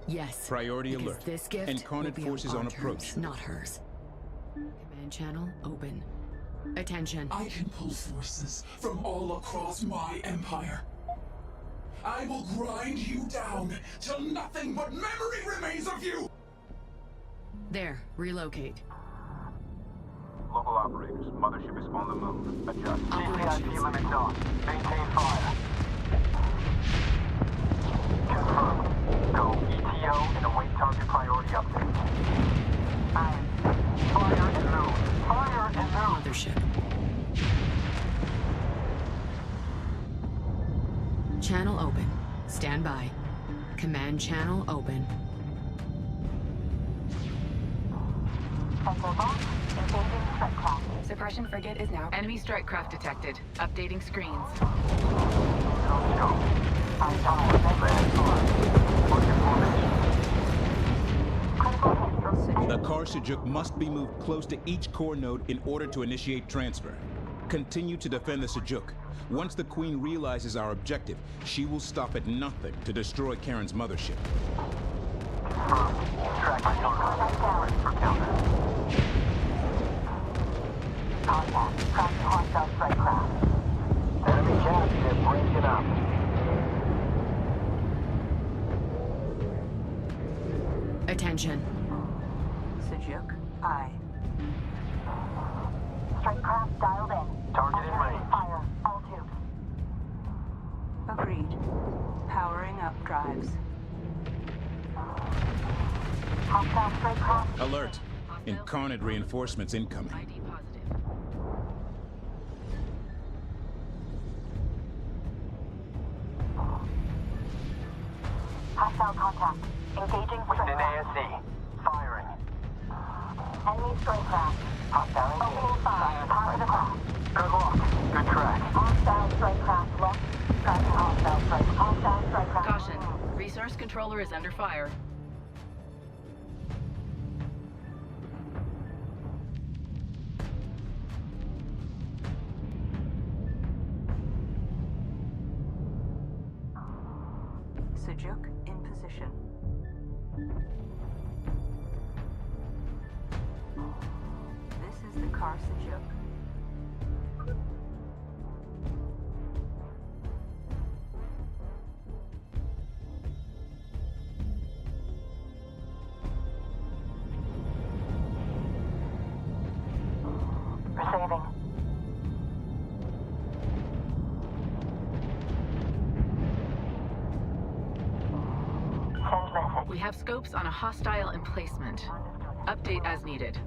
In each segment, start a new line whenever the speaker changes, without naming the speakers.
Yes.
Priority
because
alert.
This gift
Incarnate
will be
forces
on
on
our
approach.
terms, not hers. Command channel open. Attention.
I can pull forces from all across my empire. I will grind you down till nothing but memory remains of you!
There. Relocate.
Local operators, mothership is on the move. Adjust.
Operations.
CCIP limits on. Maintain fire. Confirm. Go ETO and await target priority update. Fire and move. Fire and move.
Mothership. Channel open. Stand by. Command channel open.
Suppression frigate is now.
Enemy strike craft detected. Updating screens.
The car Sejuk must be moved close to each core node in order to initiate transfer. Continue to defend the Sejuk. Once the Queen realizes our objective, she will stop at nothing to destroy Karen's mothership.
Enemy captain breaking up.
Attention.
Sejuk, I.
Strike craft dialed in.
Target in range.
Fire. All tubes.
Agreed. Powering up drives.
Hostile strike craft.
Alert. Incarnate reinforcements incoming.
ID positive.
Hostile contact. Engaging strike
Within
craft.
ASC. Firing.
Enemy strike craft.
Hostile
Opening fire. Positive craft.
Good luck. Good track.
Hostile strike craft. Lost. Tracking hostile strike. Hostile strike craft.
Caution. Resource controller is under fire.
Sejuk in position. This is the car Sejuk.
Receiving. Send message.
We have scopes on a hostile emplacement. Update as needed.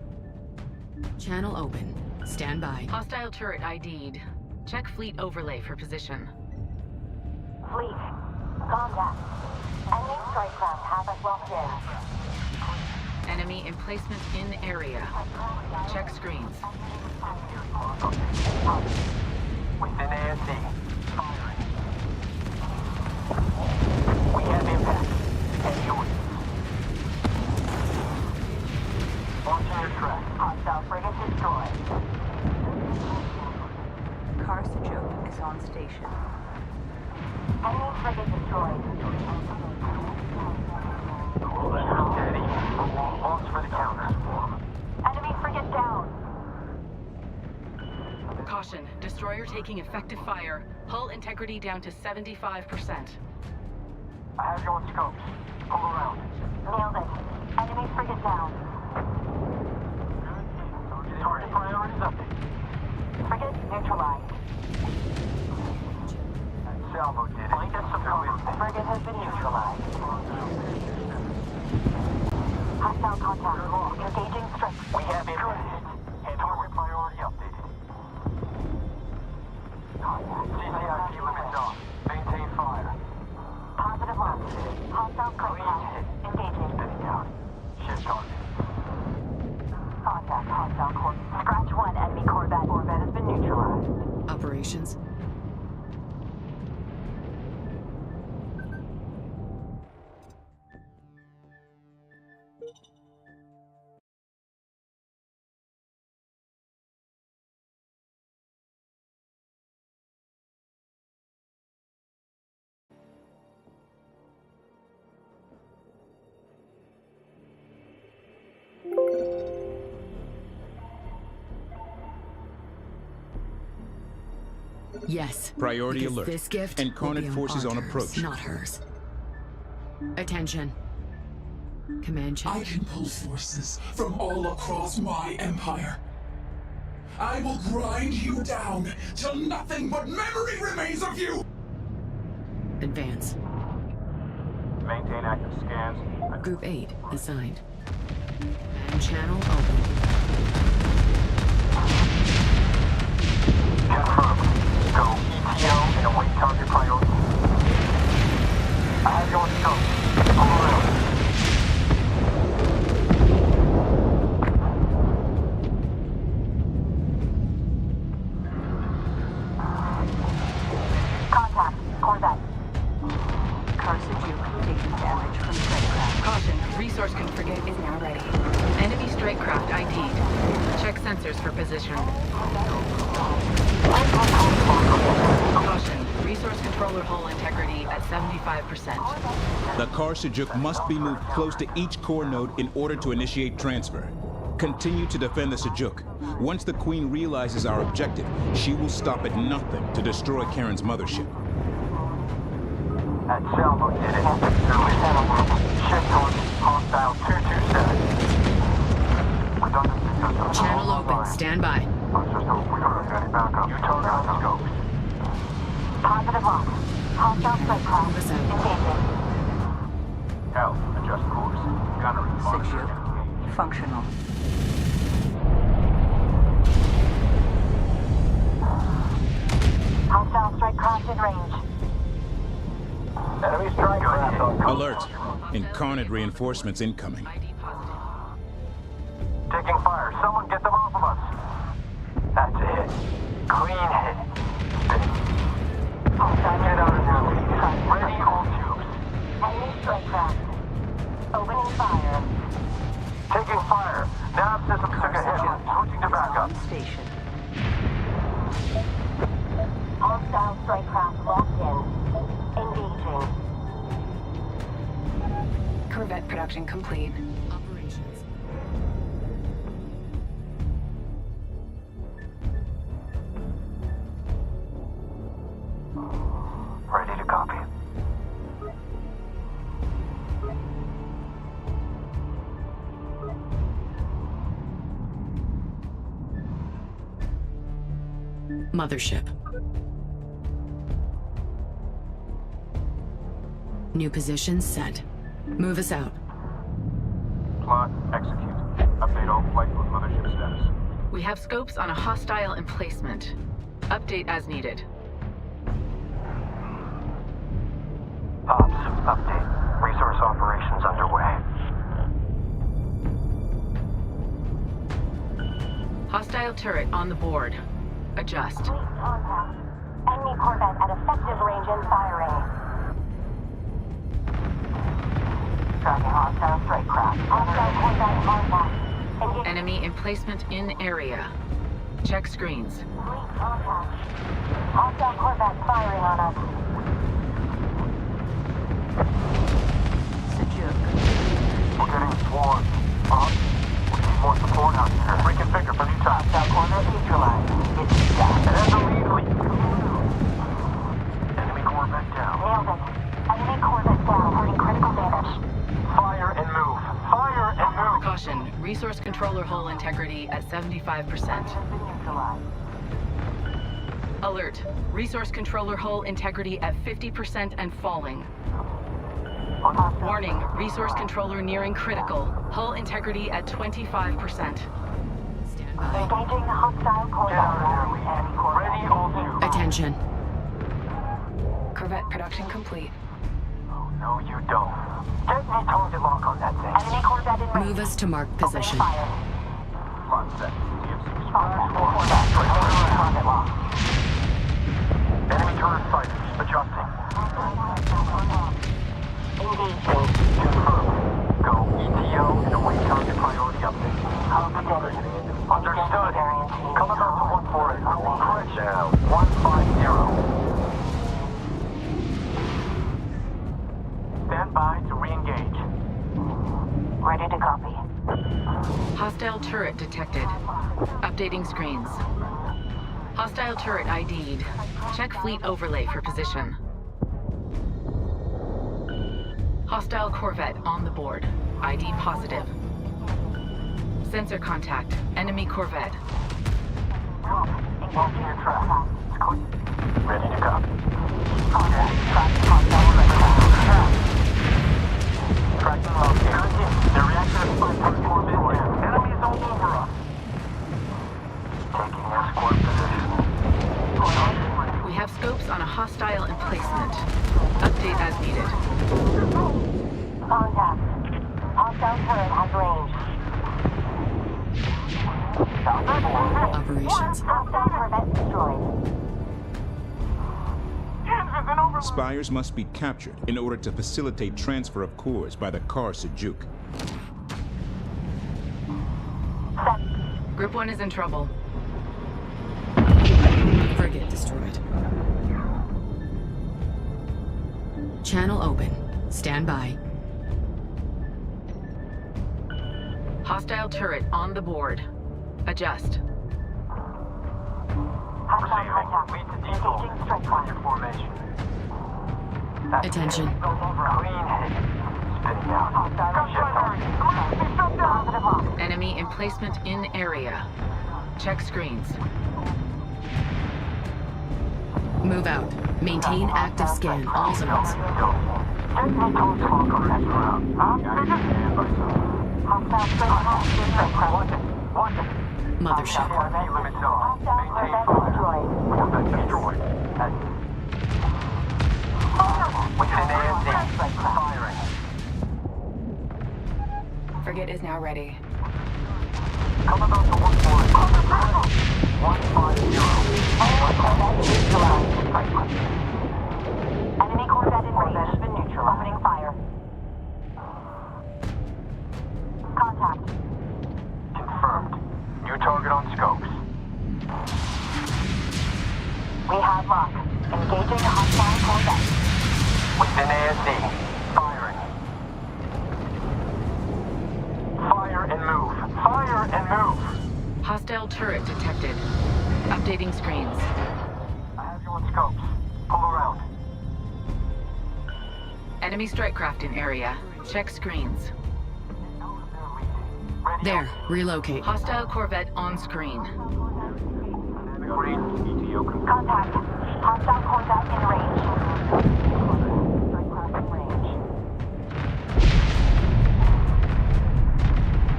Channel open. Stand by.
Hostile turret ID'd. Check fleet overlay for position.
Fleet. Contact. Enemy strike craft have us locked in.
Enemy emplacement in area. Check screens.
Within ASC. Firing. We have impact. Head yours. Launching your track.
Hostile frigate destroyed.
Car Sejuk is on station.
Enemy frigate destroyed.
Steady. Launch for the counter.
Enemy frigate down.
Caution. Destroyer taking effective fire. Hull integrity down to 75%.
I have you on scopes. Hold around.
Nailed it. Enemy frigate down.
Target priorities update.
Frigate neutralized.
Salvo did it. Get some cover.
Frigate has been neutralized. Hostile contact. Engaging strike.
We have impact. And target priority updated. CCIP limits on. Maintain fire.
Positive launch. Hostile contact. Engaging.
Steady down. Shift target.
Contact. Hostile core. Scratch one. Enemy Corvette. Corvette has been neutralized.
Operations. Yes.
Priority
because
alert.
This gift will
Incarnate
be on
forces
our
on
terms,
approach.
not hers. Attention. Command channel.
I can pull forces from all across my empire. I will grind you down till nothing but memory remains of you!
Advance.
Maintain active scans.
Group 8 assigned. Command channel open.
Confirmed. Go ETO and await target priority. I have your scope. All around. Contact. Corvette.
Carsajuke taking damage from Tradecraft.
Caution, resource configure is now ready. Enemy strike craft ID'd. Check sensors for position. Caution, resource controller hull integrity at 75%.
The Carsajuk must be moved close to each core node in order to initiate transfer. Continue to defend the Sajuk. Once the Queen realizes our objective, she will stop at nothing to destroy Karen's mothership.
That Salvo did it. Shift on hostile 227. Redundancy system.
Channel open. Stand by.
System, we don't have any backup. You told us to go. Positive lock. Hostile spacecraft.
Move us out.
Engaging. Health, adjust course. Gunnery, monitor.
Sajuk. Functional.
Hostile strike craft in range.
Enemy strike craft on coast.
Alert. Incarnate reinforcements incoming.
ID positive.
Taking fire. Someone get them off of us. That's a hit. Clean hit. Get out of here, please. Ready all tubes.
Enemy strike craft. Opening fire.
Taking fire. Nav system took a hit. Switching to
Is
backup.
on station.
Hostile strike craft locked in. Engaging.
Corvette production complete.
Operations.
Ready to copy.
Mothership. New position set. Move us out.
Plot execute. Update all flight with mothership status.
We have scopes on a hostile emplacement. Update as needed.
Ops, update. Resource operations underway.
Hostile turret on the board. Adjust.
Fleet contact. Enemy Corvette at effective range and firing. Tracking hostile strike craft. Hostile Corvette contact. Engage.
Enemy emplacement in area. Check screens.
Fleet contact. Hostile Corvette firing on us.
Sajuk.
We're getting swarmed. We need more support out here. Reconfigure for new time.
Hostile Corvette neutralized. It's down.
And as the lead. Enemy Corvette down.
Nailed it. Enemy Corvette down. Hurting critical damage.
Fire and move. Fire and move.
Caution, resource controller hull integrity at 75%.
Has been neutralized.
Alert, resource controller hull integrity at 50% and falling. Warning, resource controller nearing critical. Hull integrity at 25%.
Stand by.
Engaging hostile
Get out of here,
Corvette.
lead. Ready all tubes.
Attention.
Corvette production complete.
Oh, no, you don't. Get me target lock on that thing.
Enemy Corvette in range.
Move us to marked
Opening
position.
fire.
Plot set. TFC
Hostile Corvette. Target lock.
Enemy turret sighted. Adjusting.
Engaging.
Confirmed. Go ETO and await target priority update.
Understood.
Understood. Come about to 148. Correction. 150. Stand by to re-engage.
Ready to copy.
Hostile turret detected. Updating screens. Hostile turret ID'd. Check fleet overlay for position. Hostile corvette on the board. ID positive. Sensor contact. Enemy corvette.
Engaging your track. It's clear. Ready to go. Tracking located. The reactor is formation. Enemies all over us. Taking escort position.
We have scopes on a hostile emplacement. Update as needed.
Contact. Hostile turret has range.
Operations.
Hostile corvette destroyed.
Spires must be captured in order to facilitate transfer of cores by the car Sejuk.
Group 1 is in trouble.
Frigate destroyed. Channel open. Stand by.
Hostile turret on the board. Adjust.
Receiving. Lead to depot. On your formation.
Attention.
Clean hit. Spinning out.
Positive lock.
Enemy emplacement in area. Check screens.
Move out. Maintain active scan. All zones. Mothership.
Limits on. Maintain fire. Corvette destroyed. Within ASD. Firing.
Frigate is now ready.
Coming up to 140. 150.
Enemy corvette in range. Has been neutralized. Opening fire. Contact.
Confirmed. New target on scopes.
We have lock. Engaging hostile corvette.
Within ASD. Firing. Fire and move. Fire and move.
Hostile turret detected. Updating screens.
I have you on scopes. Pull around.
Enemy strike craft in area. Check screens.
There. Relocate.
Hostile corvette on screen.
Contact. Hostile corvette in range.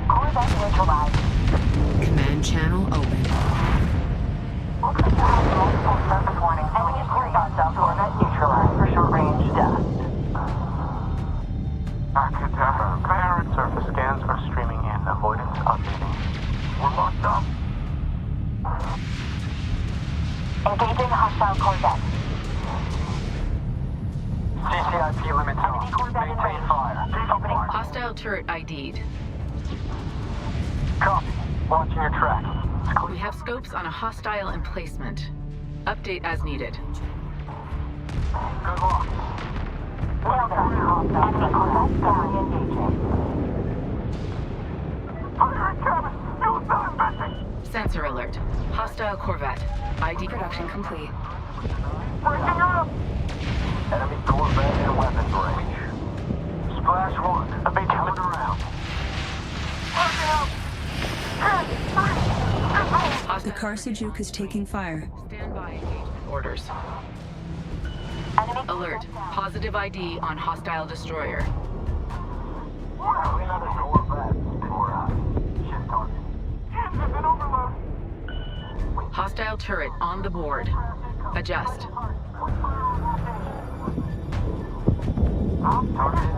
Corvette neutralized.
Command channel open.
Surface warning. Enemy hostile corvette neutralized for short range death.
Clear and surface scans are streaming in. Avoidance updating. We're locked up.
Engaging hostile corvette.
CCIP limits on. Maintain fire.
Opening fire.
Hostile turret ID'd.
Copy. Watching your track.
We have scopes on a hostile emplacement. Update as needed.
Good luck.
Well done. Enemy corvette down engaging.
Fire cabin. Fuel cell investing.
Sensor alert. Hostile corvette. ID production complete.
Breaking up. Enemy corvette in weapons range. Splash one. Abate coming around. Breaking up.
The car Sejuk is taking fire.
Standby engagement orders.
Enemy
Alert. Positive ID on hostile destroyer.
Another corvette. Ship target. Engines in overload.
Hostile turret on the board. Adjust.
Target in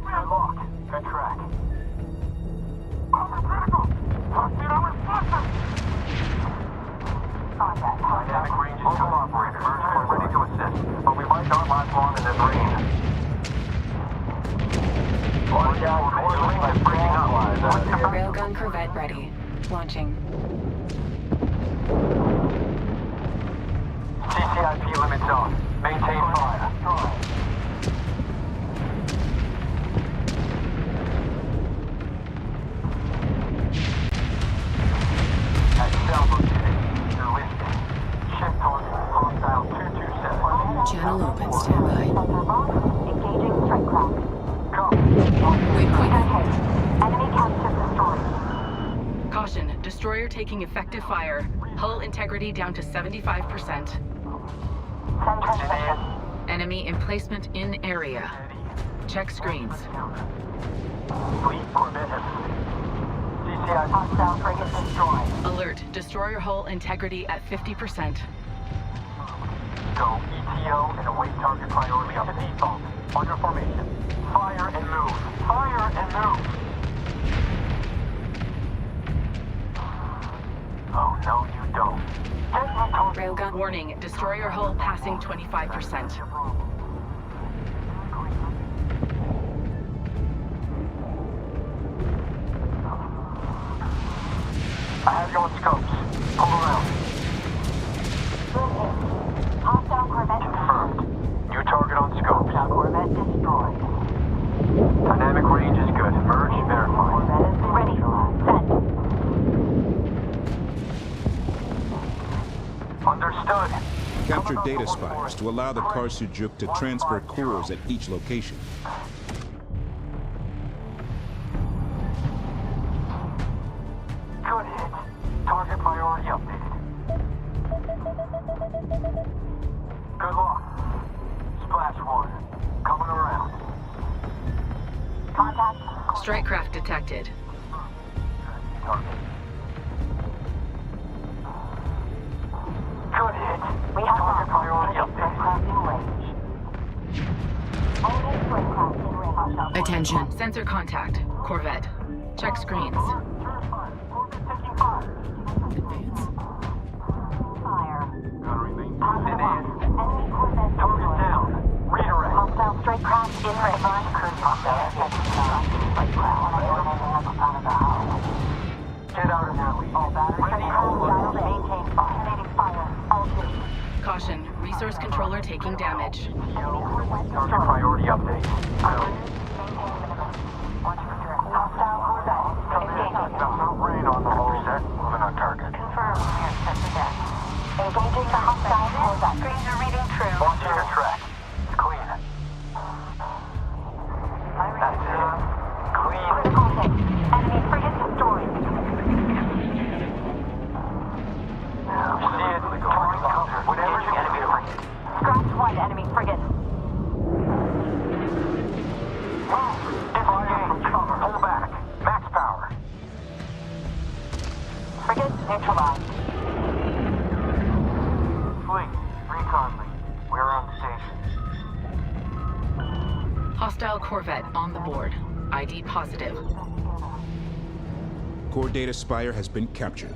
Good luck. Good track. Critical. Locked-in our reflector. Dynamic range is good, operator. We're ready to assist, but we might not last long in this range. Launch out. Let's breaking up.
Railgun corvette ready. Launching.
CCIP limits on. Maintain fire.
Destroyer taking effective fire. Hull integrity down to 75%.
Send transmission.
Enemy emplacement in area. Check screens.
Fleet Corvette has CCI.
Hostile frigate destroyed.
Alert. Destroyer hull integrity at 50%.
Go ETO and await target priority up to default. On your formation. Fire and move. Fire and move. Oh, no, you don't.
Railgun warning. Destroyer hull passing 25%.
I have you on scopes. Pull around.
Good hit. Hostile Corvette
Confirmed. New target on scopes.
Hostile Corvette destroyed.
Dynamic range is good. Merge, verify.
Corvette is ready. Set.
Understood.
Capture data spires to allow the Karsujuk to transfer cores at each location.
Good hit. Target priority updated. Good luck. Splash 1. Coming around.
Contact.
Strike craft detected.
Target. Good hit.
We have
Target priority updated.
Aircraft in range. Enemy aircraft in range.
Attention.
Sensor contact. Corvette. Check screens.
Advance.
Fire.
Gotta remain
Positive on. Enemy Corvette
Target
destroyed.
down. Redirect.
Hostile strike craft in range. Hostile strike craft.
Get out of there, Lee.
All batteries and crew dialed to maintain fire. Activating fire. All duty.
Caution. Resource controller taking damage.
Target priority update.
Maintain minimum. Hostile Corvette. Engaging.
Rain on the whole set. Moving on target.
Confirm. We are set to death. Engaging the hostile Corvette. Screens are reading true.
Launching your track. It's clean. That's it. Clean.
Critical hit. Enemy frigate destroyed.
See it. Target cover. Whatever you enemy frigate.
Scratch one enemy frigate.
Disengage. Pull back. Max power.
Frigate neutralized.
Fleet. Recon lead. We're on station.
Hostile Corvette on the board. ID positive.
Core data spire has been captured.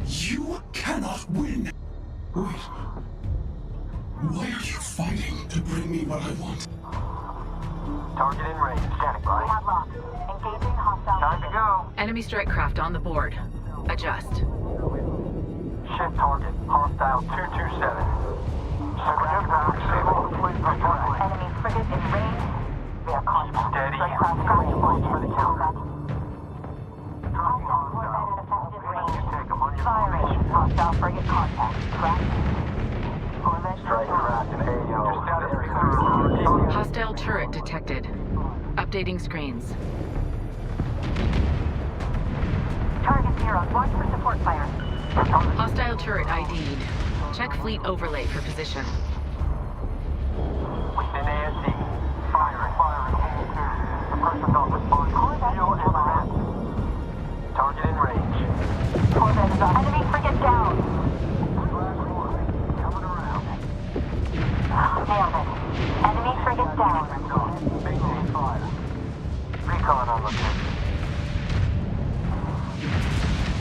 You cannot win. Wait. Why are you fighting to bring me what I want?
Target in range. Standing
We
by.
have locked. Engaging hostile.
Time to go.
Enemy strike craft on the board. Adjust.
Shift target. Hostile 227. Scratch back. Disable the fleet patrol.
Enemy frigate in range. We are contact.
Steady.
Strike craft scratch one.
For the counter.
Hostile Corvette in effective range.
Take them on your
Firing.
formation.
Hostile frigate contact. Track. Corvette
Strike
neutralized.
craft and AO. Status clear.
Hostile turret detected. Updating screens.
Target zero. Watch for support fire.
Hostile turret ID'd. Check fleet overlay for position.
Within ASC. Firing. Suppressor not responding. Fuel and ramp. Target in range.
Corvette is up. Enemy frigate down.
Coming around.
Nailed it. Enemy frigate down.
Maintain fire. Recon on location.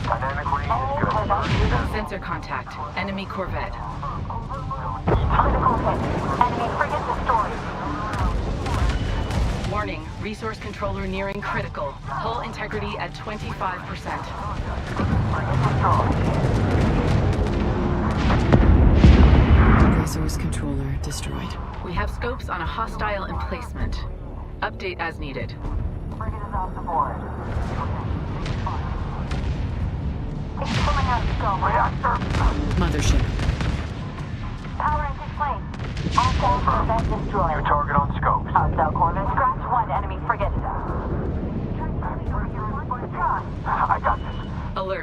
Dynamic range is good.
Sensor contact. Enemy Corvette.
Critical hit. Enemy frigate destroyed.
Warning. Resource controller nearing critical. Hull integrity at 25%.
Resource controller destroyed.
We have scopes on a hostile emplacement. Update as needed.
Frigate is off the board. It's pulling out scope. Reactor.
Mothership.
Power is displayed. Hostile Corvette
New
destroyed.
target on scopes.
Hostile Corvette. Scratch one enemy frigate.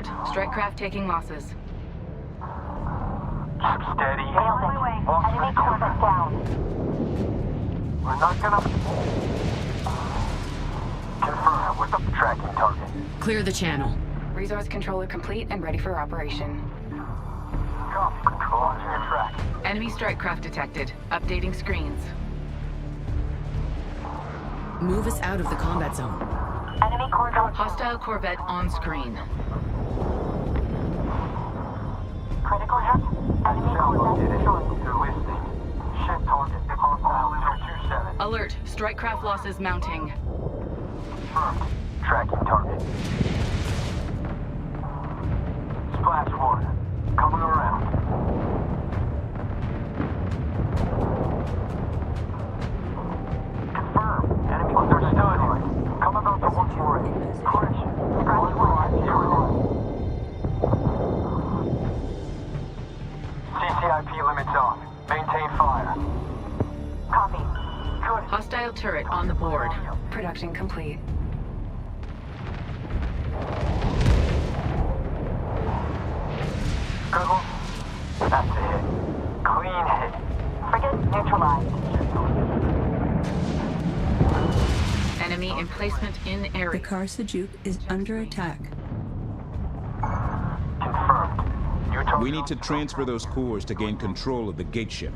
alert. Strike craft taking losses.
Keep steady.
Nailed it. Enemy corvette down.
We're not gonna... Confirm. What's up? Tracking target.
Clear the channel.
Resource controller complete and ready for operation.
Copy. Control on your track.
Enemy strike craft detected. Updating screens.
Move us out of the combat zone.
Enemy corvette.
Hostile corvette on screen.
Critical hit. Enemy corvette destroyed.
They're listening. Ship target. Hostile 227.
Alert. Strike craft losses mounting.
Confirmed. Tracking target. Splash 1. Coming around. Confirm. Enemy understood. Come about to 148. Correction.
Scratch 1.
CCIP limits on. Maintain fire.
Copy.
Good.
Hostile turret on the board. Production complete.
Good one. That's a hit. Clean hit.
Frigate neutralized.
Enemy emplacement in
The
area.
Carsajuke is under attack.
Confirmed. New target.
We need to transfer those cores to gain control of the gate ship.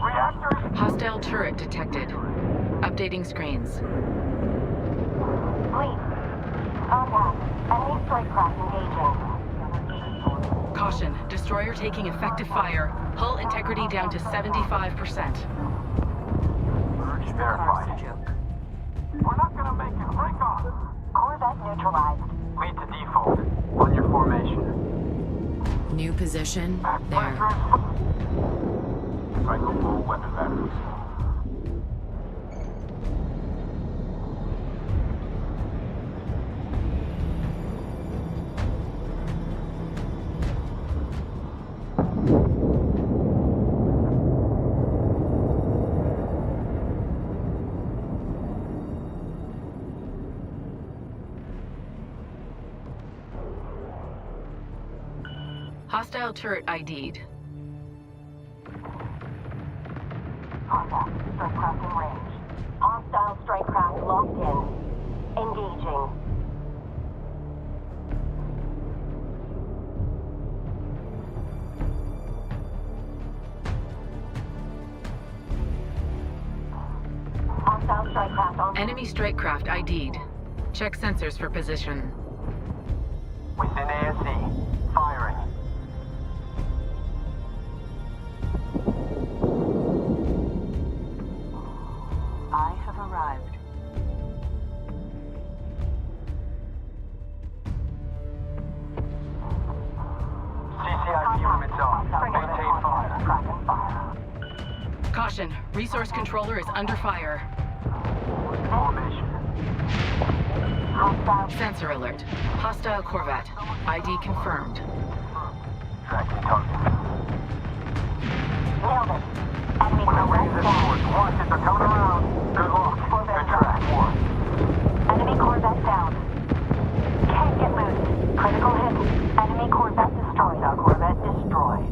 Reactors.
Hostile turret detected. Updating screens.
Fleet. Contact. Enemy strike craft engaging.
Caution. Destroyer taking effective fire. Hull integrity down to 75%.
Urge verified. We're not gonna make it. Break off.
Corvette neutralized.
Lead to default. On your formation.
New position. There.
Cycle full weapon batteries.
Hostile turret ID'd.
Contact. Strike craft in range. Hostile strike craft locked in. Engaging. Hostile strike craft on.
Enemy strike craft ID'd. Check sensors for position.
Within ASE. Firing.
I have arrived.
CCIP limits on. Maintain fire.
Tracking fire.
Caution. Resource controller is under fire.
Formation.
Hostile.
Sensor alert. Hostile corvette. ID confirmed.
Tracking target.
Nailed it. Enemy
When it
corvette
raises
down.
forward, watch it. They're coming around. Good luck. Good track.
Enemy corvette down. Can't get loose. Critical hit. Enemy corvette destroyed. Our corvette destroyed.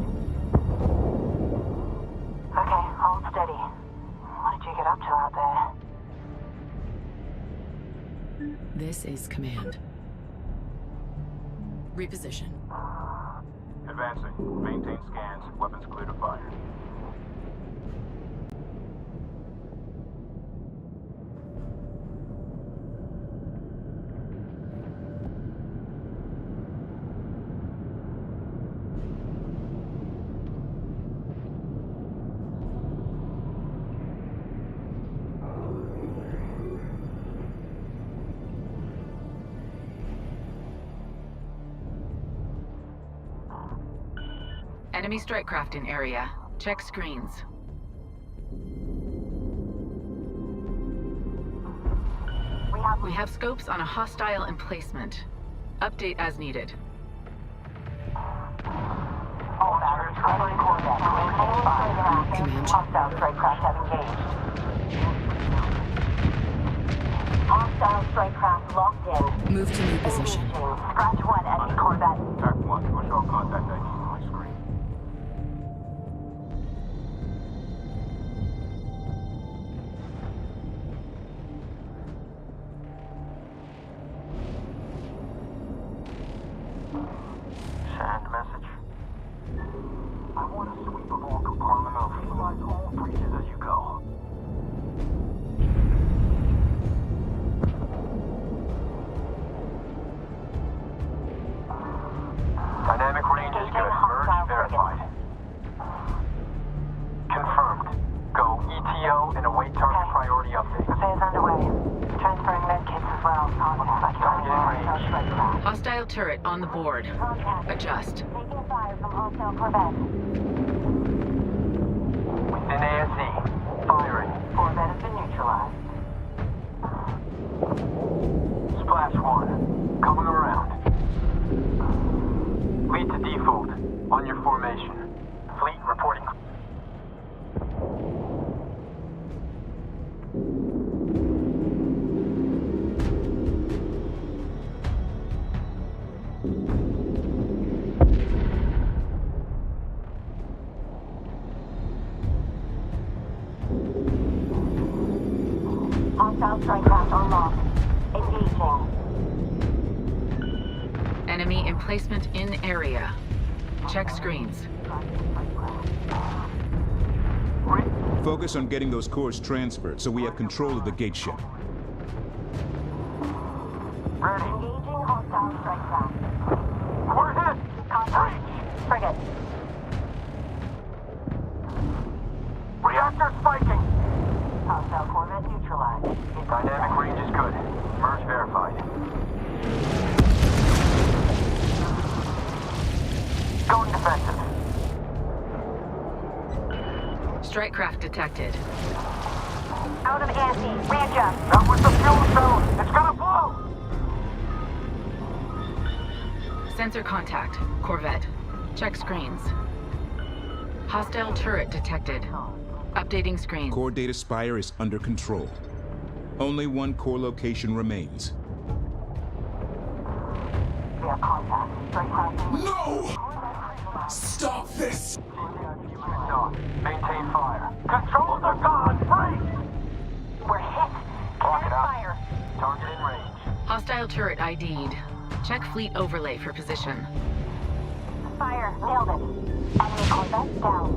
Okay, hold steady. What did you get up to out there?
This is command. Reposition.
Advancing. Maintain scans. Weapons clear to fire.
Enemy strike craft in area. Check screens. We have scopes on a hostile emplacement. Update as needed.
All batters enemy corvette. Maintain fire.
Command.
Hostile strike craft have engaged. Hostile strike craft locked in.
Move to new position.
Scratch 1, enemy Corvette.
Track 1, will show contact ID on my screen. Send message. I want a sweep of all compartmental. Utilize all breaches as you go. Dynamic range is good. Merge verified. Confirmed. Go ETO and await target priority updates.
Phase underway. Transferring medkits as well. Looks like you're
Target in range.
Hostile turret on the board. Adjust.
Taking fire from hostile Corvette.
Within ASE. Firing.
Corvette has been neutralized.
Splash 1. Coming around. Lead to default. On your formation. Fleet reporting.
Hostile strike craft unlocked. Engaging.
Enemy emplacement in area. Check screens.
Focus on getting those cores transferred so we have control of the gate ship.
Ready.
Engaging hostile strike craft.
We're hit.
Contact. Frigate.
Reactor spiking.
Hostile Corvette neutralized.
Dynamic range is good. Merge verified. Going defensive.
Strike craft detected.
Out of ante. Readjust.
That was the fuel cell. It's gonna blow.
Sensor contact. Corvette. Check screens. Hostile turret detected. Updating screen.
Core data spire is under control. Only one core location remains.
We have contact. Strike craft.
No! Stop this!
Maintain fire. Controls are gone. Break.
We're hit.
Block it out.
Fire.
Target in range.
Hostile turret ID'd. Check fleet overlay for position.
Fire. Nailed it. Enemy Corvette down.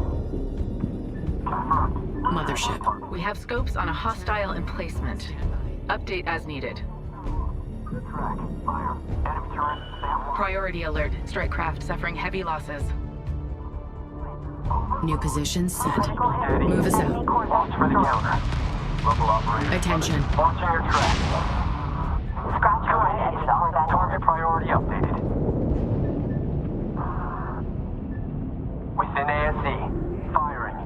Confirmed.
Mothership.
We have scopes on a hostile emplacement. Update as needed.
Good track. Fire. Enemy turret. Stand by.
Priority alert. Strike craft suffering heavy losses.
New position set.
Steady.
Move us
Enemy
out.
Corvette
Launch for the
destroyed.
counter. Local operator.
Attention.
Launching your track.
Scratch 1, enemy Corvette.
Target priority updated. Within ASE. Firing.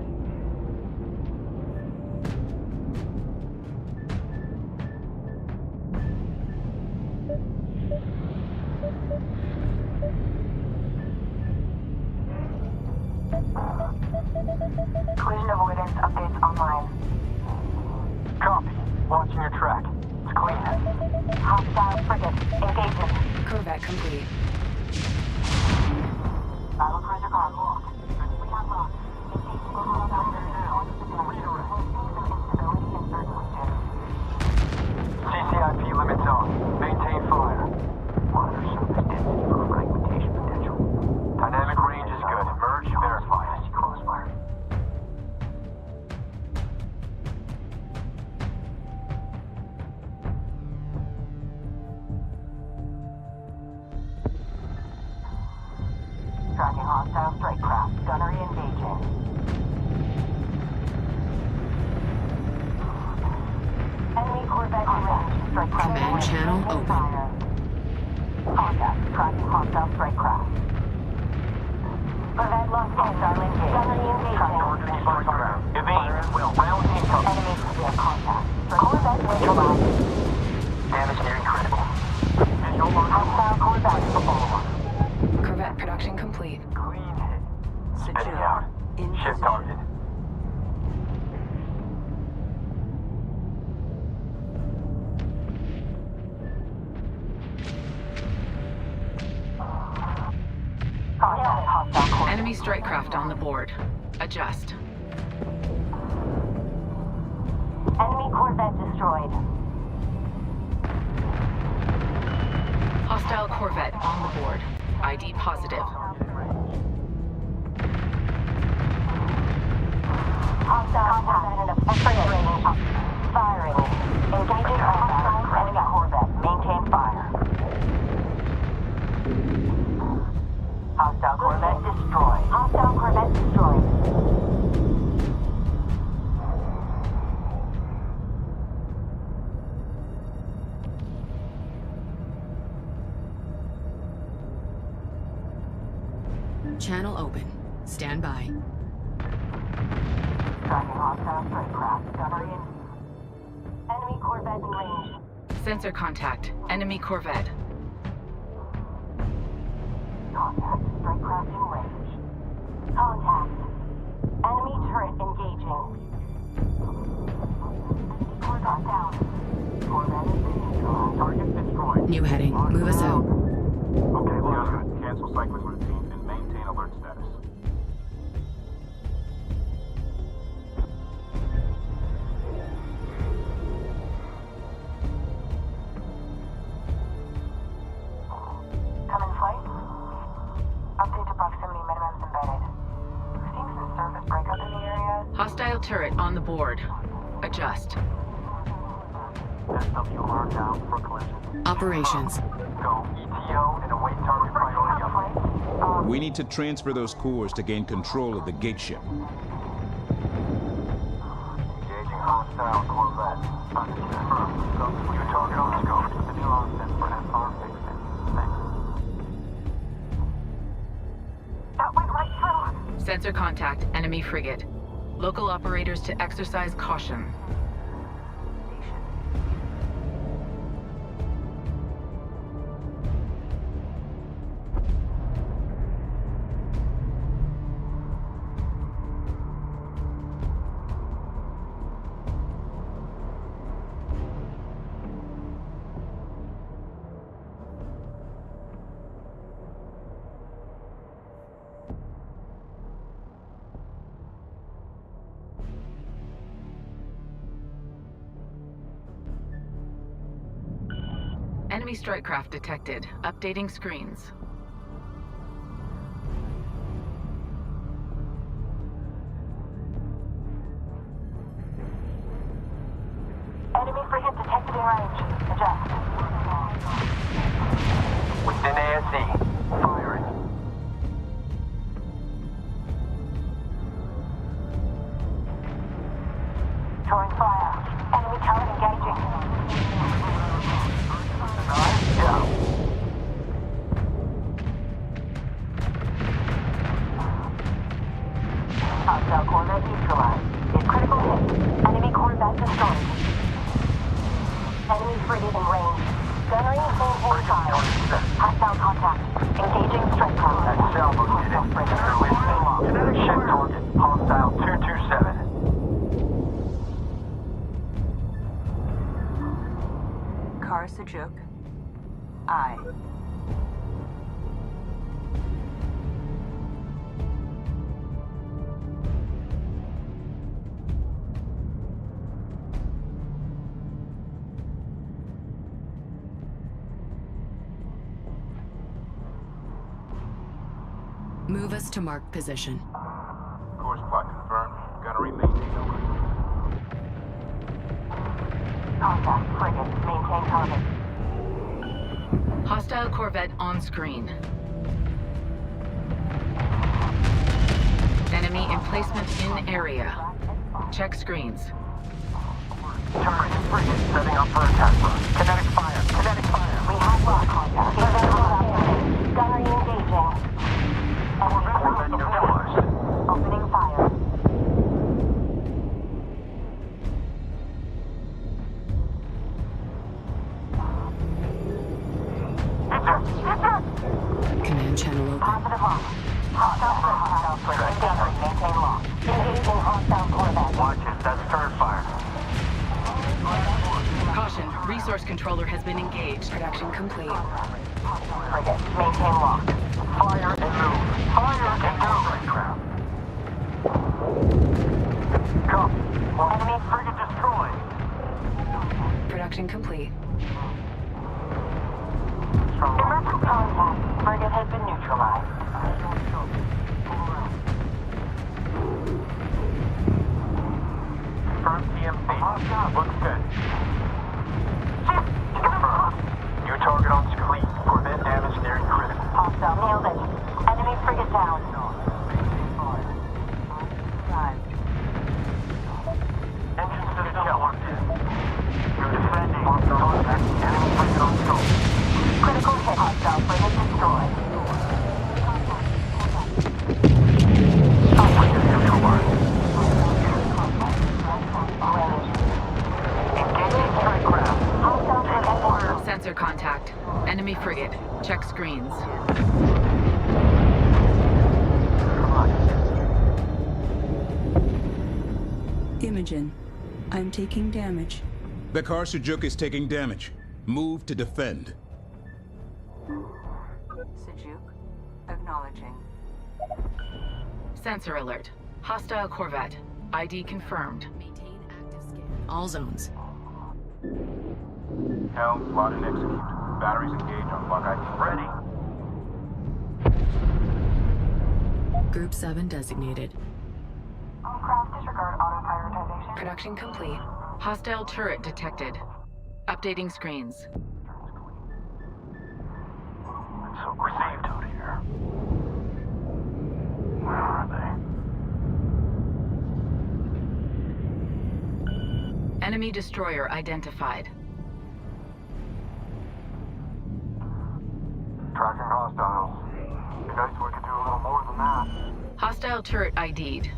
Collision avoidance updates online.
Copy. Launching your track. It's clean.
Hostile frigate. Engaging.
Corvette complete.
Battlecruiser gone. Locked. We have locked. Engaging hostile frigate. Instability in certain regions.
CCIP limits on. Maintain fire. Monitor surface density for fragmentation potential. Dynamic range is good. Merge verified. Crossfire.
Tracking hostile strike craft. Gunnery engaging. Enemy Corvette in range. Strike craft.
Command
in range.
channel
Maintain
open.
fire. Contact. Tracking hostile strike craft. Corvette lost hostile engaged. Gunnery engaging.
Evade. Will. Round income.
Enemy clear contact. Corvette neutralized.
Damage nearing critical. Visual on
Hostile Corvette for follow-up.
Corvette production complete.
clean hit. Spinning out. Shift target.
craft on the board. Adjust.
Enemy Corvette destroyed.
Hostile Corvette on the board. ID positive.
Hostile contact in effective range. Firing. Engaging hostile enemy Corvette. Maintain fire. Hostile Corvette destroyed. Hostile Corvette destroyed.
Channel open. Stand by.
Tracking hostile strike craft. Gunnery in. Enemy Corvette in range.
Sensor contact. Enemy Corvette.
Contact. Strike craft in range. Contact. Enemy turret engaging. Corvette down. Corvette is neutralized.
Target destroyed.
New heading. Move us out.
Okay, Leon. Cancel cycling routine and maintain alert status.
Come in flight. Update to proximity minimums embedded. Seeing some surface breakup in the area.
Hostile turret on the board. Adjust.
SWR down for collision.
Operations.
Go ETO and await target priority update.
We need to transfer those cores to gain control of the gate ship.
Engaging hostile Corvette. Confirmed. New target on scope. The new onset for SR fixed. Thanks.
That went right through.
Sensor contact. Enemy frigate. Local operators to exercise caution. Enemy strike craft detected. Updating screens.
Enemy frigate detected in range. Adjust.
Within ASE. Firing.
Drawing fire. Enemy turret engaging.
Yeah.
Hostile Corvette neutralized. Critical hit. Enemy Corvette destroyed. Enemy frigate in range. Gunnery maintain fire. Hostile contact. Engaging strike craft.
That salvo unit. Ship target. Hostile 227.
Car Sajuk. I.
Move us to marked position.
Course plot confirmed. Gunnery maintain alert.
Contact. Frigate. Maintain target.
Hostile Corvette on screen. Enemy emplacement in area. Check screens.
Turret frigate setting up for attack. Kinetic fire. Kinetic fire.
We have lost contact. Gunnery engaging.
Corvette neutralized.
Opening fire.
Command channel open.
Positive lock. Hostile frigate. Engaging. Maintain lock. Engaging hostile Corvette.
Watch it. That's turret fire.
Caution, resource controller has been engaged. Production complete.
Frigate. Maintain lock.
Fire and move. Fire and move.
production complete.
Emergency contact. Target has been neutralized.
Confirmed TMC. Looks good. Confirmed. New target on screen. Corvette damage nearing critical.
Hostile nailed it. Enemy frigate down.
Engines to the kill. You're defending. Contact. Enemy frigate on scope.
Critical hit. Hostile frigate destroyed.
Frigate neutralized. Engaging strike craft.
Hostile frigate.
Sensor contact. Enemy frigate. Check screens.
Imogen, I'm taking damage.
The car Sujuk is taking damage. Move to defend.
Sejuk, acknowledging.
Sensor alert. Hostile Corvette. ID confirmed.
Maintain active scan. All zones.
Helm, plot and execute. Batteries engaged on block ID. Ready.
Group 7 designated.
Craft disregard auto prioritization.
Production complete. Hostile turret detected. Updating screens.
So received out here. Where are they?
Enemy destroyer identified.
Tracking hostiles. You guys we could do a little more than that.
Hostile turret ID'd.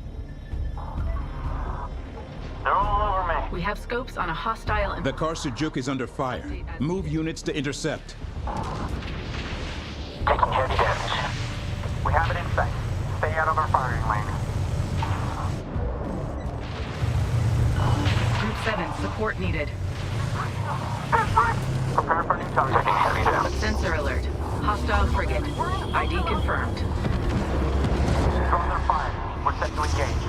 They're all over me.
We have scopes on a hostile...
The car Sujuk is under fire. Move units to intercept.
Taking heavy damage. We have it in sight. Stay out of our firing lane.
Group 7, support needed.
Prepare for new target. Taking heavy damage.
Sensor alert. Hostile frigate. ID confirmed.
Draw their fire. We're set to engage.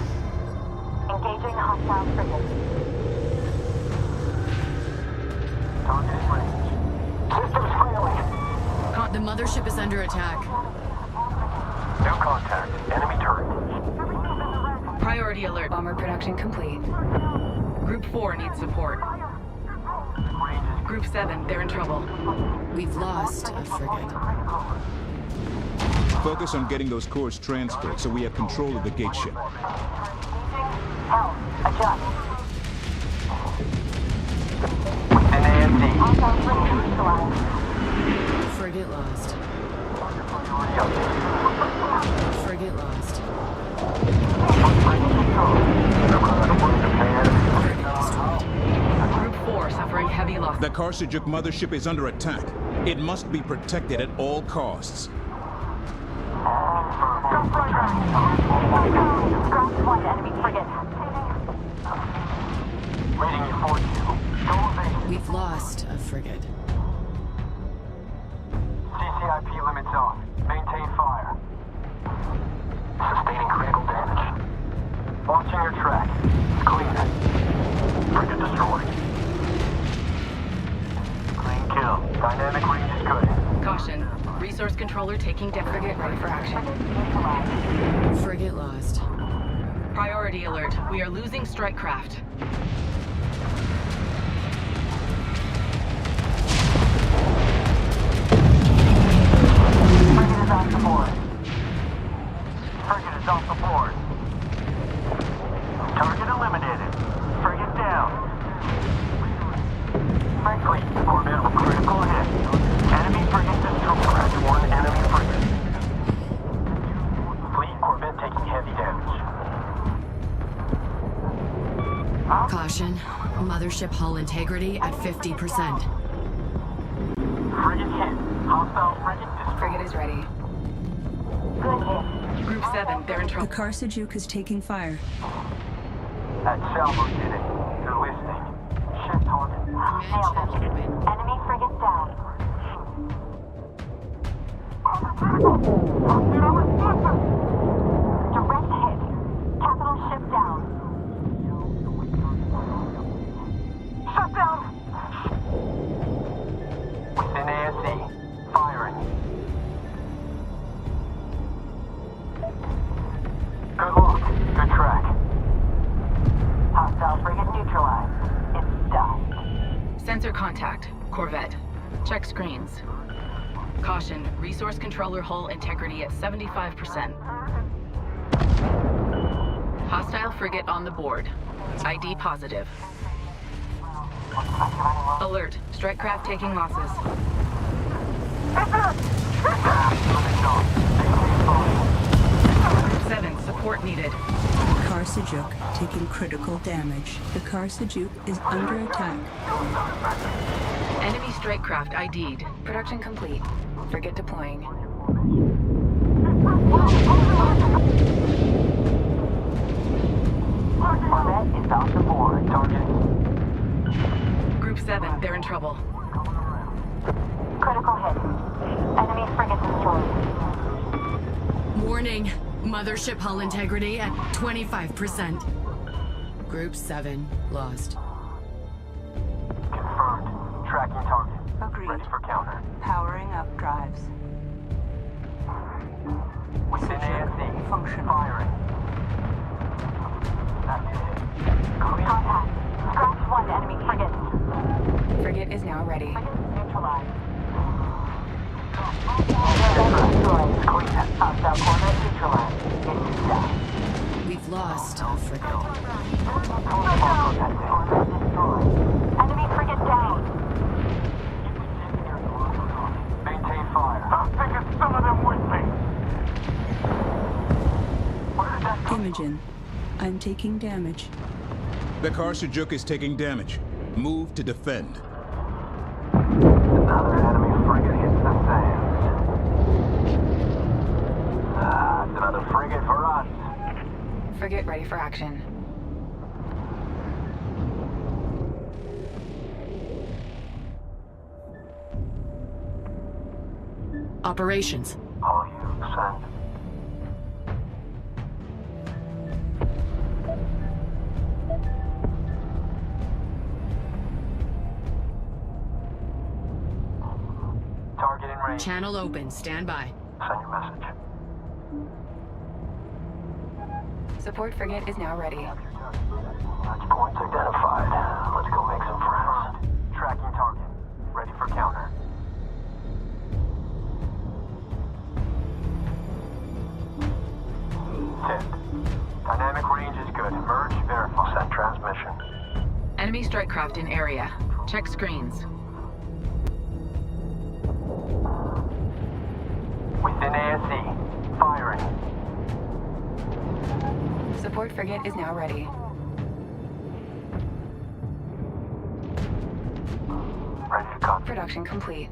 Engaging hostile frigate.
Target in range. Systems failing.
The mothership is under attack.
New contact. Enemy turret.
Priority alert. Bomber production complete. Group 4 needs support. Group 7, they're in trouble.
We've lost a frigate.
Focus on getting those cores transferred so we have control of the gate ship.
Helm, adjust.
An AMD.
Hostile frigate neutralized.
Frigate lost. Frigate lost.
Group 4 suffering heavy loss.
The car Sujuk mothership is under attack. It must be protected at all costs.
Scratch one enemy frigate.
Reading you for you. Go evade.
We've lost a frigate.
CCIP limits on. Maintain fire. Sustaining critical damage. Launching your track. Clean. Frigate destroyed. Clean kill. Dynamic range is good.
Caution. Resource controller taking frigate ready for action.
Frigate lost.
Priority alert. We are losing strike craft.
Frigate is off the board. Frigate is off the board. Target eliminated. Frigate down. Frankly, Corvette with critical hit. Enemy frigate destroyed. Crash one enemy frigate. Fleet Corvette taking heavy damage.
Caution. Mothership hull integrity at 50%.
Frigate hit. Hostile frigate destroyed.
Frigate is ready.
Good hit.
Group 7, they're in
The
trouble.
car Sejuk is taking fire.
That salvo did it. They're listening. Ship target.
Command channel open.
Enemy frigate down. Direct hit. Capital ship down.
Shut down!
contact. Corvette. Check screens. Caution, resource controller hull integrity at 75%. Hostile frigate on the board. ID positive. Alert, strike craft taking losses. 7, support needed.
Car Sejuk taking critical damage. The Car Sejuk is under attack.
Enemy strike craft ID'd. Production complete. Frigate deploying.
Corvette is off the board. Target.
Group 7, they're in trouble.
Critical hit. Enemy frigate destroyed.
Warning. Mothership hull integrity at 25%. Group 7 lost.
Confirmed. Tracking target.
Agreed.
Ready for counter.
Powering up drives.
Within ASC.
Functional.
Firing. Clear.
Contact. Scratch 1 enemy frigate.
Frigate is now ready.
Frigate neutralized. Corvette destroyed.
Clear.
Hostile Corvette neutralized. It's down.
We've lost a frigate.
Corvette destroyed. Enemy frigate down.
Maintain fire. I'm taking some of them with me. Where did that come?
Imogen, I'm taking damage.
The Car Sejuk is taking damage. Move to defend.
Another enemy frigate hits the sands. It's another frigate for us.
Frigate ready for action.
Operations.
All you send. Target in range.
Channel open. Stand by.
Send your message.
Support frigate is now ready.
Touch points identified. Let's go make some friends. Tracking target. Ready for counter. Tipped. Dynamic range is good. Merge, verify. Send transmission.
Enemy strike craft in area. Check screens.
Within ASC. Firing.
Support frigate is now ready.
Ready to cut.
Production complete.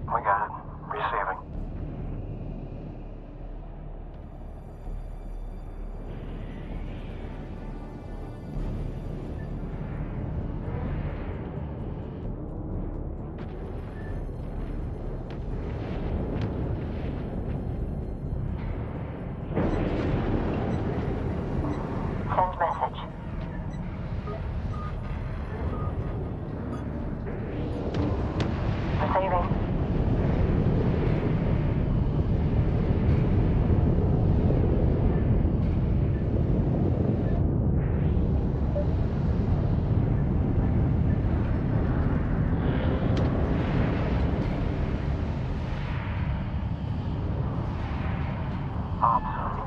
We got it. Receiving.
Send message. Receiving.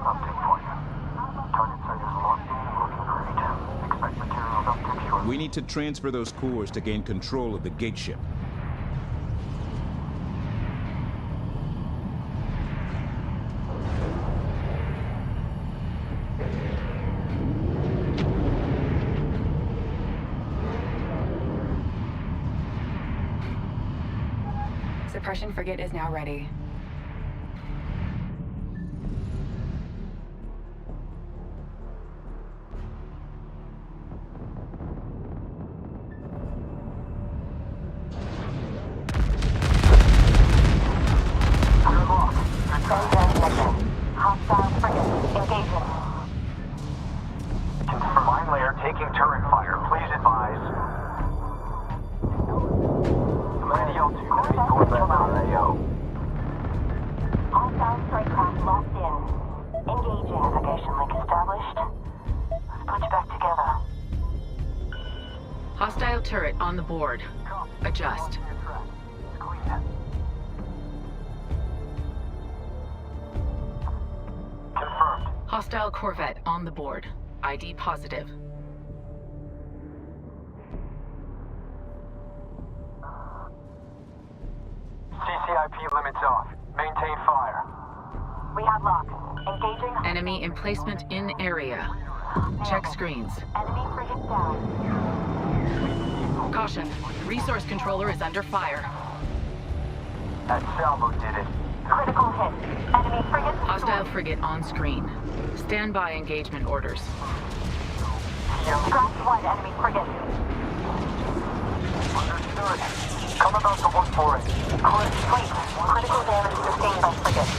Update for you. Target site is locked in and looking great. Expect materials uptick shortly.
We need to transfer those cores to gain control of the gate ship.
Suppression frigate is now ready.
Send transmission. Hostile frigate engaging.
Mine layer taking turret fire. Please advise. Command L2. Enemy Corvette on AO.
Hostile turret on the board. Adjust.
It's clean. Confirmed.
Hostile corvette on the board. ID positive.
CCIP limits off. Maintain fire.
We have lock. Engaging.
Enemy emplacement in area. Check screens.
Enemy frigate down.
Caution. Resource controller is under fire.
That salvo did it.
Critical hit. Enemy frigate.
Hostile frigate on screen. Stand by engagement orders.
Scratch one enemy frigate.
Understood. Come about to 148.
Fleet. Critical damage sustained by frigate.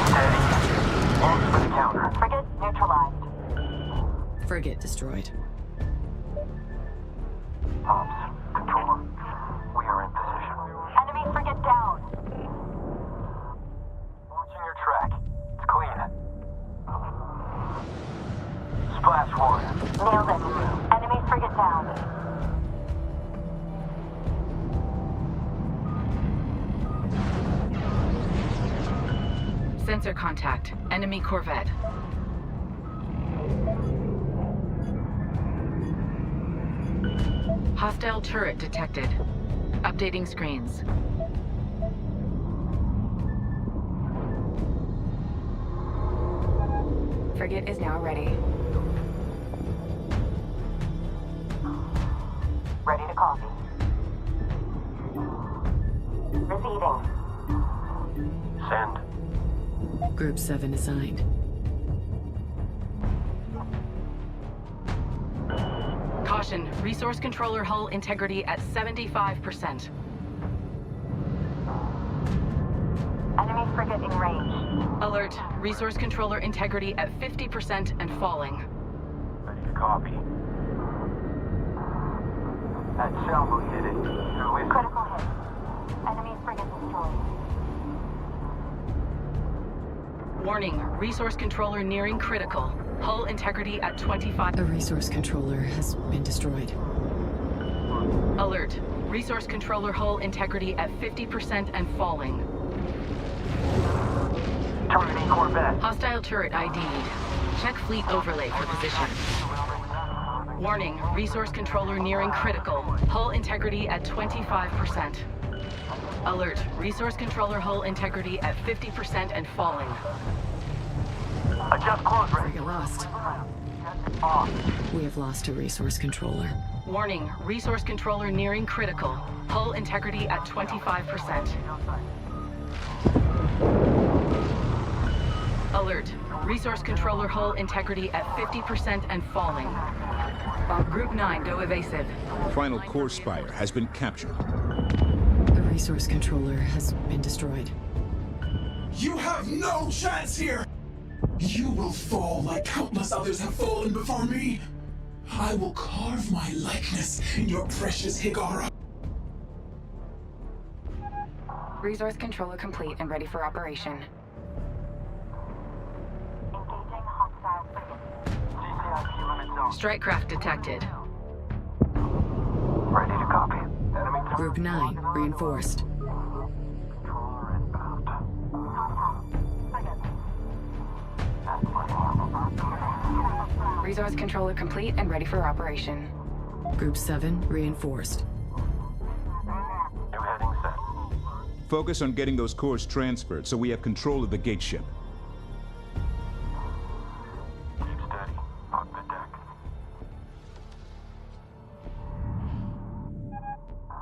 Steady. Arms for the counter.
Frigate neutralized.
Frigate destroyed.
Ops. Controller. We are in position.
Enemy frigate down.
Watching your track. It's clean. Splash one.
Nailed it. Enemy frigate down.
Sensor contact. Enemy corvette. Hostile turret detected. Updating screens. Frigate is now ready.
Ready to copy. Receiving.
Send.
Group 7 assigned.
Caution. Resource controller hull integrity at 75%.
Enemy frigate in range.
Alert. Resource controller integrity at 50% and falling.
Ready to copy. That salvo did it. Who is it?
Critical hit. Enemy frigate destroyed.
Warning. Resource controller nearing critical. Hull integrity at 25.
A resource controller has been destroyed.
Alert. Resource controller hull integrity at 50% and falling.
Targeting Corvette.
Hostile turret ID'd. Check fleet overlay for position. Warning. Resource controller nearing critical. Hull integrity at 25%. Alert. Resource controller hull integrity at 50% and falling.
Adjust close rate.
Frigate lost.
Off.
We have lost a resource controller.
Warning. Resource controller nearing critical. Hull integrity at 25%. Alert. Resource controller hull integrity at 50% and falling. Group 9, go evasive.
Final core spire has been captured.
A resource controller has been destroyed.
You have no chance here! You will fall like countless others have fallen before me. I will carve my likeness in your precious Higara.
Resource controller complete and ready for operation.
Engaging hostile frigate.
CCIP limits off.
Strike craft detected.
Ready to copy. Enemy
Group 9 reinforced.
controller inbound.
Resource controller complete and ready for operation.
Group 7 reinforced.
New heading set.
Focus on getting those cores transferred so we have control of the gate ship.
Keep steady. Hug the deck.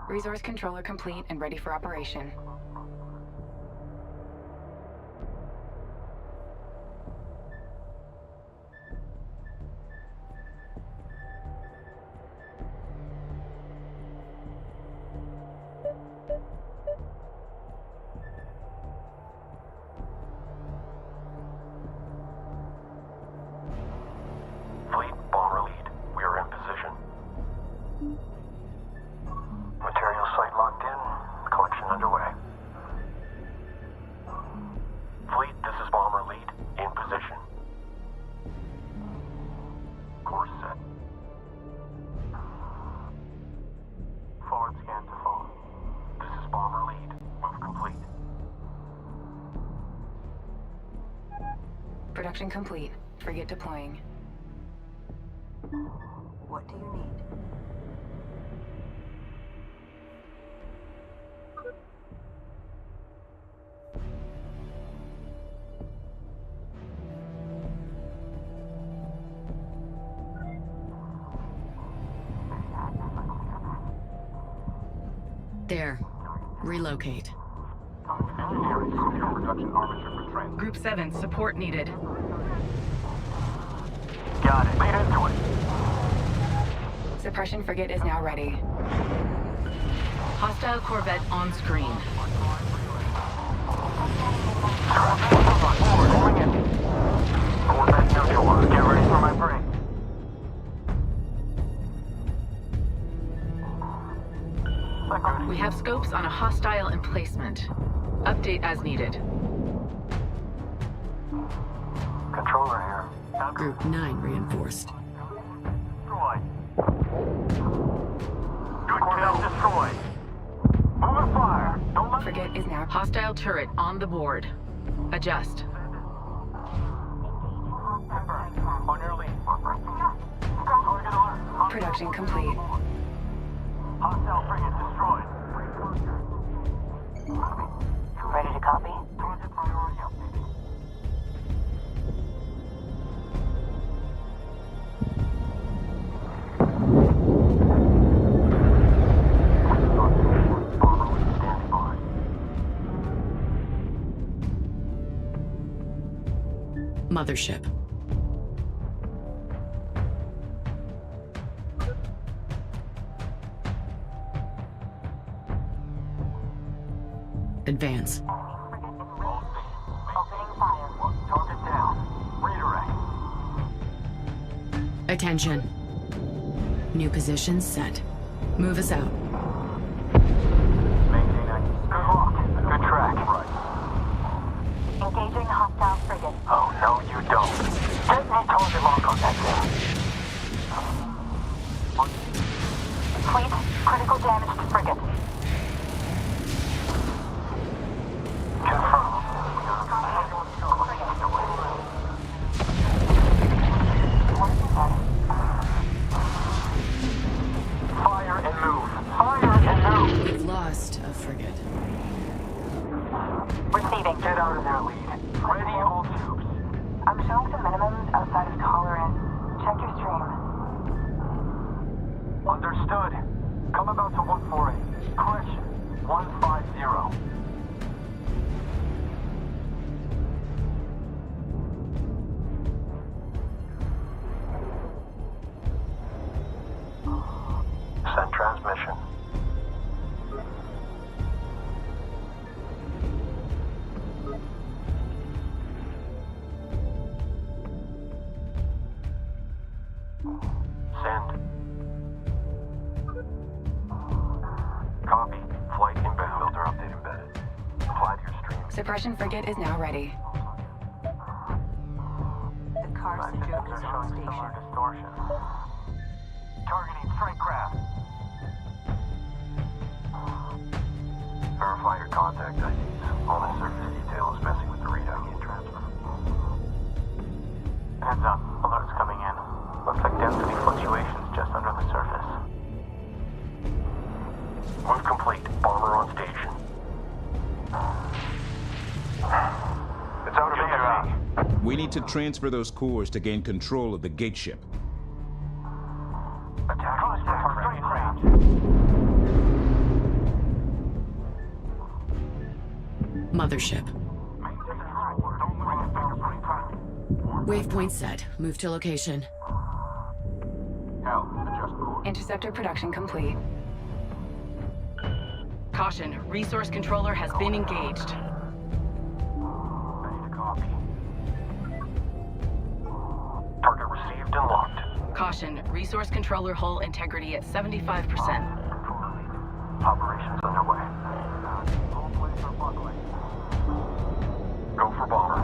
Resource controller complete and ready for operation.
Fleet, bomber lead. We are in position. Material site locked in. Collection underway.
Production complete. Frigate deploying. What do you need?
There. Relocate.
Group 7, support needed.
Got it. Lead into it.
Suppression frigate is now ready.
Hostile Corvette on screen.
Forward, in. Corvette neutral. Get ready for my break.
We have scopes on a hostile emplacement. Update as needed.
Controller here.
Group 9 reinforced.
Destroyed. Good kill. Destroyed. Moving fire. Don't let
Frigate is now.
Hostile turret on the board. Adjust.
on your lead. Target alert.
Production complete.
Hostile frigate destroyed.
Ready to copy?
Target priority updated.
Mothership. Advance.
Opening fire.
Target down. Redirect.
Attention. New position set. Move us out.
Maintain accuracy. Good luck. Good track. Right.
Engaging hostile frigate.
Oh, no, you don't. Get me target lock on that thing.
Fleet, critical damage to frigate.
Confirm. Fire and move. Fire and move.
We've lost a frigate.
Receiving.
Get out of there, lead. Ready all tubes.
I'm showing some minimums outside of tolerance. Check your stream.
Understood. Come about to 148. Correction. 150. Send transmission. Send. Copy. Flight inbound. Filter update embedded. Apply to your stream.
Suppression frigate is now ready. The car Sujuk is on station.
Distortion. Targeting strike craft. Verify your contact IDs. All the surface detail is messing with the readout and transfer. Heads up. Alert's coming in. Looks like density fluctuations just under the surface. Move complete. Bomber on station. It's out of AFE.
We need to transfer those cores to gain control of the gate ship.
Attack straight range.
Mothership. Waypoint set. Move to location.
Hell, adjust course.
Interceptor production complete.
Caution, resource controller has been engaged.
Ready to copy. Target received and locked.
Caution, resource controller hull integrity at 75%.
Operations underway. All planes are buckling. Go for bomber.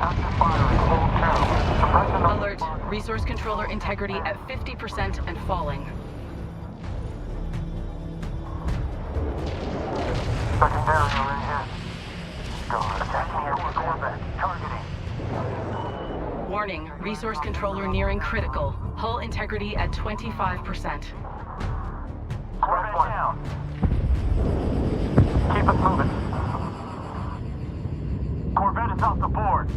After firing, hold down. Suppression on
Alert, resource controller integrity at 50% and falling.
secondary already hit. Attacking your Corvette. Targeting.
Warning, resource controller nearing critical. Hull integrity at 25%.
Corvette down. Keep us moving. Corvette is off the board.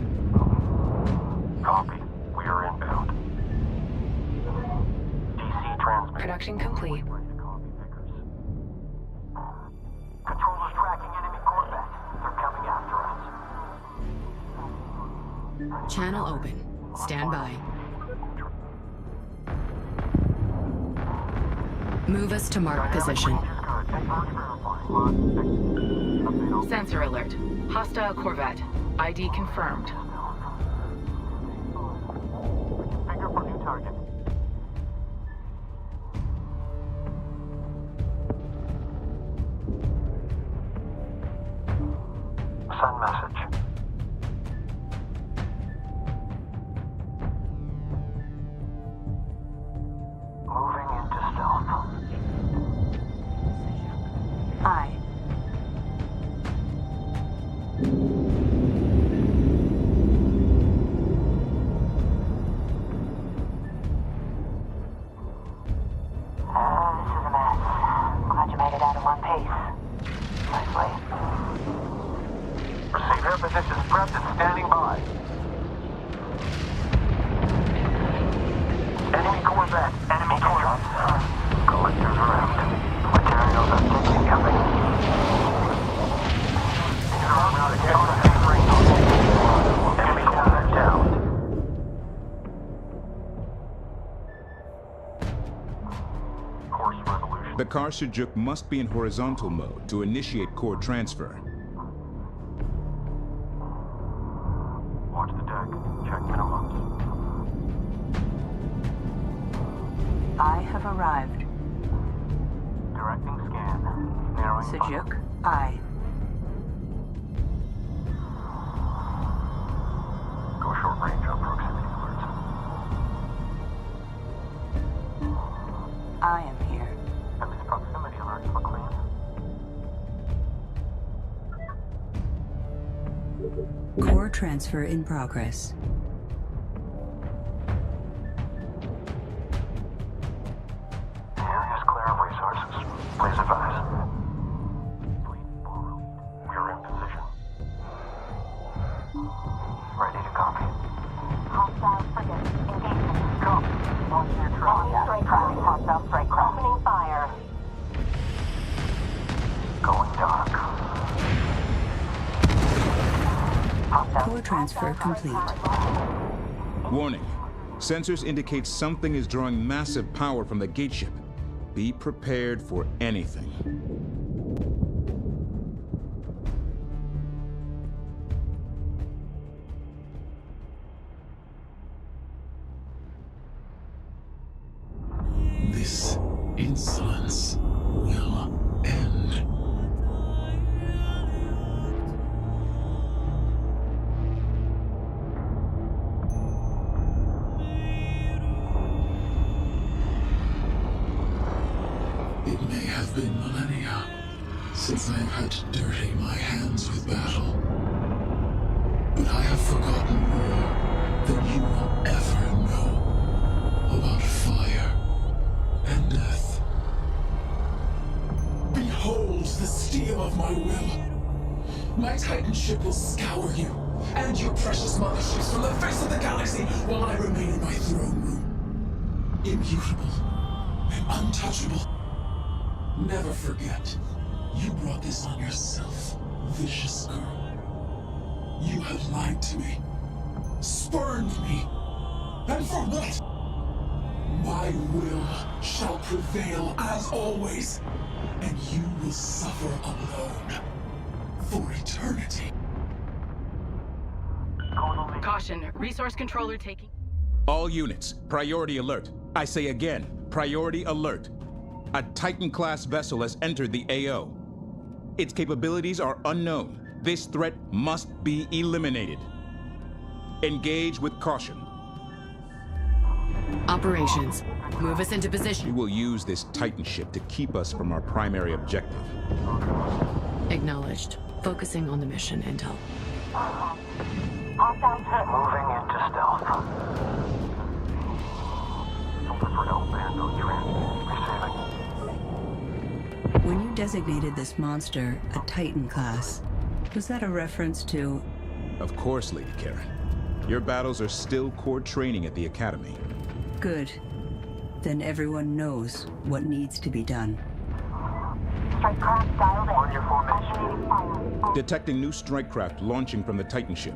Copy. We are inbound. DC transmit.
Production complete.
Controllers tracking enemy Corvette. They're coming after us.
Channel open. Stand by. Move us to mark position.
Sensor alert. Hostile Corvette. ID confirmed.
Finger for new target. Send message. Moving into stealth.
I.
This is a mess. Glad you made it out in one piece. Nicely.
Receive air positions prepped and standing by. Enemy Corvette. Enemy Corvette. Collectors around. Materials are taking coming. Enemy Corvette down. Course resolution.
The car Sujuk must be in horizontal mode to initiate core transfer.
Watch the deck. Check minimums.
I have arrived.
Directing scan. Narrowing focus.
Sujuk, I.
Go short range on proximity alerts.
I am here.
At least proximity alerts look clean.
Core transfer in progress.
The area is clear of resources. Please advise. Fleet full lead. We are in position. Ready to copy.
Hostile frigate. Engagement.
Copy. Launching your
On straight craft. Hostile straight craft. Opening fire.
Going dark.
Core transfer complete.
Warning. Sensors indicate something is drawing massive power from the gateship. Be prepared for anything.
This insolence will end. It may have been millennia since I've had to dirty my hands with battle. But I have forgotten more than you will ever know about fire and death. Behold the steel of my will. My Titan ship will scour you and your precious motherships from the face of the galaxy while I remain in my throne room. Immutable and untouchable. Never forget, you brought this on yourself, vicious girl. You have lied to me, spurned me, and for what? My will shall prevail as always, and you will suffer alone for eternity.
Caution, resource controller taking...
All units, priority alert. I say again, priority alert. A Titan-class vessel has entered the AO. Its capabilities are unknown. This threat must be eliminated. Engage with caution.
Operations. Move us into
We
position.
will use this Titan ship to keep us from our primary objective.
Acknowledged. Focusing on the mission, Intel.
Hostiles hit.
Moving into stealth. Filter for El Bando Receiving.
When you designated this monster a Titan class, was that a reference to...
Of course, Lady Karen. Your battles are still core training at the Academy.
Good. Then everyone knows what needs to be done.
Strike craft dialed in.
On your formation.
Activating fire.
Detecting new strike craft launching from the Titan ship.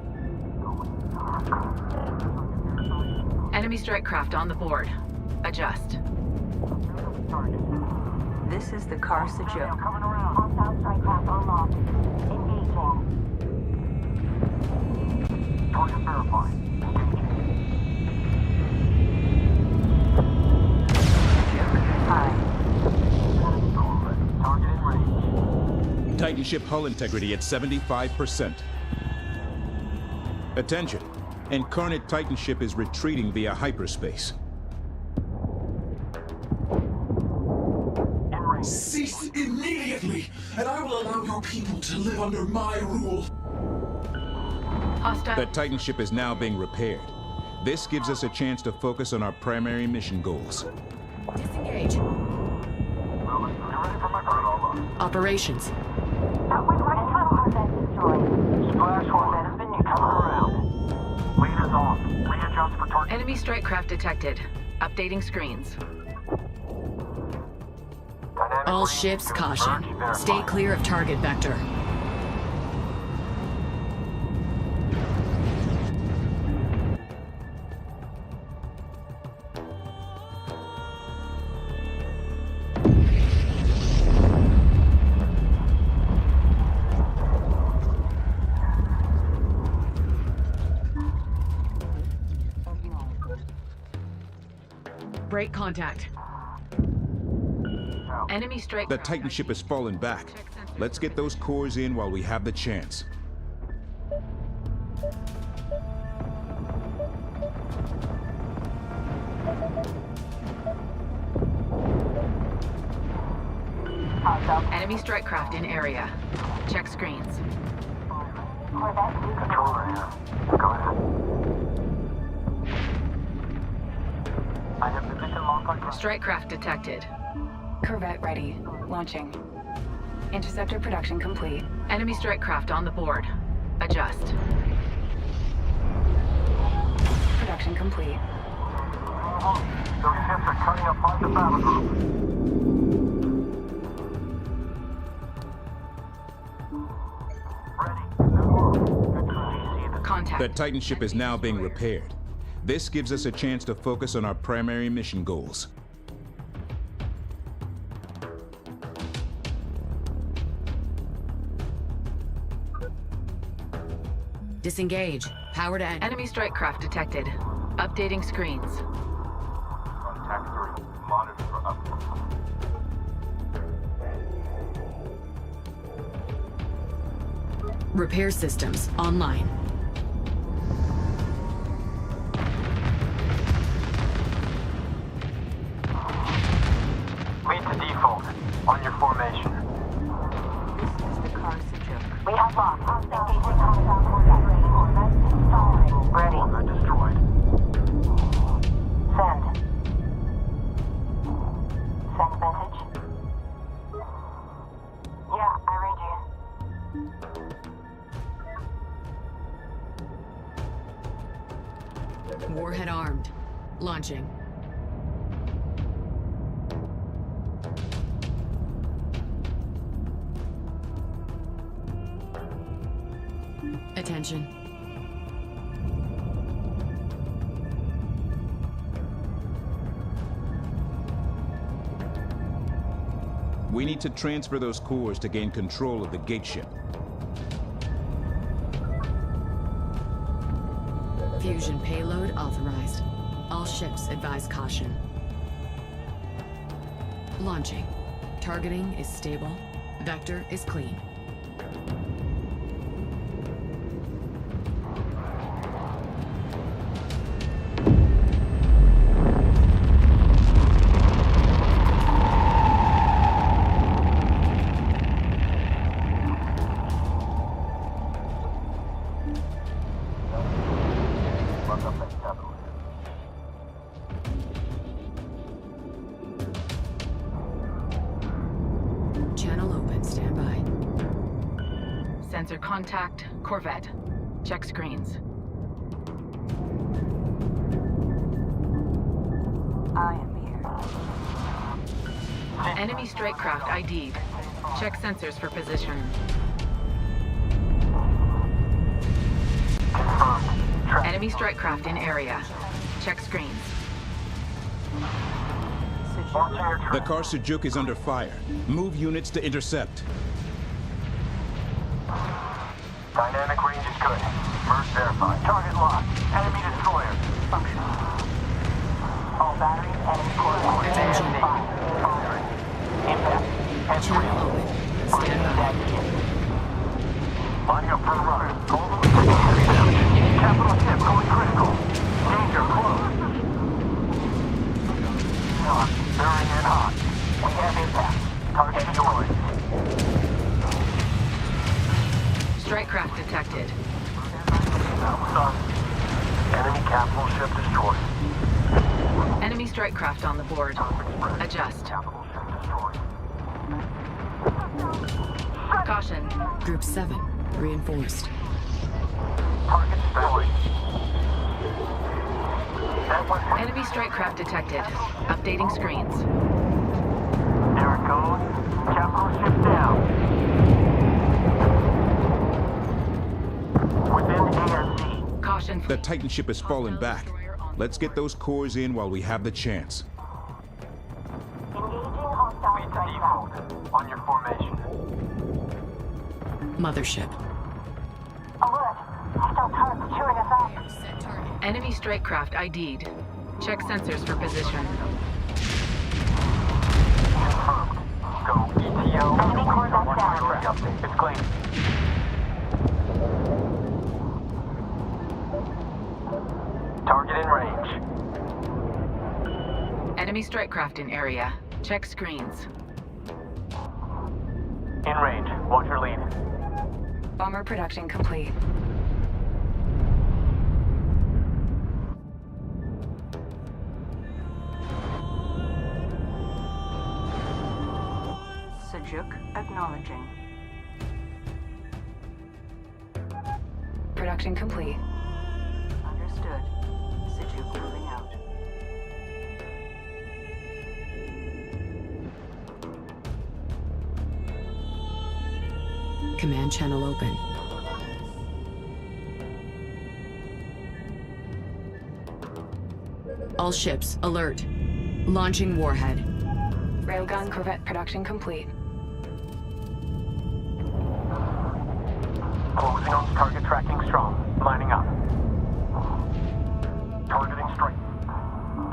Enemy strike craft on the board. Adjust.
This is the car Sejuk.
Coming around. Hostile strike craft unlocked. Engaging.
Target verified.
I.
Target in range.
Titan ship hull integrity at 75%. Attention. Incarnate Titan ship is retreating via hyperspace.
In range.
Cease immediately, and I will allow your people to live under my rule.
Hostile.
The Titan ship is now being repaired. This gives us a chance to focus on our primary mission goals.
Disengage.
You ready for my call?
Operations.
That went right through. Corvette destroyed.
Splash Corvette has been coming around. Lead is off. Readjust for target.
Enemy strike craft detected. Updating screens.
Dynamic
All
range
ships,
is
caution.
merge verified.
Stay clear of target vector. Break contact.
Enemy strike
The
craft
Titan ship has fallen back. Let's get those cores in while we have the chance.
Enemy strike craft in area. Check screens.
Corvette
Controller here. Go ahead. I have position lock on.
Strike craft detected.
Corvette ready. Launching. Interceptor production complete.
Enemy strike craft on the board. Adjust.
Production complete.
Those ships are cutting apart the battle group. Ready. Good to see the
Contact.
The Titan ship is now being repaired. This gives us a chance to focus on our primary mission goals.
Disengage. Power to end.
Enemy strike craft detected. Updating screens.
Contact 3. Monitor for upload.
Repair systems online.
Lead to default. On your formation.
This is the car Sejuk.
We have locked. Engaging hostile Corvette. Corvette installing. Ready.
Corvette destroyed.
Send. Send message. Yeah, I read you.
Warhead armed. Launching. Attention.
We need to transfer those cores to gain control of the gate ship.
Fusion payload authorized. All ships advise caution. Launching. Targeting is stable. Vector is clean. Channel open. Stand by.
Sensor contact, Corvette. Check screens.
I am here.
Enemy strike craft ID'd. Check sensors for position. Enemy strike craft in area. Check screens.
The car Sujuk is under fire. Move units to intercept.
Dynamic range is good. Merge verified. Target locked. Enemy destroyer.
Functional.
All batteries, enemy core.
Attention.
Impact.
Channel open. Stand by.
Lining up for a run. Capital ship going critical. Danger close. Very in hot.
We have impact.
Target destroyed.
Strike craft detected.
Son. Enemy capital ship destroyed.
Enemy strike craft on the board. Adjust.
Capital ship destroyed.
Caution.
Group 7. Reinforced.
Target destroyed.
Enemy strike craft detected. Updating screens.
There it goes. Capital ship down. Within ASC.
Caution.
The Titan ship has fallen back. Let's get those cores in while we have the chance.
Engaging hostile
Lead to
strike
default.
craft.
On your formation.
Mothership.
Alert. Hostile turrets chewing us up.
Set target.
Enemy strike craft ID'd. Check sensors for position.
Confirmed. Go ETO.
Enemy core back down.
Update. It's clean. Target in range.
Enemy strike craft in area. Check screens.
In range. Watch your lead.
Bomber production complete.
Sujuk acknowledging.
Production complete.
Understood. Sujuk moving out.
Command channel open. All ships, alert. Launching warhead.
Railgun Corvette production complete.
Closing on target tracking strong. Lining up. Targeting strike.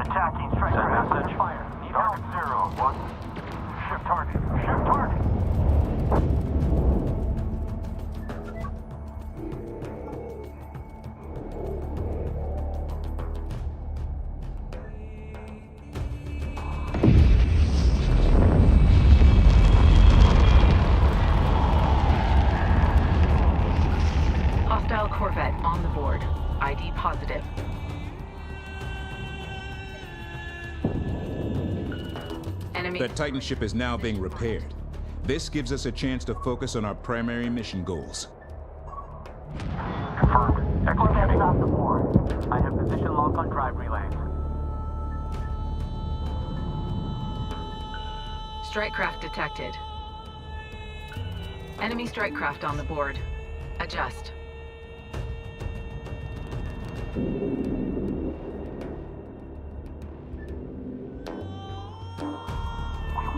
Attacking strike. Send message. Fire. Need target help. 0-1. Shift target. Shift target.
Hostile Corvette on the board. ID positive. Enemy.
The Titan ship is now being repaired. This gives us a chance to focus on our primary mission goals.
Confirmed.
Corvette is
Executing.
off the board.
I have position lock on drive relays.
Strike craft detected. Enemy strike craft on the board. Adjust.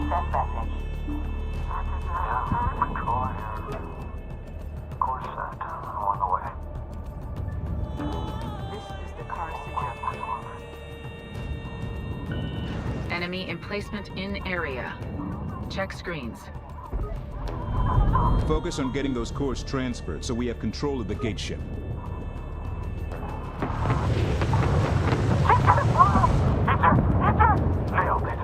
Send message.
Yeah, control here. Course set. I'm on the way.
This is the car Sujuk.
Enemy emplacement in area. Check screens.
Focus on getting those cores transferred so we have control of the gate ship.
Nailed it.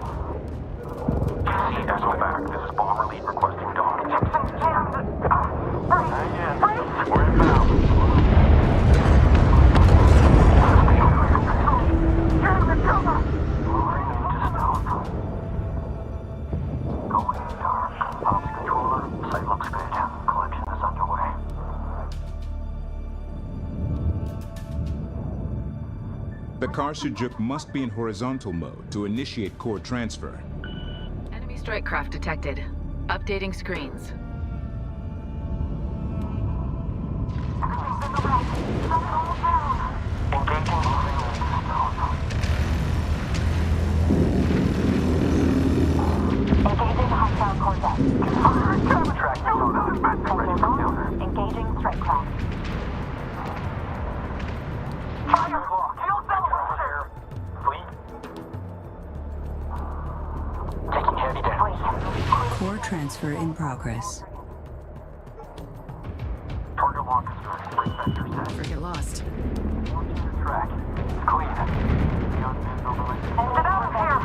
Echo back. This is bomber lead requesting dock. Hang in. We're inbound.
The car Sujuk must be in horizontal mode to initiate core transfer.
Enemy strike craft detected. Updating screens.
Engaging hostile corvette. Engaging strike craft.
Taking heavy damage.
Core transfer in progress.
Target lock is good. Brake vector set.
Frigate lost.
Launching the track. It's clean. Gunman overlay.
Get out of here!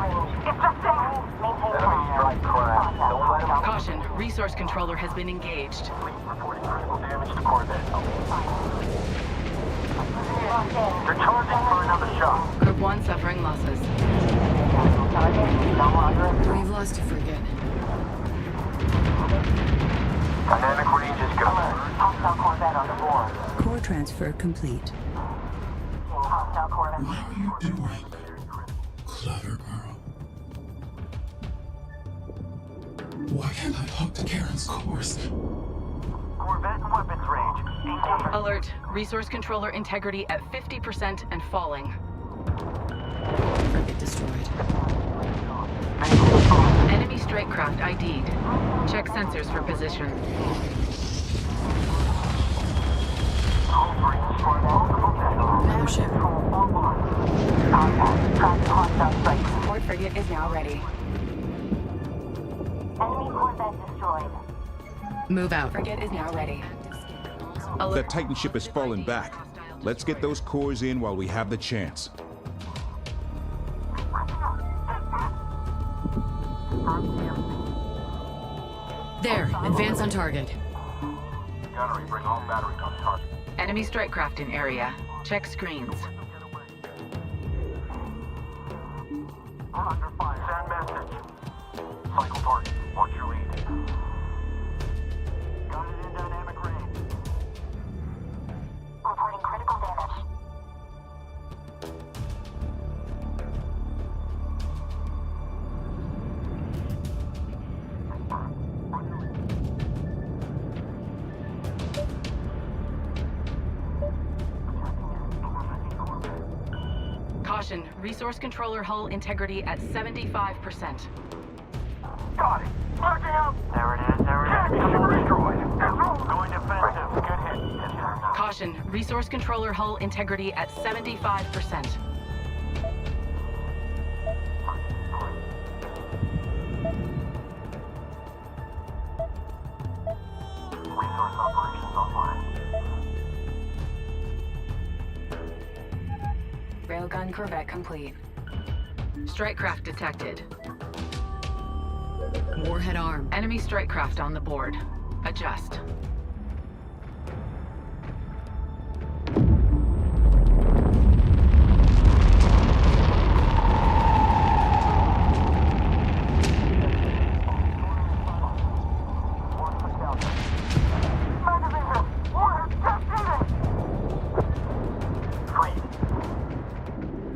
It's just there! Maintain
Enemy strike craft. Don't let him out.
Caution, resource controller has been engaged.
Fleet reporting critical damage to Corvette. They're charging for another shot.
Group 1 suffering losses.
We've lost a frigate.
Dynamic range is good.
Hostile corvette on board.
Core transfer complete.
Hostile corvette.
What are you doing? Clever girl. Why can't I talk to Karen's course?
Corvette and weapons range. Engage.
Alert, resource controller integrity at 50% and falling.
Frigate destroyed.
Enemy strike craft ID'd. Check sensors for position.
Mothership.
Support frigate is now ready.
Enemy corvette destroyed.
Move out.
Frigate is now ready.
The
Alert.
Titan ship has fallen back. Let's get those cores in while we have the chance.
There, advance on target.
Gunnery, bring all batteries on target.
Enemy strike craft in area. Check screens.
We're under fire. Send message. Cycle target. Watch your lead. Got it in dynamic range.
Reporting critical damage.
Caution, resource controller hull integrity at 75%.
Got it. Backing up. There it is. There it is. Destroyed. Going defensive. Good hit.
Caution, resource controller hull integrity at 75%.
Resource operations online.
Railgun corvette complete.
Strike craft detected.
Warhead armed.
Enemy strike craft on the board. Adjust.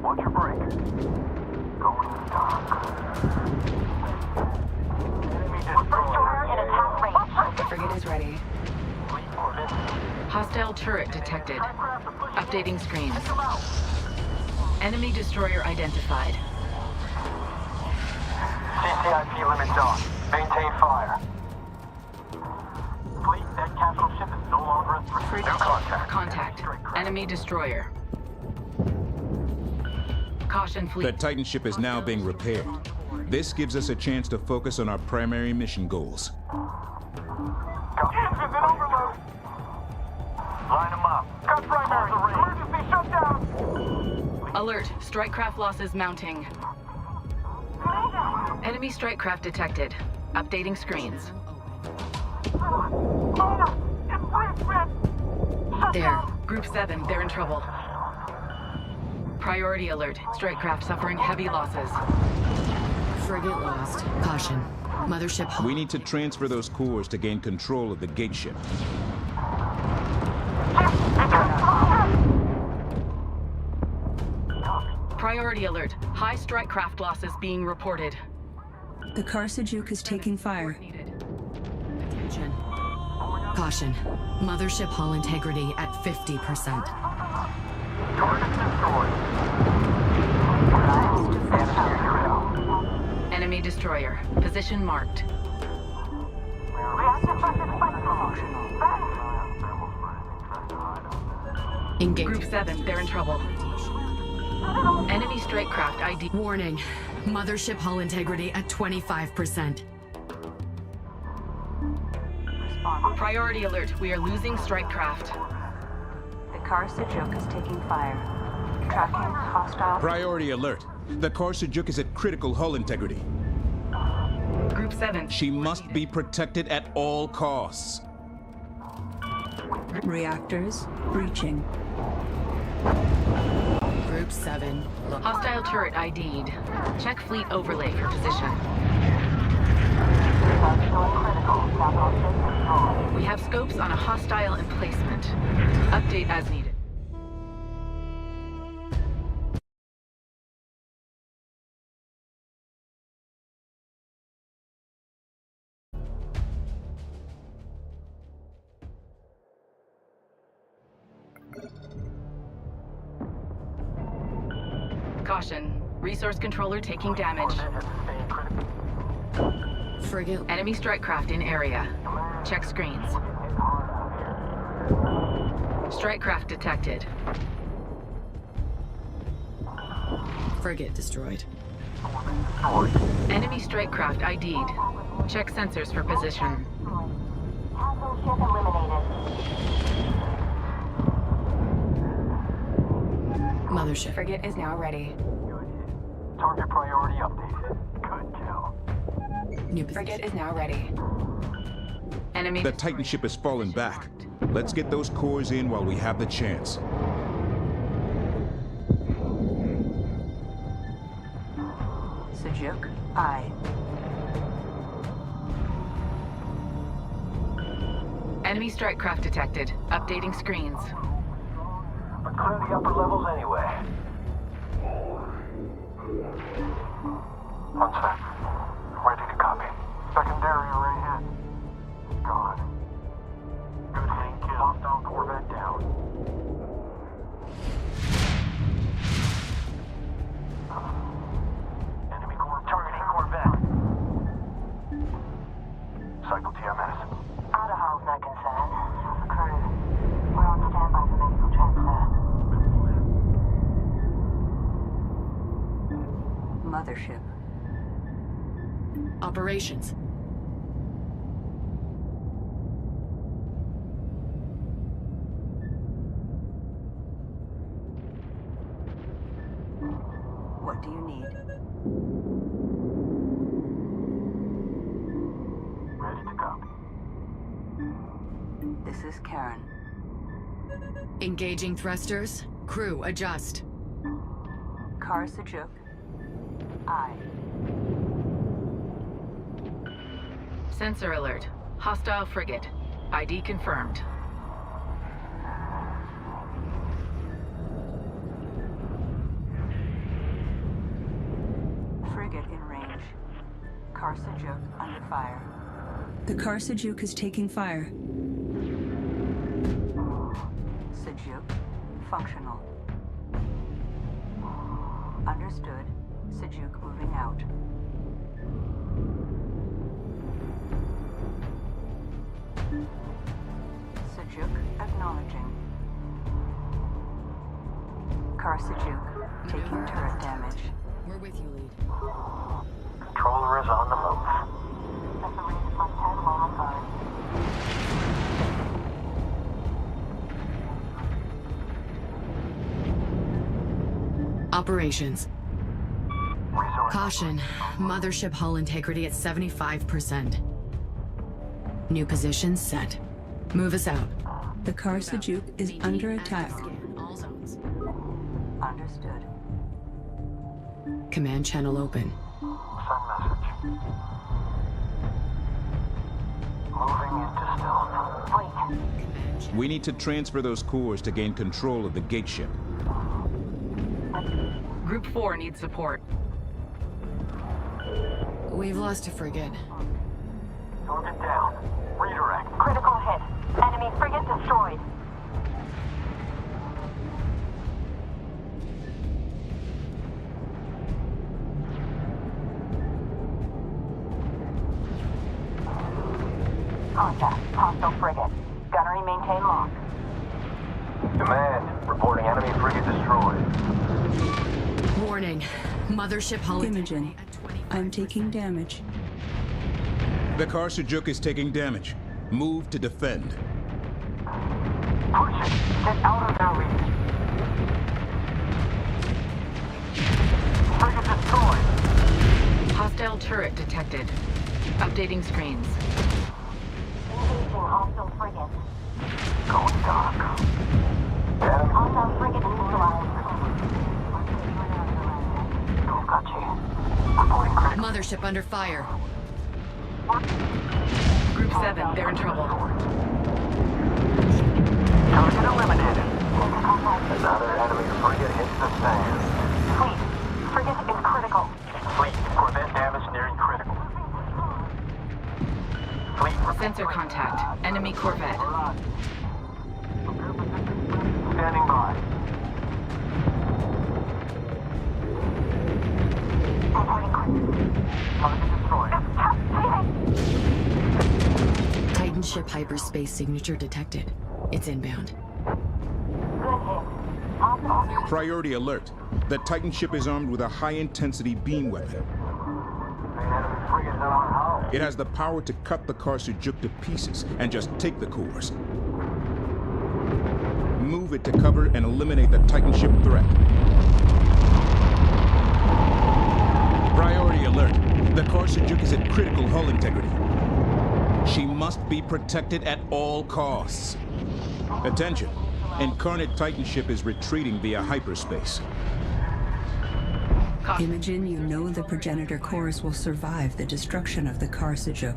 Watch your brake. Going dark. Enemy destroyed.
In attack range.
Frigate is ready.
Fleet orbit.
Hostile turret detected. Updating screens. Enemy destroyer identified.
CCIP limits on. Maintain fire. Fleet, that capital ship is no longer a threat. No contact.
Contact. Enemy destroyer. Caution fleet.
The Titan ship is now being repaired. This gives us a chance to focus on our primary mission goals.
Engines in overload. Line them up. Got primary. Emergency shutdown.
Alert, strike craft losses mounting. Enemy strike craft detected. Updating screens. There. Group 7, they're in trouble. Priority alert. Strike craft suffering heavy losses.
Frigate lost. Caution. Mothership hull.
We need to transfer those cores to gain control of the gate ship.
Priority alert. High strike craft losses being reported.
The car Sejuk is taking fire.
Attention. Caution. Mothership hull integrity at 50%.
Enemy destroyer. Position marked.
Engage.
Group 7, they're in trouble. Enemy strike craft ID.
Warning. Mothership hull integrity at 25%.
Priority alert. We are losing strike craft.
The car Sejuk is taking fire. Tracking hostile.
Priority alert. The car Sejuk is at critical hull integrity.
Group 7.
She must be protected at all costs.
Reactors breaching.
Group 7. Look.
Hostile turret ID'd. Check fleet overlay for position. We have scopes on a hostile emplacement. Update as needed. Caution. Resource controller taking damage.
Frigate.
Enemy strike craft in area. Check screens. Strike craft detected.
Frigate destroyed.
Enemy strike craft ID'd. Check sensors for position.
Capital ship eliminated.
Mothership.
Frigate is now ready.
Target priority updated. Good kill.
New position.
Frigate is now ready.
Enemy.
The Titan ship has fallen back. Let's get those cores in while we have the chance.
Sejuk, aye.
Enemy strike craft detected. Updating screens.
But clear the upper levels anyway. One sec. Ready to copy. Secondary array hit. Gone. Good hit. Kill. Hostile Corvette down. Enemy targeting Corvette. Cycle TMS.
Outer hull's no concern. Crew, we're on standby for medical transfer.
Mothership.
Operations.
What do you need?
Ready to copy.
This is Karen.
Engaging thrusters. Crew, adjust.
Car Sejuk, aye.
Sensor alert. Hostile frigate. ID confirmed.
Frigate in range. Car Sejuk under fire.
The car Sejuk is taking fire.
Sejuk, functional. Understood. Sejuk moving out. Sejuk acknowledging. Car Sejuk taking turret damage.
We're with you, lead.
Controller is on the move.
Submarines must have long guard.
Operations.
Resource.
Caution. Mothership hull integrity at 75%. New position set. Move us out.
The car Sejuk is under attack.
Scan all zones.
Understood.
Command channel open.
Send message. Moving into stealth.
Wait.
We need to transfer those cores to gain control of the gate ship.
Group 4 needs support.
We've lost a frigate.
Target down. Redirect.
Critical hit. Enemy frigate destroyed. Contact. Hostile frigate. Gunnery maintain lock.
Command, reporting enemy frigate destroyed.
Warning. Mothership hull
Imogen,
at 25%.
I'm taking damage.
The Karsajuk is taking damage. Move to defend.
Push it. Get out of their reach. Frigate destroyed.
Hostile turret detected. Updating screens.
Engaging hostile frigate.
Going dark. Enemy.
Hostile frigate neutralized.
Got you. Reporting critical.
Mothership under fire.
Group 7, they're in trouble.
Target eliminated. Another enemy frigate hits the sand.
Fleet. Frigate is critical.
Fleet, corvette damage nearing critical. Fleet
Sensor contact. Enemy corvette.
standing by. Target destroyed.
Titan ship hyperspace signature detected. It's inbound.
Priority alert. The Titan ship is armed with a high-intensity beam weapon.
Enemy frigates are on hull.
It has the power to cut the Karsajuk to pieces and just take the cores. Move it to cover and eliminate the Titan ship threat. Priority alert. The Karsajuk is at critical hull integrity. She must be protected at all costs. Attention. Incarnate Titan ship is retreating via hyperspace.
Imogen, you know the progenitor cores will survive the destruction of the Karsajuk.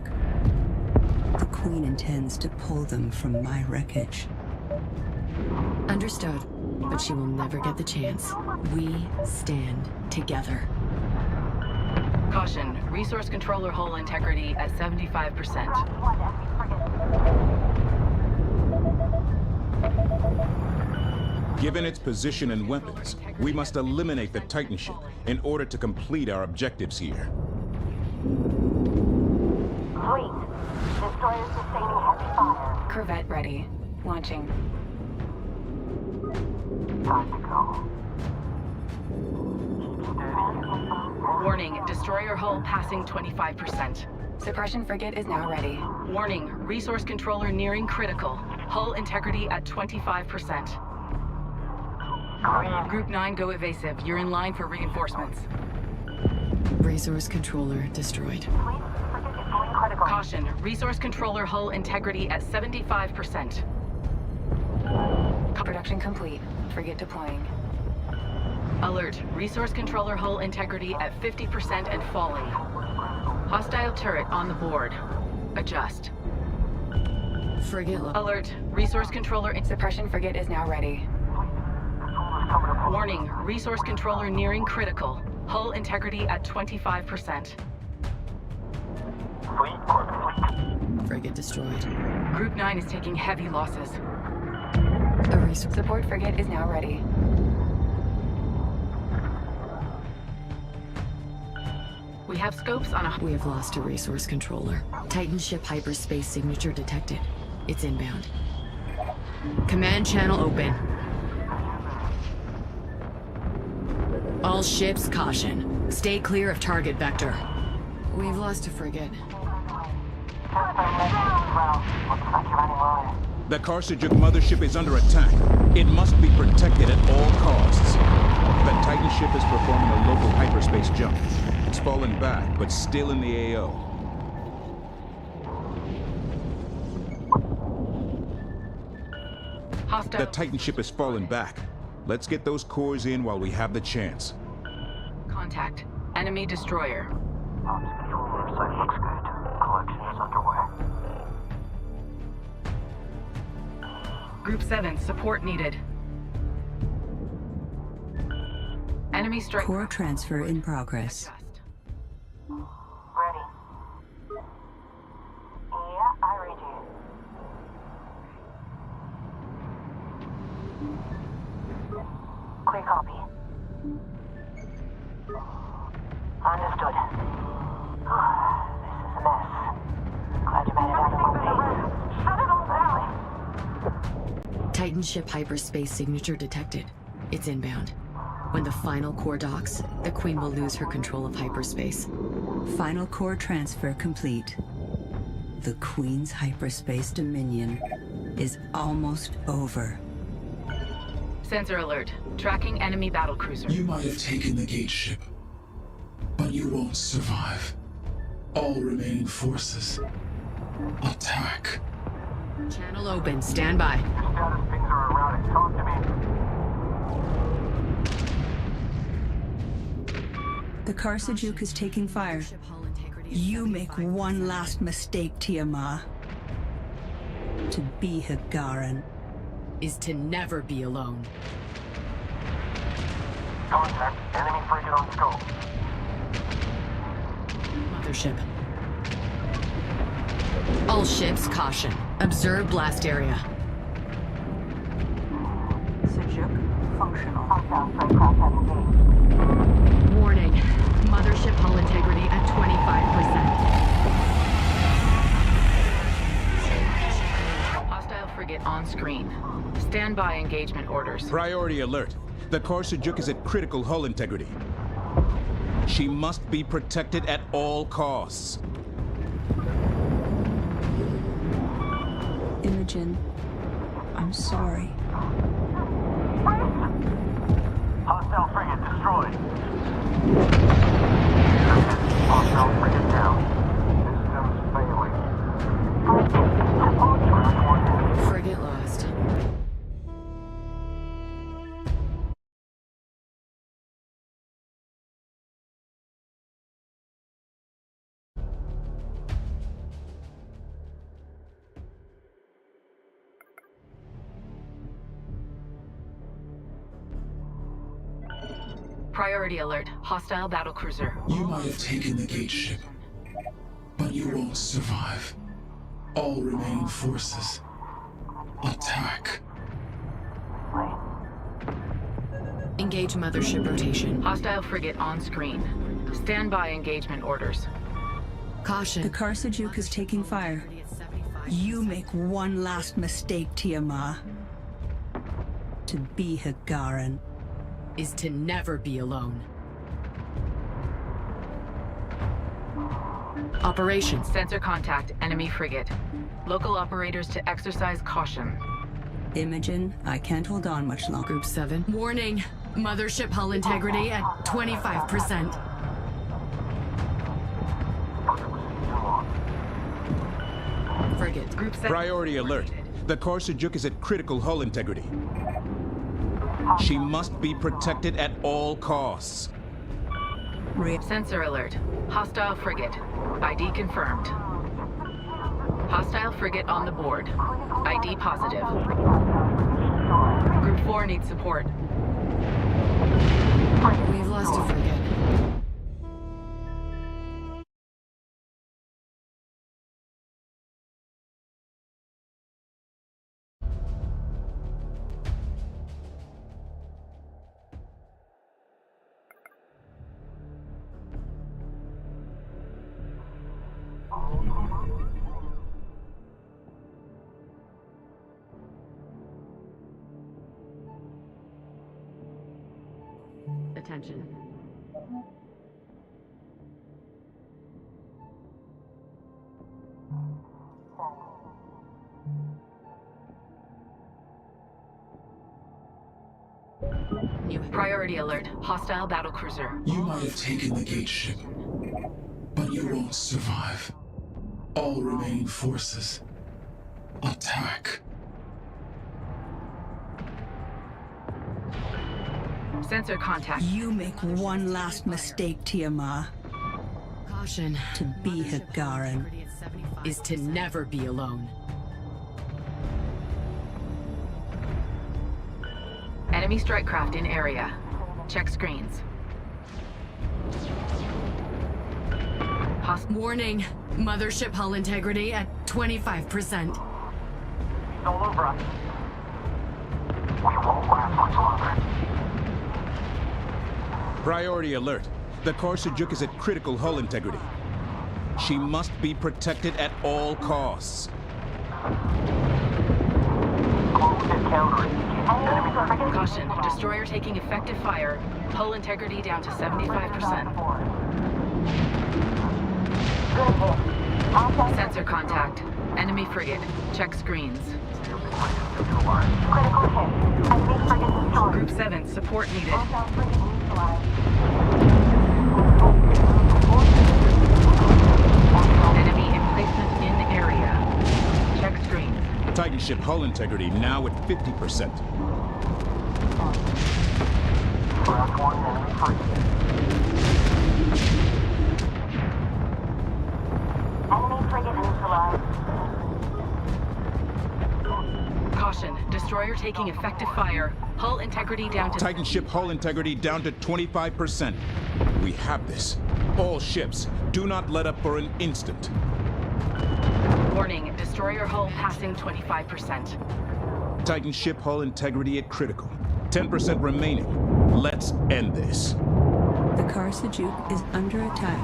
The Queen intends to pull them from my wreckage.
Understood. But she will never get the chance. We stand together.
Caution, resource controller hull integrity at 75%.
Given its position and weapons, we must eliminate the Titan ship in order to complete our objectives here.
Fleet. Destroyers sustaining heavy fire.
Corvette ready. Launching.
Time to go.
Warning, destroyer hull passing 25%.
Suppression frigate is now ready.
Warning, resource controller nearing critical. Hull integrity at 25%. Group 9, go evasive. You're in line for reinforcements.
Resource controller destroyed.
Fleet. Frigate is going critical.
Caution, resource controller hull integrity at 75%.
Production complete. Frigate deploying.
Alert, resource controller hull integrity at 50% and falling. Hostile turret on the board. Adjust.
Frigate low.
Alert, resource controller...
Suppression frigate is now ready.
Warning, resource controller nearing critical. Hull integrity at 25%.
Fleet, corvette.
Frigate destroyed.
Group 9 is taking heavy losses.
A resource.
Support frigate is now ready.
We have scopes on a...
We have lost a resource controller. Titan ship hyperspace signature detected. It's inbound. Command channel open. All ships, caution. Stay clear of target vector. We've lost a frigate.
The Karsajuk mothership is under attack. It must be protected at all costs. The Titan ship is performing a local hyperspace jump. It's fallen back, but still in the AO.
Hostile...
The Titan ship has fallen back. Let's get those cores in while we have the chance.
Contact. Enemy destroyer.
Ops controller site looks good. Collection is underway.
Group 7, support needed. Enemy strike.
Core transfer in progress.
Ready. Yeah, I read you. Clear copy. Understood. This is a mess. Glad you made it out in one piece. Shut it all down!
Titan ship hyperspace signature detected. It's inbound. When the final core docks, the Queen will lose her control of hyperspace.
Final core transfer complete. The Queen's hyperspace dominion is almost over.
Sensor alert. Tracking enemy battlecruiser.
You might have taken the gate ship, but you won't survive. All remaining forces, attack.
Channel open. Stand by.
Your status pings are around it. Talk to me.
The Carsajuk is taking fire.
Ship hull integrity is
You make
75%.
one last mistake, Tiamat. To be Hagaran.
Is to never be alone.
Contact. Enemy frigate on scope.
Mothership. All ships, caution. Observe blast area.
Sujuk, functional.
Hostile strike craft at engaged.
Warning. Mothership hull integrity at 25%.
Hostile frigate on screen. Stand by engagement orders.
Priority alert. The Carsajuk is at critical hull integrity. She must be protected at all costs.
Imogen, I'm sorry.
Hostile frigate destroyed. Hostile frigate down. Systems failing.
Frigate lost.
Priority alert. Hostile battlecruiser.
You might have taken the gate ship, but you won't survive. All remaining forces, attack.
Engage mothership rotation.
Hostile frigate on screen. Stand by engagement orders.
Caution.
The Carsajuk is taking fire. You make one last mistake, Tiamat. To be Hagaran.
Is to never be alone. Operations.
Sensor contact. Enemy frigate. Local operators to exercise caution.
Imogen, I can't hold on much longer.
Group 7. Warning. Mothership hull integrity at 25%. Frigate.
Group 7.
Priority alert. The Carsajuk is at critical hull integrity. She must be protected at all costs.
Sensor alert. Hostile frigate. ID confirmed. Hostile frigate on the board. ID positive. Group 4 needs support.
We've lost a frigate. Attention.
Priority alert. Hostile battlecruiser.
You might have taken the gate ship, but you won't survive. All remaining forces, attack.
Sensor contact.
You make one last mistake, Tiamat.
Caution.
To be Hagaran.
Is to never be alone.
Enemy strike craft in area. Check screens.
Warning. Mothership hull integrity at 25%.
He's all over us. We won't last much longer.
Priority alert. The Karsajuk is at critical hull integrity. She must be protected at all costs.
Close and countering. Enemy
Caution, destroyer taking effective fire. Hull integrity down to 75%. Sensor contact. Enemy frigate. Check screens.
Critical hit. Enemy frigate destroyed.
Group 7, support needed.
Hostile frigate neutralized.
Enemy emplacement in area. Check screens.
Titan ship hull integrity now at 50%.
Round 1, enemy frigate.
Enemy frigate neutralized.
Caution, destroyer taking effective fire. Hull integrity down to...
Titan ship hull integrity down to 25%. We have this. All ships, do not let up for an instant.
Warning, destroyer hull passing 25%.
Titan ship hull integrity at critical. 10% remaining. Let's end this.
The Karsajuk is under attack.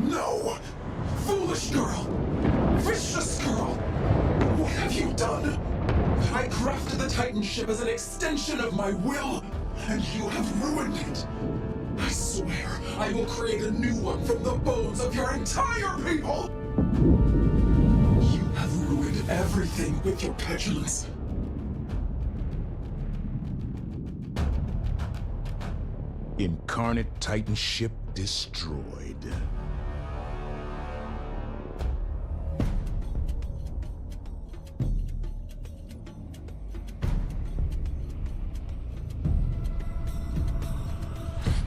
No! Foolish girl! Vicious girl! What have you done? I crafted the Titan ship as an extension of my will, and you have ruined it. I swear I will create a new one from the bones of your entire people! You have ruined everything with your petulance.
Incarnate Titan ship destroyed.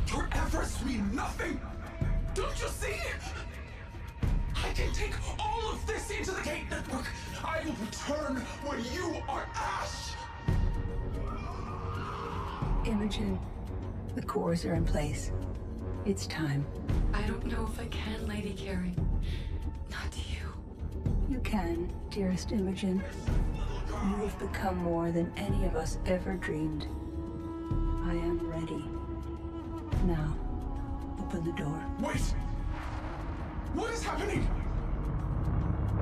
Your efforts mean nothing! Don't you see? I can take all of this into the Gate Network! I will return when you are ash!
Imogen, the cores are in place. It's time.
I don't know if I can, Lady Carrie. Not to you.
You can, dearest Imogen. You have become more than any of us ever dreamed. I am ready. Now, open the door.
Wait! What is happening?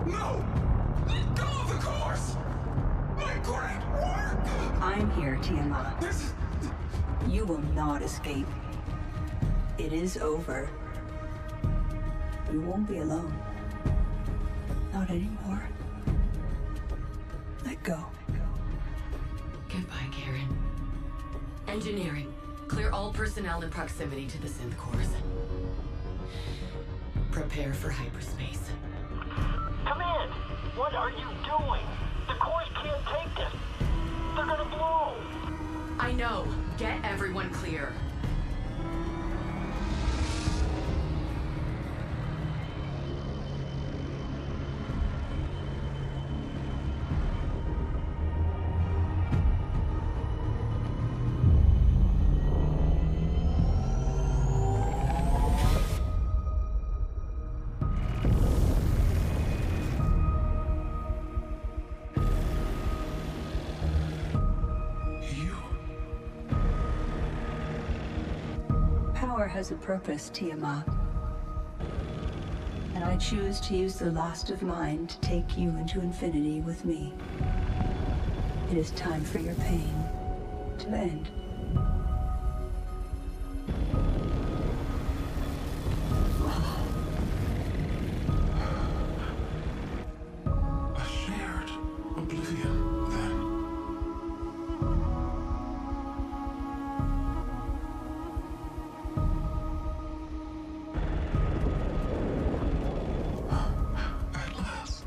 No! Let go of the course! My great work!
I'm here, Tiamat.
This...
You will not escape. It is over. You won't be alone. Not anymore. Let go.
Goodbye, Karen. Engineering. Clear all personnel in proximity to the synth cores. Prepare for hyperspace.
Command! What are you doing? The cores can't take this. They're gonna blow.
I know. Get everyone clear.
Power has a purpose, Tiamat. And I choose to use the last of mine to take you into infinity with me. It is time for your pain to end.
A shared oblivion, then. At last.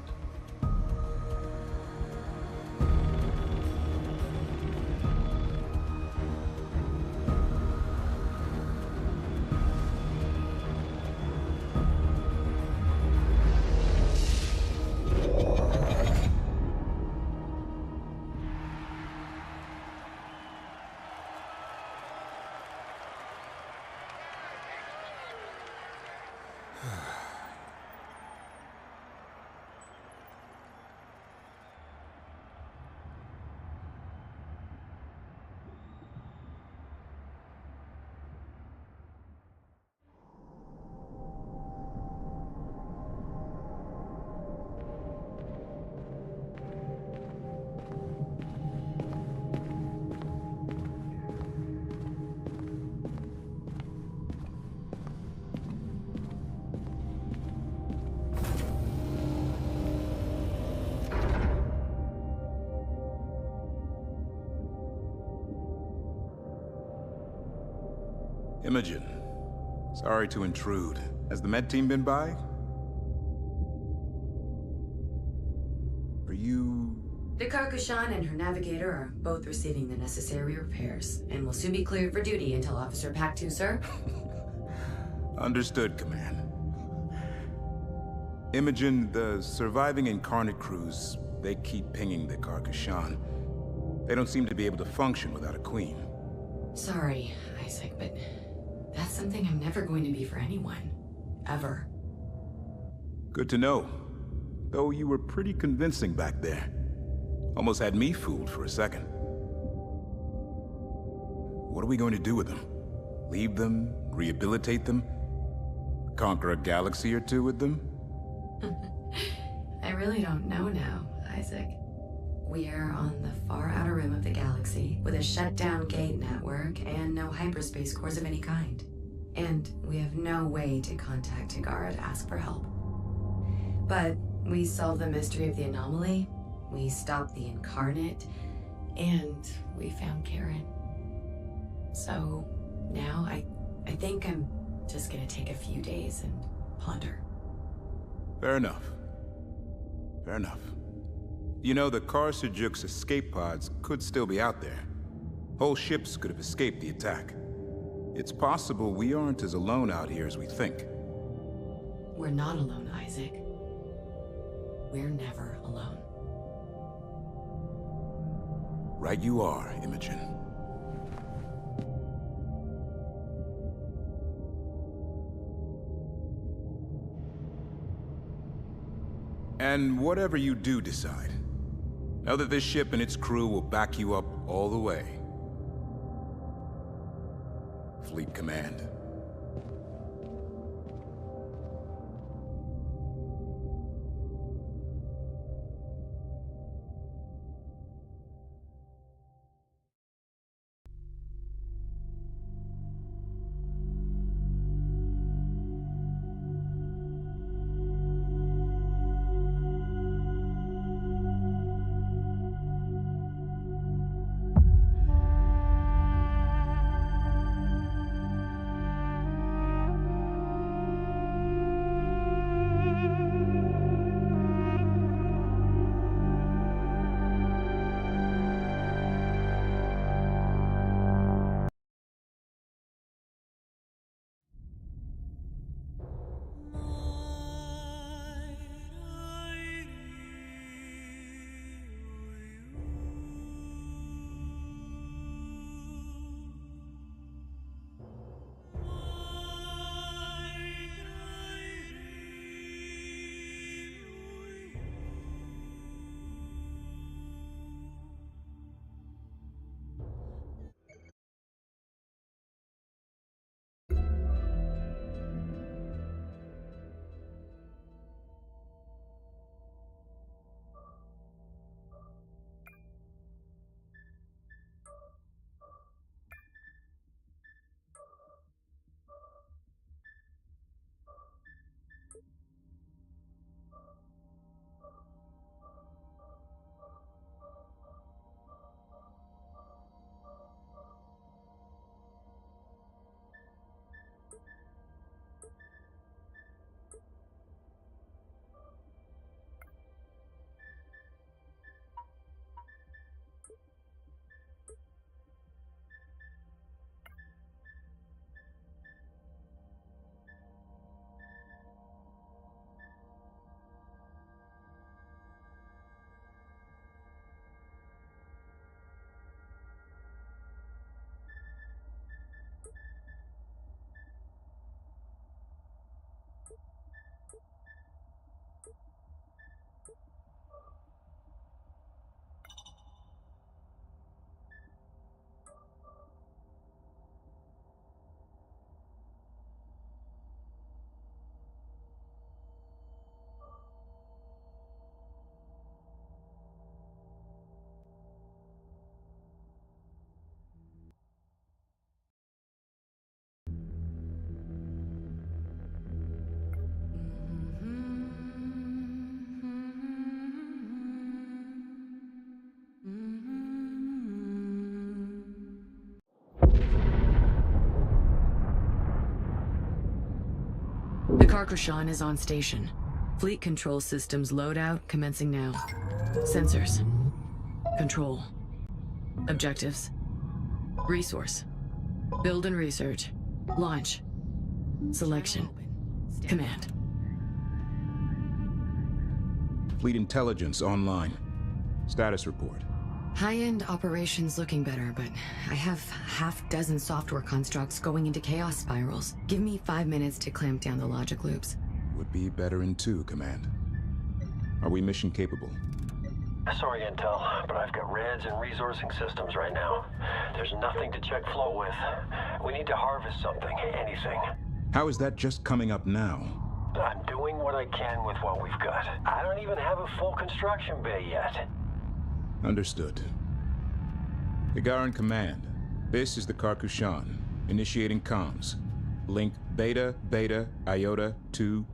Imogen, sorry to intrude. Has the med team been by? Are you...
The Carcashan and her navigator are both receiving the necessary repairs, and will soon be cleared for duty until Officer Pac-2, sir.
Understood, Command. Imogen, the surviving Incarnate crews, they keep pinging the Carcashan. They don't seem to be able to function without a queen.
Sorry, Isaac, but that's something I'm never going to be for anyone. Ever.
Good to know. Though you were pretty convincing back there. Almost had me fooled for a second. What are we going to do with them? Leave them? Rehabilitate them? Conquer a galaxy or two with them?
I really don't know now, Isaac. We are on the far outer rim of the galaxy, with a shut-down gate network and no hyperspace cores of any kind. And we have no way to contact Tagara to ask for help. But we solved the mystery of the anomaly, we stopped the Incarnate, and we found Karen. So now I think I'm just gonna take a few days and ponder.
Fair enough. Fair enough. You know, the Kar-Sujuk's escape pods could still be out there. Whole ships could have escaped the attack. It's possible we aren't as alone out here as we think.
We're not alone, Isaac. We're never alone.
Right you are, Imogen. And whatever you do decide, know that this ship and its crew will back you up all the way. Fleet Command.
Karkushan is on station. Fleet control systems loadout commencing now. Sensors. Control. Objectives. Resource. Build and research. Launch. Selection. Command.
Fleet intelligence online. Status report.
High-end operations looking better, but I have half-dozen software constructs going into chaos spirals. Give me 5 minutes to clamp down the logic loops.
Would be better in 2, Command. Are we mission capable?
Sorry, Intel, but I've got reds and resourcing systems right now. There's nothing to check flow with. We need to harvest something, anything.
How is that just coming up now?
I'm doing what I can with what we've got. I don't even have a full construction bay yet.
Understood. Higaran Command, this is the Karkushan. Initiating comms. Link Beta Beta Iota 20.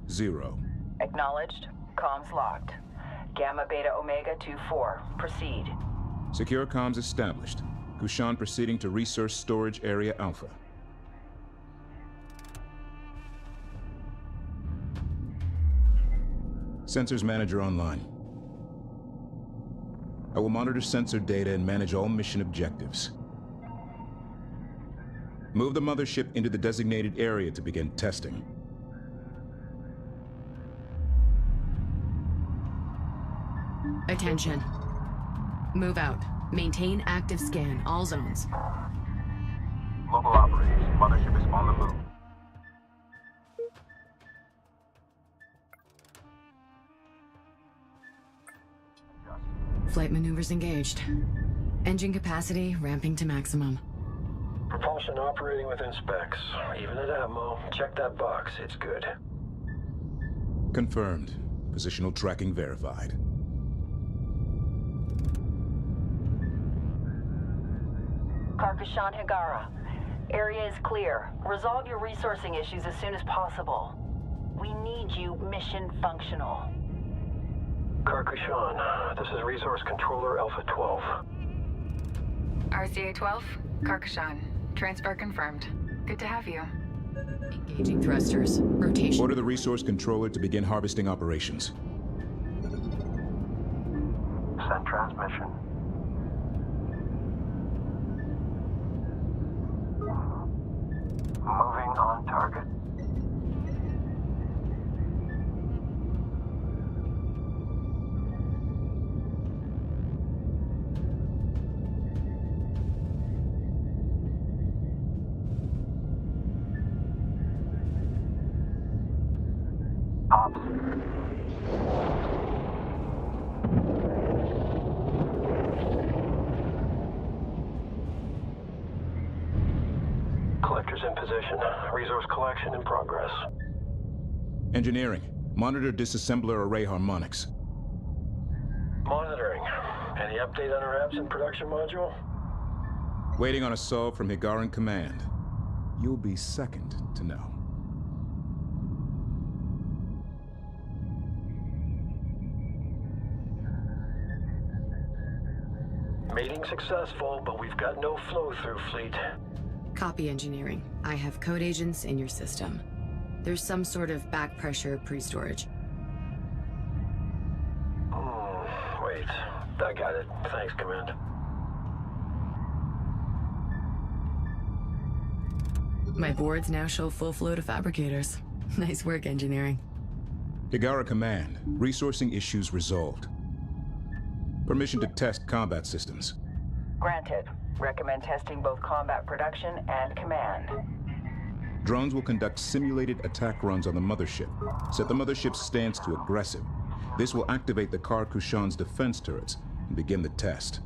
Acknowledged. Comms locked. Gamma Beta Omega 24. Proceed.
Secure comms established. Kushan proceeding to Resource Storage Area Alpha. Sensors Manager online. I will monitor sensor data and manage all mission objectives. Move the mothership into the designated area to begin testing.
Attention. Move out. Maintain active scan, all zones.
Local operators, mothership is on the move.
Flight maneuvers engaged. Engine capacity ramping to maximum.
Propulsion operating within specs. Even at Atmo, check that box, it's good.
Confirmed. Positional tracking verified.
Karkushan Higara. Area is clear. Resolve your resourcing issues as soon as possible. We need you mission functional.
Karkushan, this is Resource Controller Alpha 12.
RCA-12, Karkushan. Transfer confirmed. Good to have you.
Engaging thrusters. Rotation.
Order the Resource Controller to begin harvesting operations.
Send transmission. Moving on target. Ops.
Collectors in position. Resource collection in progress.
Engineering. Monitor disassembler array harmonics.
Monitoring. Any update on our absent production module?
Waiting on a solve from Higaran Command. You'll be second to know.
Mating successful, but we've got no flow-through fleet.
Copy engineering. I have code agents in your system. There's some sort of back pressure pre-storage.
Wait. I got it. Thanks, Command.
My boards now show full flow to fabricators. Nice work, engineering.
Higara Command. Resourcing issues resolved. Permission to test combat systems.
Granted. Recommend testing both combat production and command.
Drones will conduct simulated attack runs on the mothership. Set the mothership's stance to aggressive. This will activate the Karkushan's defense turrets and begin the test.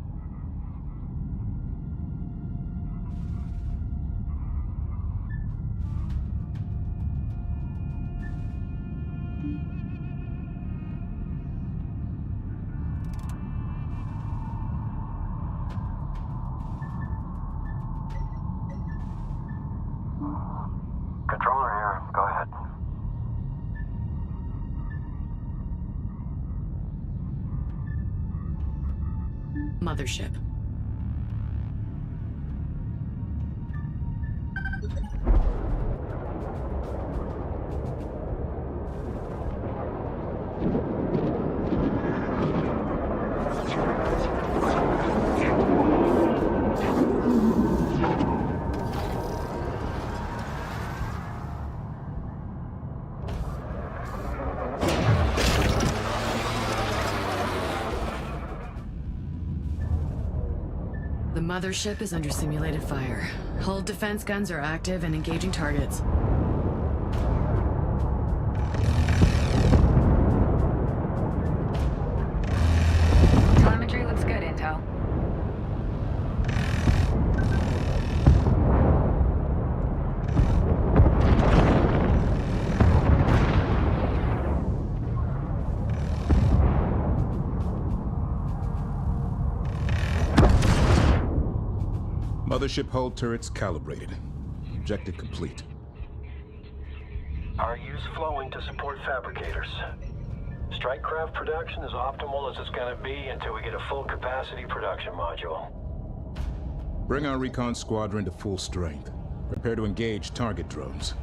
Controller here. Go ahead.
Mothership.
The mothership is under simulated fire. Hull defense guns are active and engaging targets.
Telemetry looks good, Intel.
Mothership hull turrets calibrated. Objective complete.
RU's flowing to support fabricators. Strike craft production is optimal as it's gonna be until we get a full capacity production module.
Bring our recon squadron to full strength. Prepare to engage target drones.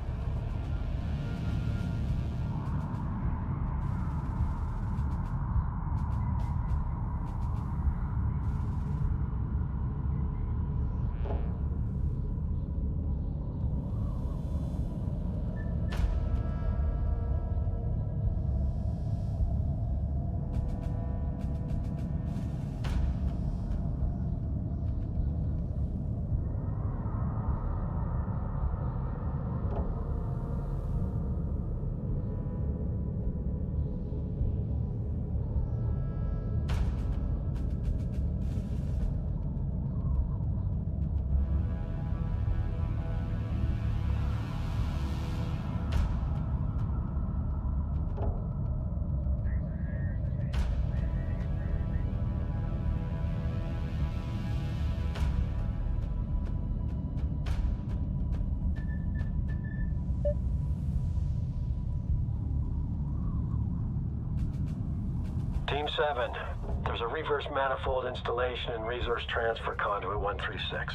Team 7, there's a reverse manifold installation and resource transfer conduit 136.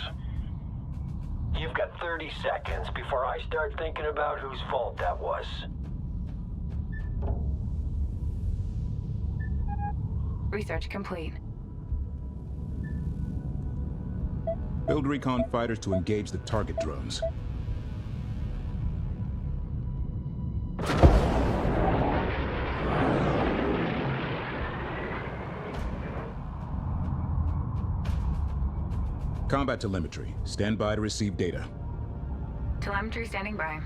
You've got 30 seconds before I start thinking about whose fault that was.
Research complete.
Build recon fighters to engage the target drones. Combat telemetry. Stand by to receive data.
Telemetry standing by.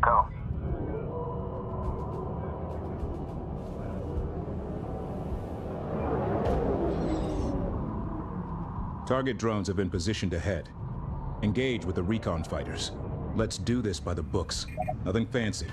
Go.
Target drones have been positioned ahead. Engage with the recon fighters. Let's do this by the books. Nothing fancy.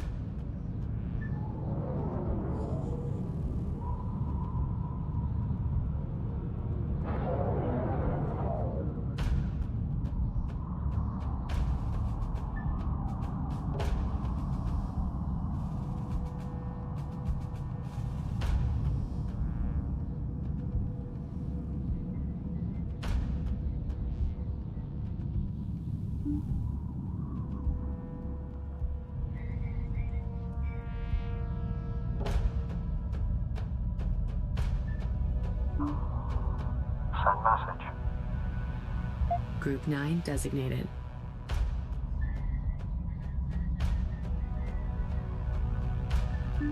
Send message.
Group 9 designated.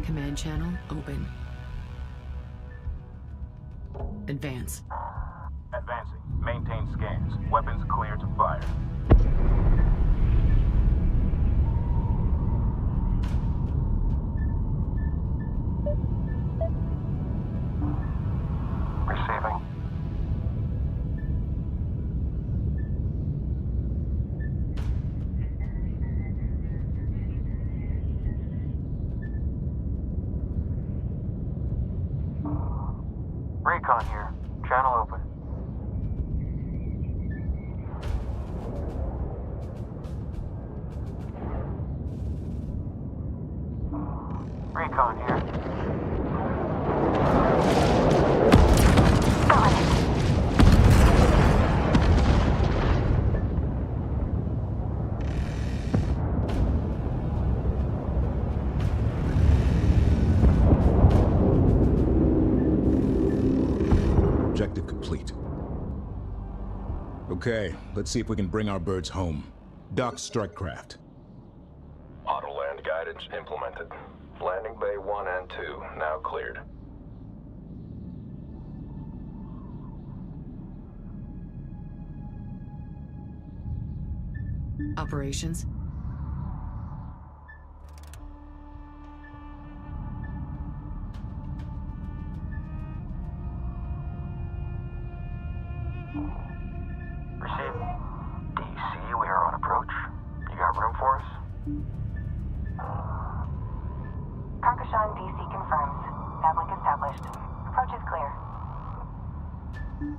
Command channel open. Advance.
Advancing. Maintain scans. Weapons clear to fire.
Receiving. Recon here. Channel open. Recon here.
Objective complete. Okay, let's see if we can bring our birds home. Dock strike craft.
Auto land guidance implemented. Landing bay 1 and 2 now cleared.
Operations?
Received. DC, we are on approach. You got room for us?
Carcassonne DC confirmed. Downlink established. Approach is clear.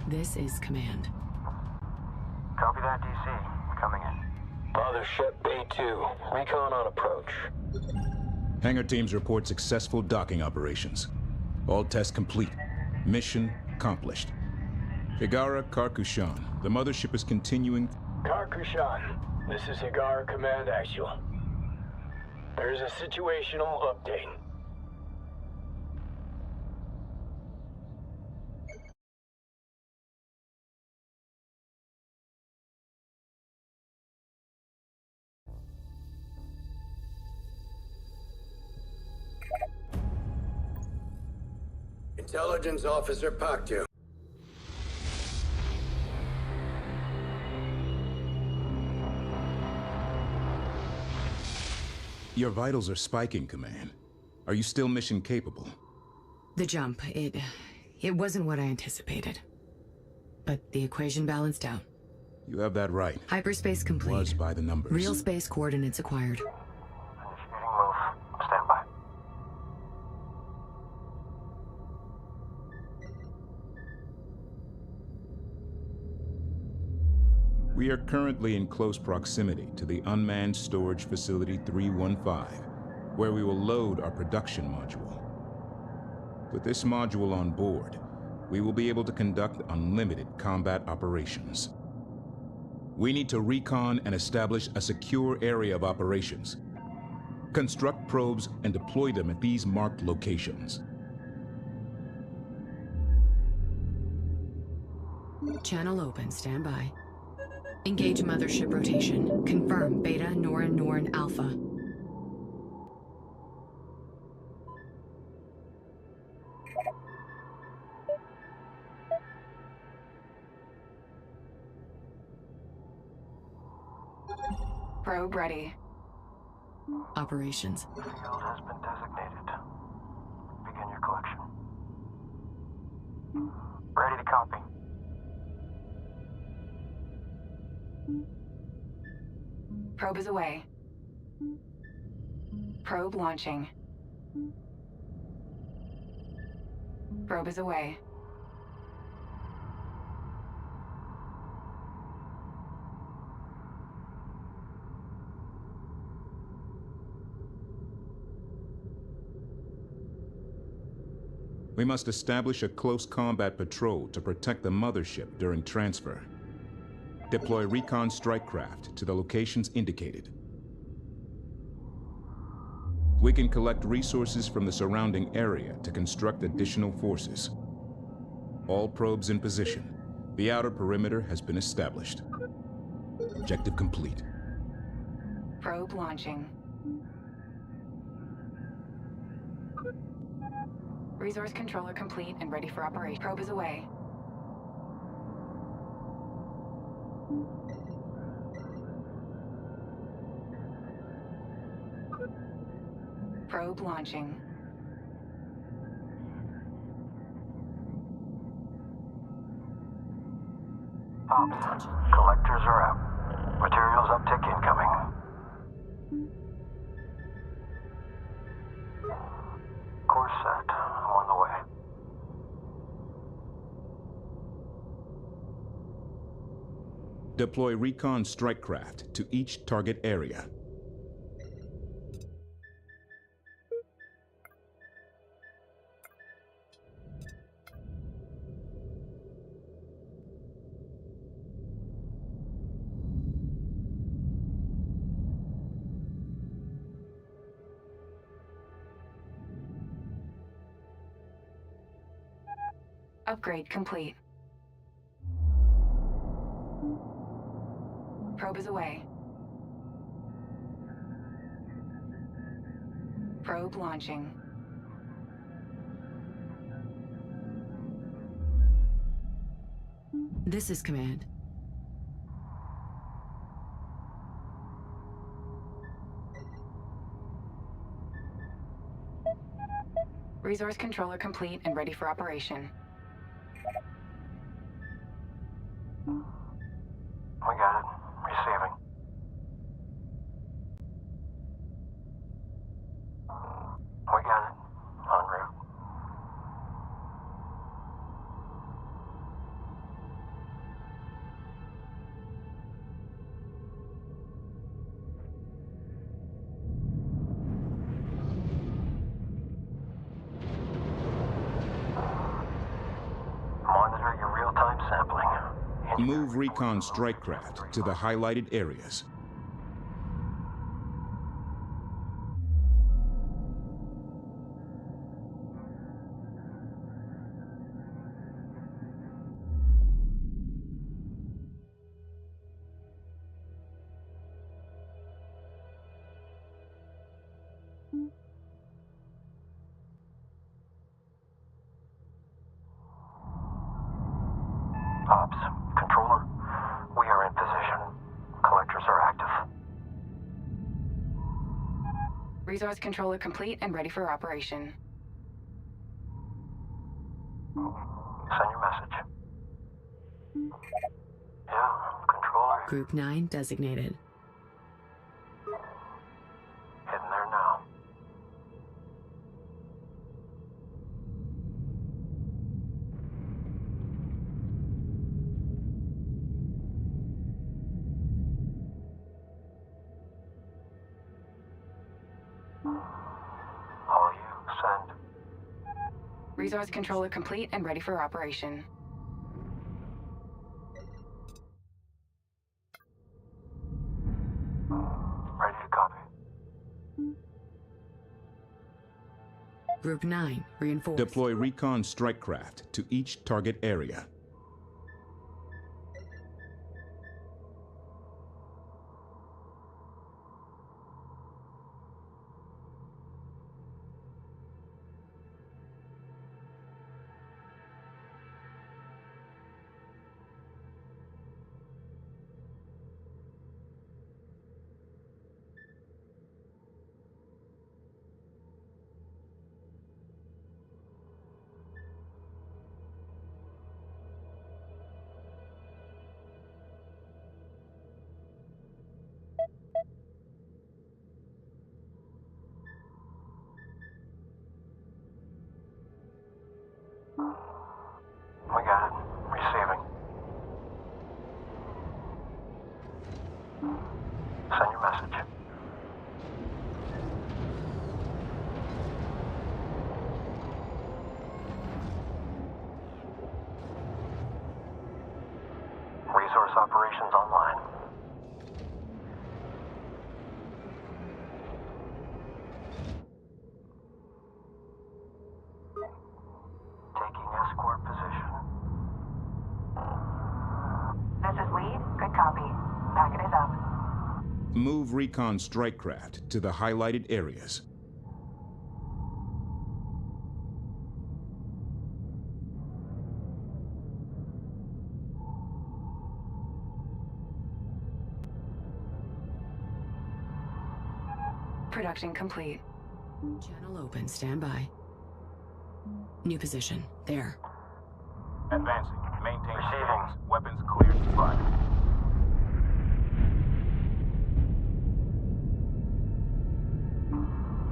This is command.
Copy that, DC. Coming in.
Mothership Bay 2. Recon on approach.
Hangar teams report successful docking operations. All tests complete. Mission accomplished. Higara Karkushan, the mothership is continuing...
Karkushan, this is Higara Command Actual. There's a situational update.
Intelligence Officer Paktu.
Your vitals are spiking, Command. Are you still mission capable?
The jump, it wasn't what I anticipated. But the equation balanced out.
You have that right.
Hyperspace complete.
Was by the numbers.
Real space coordinates acquired.
Initiating move. Stand by.
We are currently in close proximity to the Unmanned Storage Facility 315, where we will load our production module. With this module on board, we will be able to conduct unlimited combat operations. We need to recon and establish a secure area of operations. Construct probes and deploy them at these marked locations.
Channel open, stand by. Engage mothership rotation. Confirm Beta, Norn, Alpha.
Probe ready.
Operations.
The field has been designated. Begin your collection. Ready to copy.
Probe is away. Probe launching. Probe is away.
We must establish a close combat patrol to protect the mothership during transfer. Deploy recon strike craft to the locations indicated. We can collect resources from the surrounding area to construct additional forces. All probes in position. The outer perimeter has been established. Objective complete.
Probe launching. Resource controller complete and ready for operation. Probe is away. Probe launching.
Ops. Collectors are out. Materials uptick incoming. Course set. I'm on the way.
Deploy recon strike craft to each target area.
Upgrade complete. Probe is away. Probe launching.
This is command.
Resource controller complete and ready for operation.
We got it. Receiving. We got it. En route. Monitor your real-time sampling.
Move recon strike craft to the highlighted areas.
Ops, controller, we are in position. Collectors are active.
Resource controller complete and ready for operation.
Send your message. Yeah, controller.
Group 9 designated.
Heading there now. All you, send.
Resource controller complete and ready for operation.
Ready to copy.
Group 9 reinforced.
Deploy recon strike craft to each target area.
We got it. Receiving. Send your message. Resource operations online. Taking escort position.
This is Lead. Good copy. Packet is up.
Move recon strike craft to the highlighted areas.
Production complete.
Channel open. Stand by. New position. There.
Advancing. Maintain
Receiving.
scans. Weapons cleared to fire.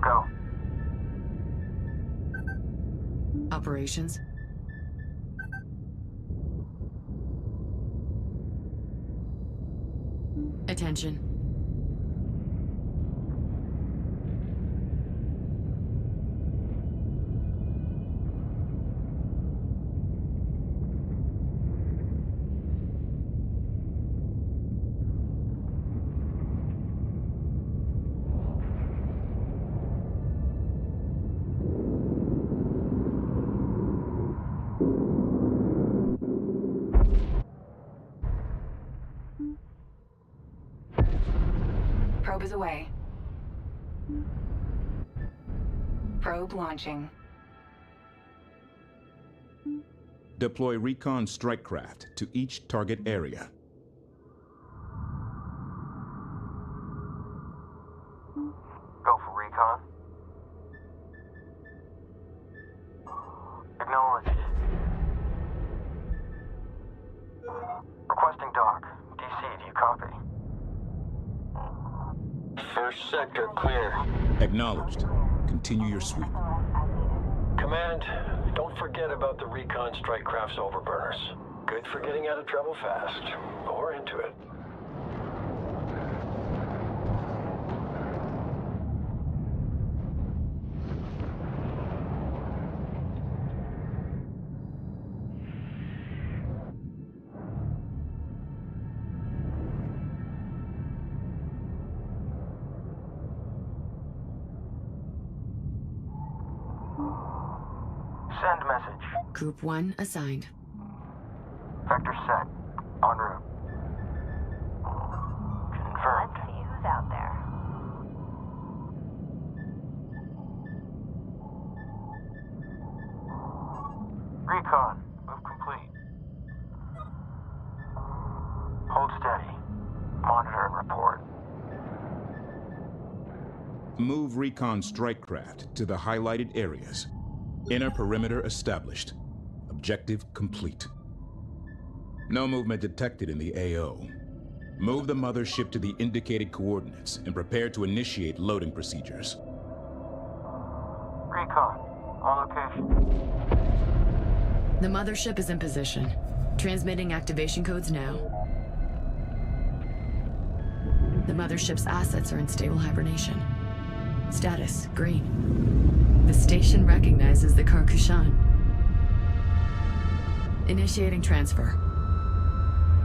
Go.
Operations. Attention.
Probe is away. Probe launching.
Deploy recon strike craft to each target area.
Go for recon. Acknowledged. Requesting dock. DC, do you copy?
First sector clear.
Acknowledged. Continue your sweep.
Command, don't forget about the recon strike craft's overburners. Good for getting out of trouble fast. Or into it.
Send message.
Group 1 assigned.
Vector set. En route. Confirmed.
Let's see who's out there.
Recon. Move complete. Hold steady. Monitor and report.
Move recon strike craft to the highlighted areas. Inner perimeter established. Objective complete. No movement detected in the AO. Move the mothership to the indicated coordinates and prepare to initiate loading procedures.
Recon. On location.
The mothership is in position. Transmitting activation codes now. The mothership's assets are in stable hibernation. Status, green. The station recognizes the Karkushan. Initiating transfer.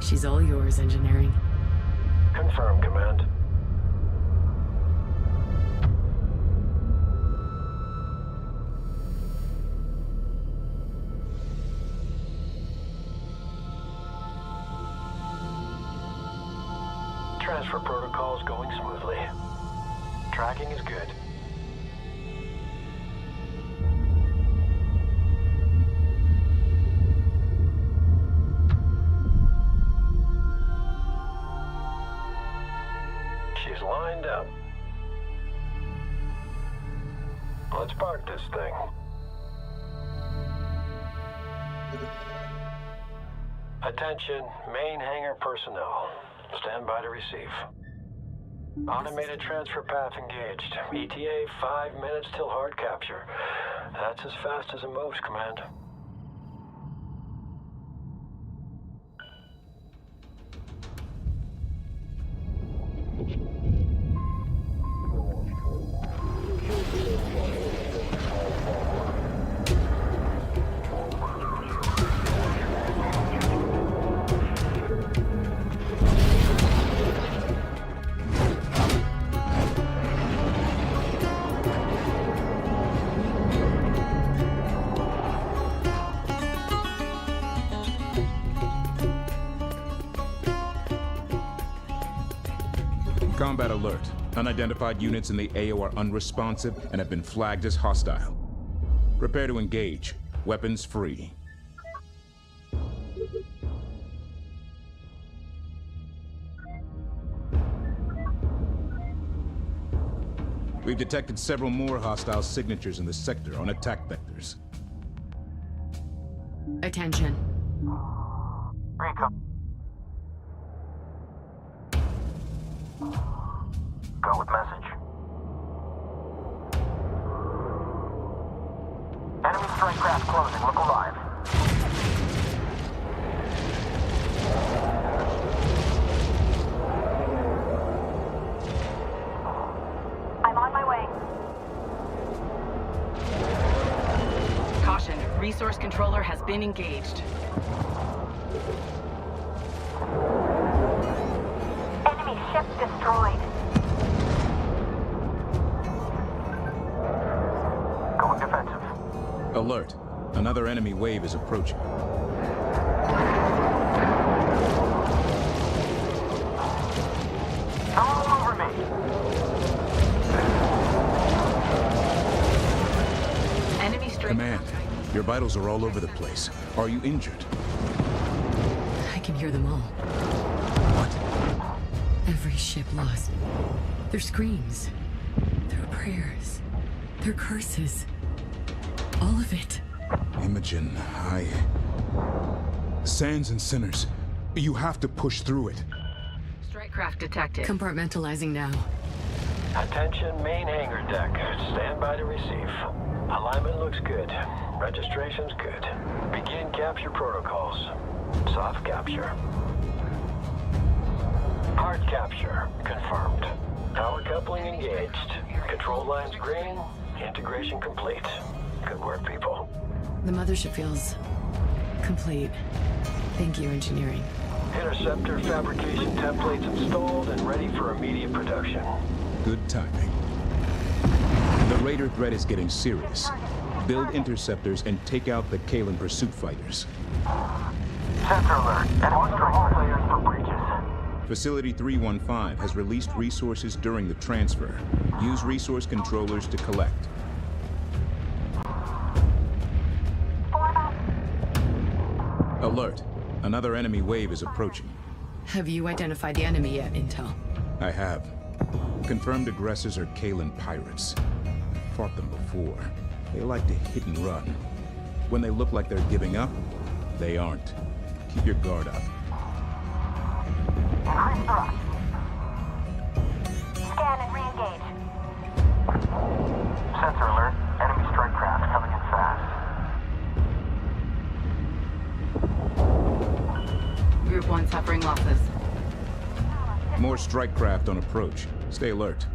She's all yours, engineering.
Confirm, Command. Transfer protocols going smoothly. Tracking is good. She's lined up. Let's park this thing. Attention, main hangar personnel. Stand by to receive. Automated transfer path engaged. ETA 5 minutes till hard capture. That's as fast as it moves, Command.
Combat alert. Unidentified units in the AO are unresponsive and have been flagged as hostile. Prepare to engage. Weapons free. We've detected several more hostile signatures in the sector on attack vectors.
Attention.
Recon. Go with message. Enemy strike craft closing. Look alive.
I'm on my way.
Caution, resource controller has been engaged.
Enemy ship destroyed.
Going defensive.
Alert. Another enemy wave is approaching.
All over me.
Enemy strike.
Command, your vitals are all over the place. Are you injured?
I can hear them all.
What?
Every ship lost. Their screams. Their prayers. Their curses. All of it.
Immaterial. imagine. Sands and sinners. You have to push through it.
Strike craft detected.
Compartmentalizing now.
Attention, main hangar deck. Stand by to receive. Alignment looks good. Registration's good. Begin capture protocols. Soft capture. Hard capture. Confirmed. Power coupling engaged. Control lines green. Integration complete. Good work, people.
The mothership feels complete. Thank you, engineering.
Interceptor fabrication templates installed and ready for immediate production.
Good timing. The Raider threat is getting serious. Build interceptors and take out the Kalen pursuit fighters.
Sensor alert. Enemy strike players for breaches.
Facility 315 has released resources during the transfer. Use resource controllers to collect. Alert. Another enemy wave is approaching.
Have you identified the enemy yet, Intel?
I have. Confirmed aggressors are Kalen pirates. I've fought them before. They like to hit and run. When they look like they're giving up, they aren't. Keep your guard up.
Increase thrust. Scan and re-engage.
Sensor alert. Enemy strike craft coming in fast.
Group 1 suffering losses.
More strike craft on approach. Stay alert.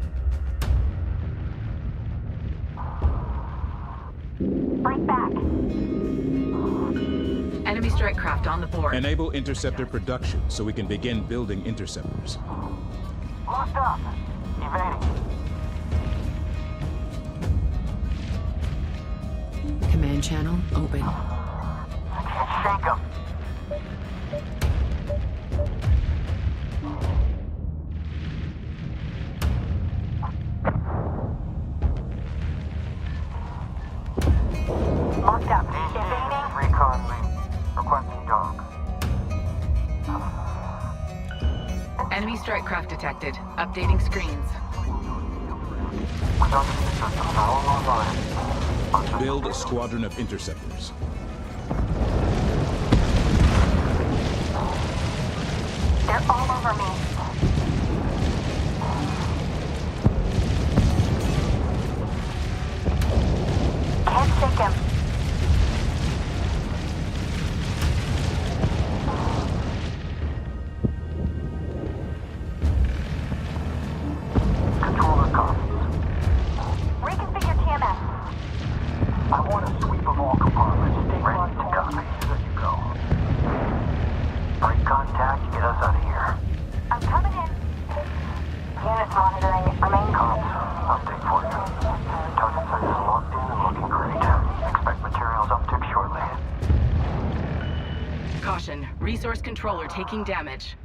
Break back.
Enemy strike craft on the board.
Enable interceptor production so we can begin building interceptors.
Locked up. Evading.
Command channel open.
Shake 'em.
Locked up. Evading.
Recon lead. Requesting dog.
Enemy strike craft detected. Updating screens.
Production systems are all online.
Build a squadron of interceptors.
They're all over me. Can't take him.
Controller copies.
Reconfigure TMS.
I want a sweep of all compartments. Ready to copy. There you go. Break contact. Get us out of here.
I'm coming in. Unit monitoring. Remain calm.
Update for you. Target site is locked in and looking great. Expect materials uptick shortly.
Caution. Resource controller taking damage.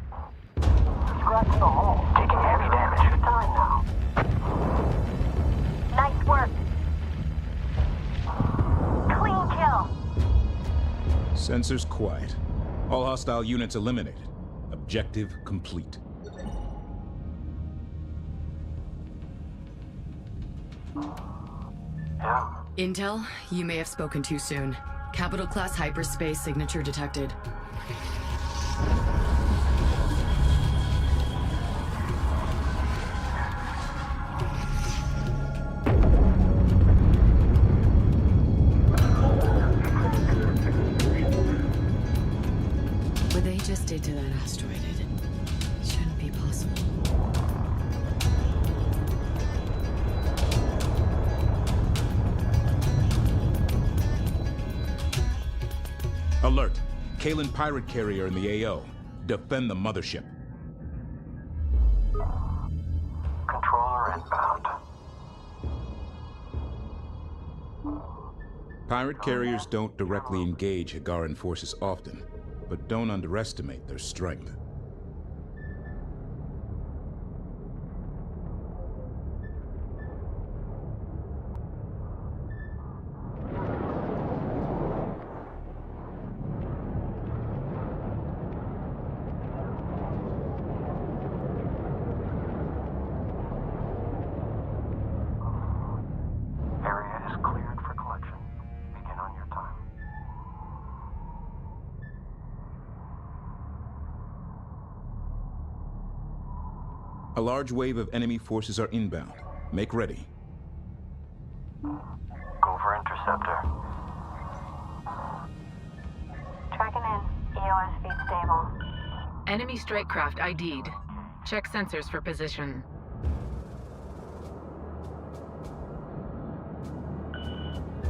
Scratch the hole. Taking heavy damage. Time now.
Nice work. Clean kill.
Sensors quiet. All hostile units eliminated. Objective complete.
Yeah.
Intel, you may have spoken too soon. Capital class hyperspace signature detected. What they just did to that asteroid, it shouldn't be possible.
Alert. Kalen pirate carrier in the AO. Defend the mothership.
Controller inbound.
Pirate carriers don't directly engage Higaran forces often, but don't underestimate their strength.
Area is cleared for collection. Begin on your time.
A large wave of enemy forces are inbound. Make ready.
Go for interceptor.
Tracking in. EOS feed stable.
Enemy strike craft ID'd. Check sensors for position.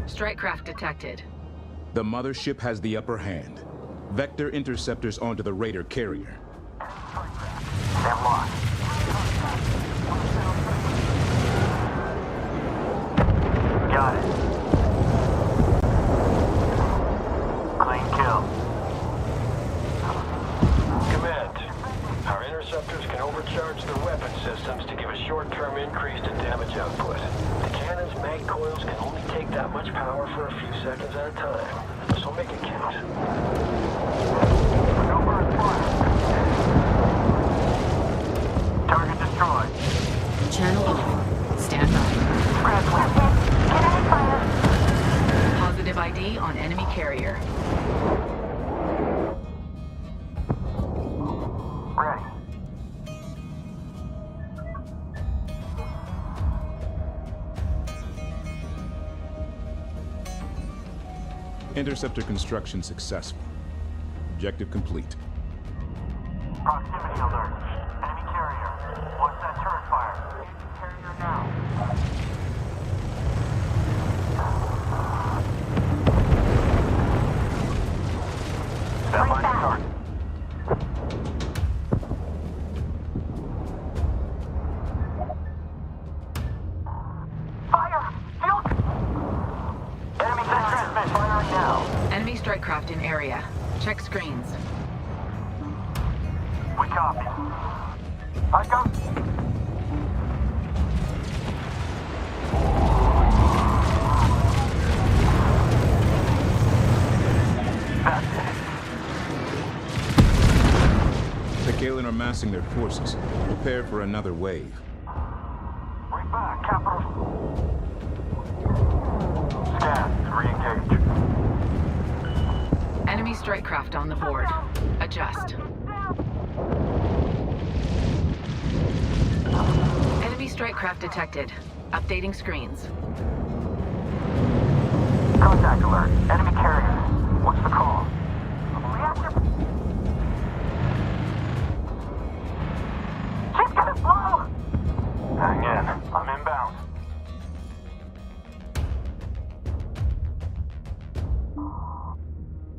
Strike craft detected.
The mothership has the upper hand. Vector interceptors onto the Raider carrier.
They're lost. Got it. Clean kill.
Command. Our interceptors can overcharge their weapon systems to give a short-term increase to damage output. The cannon's mag coils can only take that much power for a few seconds at a time, so make it count.
Target destroyed.
Channel open. Stand by.
Positive ID on enemy carrier.
Ready.
Interceptor construction successful. Objective complete.
Proximity alert. Enemy carrier. Watch that turret fire. Carrier now. Stand by your target. Fire! Field! Enemy sent transmit. Firing now.
Enemy strike craft in area. Check screens.
We copy. I go. That's it.
The Galen are massing their forces. Prepare for another wave.
Bring back, Capital. Scan. Re-engage.
Enemy strike craft on the board. Adjust. Enemy strike craft detected. Updating screens.
Contact alert. Enemy carrier. What's the call? Reactor. She's gonna blow! Hang in. I'm inbound.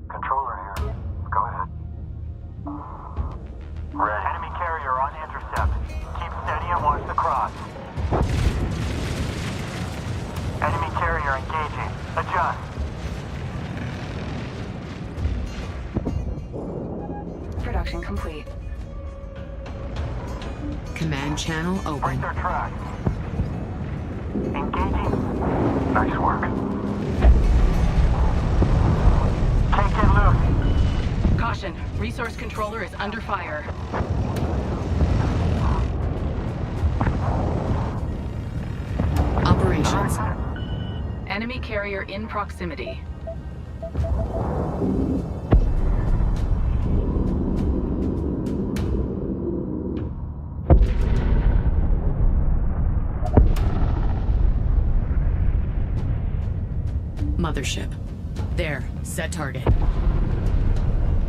Controller here. Go ahead. Ready. Enemy carrier on intercept. Keep steady and watch the cross. Enemy carrier engaging. Adjust.
Production complete.
Command channel
Break
open.
their track. Engaging. Nice work. Can't get loose.
Caution. Resource controller is under fire.
Operations.
Enemy carrier in proximity.
Mothership. There. Set target.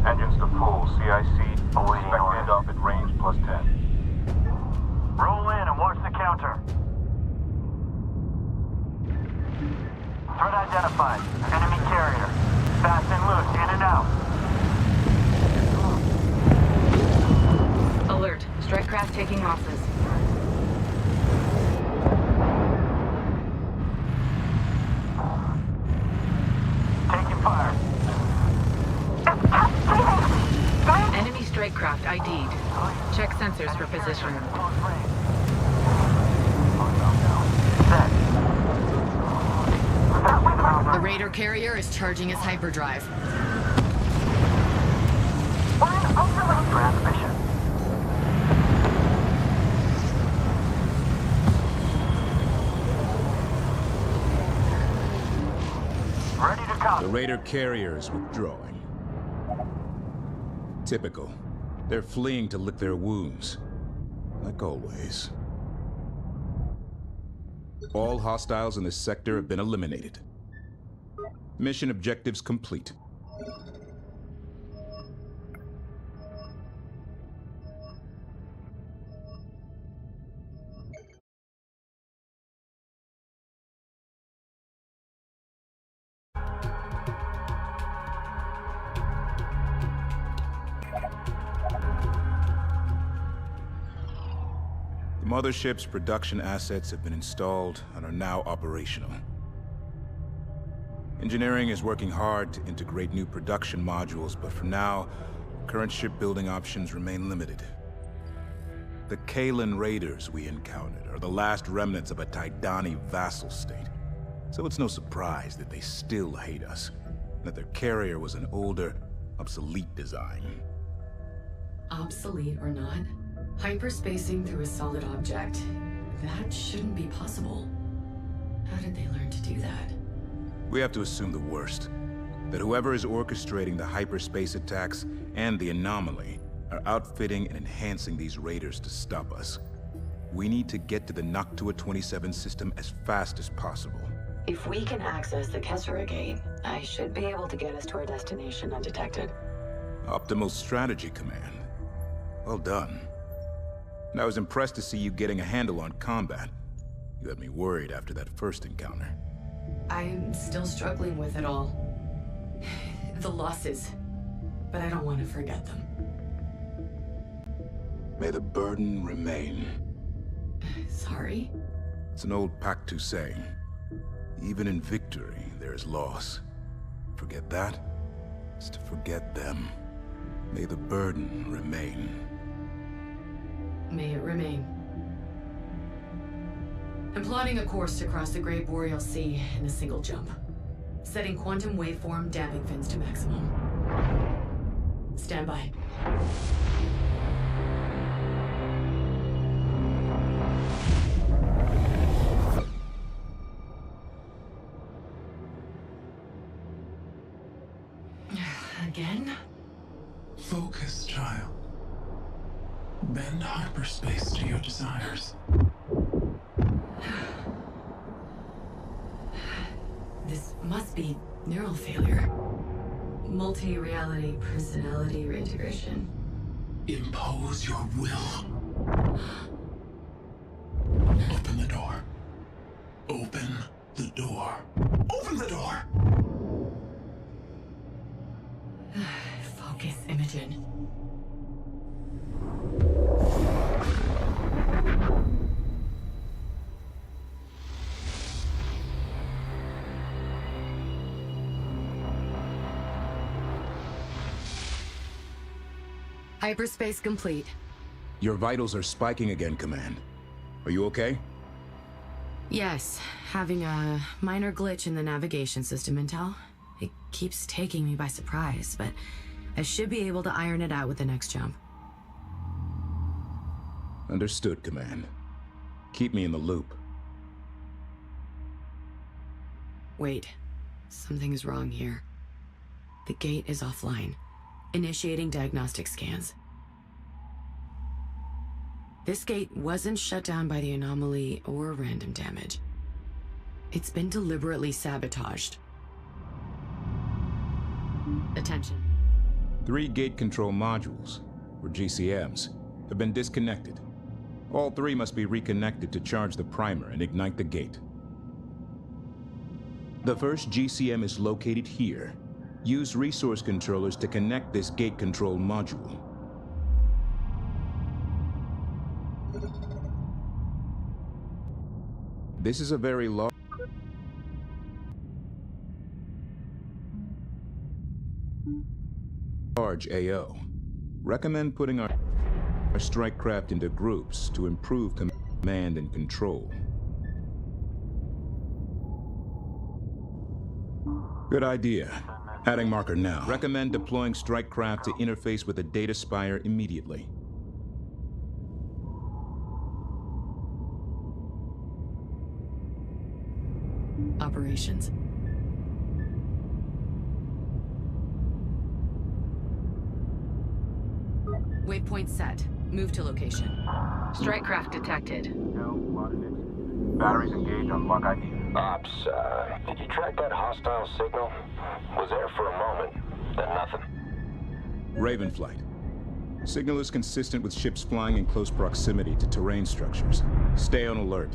Engines to full. CIC.
Awaiting
Expect
order.
handoff at range +10.
Roll in and watch the counter. Threat identified. Enemy carrier. Fast and loose. In and out.
Alert. Strike craft taking losses.
Taking fire.
Enemy strike craft ID'd. Check sensors for position.
Close range. Set.
The Raider carrier is charging its hyperdrive.
Transmission. Ready to
The
copy.
Raider carrier is withdrawing. Typical. They're fleeing to lick their wounds. like always. All hostiles in this sector have been eliminated. Mission objectives complete. The mothership's production assets have been installed and are now operational. Engineering is working hard to integrate new production modules, but for now, current shipbuilding options remain limited. The Kalen raiders we encountered are the last remnants of a Tidani vassal state, so it's no surprise that they still hate us, and that their carrier was an older, obsolete design.
Obsolete or not, hyperspacing through a solid object, that shouldn't be possible. How did they learn to do that?
We have to assume the worst. That whoever is orchestrating the hyperspace attacks and the anomaly are outfitting and enhancing these raiders to stop us. We need to get to the Noctua 27 system as fast as possible.
If we can access the Kessera Gate, I should be able to get us to our destination undetected.
Optimal strategy, Command. Well done. And I was impressed to see you getting a handle on combat. You had me worried after that first encounter.
I'm still struggling with it all. The losses. But I don't want to forget them.
May the burden remain.
Sorry?
It's an old Pactu saying. Even in victory, there is loss. Forget that, is to forget them. May the burden remain.
May it remain. I'm plotting a course to cross the Great Boreal Sea in a single jump, setting quantum waveform damping fins to maximum. Stand by. Again?
Focus, child. Bend hyperspace to your desires.
This must be neural failure. Multi-reality personality reintegration.
Impose your will. Open the door. Open the door. Open the door!
Focus, Imogen. Hyperspace complete.
Your vitals are spiking again, Command. Are you okay?
Yes, having a minor glitch in the navigation system, Intel. It keeps taking me by surprise, but I should be able to iron it out with the next jump.
Understood, Command. Keep me in the loop.
Wait, something is wrong here. The gate is offline. Initiating diagnostic scans. This gate wasn't shut down by the anomaly or random damage. It's been deliberately sabotaged. Attention.
3 gate control modules, or GCMs, have been disconnected. All 3 must be reconnected to charge the primer and ignite the gate. The first GCM is located here. Use resource controllers to connect this gate control module. This is a very large AO. Recommend putting our strike craft into groups to improve command and control. Good idea. Adding marker now. Recommend deploying strike craft to interface with the data spire immediately.
Operations. Waypoint set.
Move to location. Strike craft detected.
Batteries engaged on Mark ID.
Ops, did you track that hostile signal? Was there for a moment, then nothing.
Raven flight. Signal is consistent with ships flying in close proximity to terrain structures. Stay on alert.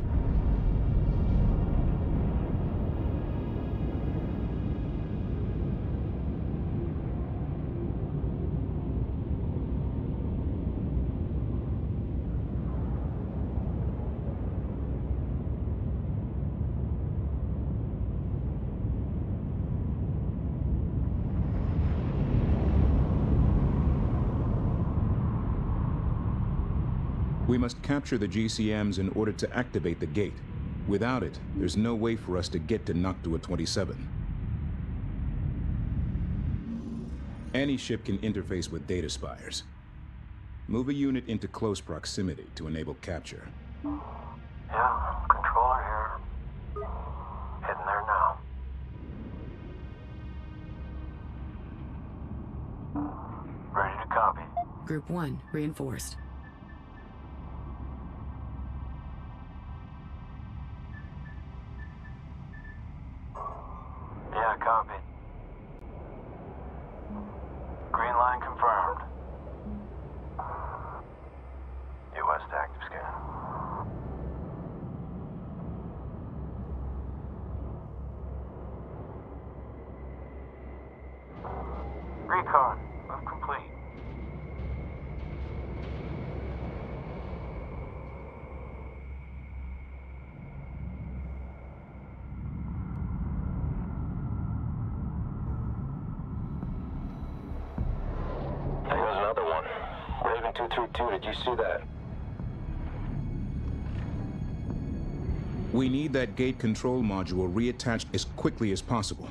We must capture the GCMs in order to activate the gate. Without it, there's no way for us to get to Noctua 27. Any ship can interface with data spires. Move a unit into close proximity to enable capture.
Yeah, controller here. Heading there now. Ready to copy.
Group 1, reinforced.
Yeah, copy. Green line confirmed. U.S. active scan. Recon, move complete.
There goes another one. Raven 232, did you see that?
We need that gate control module reattached as quickly as possible.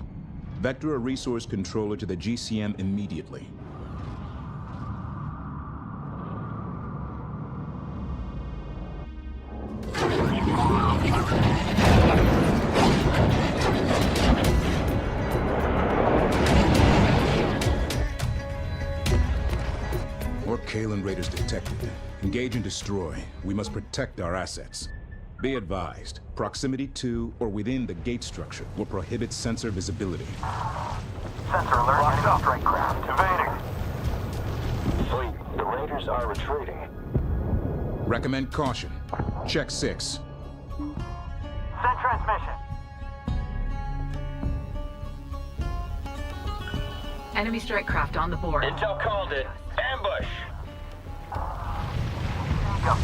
Vector a resource controller to the GCM immediately. Kalen Raiders detected. Engage and destroy. We must protect our assets. Be advised, proximity to or within the gate structure will prohibit sensor visibility.
Sensor alert, enemy strike craft. Evading.
Fleet, the Raiders are retreating.
Recommend caution. Check 6.
Send transmission.
Enemy strike craft on the board.
Intel called it. Ambush!
Go.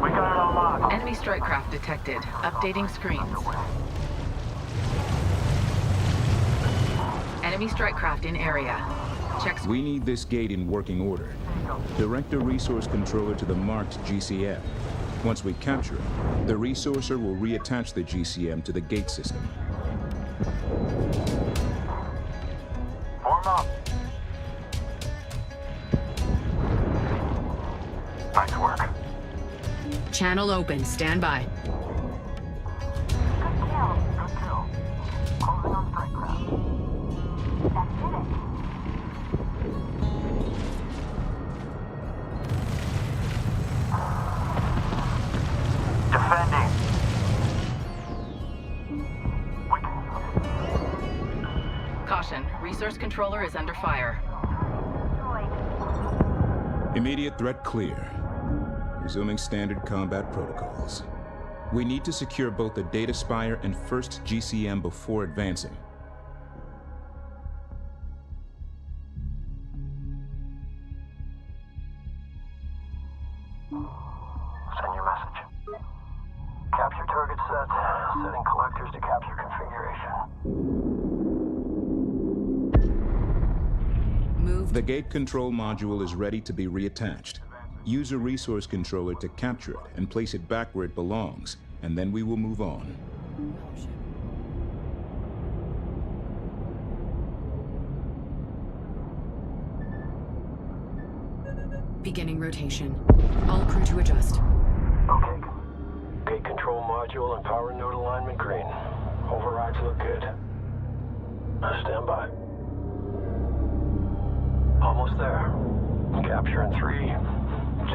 We got it on lock.
Enemy strike craft detected. Updating screens. Enemy strike craft in area. Check.
We need this gate in working order. Direct a resource controller to the marked GCM. Once we capture it, the resourcer will reattach the GCM to the gate system.
Form up. Nice work.
Channel open. Stand by.
Good kill.
Good kill. Closing on strike craft.
That did it.
Defending.
Caution. Resource controller is under fire.
Immediate threat clear. Resuming standard combat protocols. We need to secure both the data spire and first GCM before advancing.
Send your message. Capture target set. Setting collectors to capture configuration.
Move.
The gate control module is ready to be reattached. Use a resource controller to capture it and place it back where it belongs, and then we will move on.
Beginning rotation. All crew to adjust.
Okay. Gate control module and power node alignment green. Overrides look good. Stand by. Almost there. Capture in 3,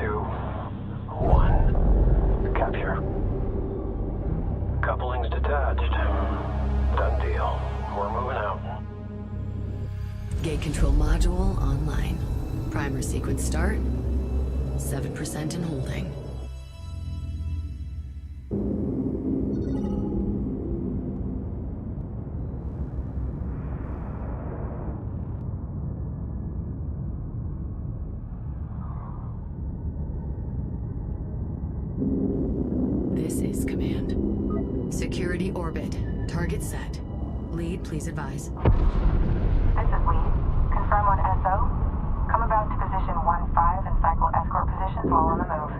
2, 1. Capture. Coupling's detached. Done deal. We're moving out.
Gate control module online. Primer sequence start. 7% and holding. This is command. Security orbit. Target set. Lead, please advise.
This is Lead. Confirm on SO. Come about to position 1-5 and cycle escort positions while on the move.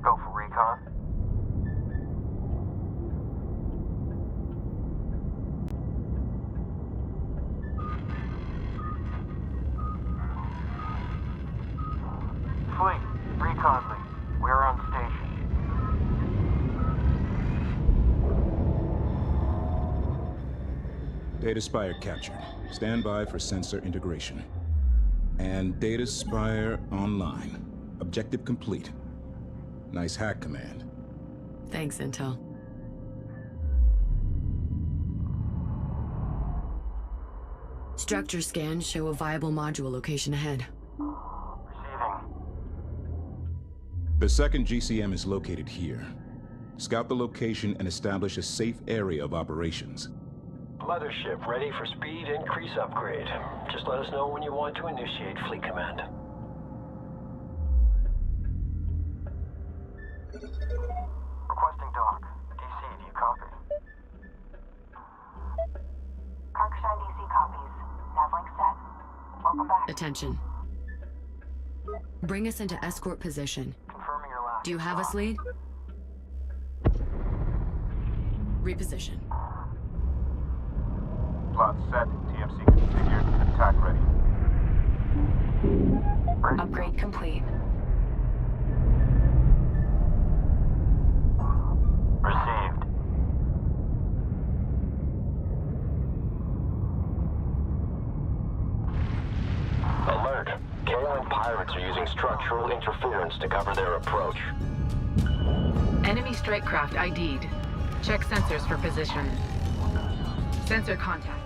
Go for recon. Fleet, recon lead. We're on station.
Data Spire captured. Stand by for sensor integration. And Data Spire online. Objective complete. Nice hack, Command.
Thanks, Intel. Structure scans show a viable module location ahead.
Receiving.
The second GCM is located here. Scout the location and establish a safe area of operations.
Mothership ready for speed increase upgrade. Just let us know when you want to initiate fleet command.
Requesting dock. DC, do you copy?
Karkashan DC copies. Navlink set. Welcome back.
Attention. Bring us into escort position.
Confirming your last.
Do you have us, Lead? Reposition.
Plot set. TMC configured. Attack ready.
Upgrade complete.
Received.
Alert. KLM pirates are using structural interference to cover their approach.
Enemy strike craft ID'd. Check sensors for position. Sensor contact.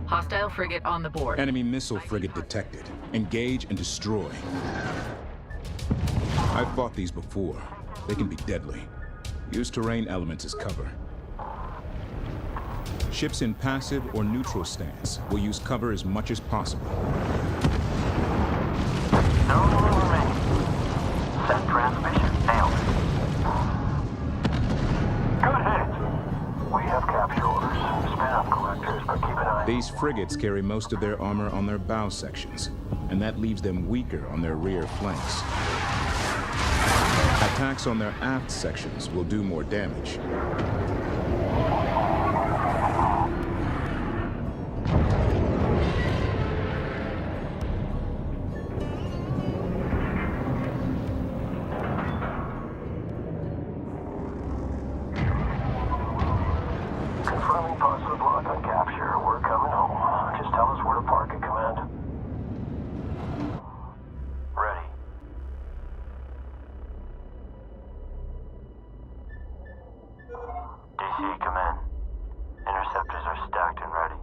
Hostile frigate on the board.
Enemy missile frigate detected. Engage and destroy. I've fought these before. They can be deadly. Use terrain elements as cover. Ships in passive or neutral stance will use cover as much as possible.
No remaining. Set transmission. Nailed it. Good hit. We have capture orders. Spin up collectors, but keep an eye.
These frigates carry most of their armor on their bow sections, and that leaves them weaker on their rear flanks. Attacks on their aft sections will do more damage.
Confirming positive lock on capture. We're coming home. Just tell us where to park at command.
Ready. DC command. Interceptors are stacked and ready.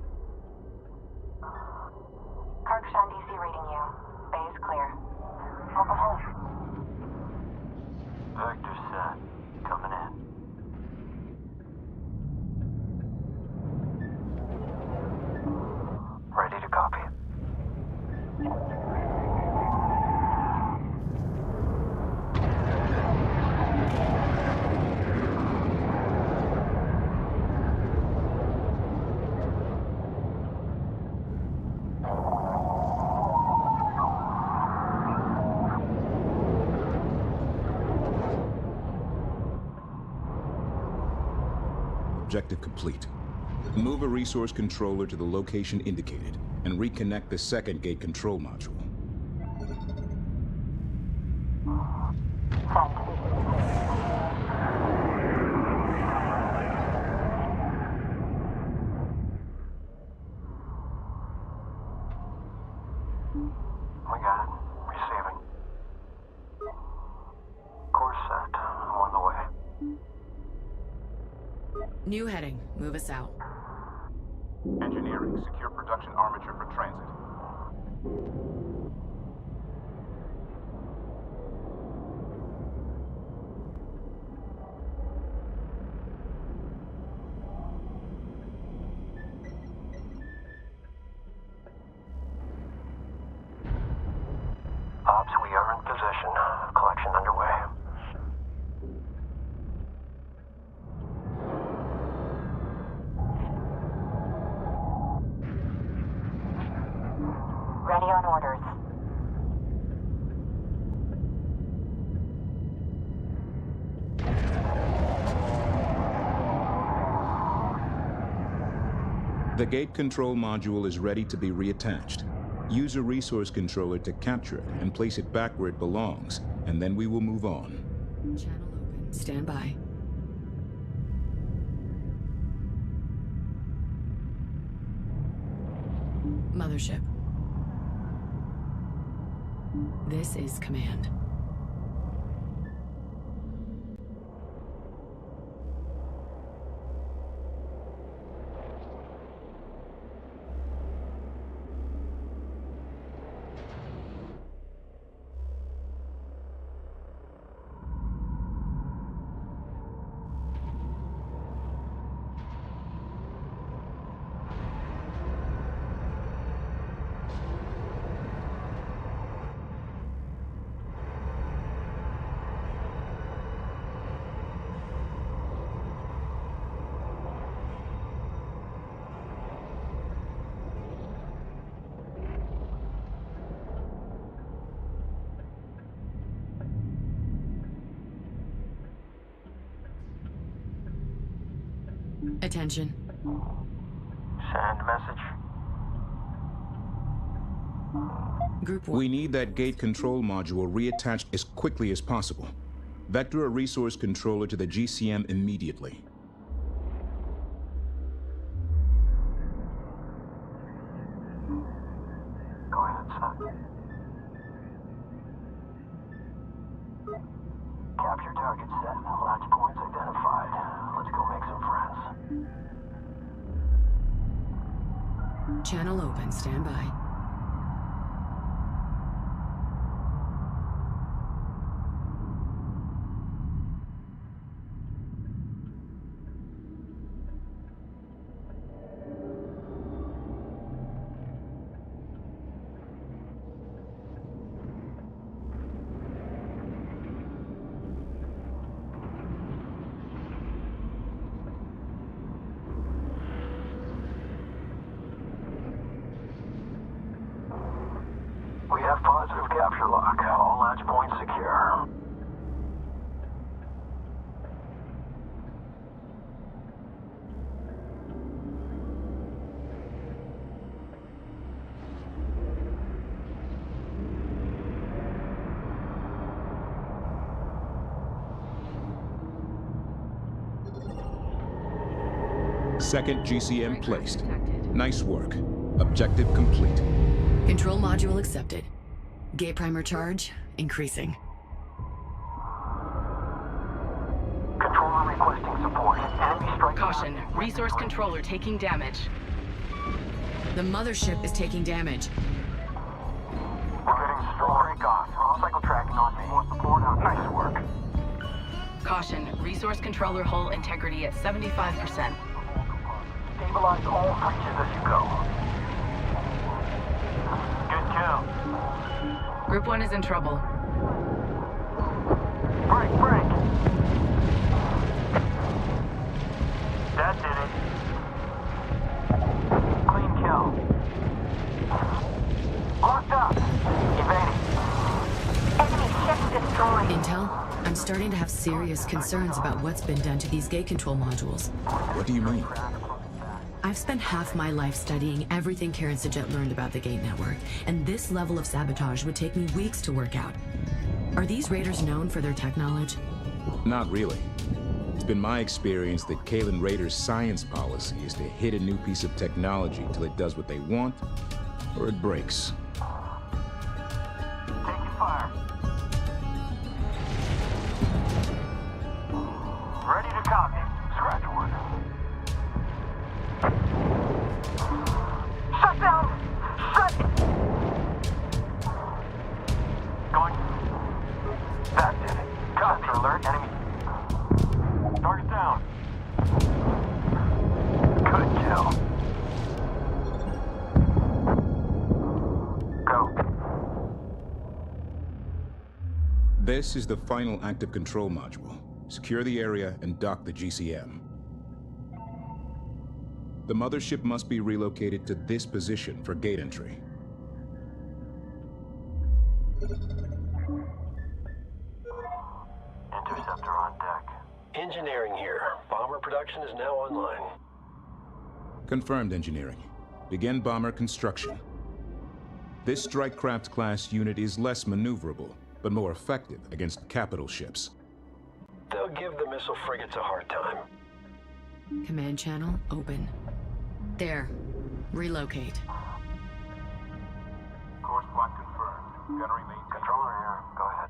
Karkashan DC reading you. Bay is clear. Welcome home.
Vector set. Coming in. Ready to copy.
objective complete. Move a resource controller to the location indicated and reconnect the second gate control module.
We got it. Receiving. Course set. I'm on the way.
New heading. Move us out.
Engineering, secure production armature for transit.
Ops, we are in position. Collection underway.
Ready on orders.
The gate control module is ready to be reattached. Use a resource controller to capture it and place it back where it belongs, and then we will move on.
Channel open. Stand by. Mothership. This is command. Attention.
Send message.
Group 1.
We need that gate control module reattached as quickly as possible. Vector a resource controller to the GCM immediately.
Go ahead, son. Capture target set. Launch points identified. Let's go make some friends.
Channel open. Stand by.
We have positive capture lock. All latch points secure.
Second GCM placed. Nice work. Objective complete.
Control module accepted. Gate primer charge increasing.
Controller requesting support. Enemy strike.
Caution, resource controller taking damage.
The mothership is taking damage.
We're getting strong break off. Cycle tracking on me. More support out. Nice work.
Caution, resource controller hull integrity at 75%.
Stabilize all breaches as you go. Good kill.
Group 1 is in trouble.
Break. That did it. Clean kill. Locked up. Evading.
Enemy ship destroyed.
Intel, I'm starting starting to have serious concerns about what's been done to these gate control modules.
What do you mean?
I've spent half my life studying everything Karen Sajet learned about the gate network, and this level of sabotage would take me weeks to work out. Are these raiders known for their tech knowledge?
Not really. It's been my experience that Kalen Raiders' science policy is to hit a new piece of technology till it does what they want, or it breaks.
Taking fire. Ready to copy. Scratch one. Shut down! Shut! Going. That's it. Copy. Alert. Enemy. Target down. Good kill. Go.
This is the final active control module. Secure the area and dock the GCM. The mothership must be relocated to this position for gate entry.
Interceptor on deck.
Engineering here. Bomber production is now online.
Confirmed, engineering. Begin bomber construction. This strike craft class unit is less maneuverable, but more effective against capital ships.
They'll give the missile frigates a hard time.
Command channel open. There. Relocate.
Course plot confirmed. Gunnery maintained.
Controller here. Go ahead.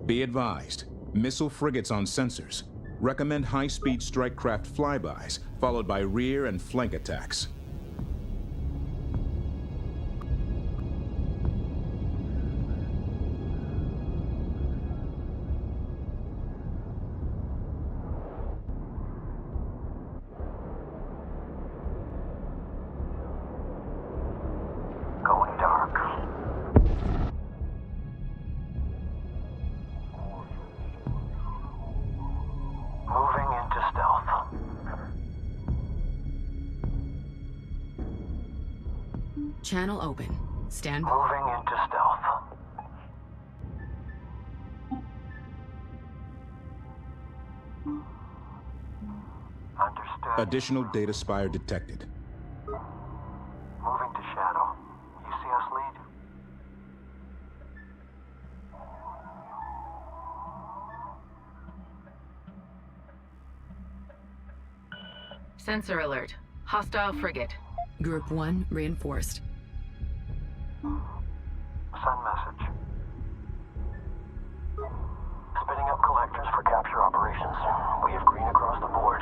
Be advised, missile frigates on sensors. Recommend high-speed strike craft flybys, followed by rear and flank attacks.
Going dark. Moving into stealth.
Channel open. Stand by.
Moving into stealth. Understood.
Additional data spire detected.
Moving to shadow. You see us lead?
Sensor alert. Hostile frigate.
Group 1 reinforced.
Send message. Spinning up collectors for capture operations. We have green across the board.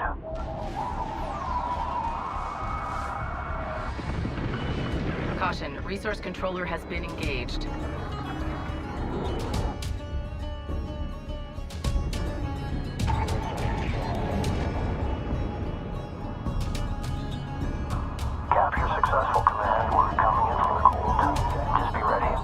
Caution, resource controller has been engaged.
Capture successful, Command. We're coming in from the cold. Just be ready.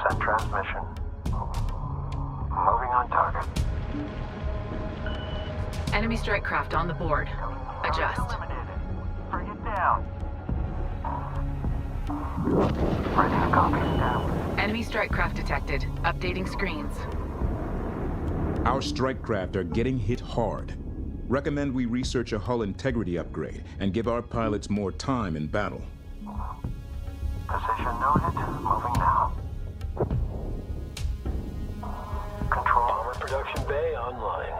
Send transmission. Moving on target.
Enemy strike craft on the board. Adjust.
Frigate down. Ready to copy. Down.
Enemy strike craft detected. Updating screens.
Our strike craft are getting hit hard. Recommend we research a hull integrity upgrade and give our pilots more time in battle.
Position noted. Moving now. Control.
Bomber production bay online.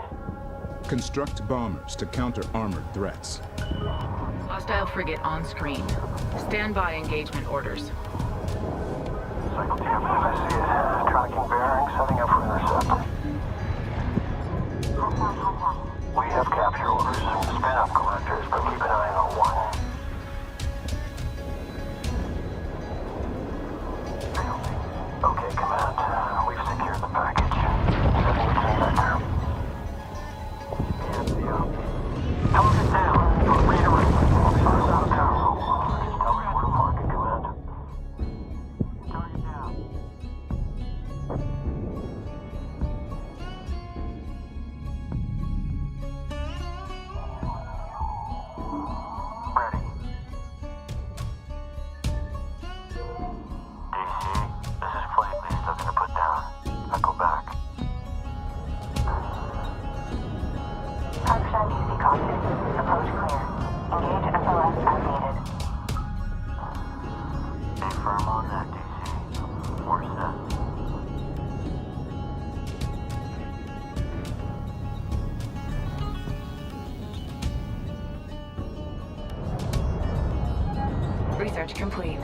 Construct bombers to counter armored threats.
Hostile frigate on screen. Stand by engagement orders.
Cycle TF, I see it. Tracking bearing, setting up for intercept. We have capture orders. Spin up collectors, but keep an eye on one. Okay, Command. We've secured the package. Setting the sector. Target down. on that, DC. We're set.
Research complete.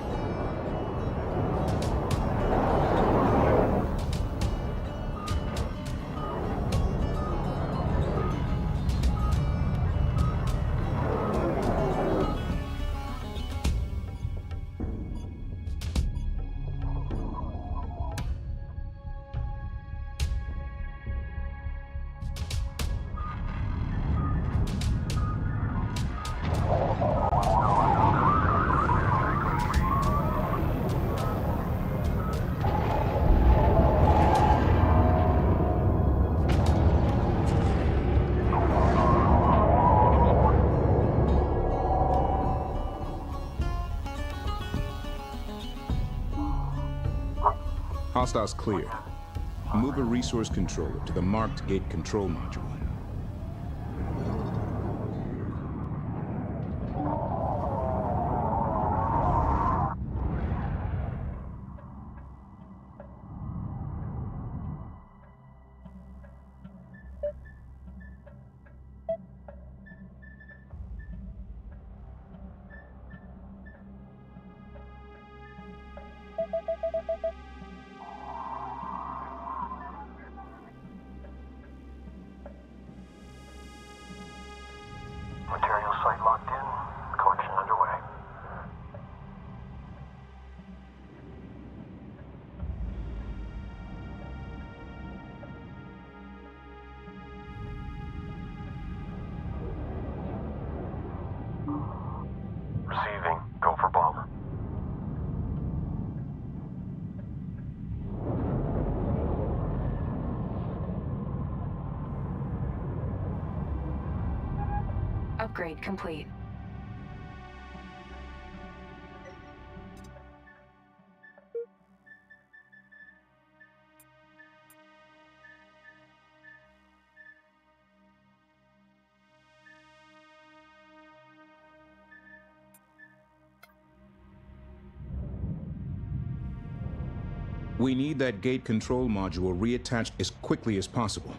Hostiles clear. Move a resource controller to the marked gate control module.
Material site locked in. Collection underway. Receiving. Go for bomber.
Upgrade complete.
We need that gate control module reattached as quickly as possible.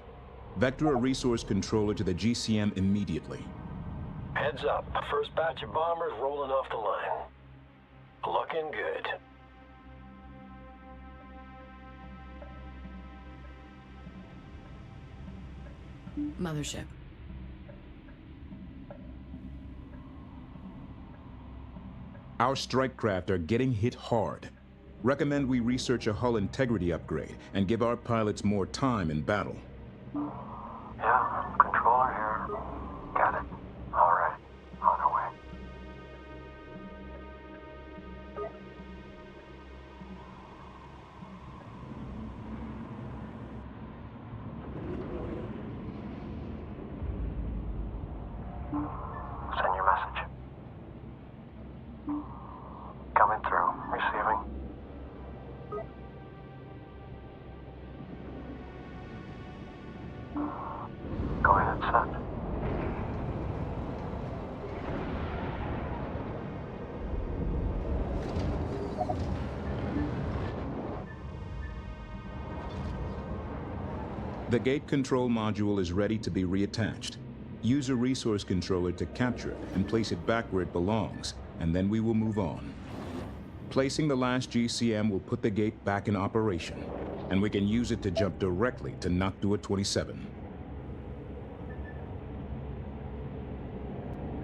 Vector a resource controller to the GCM immediately.
Heads up. First batch of bombers rolling off the line. Looking good.
Mothership.
Our strike craft are getting hit hard. Recommend we research a hull integrity upgrade and give our pilots more time in battle.
Yeah, controller here. Got it. All right. On our way. Send your message. Coming through. Receiving. Go ahead, send.
The gate control module is ready to be reattached. Use a resource controller to capture it and place it back where it belongs, and then we will move on. Placing the last GCM will put the gate back in operation, and we can use it to jump directly to Noctua 27.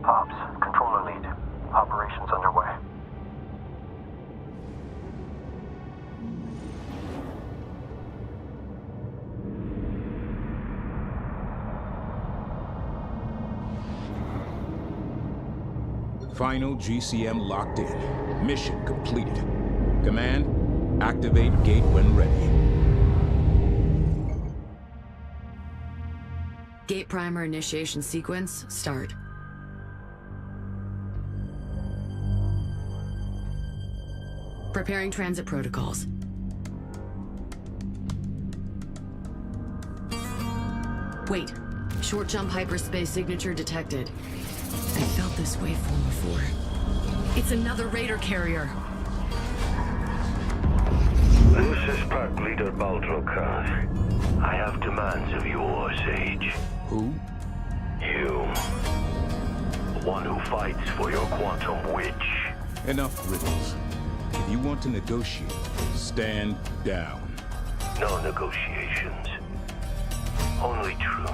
Pops, controller lead. Operations underway.
Final GCM locked in. Mission completed. Command, activate gate when ready.
Gate primer initiation sequence, start. Preparing transit protocols. Wait. Short jump hyperspace signature detected. I felt this waveform before. It's another Raider carrier.
Baldrokas. I have demands of yours, Sage.
Who?
You. The one who fights for your quantum witch.
Enough riddles. If you want to negotiate, stand down.
No negotiations. Only truth.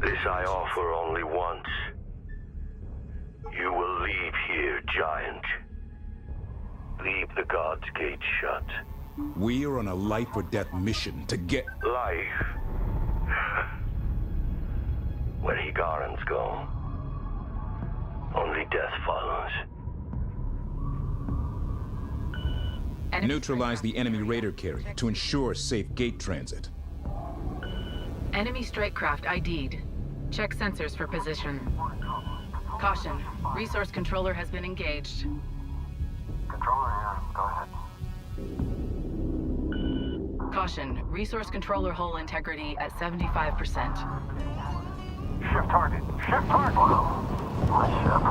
This I offer only once. You will leave here, Giant. Leave the God's Gate shut.
We are on a life or death mission to get...
Life. Where Higarans go, only death follows.
Neutralize the enemy raider carrier to ensure safe gate transit.
Enemy strike craft ID'd. Check sensors for position. Caution. Resource controller has been engaged.
Controller here. Go ahead.
Caution. Resource controller hull integrity at 75%.
Shift target. Shift target. My ship.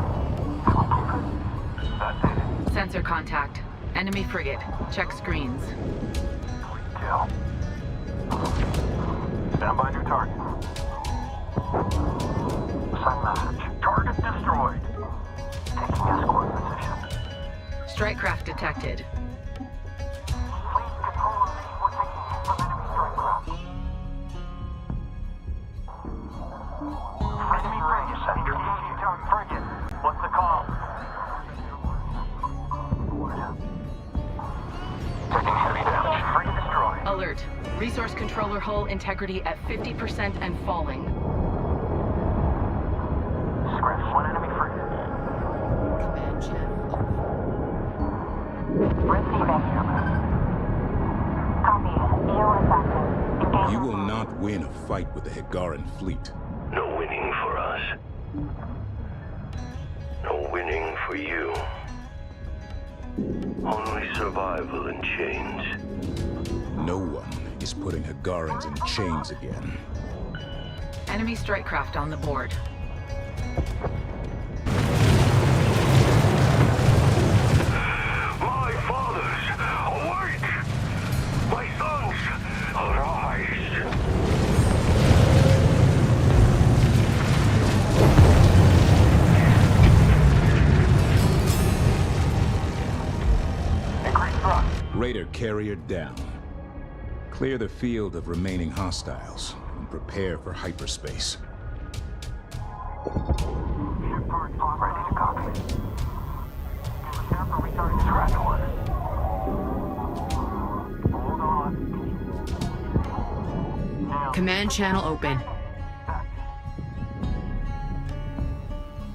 That's it.
Sensor contact. Enemy frigate. Check screens.
Kill. Stand by new target. Send message. Target destroyed. Taking escort position.
Strike craft detected.
Please control the lead. We're taking hit from enemy strike craft. Enemy frigate. Engaging target frigate. What's the call? Taking heavy damage. Frigate destroyed.
Alert. Resource controller hull integrity at 50% and falling.
Scratch. One enemy frigate.
Command channel
Receiving. Copy. EOS active. Engage.
You will not win a fight with the Higaran fleet.
No winning for us. No winning for you. Only survival in chains.
No one is putting Higarans in chains again.
Enemy strike craft on the board.
My fathers, awake! My sons, arise!
Increase thrust.
Raider carrier down. Clear the field of remaining hostiles and prepare for hyperspace.
Ship target ready to copy. Prepare for return to scratch one. Hold on. Now.
Command channel open.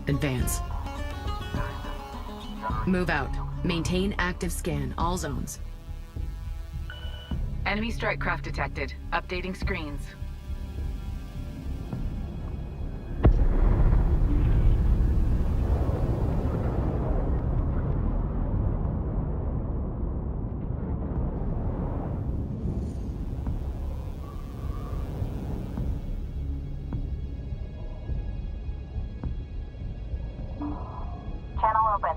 Advance. Move out. Maintain active scan. All zones.
Enemy strike craft detected. Updating screens.
Channel open.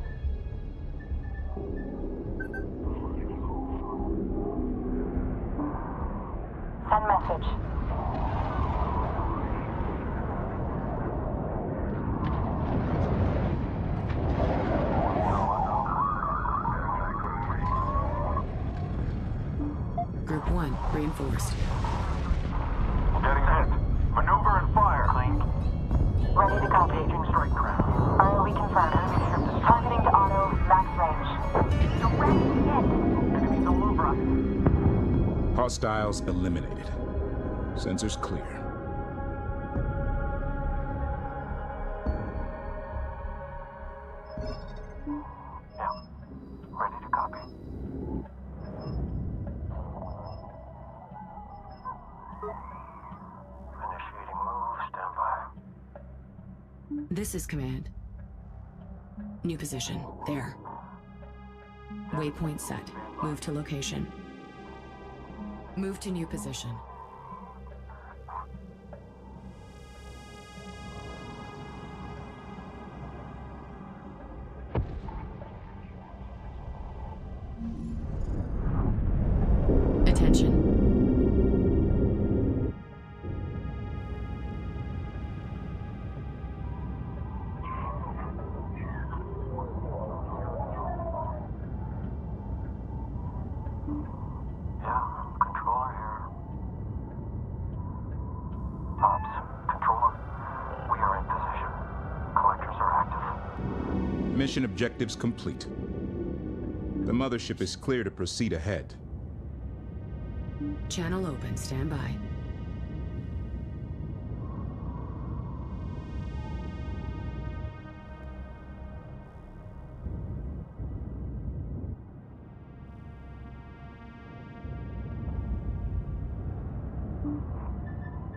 Send message.
Group 1 reinforced.
Getting hit. Maneuver and fire. Clean.
Ready to copy.
Engaging strike craft.
ROE confirmed.
Enemy ship destroyed.
Targeting to auto. Max range. Direct hit.
Enemies all over us.
Hostiles eliminated. Sensors clear.
Yeah. Ready to copy. Initiating move. Stand by.
This is command. New position. There. Waypoint set. Move to location. Move to new position. attention.
Yeah, controller here. Ops, controller. We are in position. Collectors are active.
Mission objectives complete. The mothership is clear to proceed ahead.
Channel open. Stand by.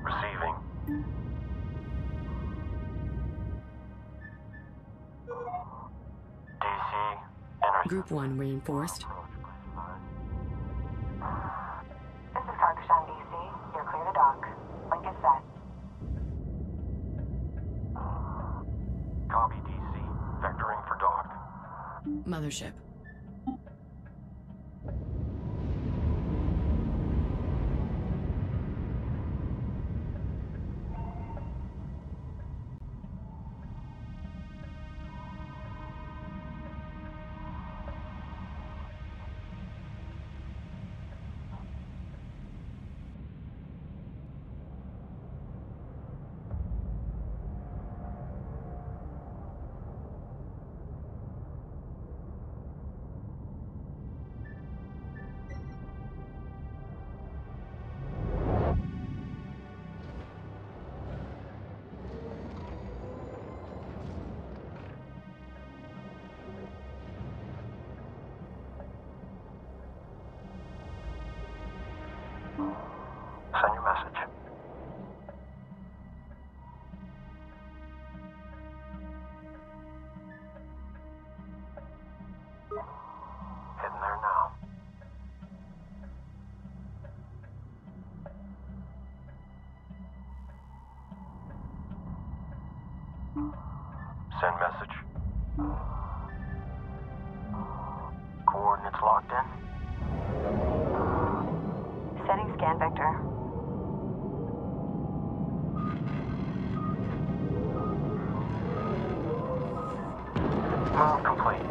Receiving. DC, enter.
Group 1 reinforced.
This is Karkashan DC. You're clear to dock. Link is set.
Copy, DC. Vectoring for dock.
Mothership.
Send your message. Heading there now. Send message. Coordinates locked in.
Setting scan vector.
Move complete.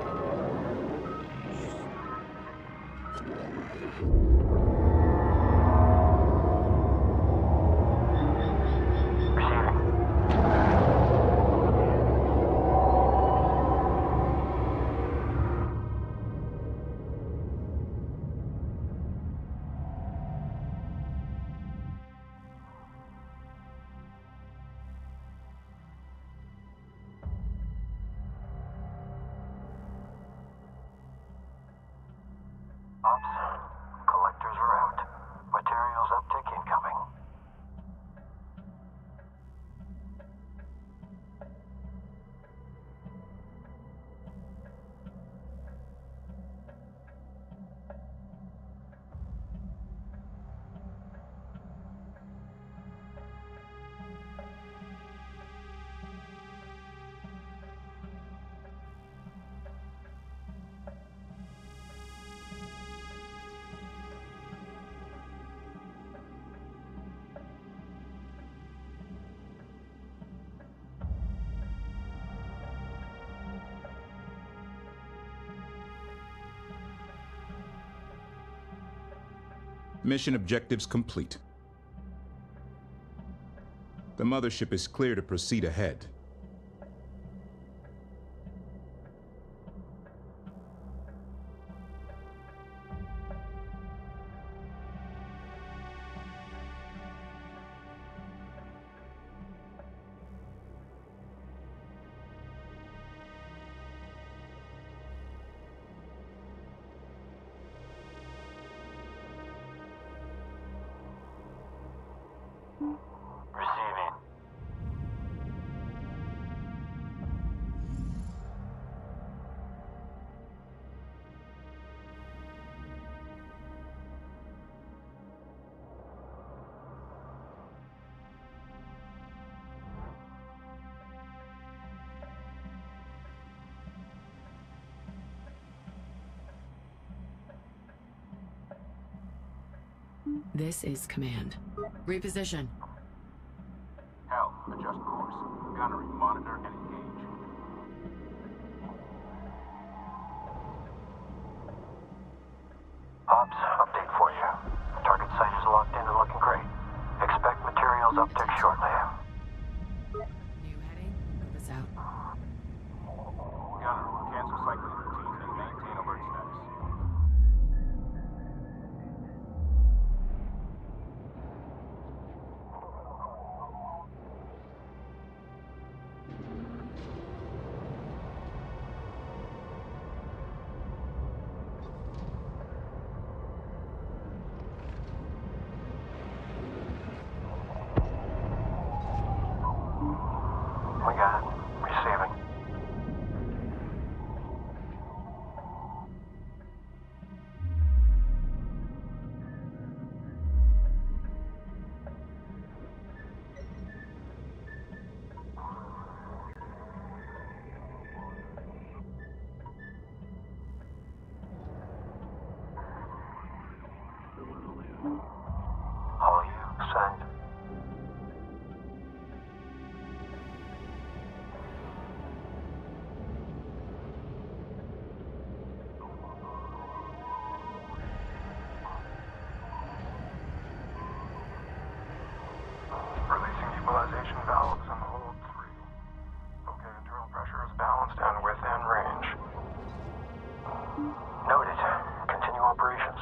Receiving. Ops, collectors are out. Materials uptick incoming.
Mission objectives complete. The mothership is clear to proceed ahead.
Receiving.
This is command. Reposition.
Hell, adjust course. Gunnery, monitor, and engage.
Ops, update for you. Target site is locked in and looking great. Expect materials uptick shortly.
New heading. Move us out.
Gunnery, cancel cycling routines and maintain alert status.
We got it. Receiving. All you, send.
Releasing equalization valves and hold 3. Okay, internal pressure is balanced and within range.
Noted. Continue operations.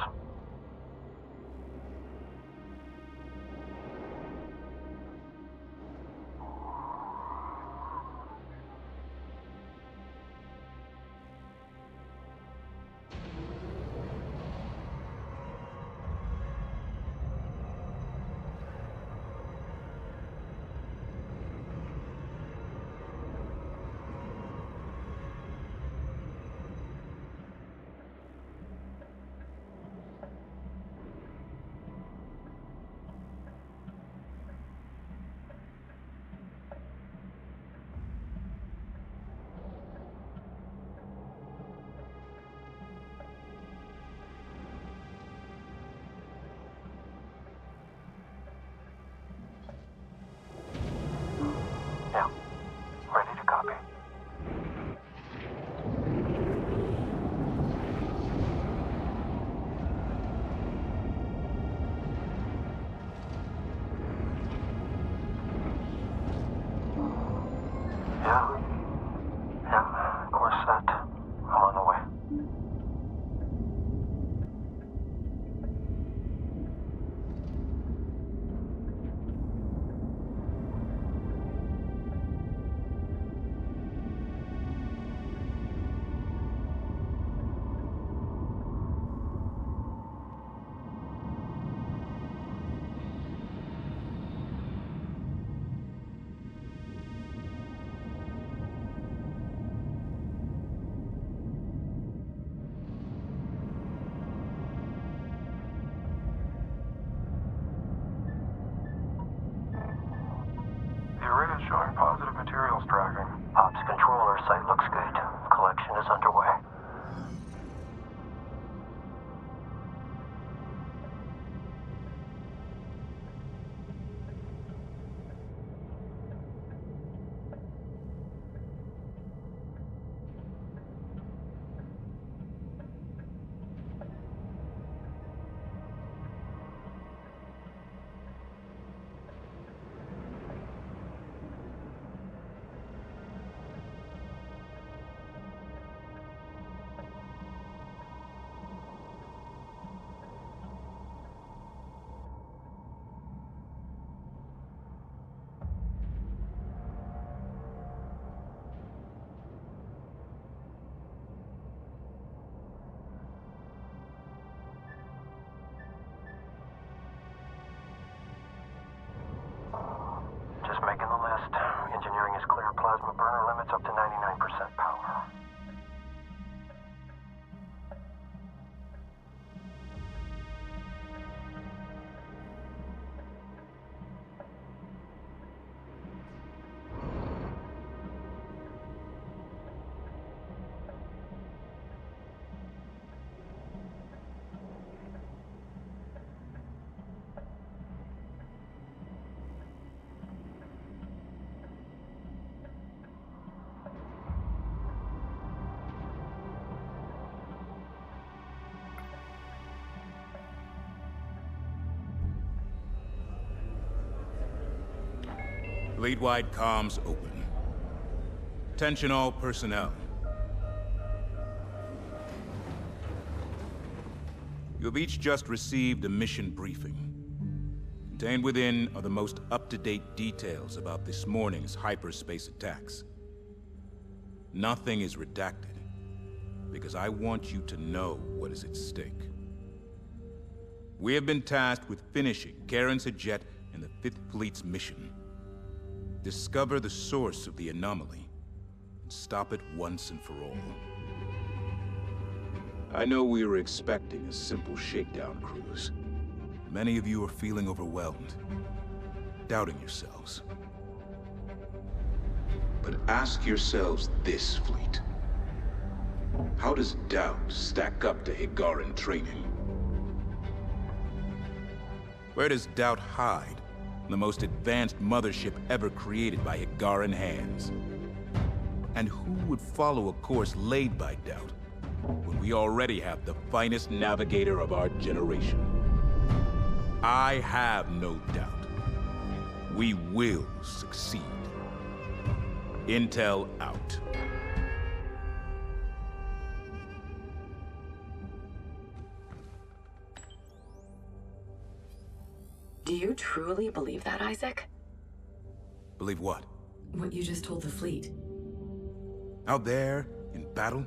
Fleet-wide comms open. Attention all personnel. You have each just received a mission briefing. Contained within are the most up-to-date details about this morning's hyperspace attacks. Nothing is redacted, because I want you to know what is at stake. We have been tasked with finishing Karen's Jet and the 5th Fleet's mission. Discover the source of the anomaly, and stop it once and for all. I know we were expecting a simple shakedown cruise. Many of you are feeling overwhelmed, doubting yourselves. But ask yourselves this, Fleet. How does doubt stack up to Higaran training? Where does doubt hide in the most advanced mothership ever created by Higaran hands? And who would follow a course laid by doubt when we already have the finest navigator of our generation? I have no doubt. We will succeed. Intel out.
Do you truly believe that, Isaac?
Believe what?
What you just told the fleet.
Out there, in battle,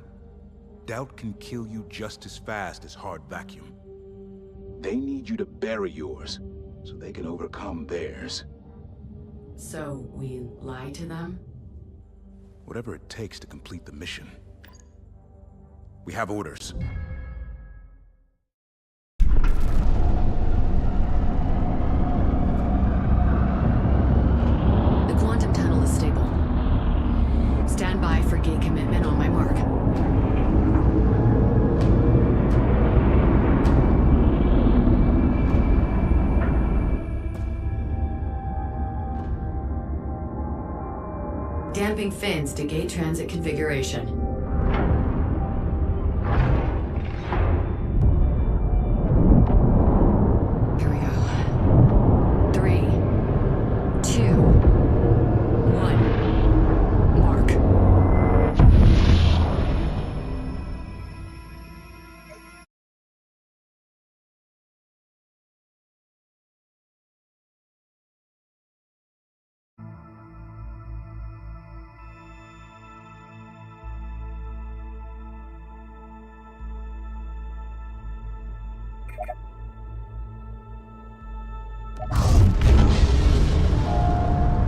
doubt can kill you just as fast as hard vacuum. They need you to bury yours, so they can overcome theirs.
So, we lie to them?
Whatever it takes to complete the mission. We have orders.
The quantum tunnel is stable. Stand by for gate commitment on my mark. Damping fins to gate transit configuration. Here we go. 3, 2, 1. Mark.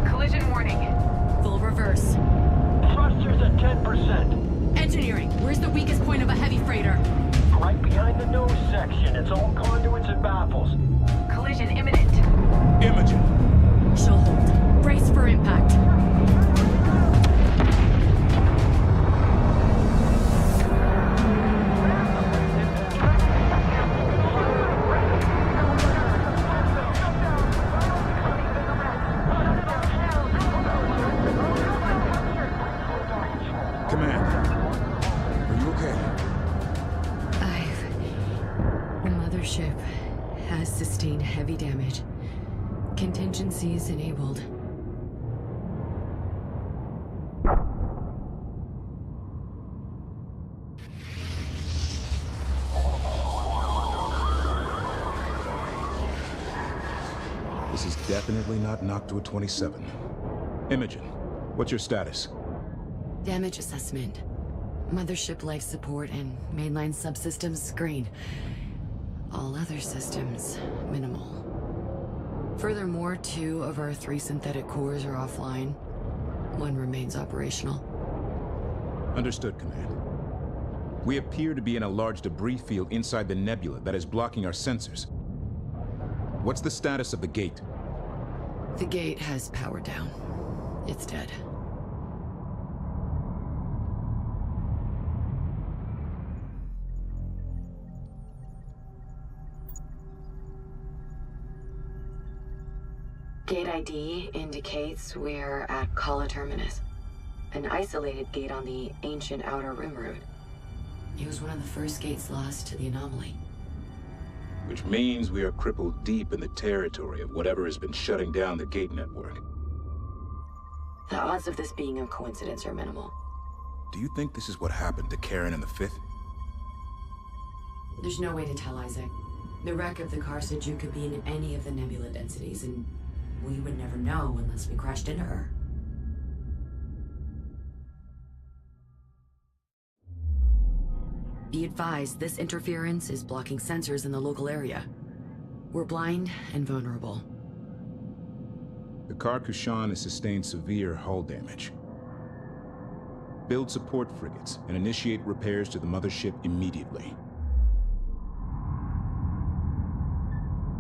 Collision warning.
Full reverse.
Thrusters at 10%.
Engineering, where's the weakest point of a heavy freighter?
Right behind the nose section. It's all conduits and baffles.
Collision imminent.
Imogen!
She'll hold. Brace for impact.
Command. Are you okay?
The mothership has sustained heavy damage. Contingencies enabled.
This is definitely not Noctua 27. Imogen, what's your status?
Damage assessment. Mothership life support and mainline subsystems green. All other systems minimal. Furthermore, 2 of our 3 synthetic cores are offline. 1 remains operational.
Understood, Command. We appear to be in a large debris field inside the nebula that is blocking our sensors. What's the status of the gate?
The gate has power down. It's dead. Gate ID indicates we're at Kala Terminus, an isolated gate on the ancient Outer Rim route. It was one of the first gates lost to the anomaly.
Which means we are crippled deep in the territory of whatever has been shutting down the gate network.
The odds of this being a coincidence are minimal.
Do you think this is what happened to Karen and the Fifth?
There's no way to tell, Isaac. The wreck of the car Sejuk could be in any of the nebula densities, and we would never know unless we crashed into her. Be advised, this interference is blocking sensors in the local area. We're blind and vulnerable.
The car Kushan has sustained severe hull damage. Build support frigates and initiate repairs to the mothership immediately.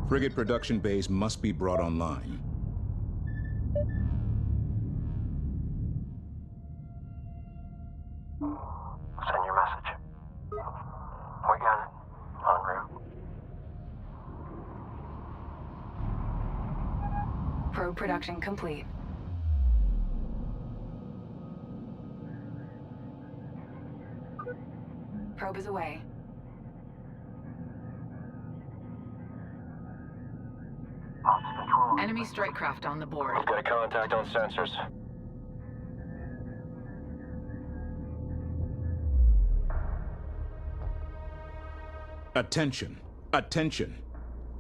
Frigate production bays must be brought online.
Send your message. We got it. En route.
Probe production complete. Probe is away.
Ops control.
Enemy strike craft on the board.
We've got a contact on sensors.
Attention! Attention!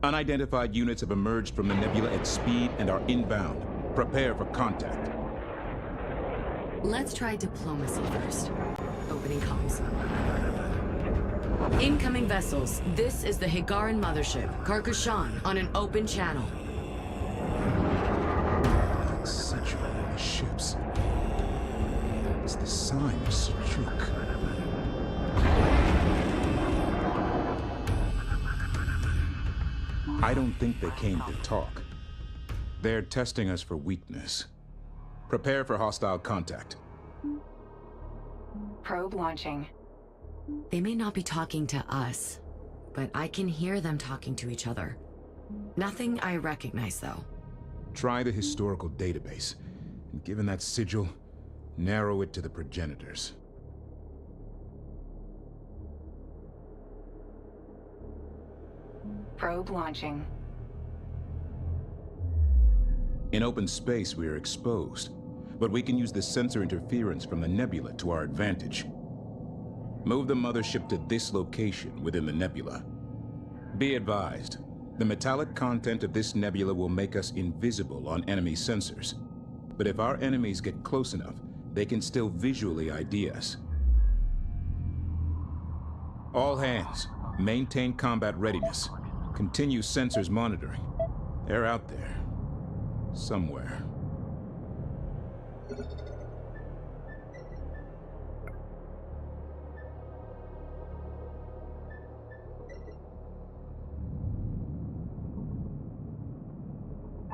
Unidentified units have emerged from the nebula at speed and are inbound. Prepare for contact.
Let's try diplomacy first. Opening comms. Incoming vessels. This is the Higaran mothership, Karkashan, on an open channel.
That sigil on the ships. It's the sign of Sejuk. I don't think they came to talk. They're testing us for weakness. Prepare for hostile contact.
Probe launching.
They may not be talking to us, but I can hear them talking to each other. Nothing I recognize, though.
Try the historical database, and given that sigil, narrow it to the progenitors.
Probe launching.
In open space, we are exposed, but we can use the sensor interference from the nebula to our advantage. Move the mothership to this location within the nebula. Be advised, the metallic content of this nebula will make us invisible on enemy sensors. But if our enemies get close enough, they can still visually ID us. All hands, maintain combat readiness. Continue sensors monitoring. They're out there. Somewhere.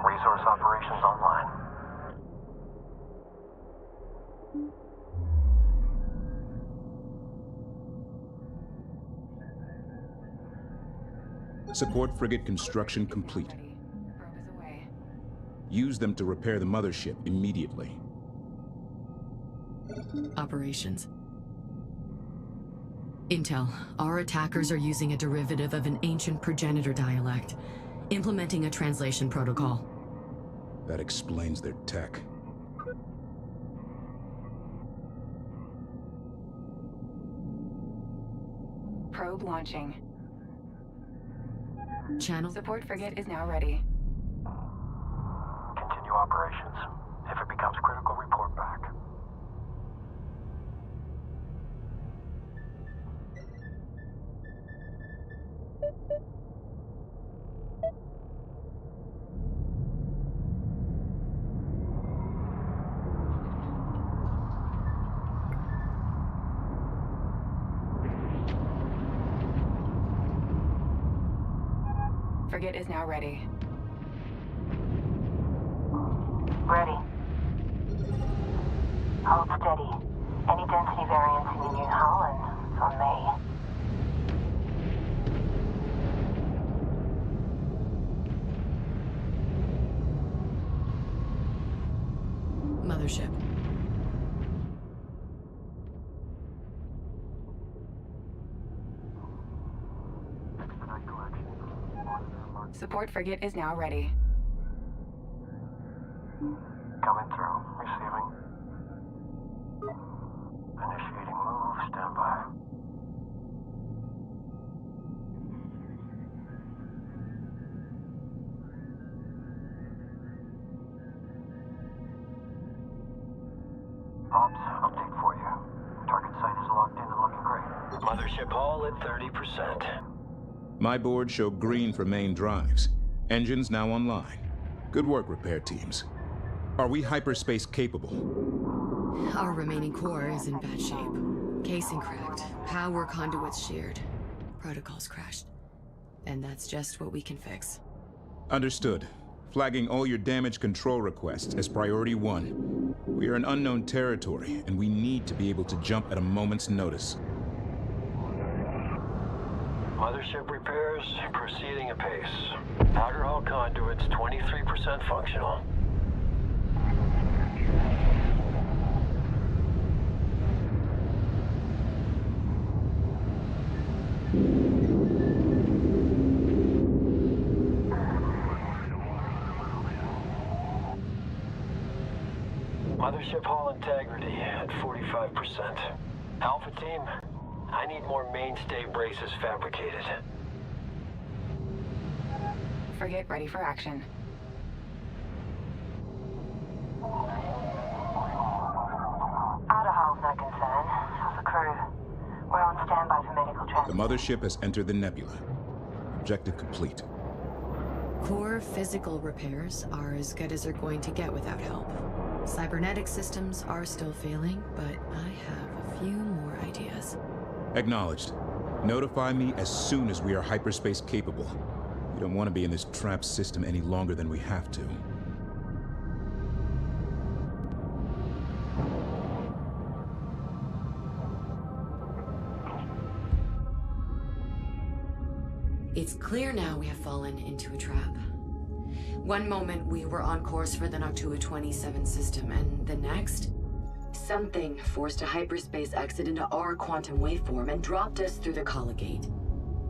Resource operations online.
Support frigate construction complete. Use them to repair the mothership immediately.
Operations. Intel. Our attackers are using a derivative of an ancient progenitor dialect, implementing a translation protocol.
That explains their tech.
Probe launching.
Channel.
Support frigate is now ready.
Continue operations. If it becomes critical, report back.
Frigate is now ready.
Ready. Hold steady. Any density variance in Union Holland is on me.
Mothership.
Support frigate is now ready.
Coming through. Receiving.
still at 30%.
My board showed green for main drives. Engines now online. Good work, repair teams. Are we hyperspace capable?
Our remaining core is in bad shape. Casing cracked, power conduits sheared, protocols crashed. And that's just what we can fix.
Understood. Flagging all your damage control requests as priority 1. We are in unknown territory, and we need to be able to jump at a moment's notice.
Mothership repairs proceeding apace. Outer hull conduits 23% functional. Mothership hull integrity at 45%. Alpha team, I need more mainstay braces fabricated.
Frigate ready for action.
Outer hull's no concern. How's the crew? We're on standby for medical transport.
The mothership has entered the nebula. Objective complete.
Core physical repairs are as good as they're going to get without help. Cybernetic systems are still failing, but I have a few more ideas.
Acknowledged. Notify me as soon as we are hyperspace capable. We don't want to be in this trapped system any longer than we have to.
It's clear now we have fallen into a trap. One moment we were on course for the Noctua 27 system, and the next, something forced a hyperspace exit into our quantum waveform and dropped us through the Gate.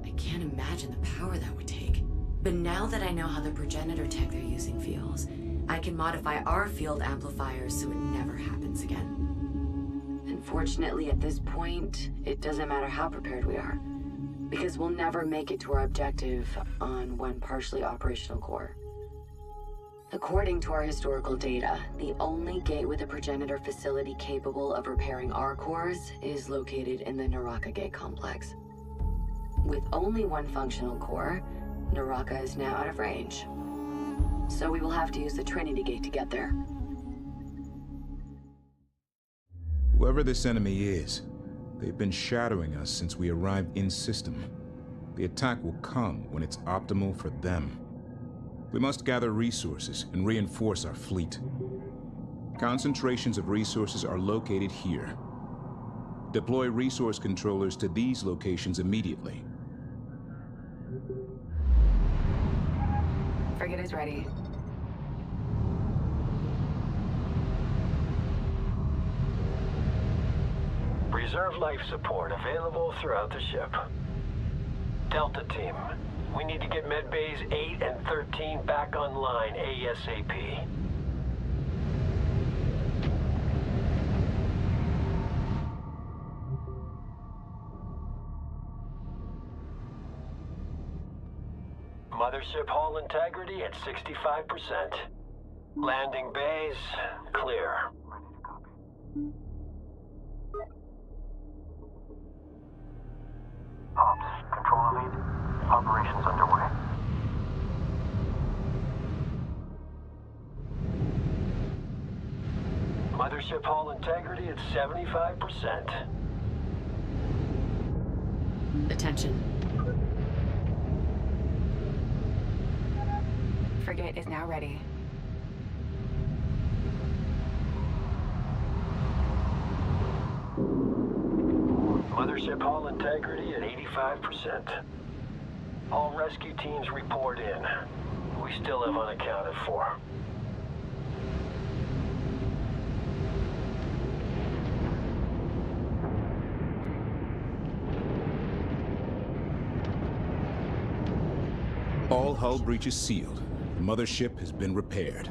I can't imagine the power that would take. But now that I know how the progenitor tech they're using feels, I can modify our field amplifiers so it never happens again. Unfortunately, at this point, it doesn't matter how prepared we are, because we'll never make it to our objective on one partially operational core. According to our historical data, the only gate with a progenitor facility capable of repairing our cores is located in the Naraka Gate complex. With only one functional core, Naraka is now out of range. So we will have to use the Trinity Gate to get there.
Whoever this enemy is, they've been shadowing us since we arrived in system. The attack will come when it's optimal for them. We must gather resources and reinforce our fleet. Concentrations of resources are located here. Deploy resource controllers to these locations immediately.
Frigate is ready.
Reserve life support available throughout the ship. Delta team, we need to get medbays 8 and 13 back online ASAP. Mothership hull integrity at 65%. Landing bays clear.
Ops, control elite. Operations underway.
Mothership hull integrity at 75%.
Attention.
Frigate is now ready.
Mothership hull integrity at 85%. All rescue teams report in. We still have unaccounted for.
All hull breaches sealed. The mothership has been repaired.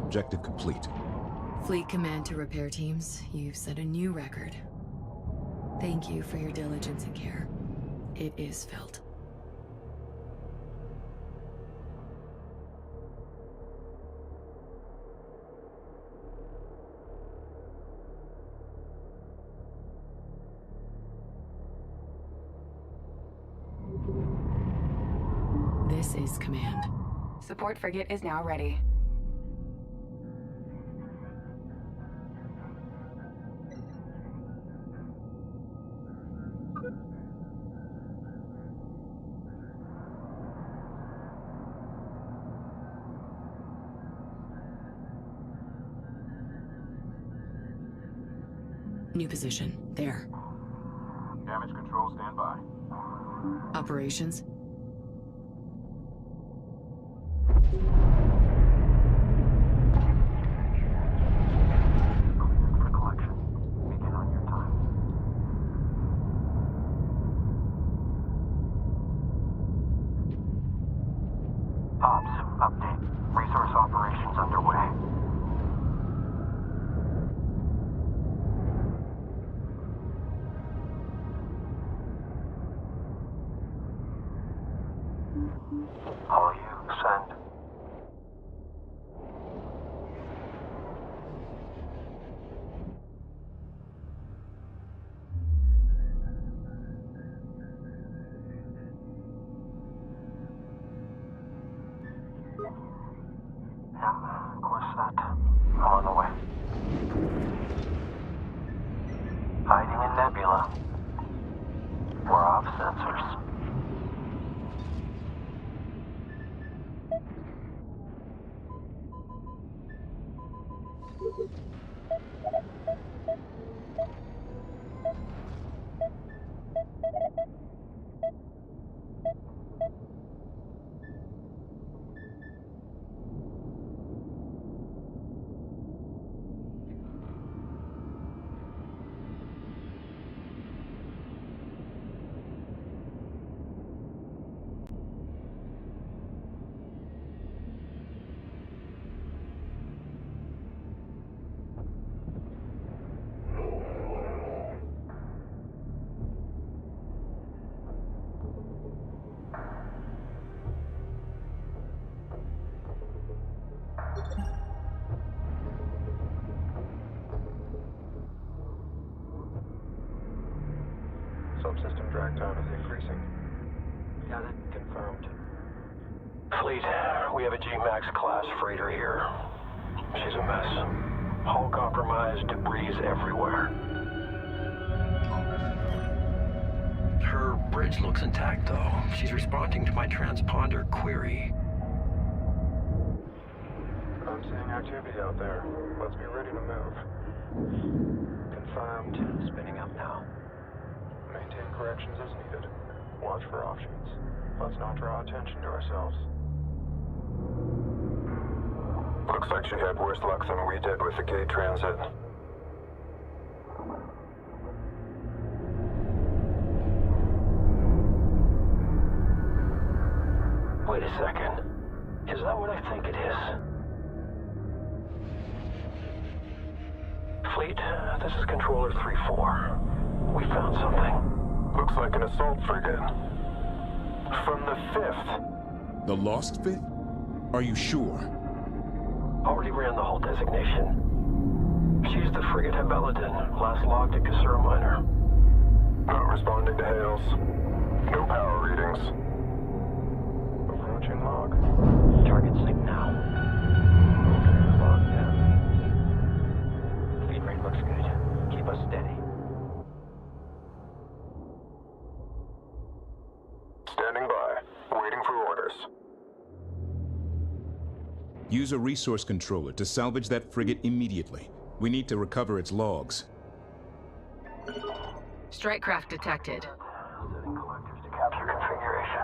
Objective complete.
Fleet Command to repair teams, you've set a new record. Thank you for your diligence and care. It is felt.
This is command.
Support frigate is now ready.
New position. There.
Damage control, stand by.
Operations.
Cleared for collection. Begin on your time.
Ops, update. Resource operations underway. All you, send. Yeah, of course that. I'm on the way. Hiding in Nebula. We're off sensors.
Subsystem drag time is increasing.
Got it. Confirmed. Fleet, we have a G-Max class freighter here. She's a mess. Hull compromised, debris everywhere. Her bridge looks intact, though. She's responding to my transponder query.
I'm seeing activity out there. Let's be ready to move.
Confirmed. Spinning up now.
Maintain corrections as needed. Watch for offshoots. Let's not draw attention to ourselves. Looks like she had worse luck than we did with the gate transit.
Wait a second. Is that what I think it is? Fleet, this is Controller 3-4. We found something.
Looks like an assault frigate. From the 5th.
The Lost Fifth? Are you sure?
Already ran the hull designation. She's the frigate Habeladin, last logged at Kasura Minor.
Not responding to hails. No power readings. Approaching log.
Target sync now. Log down. Feed rate looks good. Keep us steady.
Standing by. Waiting for orders.
Use a resource controller to salvage that frigate immediately. We need to recover its logs.
Strike craft detected.
Setting collectors to capture configuration.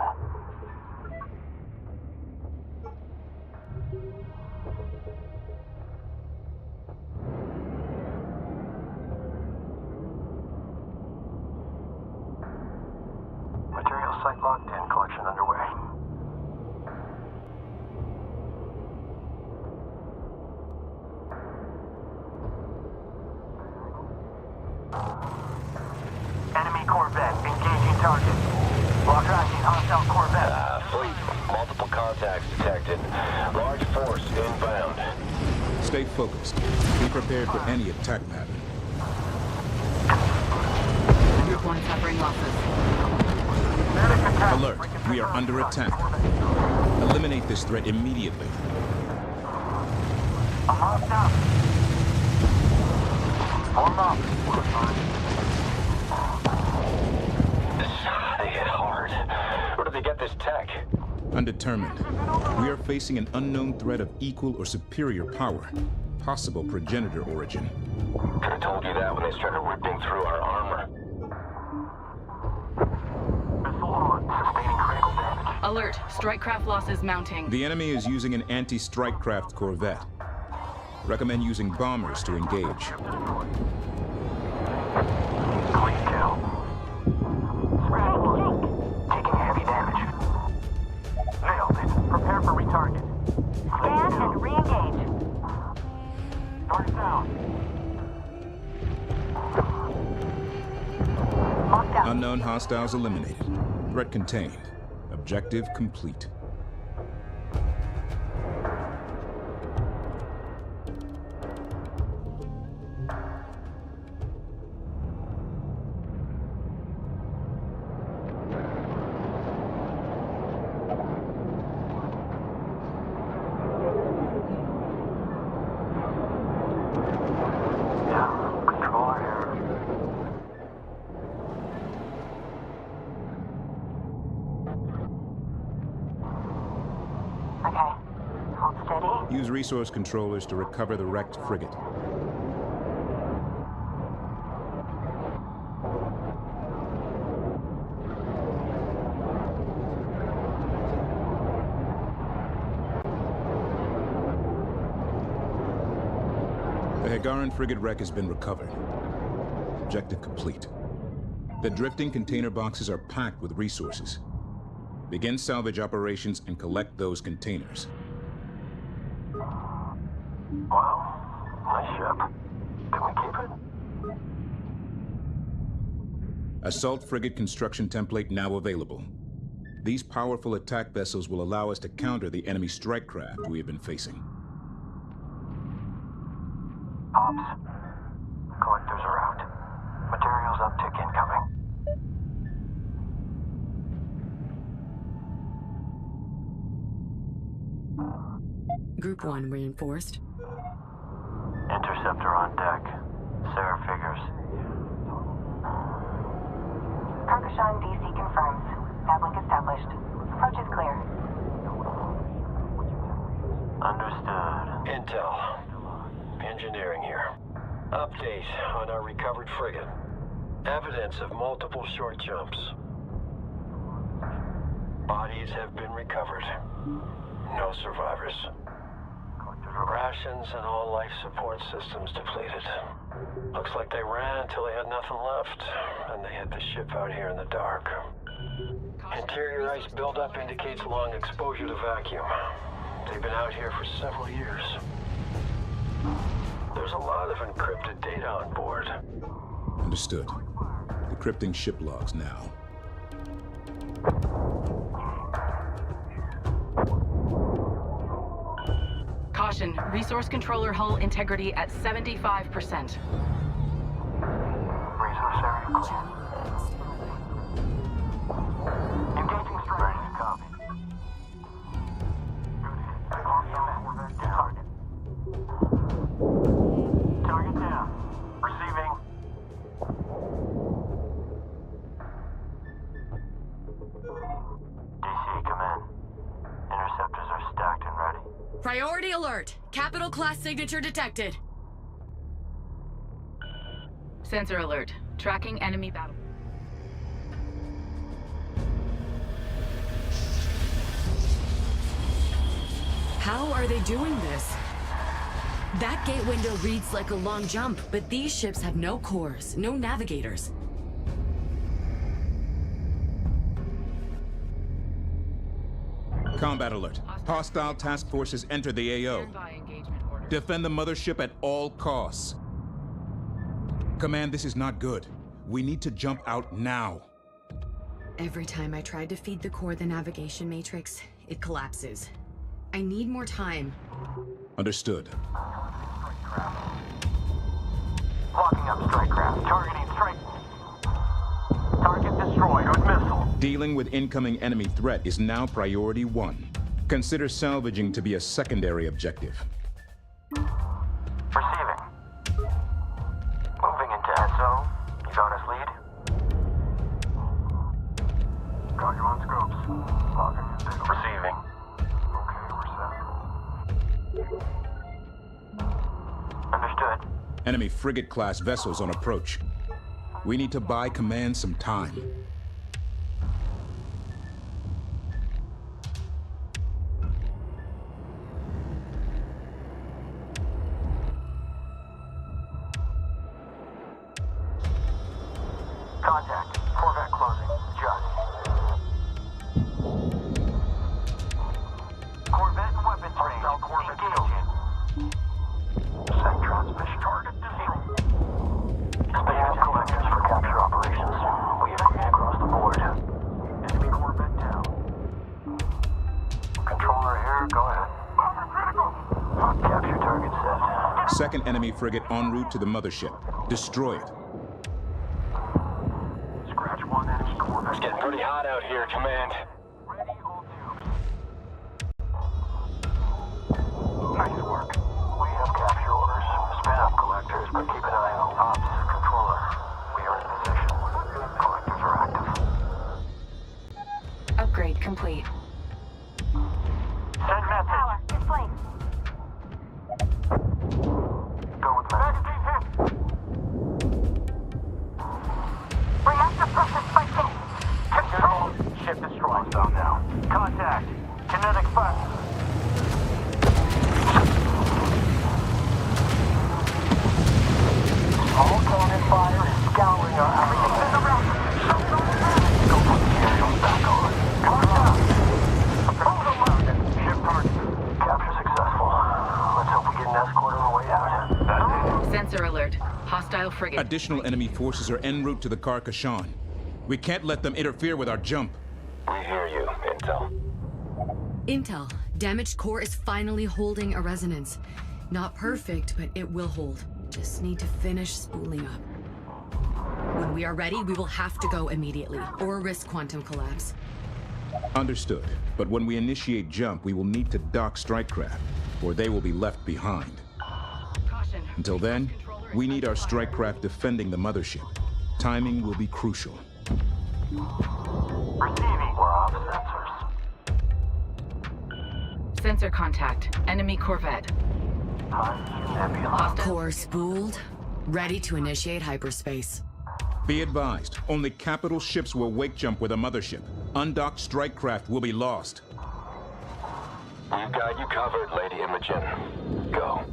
Material site locked in. Collection underway. Enemy Corvette engaging target. While tracking hostile Corvette.
Fleet, multiple contacts detected. Large force inbound.
Stay focused. Be prepared for any attack pattern.
Group 1 suffering losses.
Alert. We are under attack. Eliminate this threat immediately.
I'm locked up. Form up.
They hit hard. Where did they get this tech?
Undetermined. We are facing an unknown threat of equal or superior power. Possible progenitor origin.
Could have told you that when they started ripping through our armor.
Missile on. Sustaining critical damage.
Alert. Strike craft losses mounting.
The enemy is using an anti-strike craft corvette. Recommend using bombers to engage.
Clean kill. Taking heavy damage. Nailed it. Prepare for retarget.
Scan and re-engage.
Target down.
Locked up.
Unknown hostiles eliminated. Threat contained. Objective complete.
Controller here.
Okay. Hold steady.
Use resource controllers to recover the wrecked frigate. The Hagaran frigate wreck has been recovered. Objective complete. The drifting container boxes are packed with resources. Begin salvage operations and collect those containers.
Wow. Nice ship. Can we keep it?
Assault frigate construction template now available. These powerful attack vessels will allow us to counter the enemy strike craft we have been facing.
Ops. Collectors are out. Materials uptick incoming.
Group 1 reinforced.
Interceptor on deck. Sarah figures.
Karkashan DC confirms. Pablink established. Approach is clear.
Understood. Intel. Engineering here. Update on our recovered frigate. Evidence of multiple short jumps. Bodies have been recovered. No survivors. Rations and all life support systems depleted. Looks like they ran until they had nothing left, and they hid the ship out here in the dark. Interior ice buildup indicates long exposure to vacuum. They've been out here for several years. There's a lot of encrypted data on board.
Understood. Decrypting ship logs now.
Caution. Resource controller hull integrity at 75%.
Resource area clear. Engaging strike. Ready to copy. Target. Target down. Receiving. DC, come in. Interceptors are stacked and ready.
Priority alert! Capital class signature detected.
Sensor alert. Tracking enemy battle.
How are they doing this? That gate window reads like a long jump, but these ships have no cores, no navigators.
Combat alert. Hostile task forces enter the AO. Defend the mothership at all costs. Command, this is not good. We need to jump out now.
Every time I tried to feed the core the navigation matrix, it collapses. I need more time.
Understood.
Locking up strike craft. Targeting strike. Target destroyed with missile.
Dealing with incoming enemy threat is now priority 1. Consider salvaging to be a secondary objective.
Receiving. Moving into SO. You got us lead?
Got you on scopes. Logging in data.
Receiving.
Okay, we're set.
Understood.
Enemy frigate-class vessels on approach. We need to buy command some time.
Contact. Corvette closing. Just. Corvette and weapons range. Corvette engaging. Send transmission. Target destroyed. Expand collectors for capture operations. We agree across the board. Enemy Corvette down. Controller here. Go ahead. Critical. Capture target set.
Second enemy frigate en route to the mothership. Destroy it.
It's getting pretty hot out here, Command.
Nice work. We have capture orders. Spin up collectors, but keep an eye on ops. Controller. We are in position. Collectors are active.
Upgrade complete.
Send message.
Power, display.
Go with message.
Reactor process spiking.
Control. Ship destroyed. Down now. Contact. Kinetic bus. All cannon fire is scouring our everything's in the round. Go put the aerials back on. Ship target. Capture successful. Let's hope we get an escort on the way out.
Sensor alert. Hostile frigate.
Additional enemy forces are en route to the Carcassonne. We can't let them interfere with our jump.
We hear you, Intel.
Intel. Damaged core is finally holding a resonance. Not perfect, but it will hold. Just need to finish spooling up. When we are ready, we will have to go immediately, or risk quantum collapse.
Understood. But when we initiate jump, we will need to dock strike craft, or they will be left behind.
Caution.
Until then, we need our strike craft defending the mothership. Timing will be crucial.
Receiving. We're off sensors.
Sensor contact. Enemy Corvette.
Core spooled, ready to initiate hyperspace.
Be advised, only capital ships will wake jump with a mothership. Undocked strike craft will be lost.
We've got you covered, Lady Imogen. Go.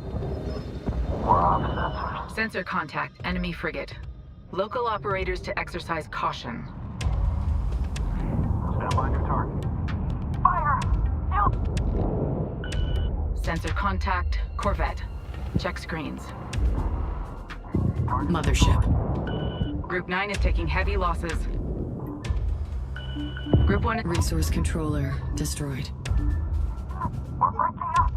We're off sensors.
Sensor contact. Enemy frigate. Local operators to exercise caution.
Stand by new target.
Fire.
Sensor contact. Corvette. Check screens.
Mothership.
Group 9 is taking heavy losses. Group 1...
Resource controller destroyed.
We're breaking up.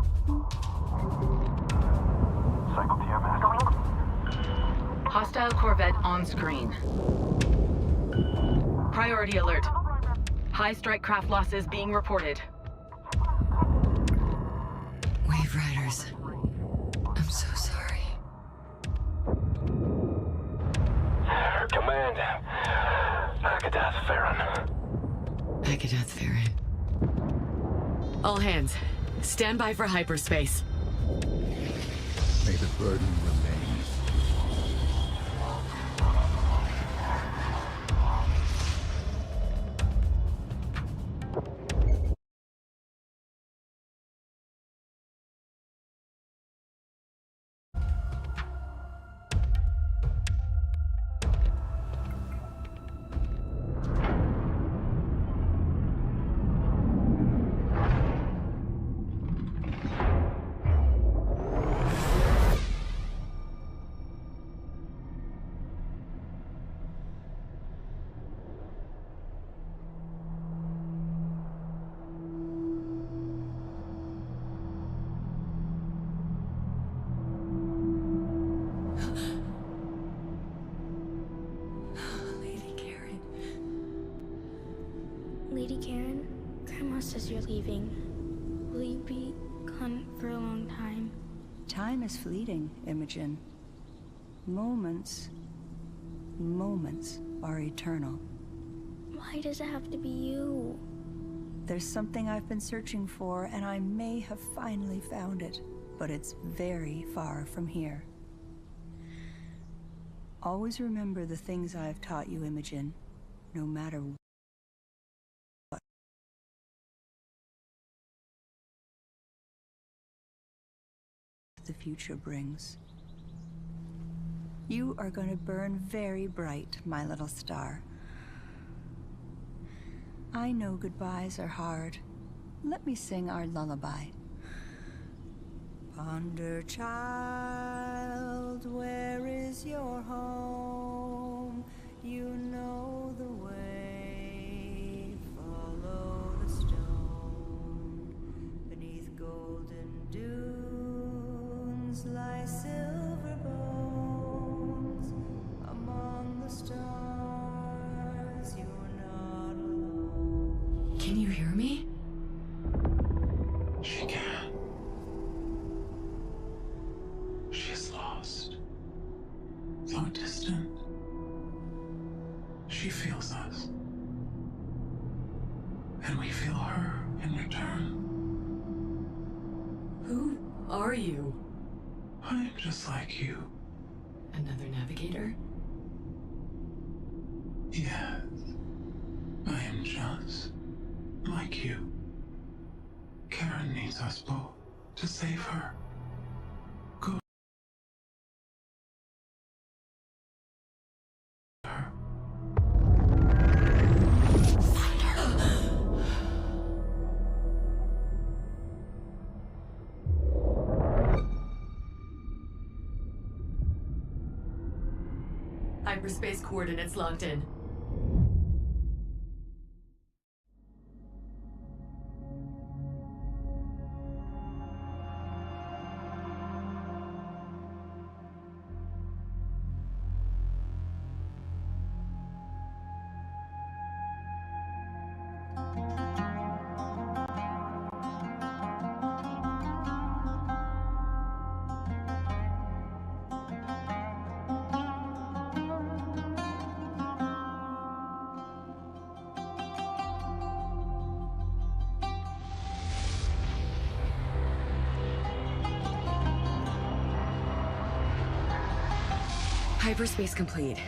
Cycle TMS.
Hostile Corvette on screen. Priority alert. High strike craft losses being reported.
Wave Riders. I'm so sorry.
Command. Agadath Farron.
Agadath Farron. All hands, stand by for hyperspace.
May the burden remain.
Lady Karen, Grandma says you're leaving. Will you be gone for a long time?
Time is fleeting, Imogen. Moments are eternal.
Why does it have to be you?
There's something I've been searching for, and I may have finally found it, but it's very far from here. Always remember the things I've taught you, Imogen, no matter what the future brings. You are going to burn very bright, my little star. I know goodbyes are hard. Let me sing our lullaby. Ponder, child, where is your home? You know the way. Follow the stone. Beneath golden dunes lie silver bones. Among the stars, you're not alone.
Can you hear me?
She can. She's lost. Though distant, she feels us. And we feel her in return.
Who are you?
I'm just like you.
Another navigator?
Yes. I am just like you. Karen needs us both to save her. Go. Her.
Hyperspace coordinates locked in. Hyperspace complete.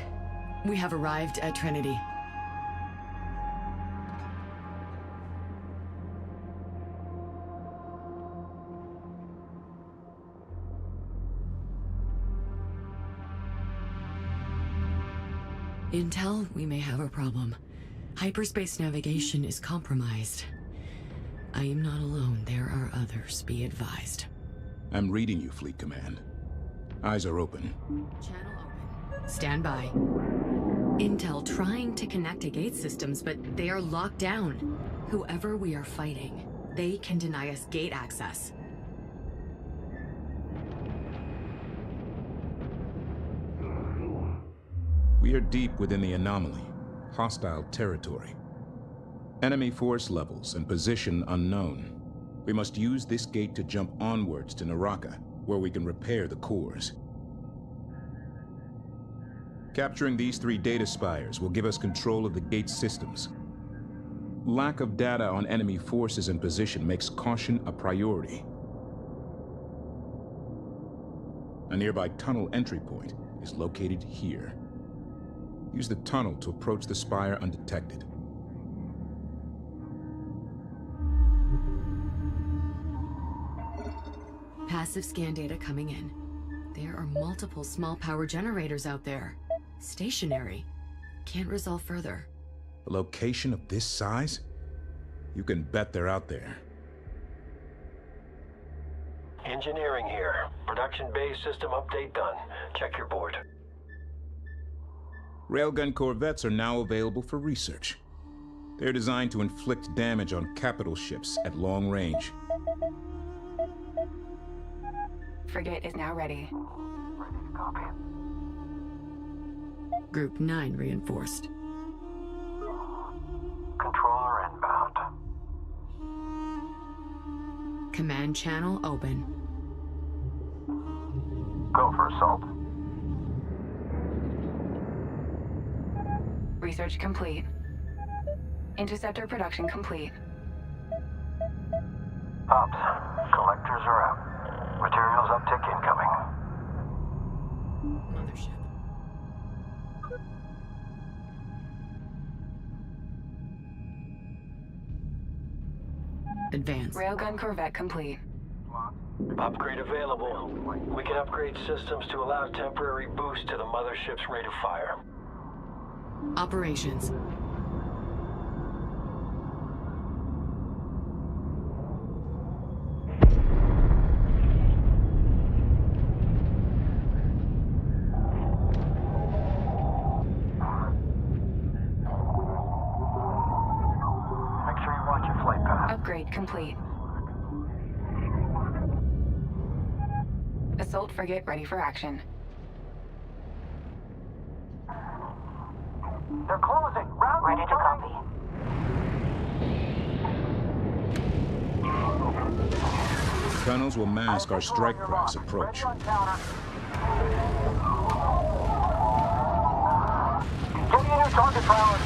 We have arrived at Trinity. Intel, we may have a problem. Hyperspace navigation is compromised. I am not alone. There are others. Be advised.
I'm reading you, Fleet Command. Eyes are open.
Channel open. Stand by. Intel trying to connect to gate systems, but they are locked down. Whoever we are fighting, they can deny us gate access.
We are deep within the anomaly. Hostile territory. Enemy force levels and position unknown. We must use this gate to jump onwards to Naraka, where we can repair the cores. Capturing these 3 data spires will give us control of the gate systems. Lack of data on enemy forces and position makes caution a priority. A nearby tunnel entry point is located here. Use the tunnel to approach the spire undetected.
Passive scan data coming in. There are multiple small power generators out there. Stationary. Can't resolve further.
A location of this size? You can bet they're out there.
Engineering here. Production base system update done. Check your board.
Railgun corvettes are now available for research. They're designed to inflict damage on capital ships at long range.
Frigate is now ready.
Ready to copy.
Group 9 reinforced.
Controller inbound.
Command channel open.
Go for assault.
Research complete. Interceptor production complete.
Ops, collectors are out. Materials uptick incoming.
Mothership. Advance.
Railgun Corvette complete.
Upgrade available. We can upgrade systems to allow a temporary boost to the mothership's rate of fire.
Operations.
Make sure you watch your flight path.
Upgrade complete. Assault frigate ready for action.
They're closing. Round
Ready to copy.
Tunnels will mask our strike price approach.
Get in your target power.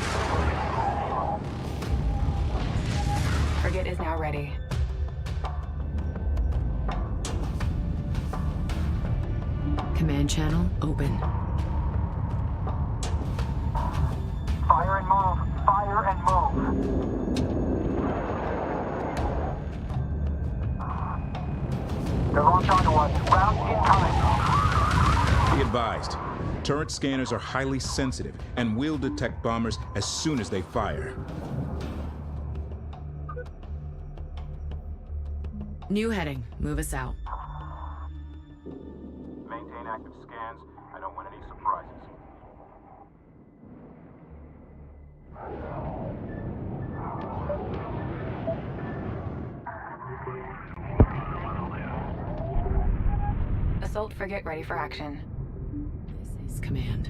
Frigate is now ready.
Command channel open.
Fire and move. Fire and move. They're launched onto us. Round incoming.
Be advised, turret scanners are highly sensitive and will detect bombers as soon as they fire.
New heading. Move us out.
Maintain active scans. I don't want any surprises.
Assault frigate ready for action.
This is command.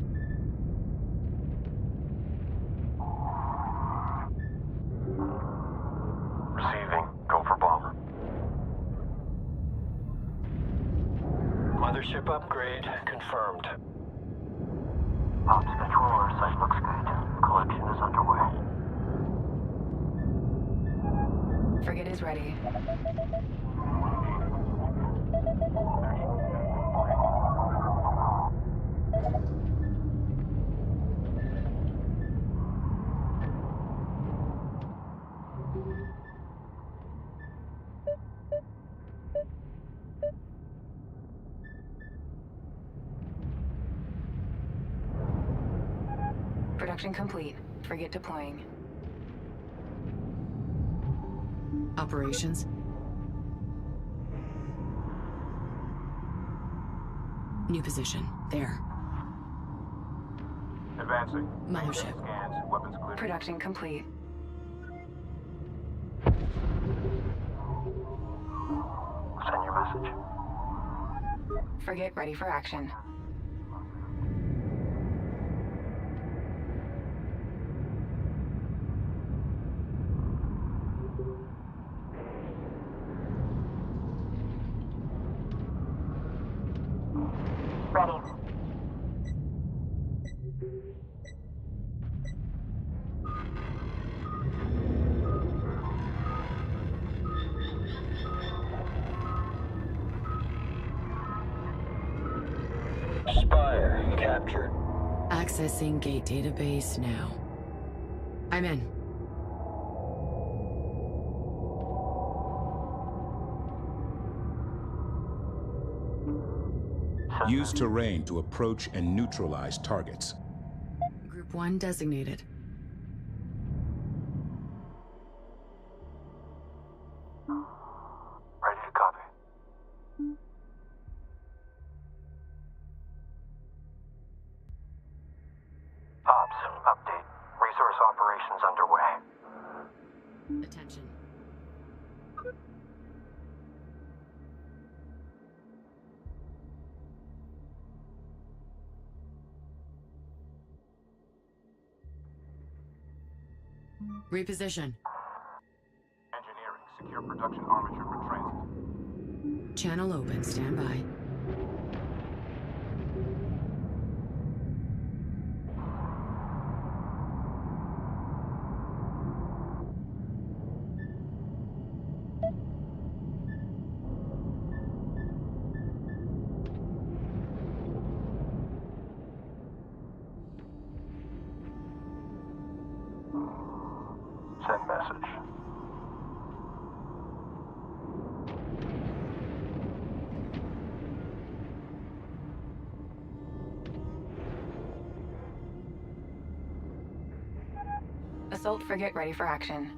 Receiving. Go for bomber.
Mothership upgrade confirmed.
Ops controller, site looks good. Collection is underway.
Frigate is ready. Production complete. Frigate deploying.
Operations. New position. There.
Advancing.
Mothership.
Scans. Weapons clear.
Production complete.
Send your message.
Frigate ready for action.
Ready.
Spire captured.
Accessing gate database now. I'm in.
Use terrain to approach and neutralize targets.
Group 1 designated.
Ready to copy. Ops, update. Resource operations underway.
Attention. Reposition.
Engineering. Secure production armature for transit.
Channel open. Stand by.
Send message.
Assault frigate ready for action.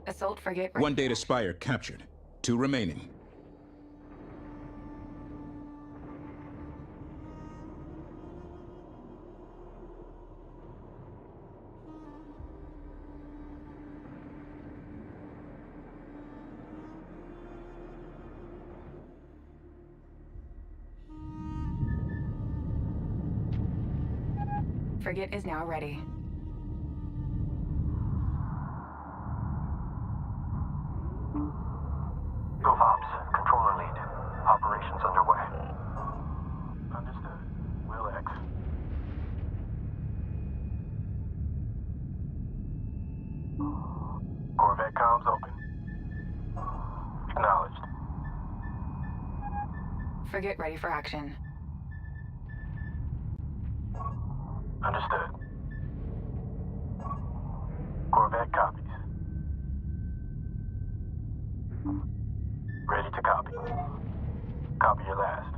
Assault frigate ready.
One data spire captured. 2 remaining.
Frigate is now ready.
Go Ops. Controller lead. Operations underway. Understood. Will X. Corvette comms open. Acknowledged.
Frigate ready for action.
Understood. Corvette copies. Ready to copy. Copy your last.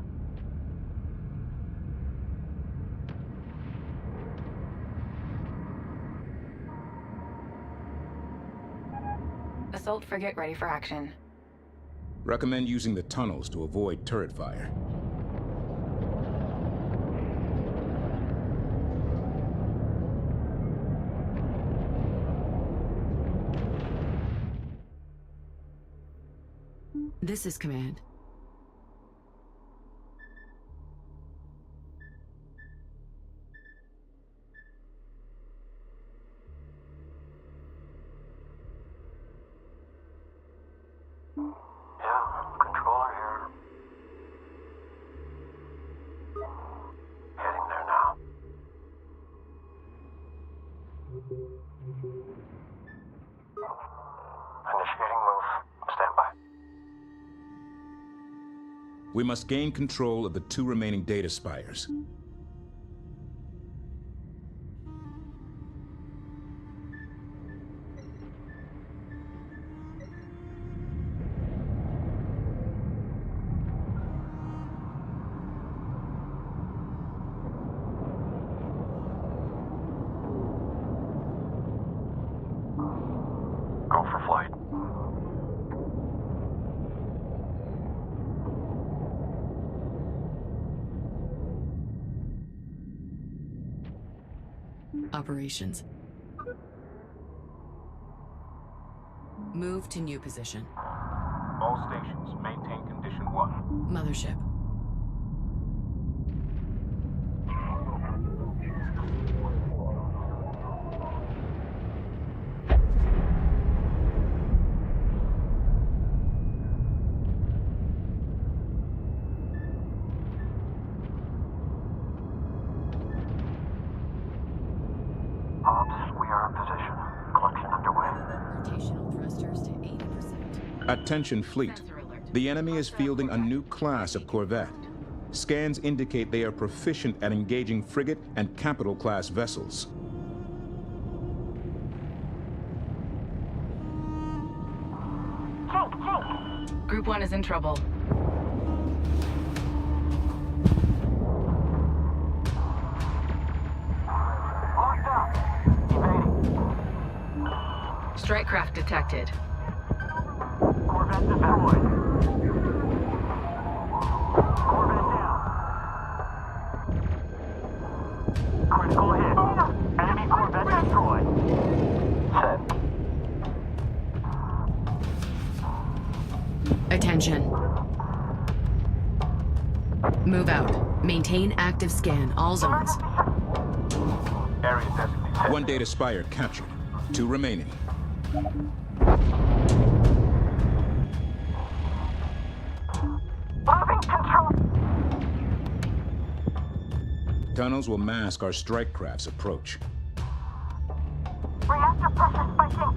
Assault frigate ready for action.
Recommend using the tunnels to avoid turret fire.
This is command.
Yeah, controller here. Heading there now. Initiating move. Stand by.
We must gain control of the 2 remaining data spires.
Go for flight.
Operations. Move to new position.
All stations, maintain condition 1.
Mothership.
Ops, we are in position. Collection underway.
Rotational thrusters to 80%.
Attention fleet. The enemy is fielding a new class of corvette. Scans indicate they are proficient at engaging frigate and capital-class vessels.
Group 1 is in trouble.
Locked up. Evading.
Strike craft detected.
Corvette deployed. Corvette down. Critical hit. Enemy Corvette
Move out. Maintain active scan, all zones.
Area designated.
One data spire captured. 2 remaining.
Losing control.
Tunnels will mask our strike craft's approach.
Reactor pressure spiking.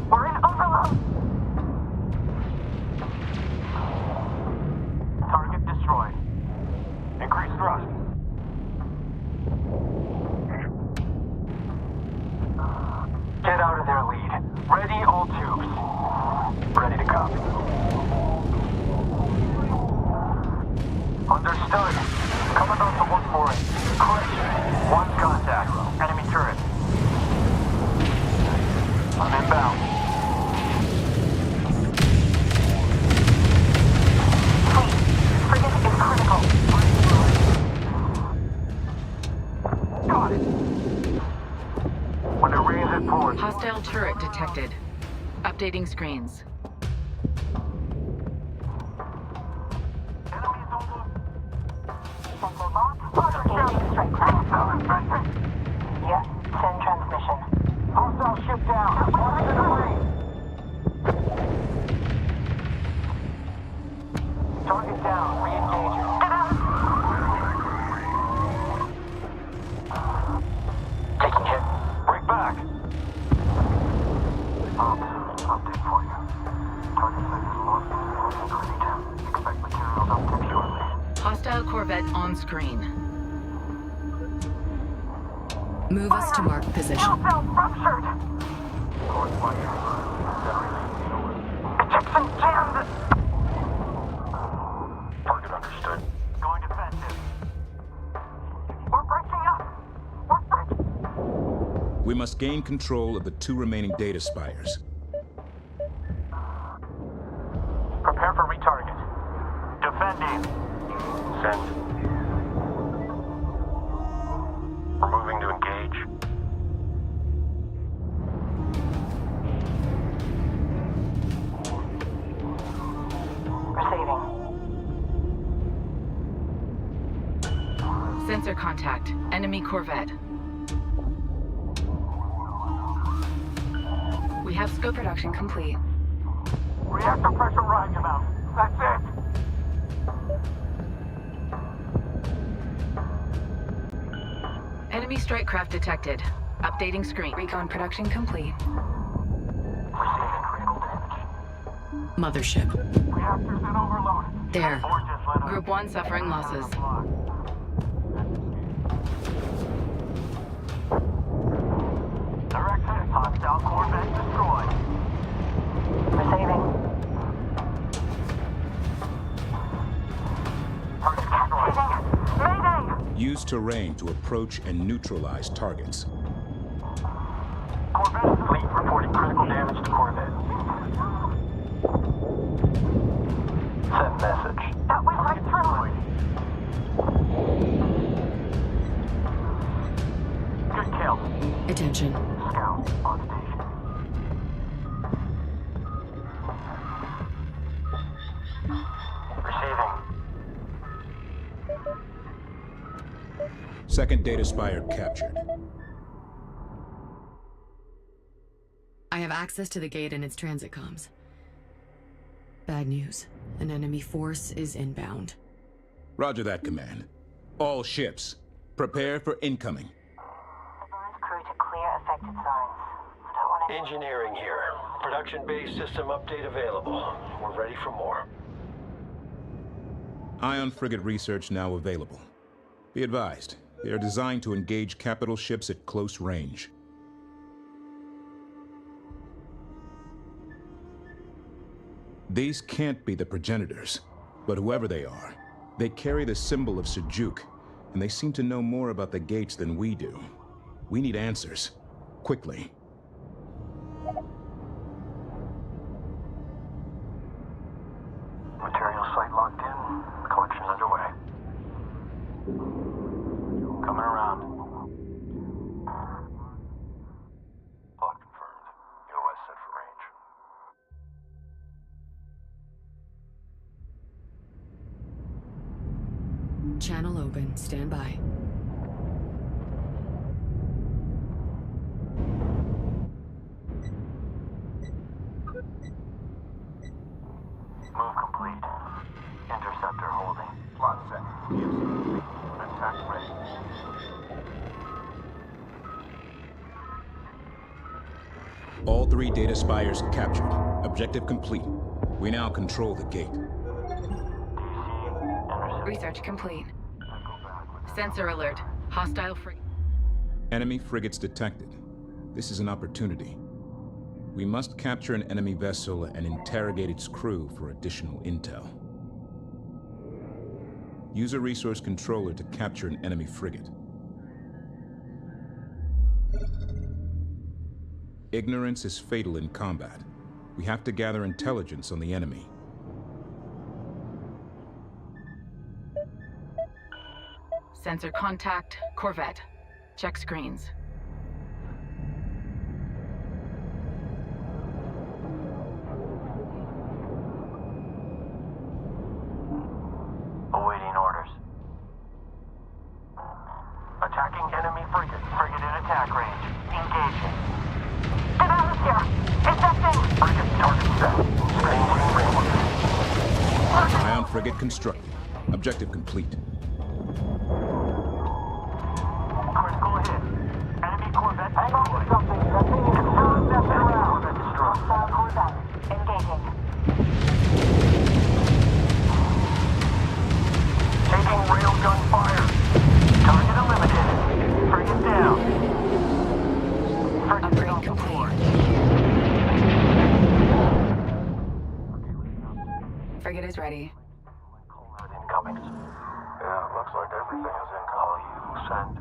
We're in overload.
Target destroyed. Increase thrust. Get out of there, lead. Ready all tubes. Ready to copy. Understood. Coming on to 148. Correction. 1 contact. Enemy turret. I'm inbound.
Please, frigate is critical.
Got it. When it rains, it pours.
Hostile turret detected. Updating screens.
Engaging strike craft. Yes, send transmission.
Hostile ship down. Watch the debris. Target down. Re-engaging. Taking hit. Break back. Update for you. Target site is lost. Complete. Expect materials uptick shortly.
Hostile corvette on screen. Move us to mark position.
Fuel cell ruptured. Ejection jammed.
Target understood. Going defensive.
We're breaking up. We're breaking.
We must gain control of the 2 remaining data spires.
Prepare for retarget. Defending. Send. We're moving to engage.
Receiving.
Sensor contact. Enemy corvette. We have scope production complete.
Reactor pressure rising about. That's it.
Enemy strike craft detected. Updating screen. Recon production complete.
Receiving critical damage.
Mothership.
Reactors in overload.
There.
Board just let up.
Group 1 suffering losses.
Direct hit. Hostile corvette destroyed.
Receiving.
Target destroyed.
Mayday!
Use terrain to approach and neutralize targets.
Corvette fleet reporting critical damage to corvette. Send message.
That went right through.
Good kill.
Attention.
Scout on station. Receiving.
Second data spire captured.
I have access to the gate and its transit comms. Bad news. An enemy force is inbound.
Roger that, Command. All ships, prepare for incoming.
Advise crew to clear affected signs. I don't want to...
Engineering here. Production base system update available. We're ready for more.
Ion frigate research now available. Be advised, they are designed to engage capital ships at close range. These can't be the progenitors, but whoever they are, they carry the symbol of Sejuk, and they seem to know more about the gates than we do. We need answers, quickly.
Material site locked in. Collection underway. Coming around. Plot confirmed. EOS set for range.
Channel open. Stand by.
Move complete. Interceptor holding. Plot set. Attack ready.
All 3 data spires captured. Objective complete. We now control the gate.
Research complete.
Sensor alert. Hostile frigate.
Enemy frigates detected. This is an opportunity. We must capture an enemy vessel and interrogate its crew for additional intel. Use a resource controller to capture an enemy frigate. Ignorance is fatal in combat. We have to gather intelligence on the enemy.
Sensor contact. Corvette. Check screens.
Awaiting orders. Attacking enemy frigate. Frigate in attack range. Engaging.
Get out of here! Ejecting!
Frigate target set. Screen ready.
Ion frigate constructed. Objective complete.
Critical hit. Enemy corvette
Hang on to
destroyed.
something. That thing is confirmed that they're
Enemy
out.
corvette destroyed.
Hostile corvette. Engaging.
Taking railgun fire. Target eliminated. Frigate down. Frigate
Upgrade
on the
complete.
floor.
Frigate is ready.
Incoming. Yeah, looks like everything is in call you. Send.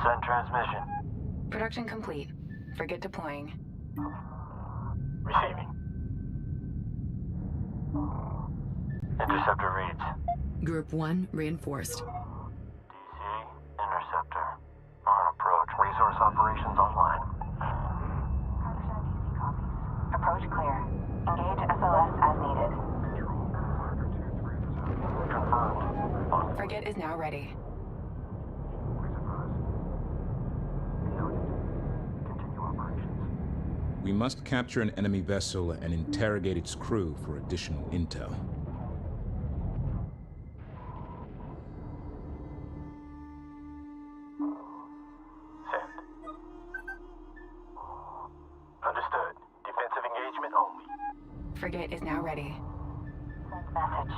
Send transmission.
Production complete. Frigate deploying.
Receiving. Interceptor reads.
Group 1 reinforced.
DC, interceptor. On approach. Resource operations online.
Approach clear. Engage SLS as needed.
Confirmed. On
Frigate is now ready.
continue operations.
We must capture an enemy vessel and interrogate its crew for additional intel.
Send. Understood. Defensive engagement only.
Frigate is now ready.
Send message.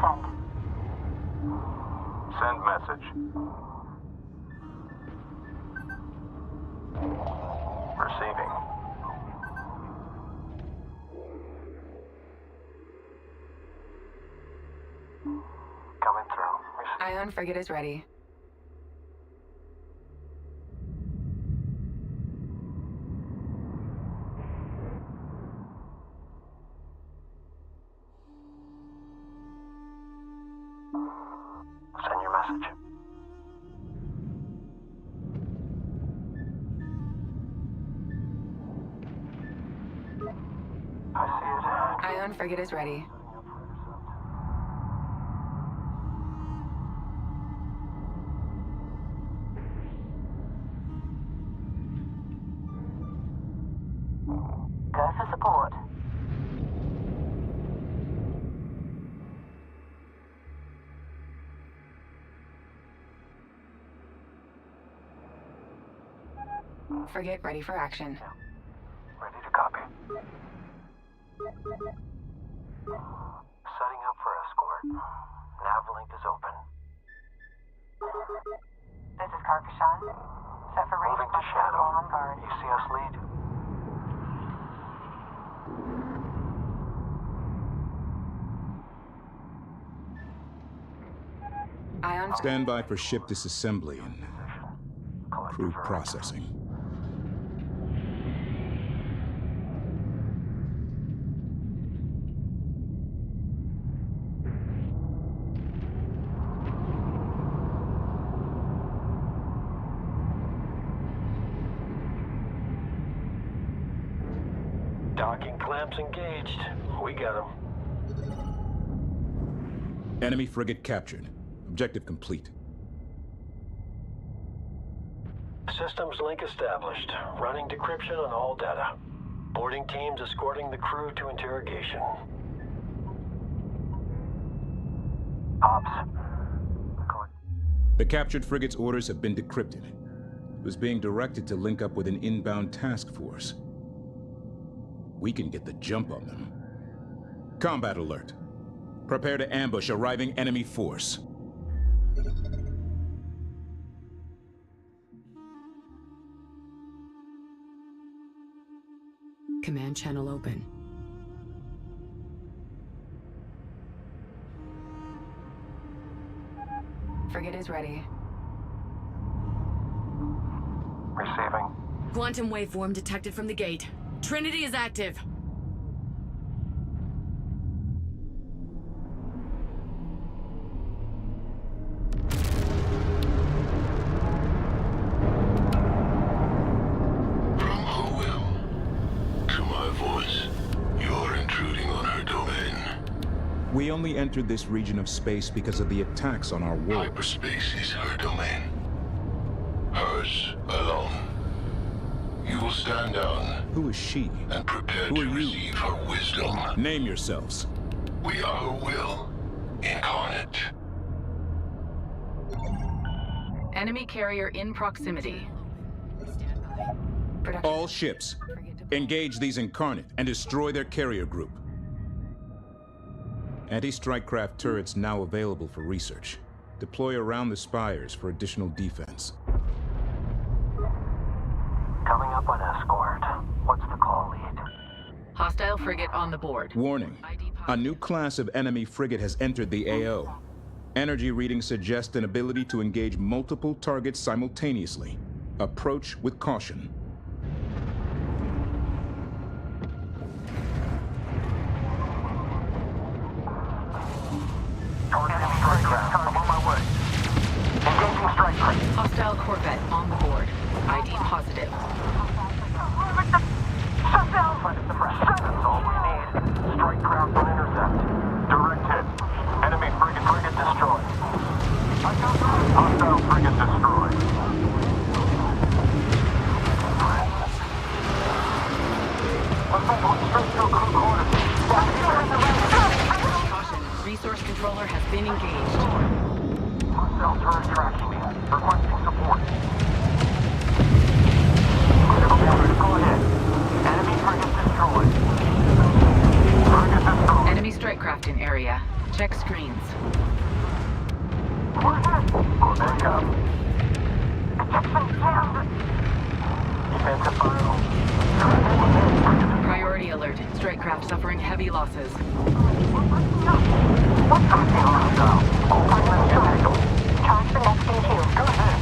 Send.
Send message. Receiving. Coming through.
Ion frigate is ready.
Send your message. I see it.
Ion frigate is ready.
Go for support.
Frigate ready for action.
Ready to copy. Setting up for escort. Nav link is open.
This is Carcasson. Set for
Moving to
resupply
shadow.
protocol on guard.
You see us lead?
Ion
Stand by for ship disassembly and crew processing.
Docking clamps engaged. We got them.
Enemy frigate captured. Objective complete.
Systems link established. Running decryption on all data. Boarding teams escorting the crew to interrogation.
Ops.
The captured frigate's orders have been decrypted. It was being directed to link up with an inbound task force. We can get the jump on them. Combat alert. Prepare to ambush arriving enemy force.
Command channel open.
Frigate is ready.
Receiving.
Quantum waveform detected from the gate. Trinity is active.
From Homeworld. To my voice, you're intruding on her domain.
We only entered this region of space because of the attacks on our world.
Hyperspace is her domain. Hers alone. You will stand down.
Who is she?
And prepare
Who
to
are you?
receive her wisdom.
Name yourselves.
We are her will incarnate.
Enemy carrier in proximity.
All ships, engage these incarnate and destroy their carrier group. Anti-strike craft turrets now available for research. Deploy around the spires for additional defense.
Coming up on escort. What's the call lead?
Hostile frigate on the board.
Warning. A new class of enemy frigate has entered the AO. Energy readings suggest an ability to engage multiple targets simultaneously. Approach with caution.
Targeting strike craft. I'm on my way. Engaging strike craft.
Hostile corvette on the board. ID positive.
Shut down! That's all we need. Strike craft on intercept. Direct hit. Enemy frigate destroyed. Hostile frigate destroyed. Let's move straight to crew quarters.
Caution, resource controller has been engaged.
Hostile turret tracking me. Requesting support. Critical damage, go ahead. Enemy frigate destroyed. Frigate destroyed.
Enemy strike craft in area. Check screens.
We're hit. Corvette up. Ejection jammed. Defensive final.
Priority alert. Strike craft suffering heavy losses.
What's happening hostile?
Charge the next in queue.
Go ahead.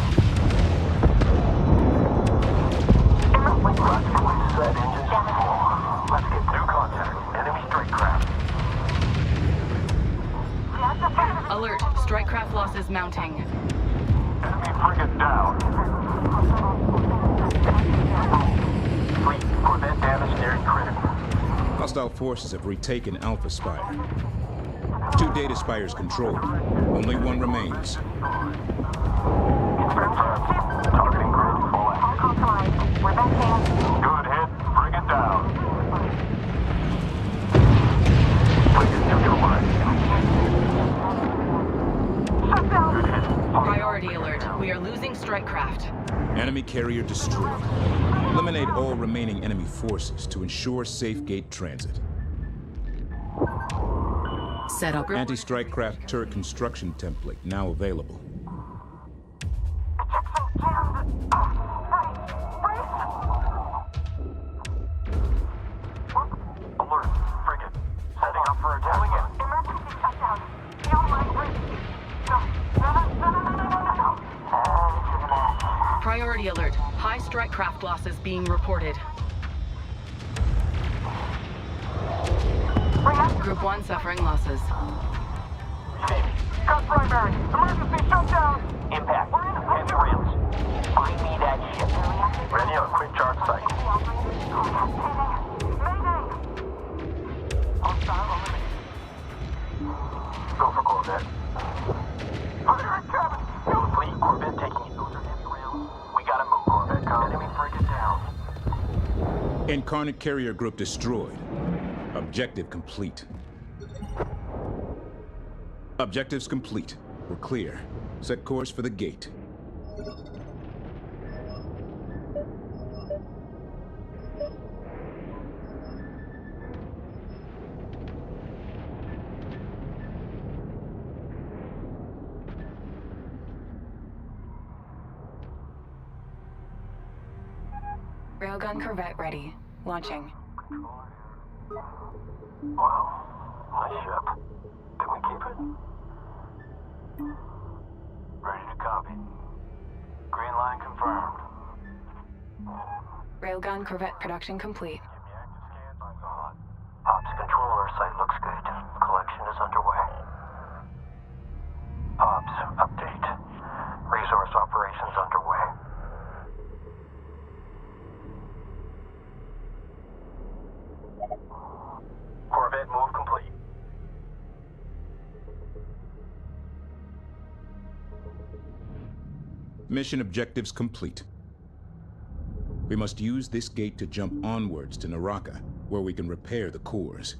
Practically set engines to full. Let's get new contact. Enemy strike craft.
Alert. Strike craft losses mounting.
Enemy frigate down. Fleet, Corvette damage nearing critical.
Hostile forces have retaken Alpha Spire. 2 data spires controlled. Only 1 remains.
Targeting grid full action.
All compromised. We're back in.
Good hit. Frigate down. Frigate neutralized. Shut down. Good hit.
Priority alert. We are losing strike craft.
Enemy carrier destroyed. Eliminate all remaining enemy forces to ensure safe gate transit.
Set up.
Anti-strike craft turret construction template now available.
Alert. Frigate. Setting up for attack.
Emergency shutdown. The online bridge. No.
Priority alert. High strike craft losses being reported. Group 1 suffering losses.
Cut primary. Emergency shutdown. Impact. Heavy rails. Find me that ship. Ready on quick charge cycle.
Mayday.
Incarnate carrier group destroyed. Objective complete. Objectives complete. We're clear. Set course for the gate.
Railgun corvette ready. Launching.
Wow, nice ship. Can we keep it? Ready to copy. Green line confirmed.
Railgun corvette production complete.
Ops controller site looks good. Collection is underway. Ops update. Resource operations underway. Corvette move complete.
Mission objectives complete. We must use this gate to jump onwards to Naraka, where we can repair the cores.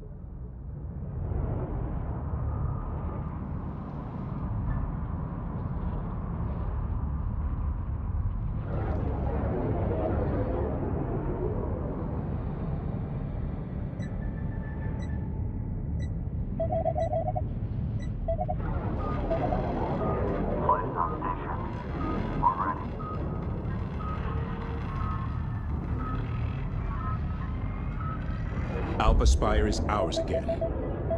Flight foundation. We're ready.
Alpha Spire is ours again.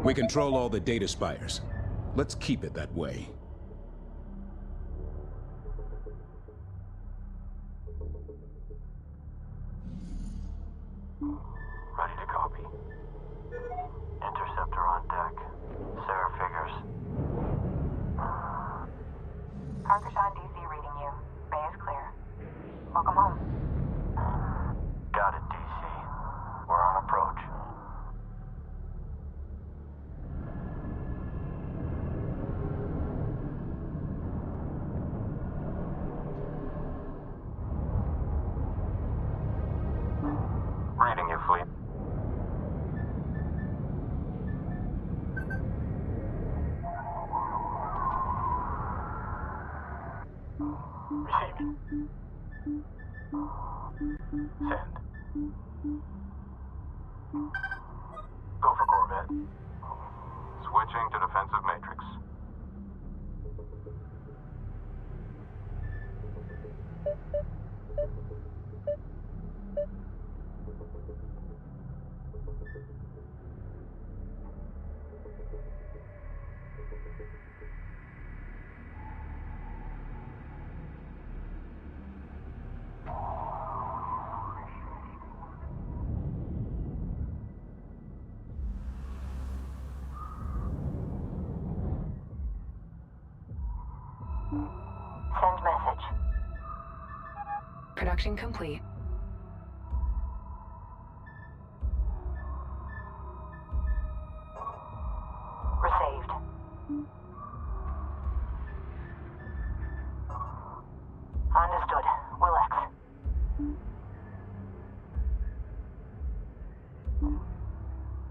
We control all the data spires. Let's keep it that way.
Ready to copy. Interceptor on deck. Sarah figures.
Carcasson DC reading you. Bay is clear. Welcome home.
Got it, DC. We're on approach. Reading you, fleet. Receiving. Send. Go for Corvette. Switching to defensive matrix.
Send message.
Production complete.
Received. Understood. Will X.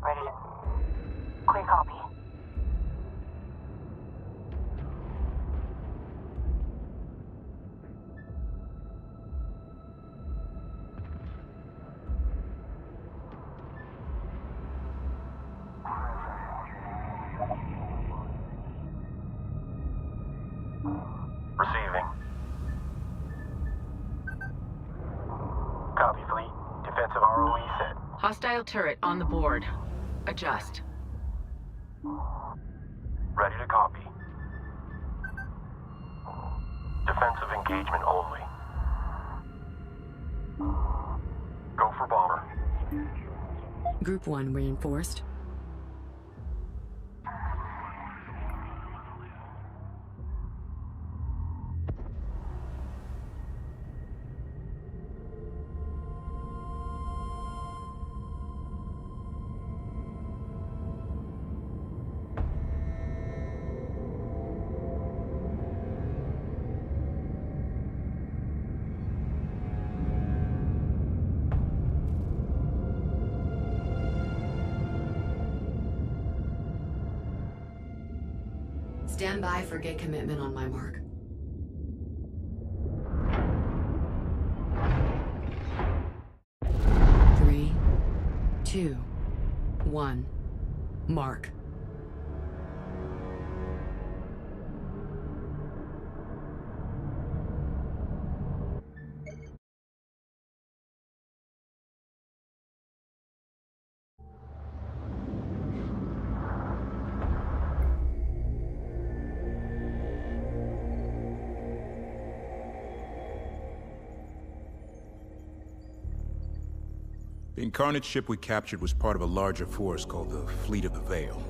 Ready to... Clear copy.
Receiving. Copy, fleet. Defensive ROE set.
Hostile turret on the board. Adjust.
Ready to copy. Defensive engagement only. Go for bomber.
Group 1 reinforced. Stand by for gate commitment on my mark. Three, 2, 1, mark.
The Incarnate ship we captured was part of a larger force called the Fleet of the Veil.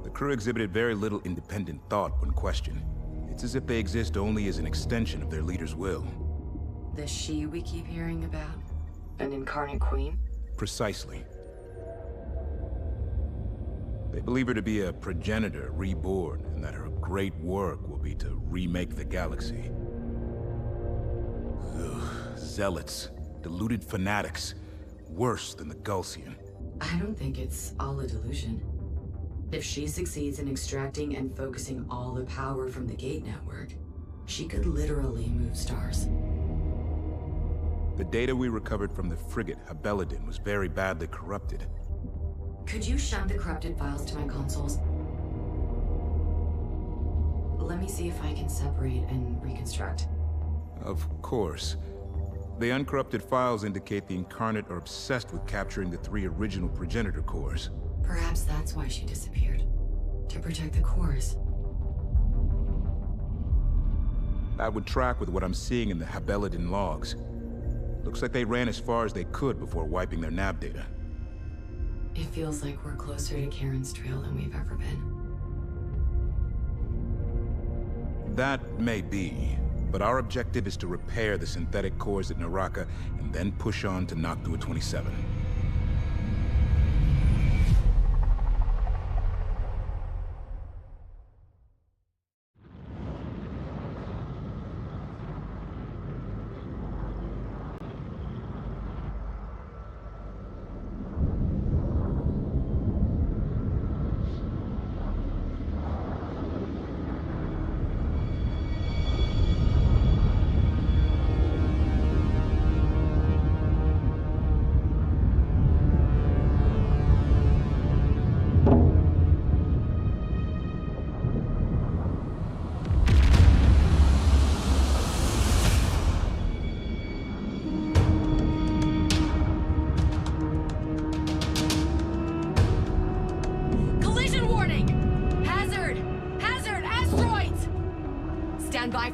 The crew exhibited very little independent thought when questioned. It's as if they exist only as an extension of their leader's will.
The she we keep hearing about? An Incarnate Queen?
Precisely. They believe her to be a progenitor reborn, and that her great work will be to remake the galaxy. Ugh, zealots, deluded fanatics. Worse than the Gulsian.
I don't think it's all a delusion. If she succeeds in extracting and focusing all the power from the Gate Network, she could literally move stars.
The data we recovered from the frigate Habeladin was very badly corrupted.
Could you shunt the corrupted files to my consoles? Let me see if I can separate and reconstruct.
Of course. The uncorrupted files indicate the Incarnate are obsessed with capturing the 3 original progenitor cores.
Perhaps that's why she disappeared. To protect the cores.
That would track with what I'm seeing in the Habeladin logs. Looks like they ran as far as they could before wiping their nav data.
It feels like we're closer to Karen's trail than we've ever been.
That may be. But our objective is to repair the synthetic cores at Naraka and then push on to Noctua 27.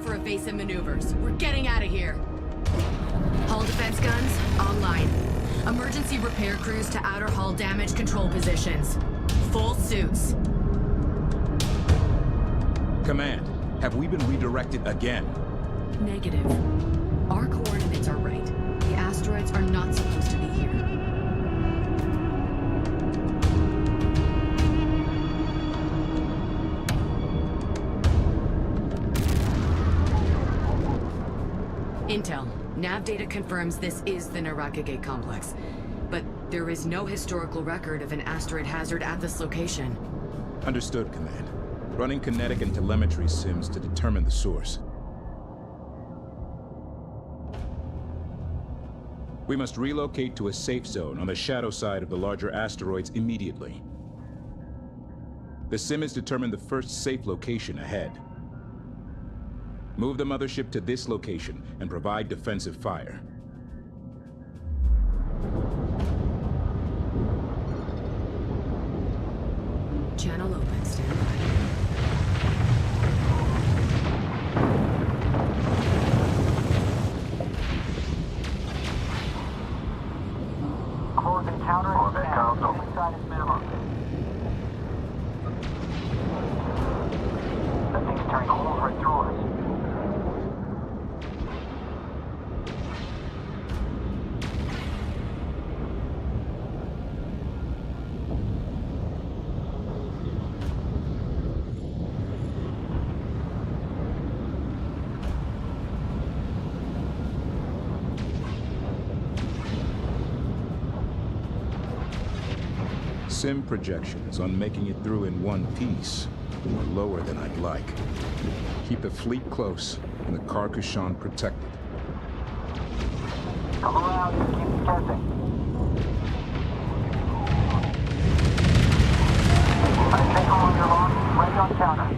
For evasive maneuvers. We're getting out of here. Hull defense guns, online. Emergency repair crews to outer hull damage control positions. Full suits.
Command, have we been redirected again?
Negative. Our coordinates are right. The asteroids are not supposed to be here. Intel. Nav data confirms this is the Naraka Gate complex. But there is no historical record of an asteroid hazard at this location.
Understood, Command. Running kinetic and telemetry sims to determine the source. We must relocate to a safe zone on the shadow side of the larger asteroids immediately. The sim has determined the first safe location ahead. Move the mothership to this location and provide defensive fire.
Channel open, stand by.
Close encounter. Corvette Council. Inside is minimum. That thing's turning holes right through us.
Sim projections on making it through in one piece. are lower than I'd like. Keep the fleet close and the Carcasson protected.
Come around and keep searching. I take all your logs, ready on counter.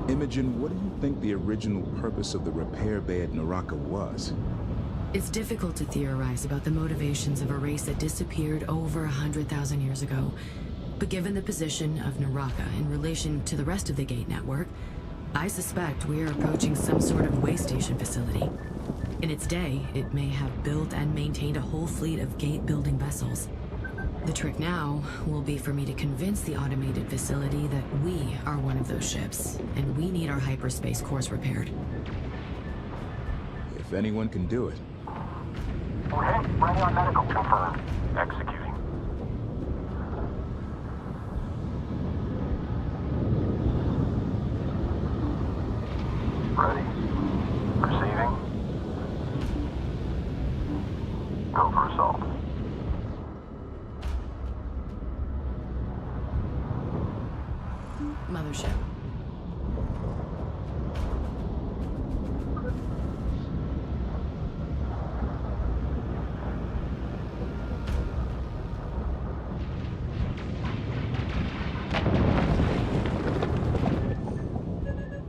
Imogen, what do you think the original purpose of the repair bay at Naraka was?
It's difficult to theorize about the motivations of a race that disappeared over 100,000 years ago. But given the position of Naraka in relation to the rest of the Gate network, I suspect we are approaching some sort of way station facility. In its day, it may have built and maintained a whole fleet of Gate-building vessels. The trick now will be for me to convince the automated facility that we are one of those ships, and we need our hyperspace cores repaired.
If anyone can do it.
We're hit. Ready on medical.
Confirmed. Executing. Ready. Receiving. Go for assault.
Mothership.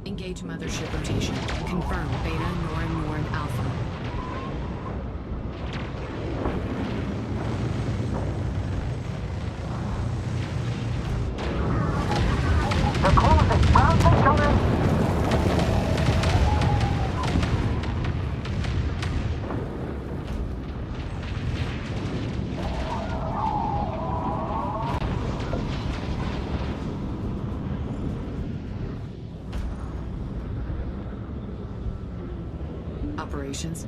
Engage mothership rotation. Confirm Beta, Norin, Alpha.
They're closing. Round six coming.
Operations.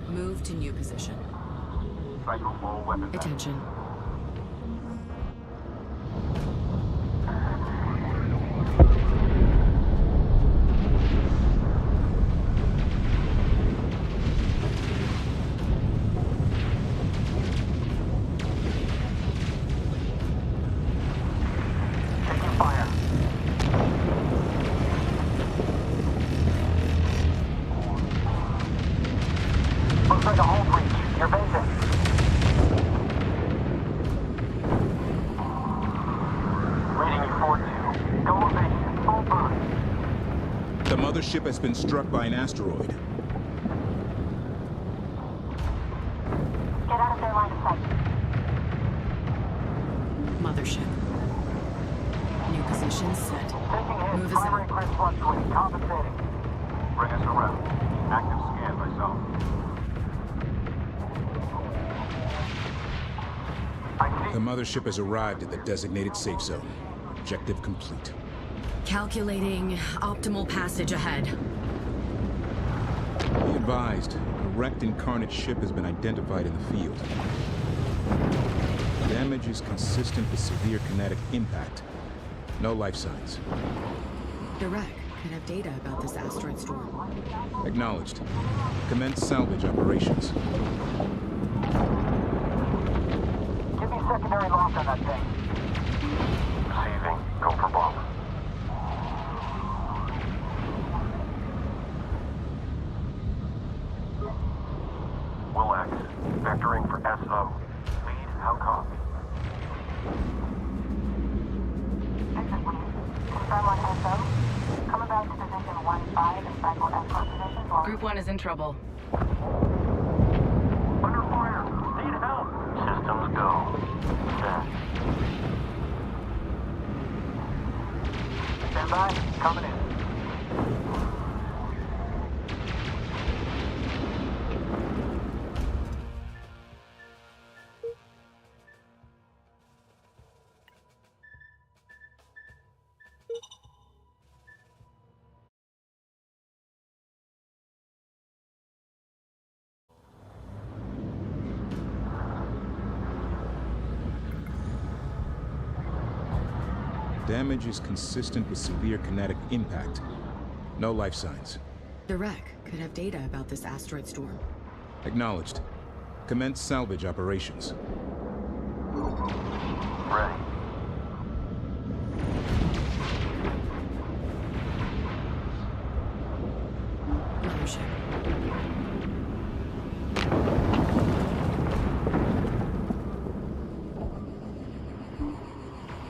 Move to new position.
Cycle full weapon.
Attention.
Taking fire. Looks like a hole breach. You're vacant. Reading you 4-2. Go evasive. Full boost.
The mothership has been struck by an asteroid.
Get out of their line of sight.
Mothership. New position set.
Taking hit.
Move us
Primary
out.
grid fluctuating. Compensating.
Bring us around. Active scan myself.
The mothership has arrived at the designated safe zone. Objective complete.
Calculating optimal passage ahead.
Be advised, a wrecked incarnate ship has been identified in the field. Damage is consistent with severe kinetic impact. No life signs.
Direct could have data about this asteroid storm.
Acknowledged. Commence salvage operations.
Give me secondary lock on that thing.
Receiving. Go for bomb. Will X. Vectoring for SO. Lead, how copy?
This is Lee. Confirm on SO. Coming back to position 1-5 and cycle escort position for...
Group 1 is in trouble.
Under fire. Need help. Systems go. Set.
Stand by. Coming in.
Damage is consistent with severe kinetic impact. No life signs.
The wreck could have data about this asteroid storm.
Acknowledged. Commence salvage operations.
Ready.
Mothership.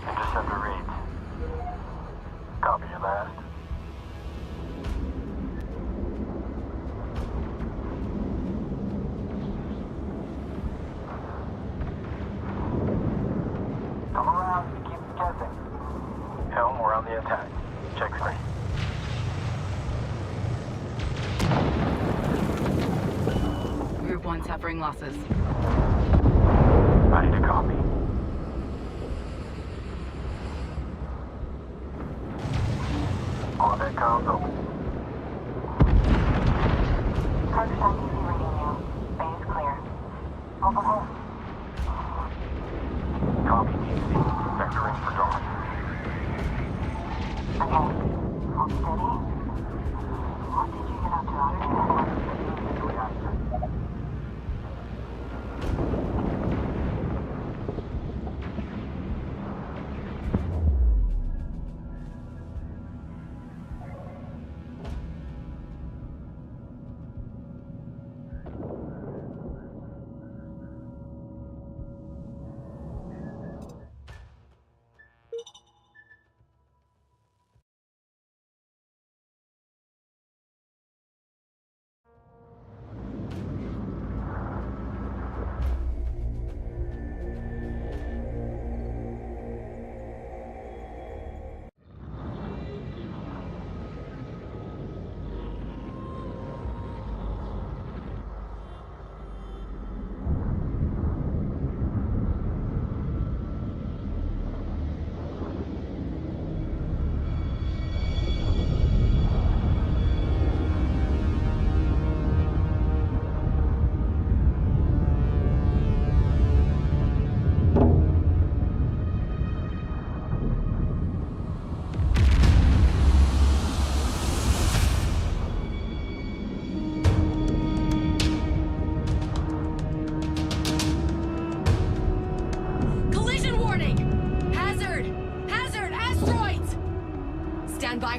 Interceptor reads. Copy your last. Come around. Keep guessing. Helm, we're on the attack. Check screen.
Group 1 suffering losses.
I need a copy. Corvette comms open.
Carter easy reading you. Bay is clear. Mobile home.
Copy easy. Vectoring for dawn.
Okay. Hold steady. What did you get up to out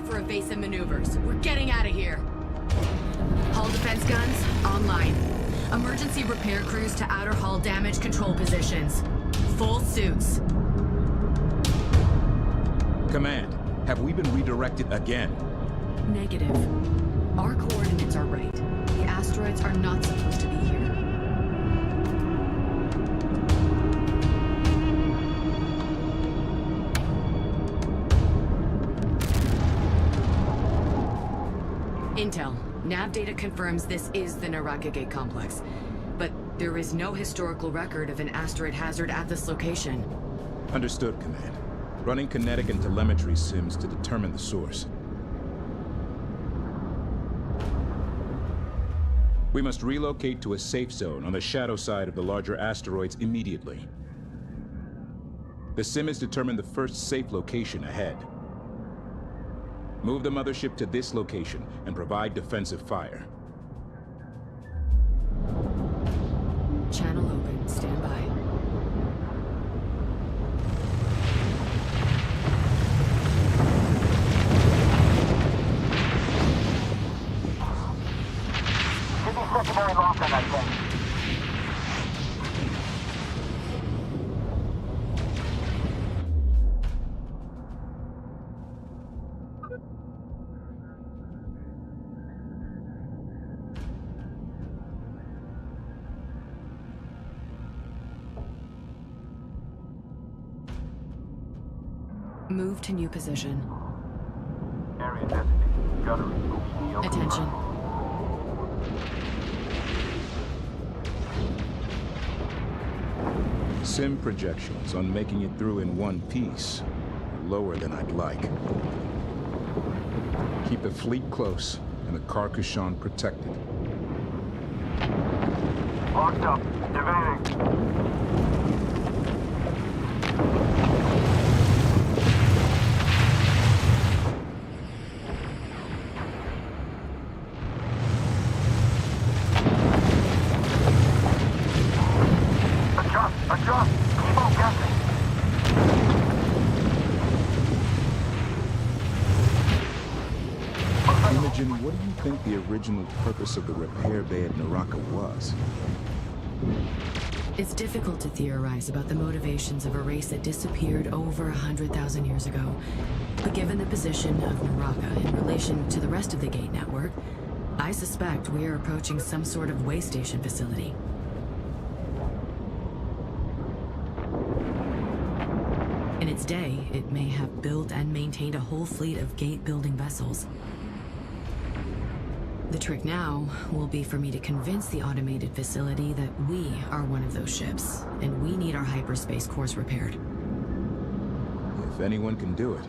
for evasive maneuvers. We're getting out of here. Hull defense guns, online. Emergency repair crews to outer hull damage control positions. Full suits.
Command, have we been redirected again?
Negative. Our coordinates are right. The asteroids are not supposed to be here. Intel. Nav data confirms this is the Narakagate complex. But there is no historical record of an asteroid hazard at this location.
Understood, Command. Running kinetic and telemetry sims to determine the source. We must relocate to a safe zone on the shadow side of the larger asteroids immediately. The sim has determined the first safe location ahead. Move the mothership to this location and provide defensive fire.
Channel open. Stand by.
Should be secondary lock on that thing.
Move to new position.
Area designated. Gunnery.
Attention.
Sim projections on making it through in one piece are lower than I'd like. Keep the fleet close and the Carcassonne protected.
Locked up. Evading. Keep on guessing.
Imogen, what do you think the original purpose of the repair bay at Naraka was?
It's difficult to theorize about the motivations of a race that disappeared over 100,000 years ago. But given the position of Naraka in relation to the rest of the Gate network, I suspect we are approaching some sort of way station facility. In its day, it may have built and maintained a whole fleet of Gate-building vessels. The trick now will be for me to convince the automated facility that we are one of those ships, and we need our hyperspace course repaired.
If anyone can do it.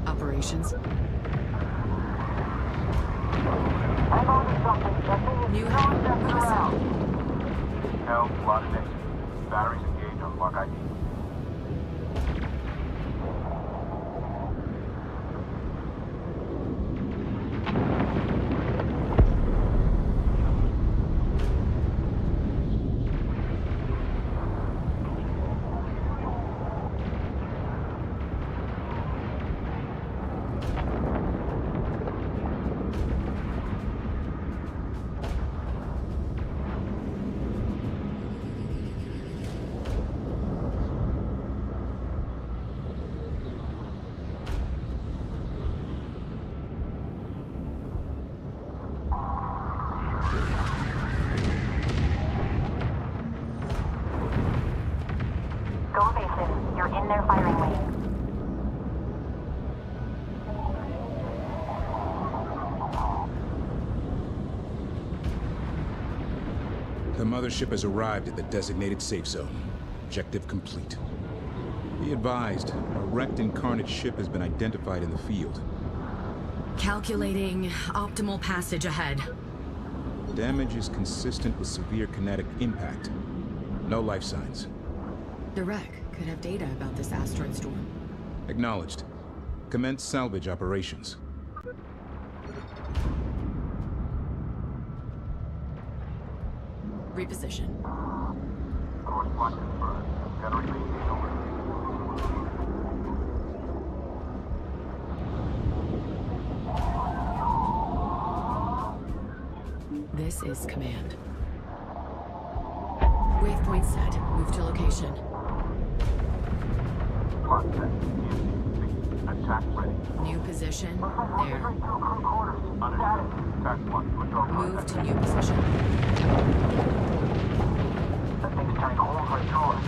Operations.
New
house.
Hell, lot of next. Batteries engaged on Mark ID.
Go evasive. You're in their firing lane.
The mothership has arrived at the designated safe zone. Objective complete. Be advised, a wrecked Incarnate ship has been identified in the field.
Calculating optimal passage ahead.
Damage is consistent with severe kinetic impact. No life signs.
The wreck could have data about this asteroid storm.
Acknowledged. Commence salvage operations.
Reposition.
Course block confirmed. Gotta remain over.
This is command. Waypoint set. Move to location.
Block set. Attack ready.
New position. There.
Understood. Attack one. Withdraw.
Move to new position.
That thing's turning holes right through us.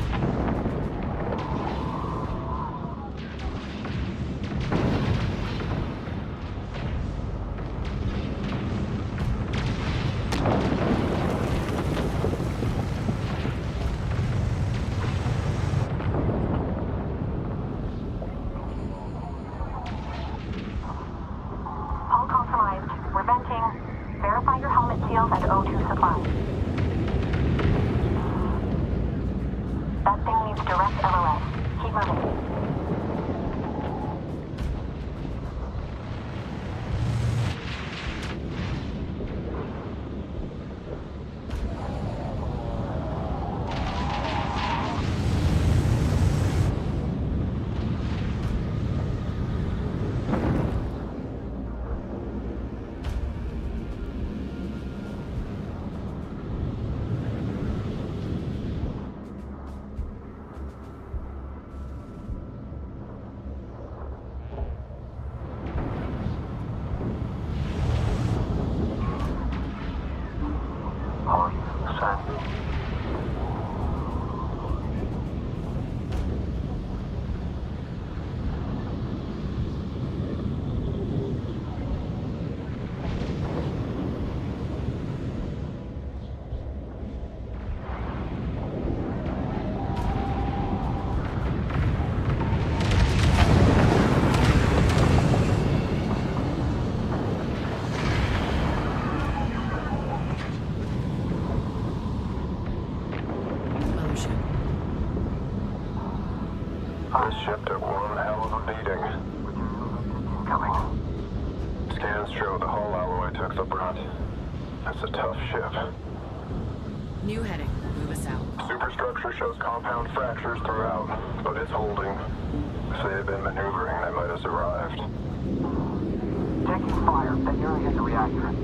Hull compromised. We're venting. Verify your helmet seals and O2 supply. That thing needs direct LOS. Keep moving.
This ship took one hell of a beating.
Coming.
Scans show the hull alloy took the brunt. That's a tough ship.
New heading. Move us out.
Superstructure shows compound fractures throughout, but it's holding. If they had been maneuvering, they might have survived.
Taking fire. That area hit the reactor.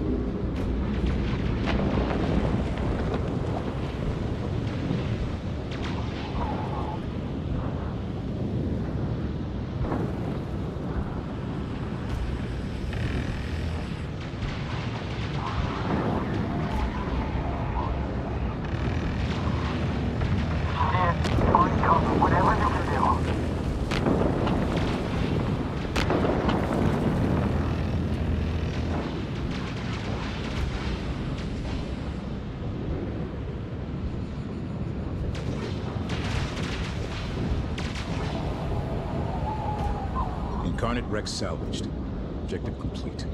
Incarnate wreck salvaged. Objective complete.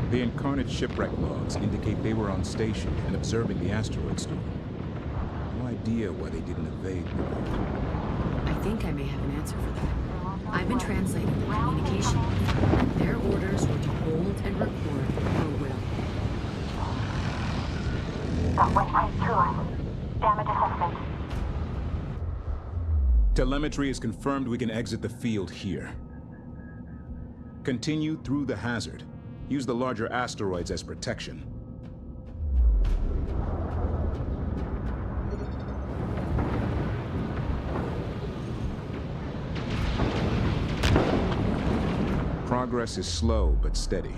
The Incarnate shipwreck logs indicate they were on station and observing the asteroid storm. No idea why they didn't evade.
I think I may have an answer for that. I've been translating the communication. Their orders were to hold and record her will.
That went right through us. Damage assessment.
Telemetry has confirmed we can exit the field here. Continue through the hazard. Use the larger asteroids as protection. Progress is slow but steady.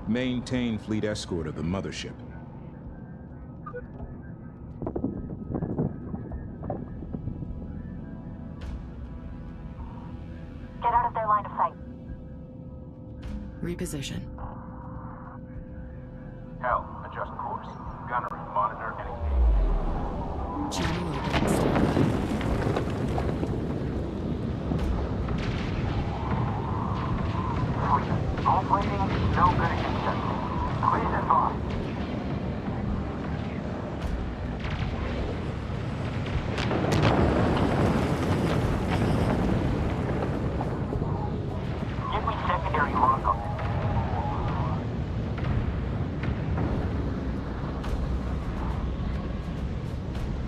Maintain fleet escort of the mothership.
Get out of their line of sight.
Reposition.
Hell, adjust course. Gunnery, monitor, and engage.
Channel open. Stand by.
All waiting, no good against. Please advise. Give me secondary lockup.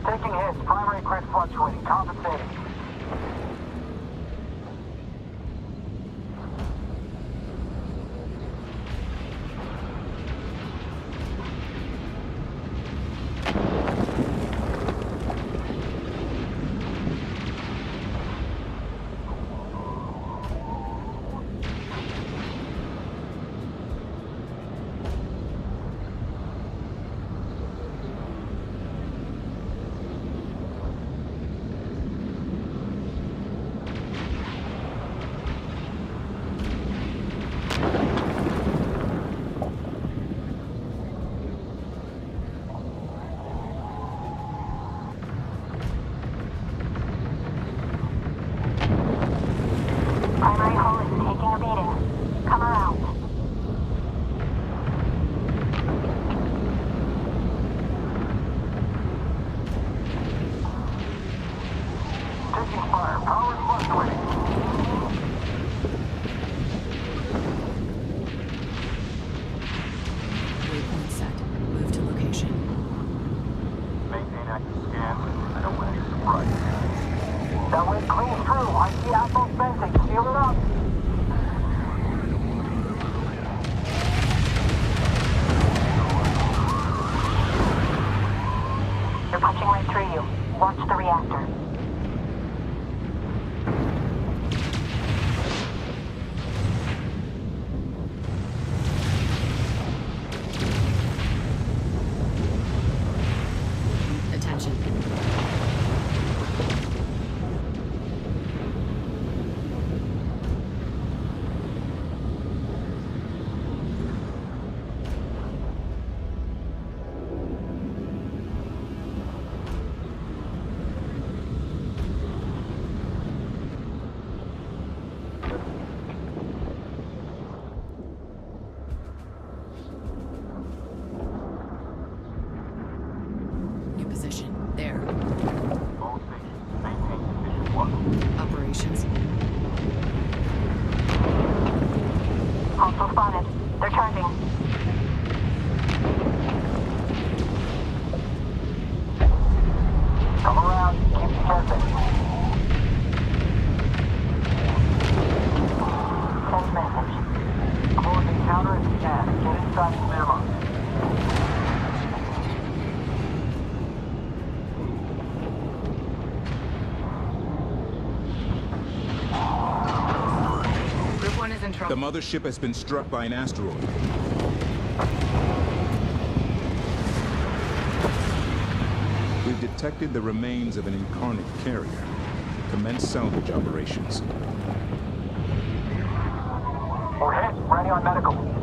Taking hits, primary crit fluctuating, compensating.
Primary hull is taking a beating. Come around.
Taking fire, power fluctuating.
Waypoint set. Move to location.
Maintain active scan. I don't want any surprise.
That went clean through. I see Atmos fencing. Seal it up.
They're punching right through you. Watch the reactor.
Attention.
ammo.
Group 1 is in trouble.
The mothership has been struck by an asteroid. We've detected the remains of an incarnate carrier. Commence salvage operations.
We're hit. Ready on medical.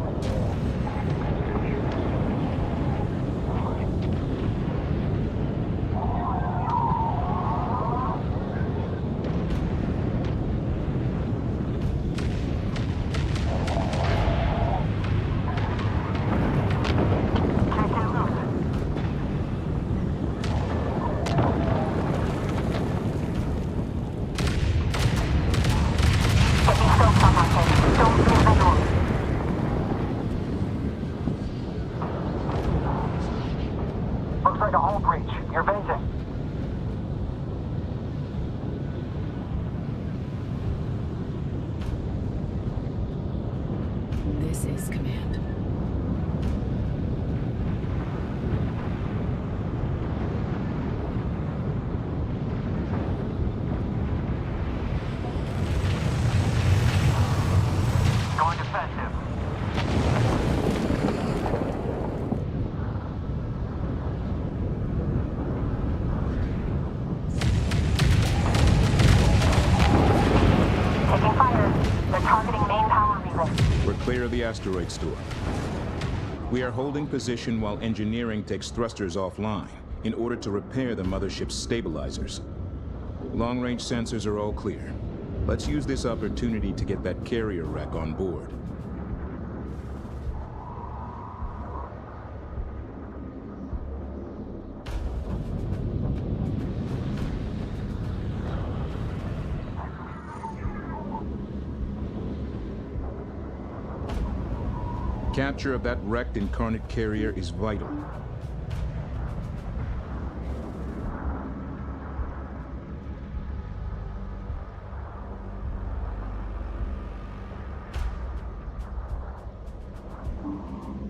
Looks like a hull breach. You're venting.
This is command.
Going defensive.
Taking fire. They're targeting main power relay.
We're clear of the asteroid store. We are holding position while engineering takes thrusters offline in order to repair the mothership's stabilizers. Long-range sensors are all clear. Let's use this opportunity to get that carrier wreck on board. Capture of that wrecked incarnate carrier is vital.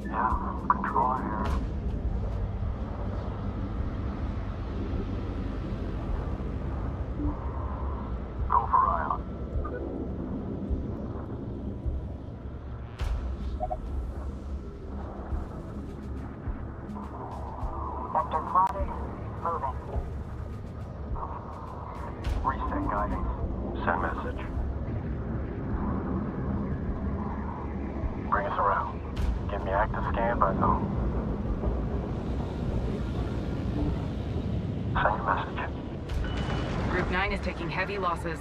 Yeah, controller here. Go for Ion.
Sector plotted. Moving.
Reset guidance. Send message. Bring us around. Give me active scan by zone. Send your message.
Group 9 is taking heavy losses.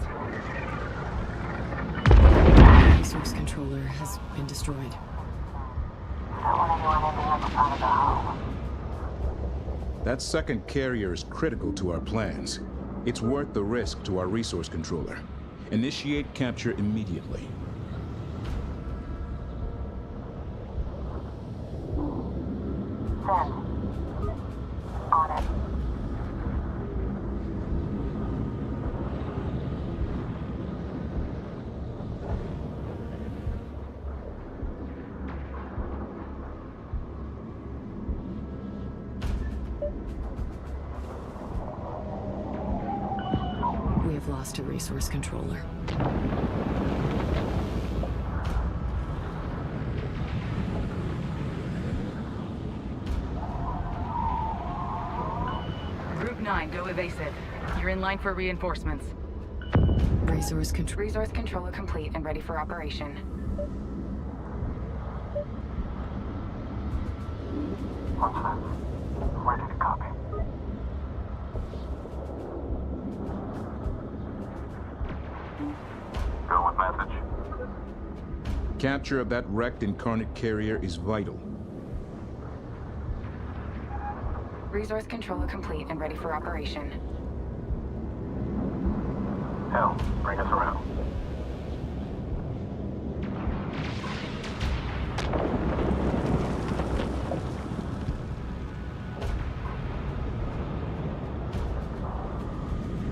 The resource controller has been destroyed.
Don't want anyone in the upper part of the hull.
That second carrier is critical to our plans. It's worth the risk to our resource controller. Initiate capture immediately.
Send. On it.
We have lost a resource controller.
Group 9, go evasive. You're in line for reinforcements.
Resource control.
Resource controller complete and ready for operation.
What's that? Ready to copy. Go with message.
Capture of that wrecked incarnate carrier is vital.
Resource controller complete and ready for operation.
Hell, bring us around.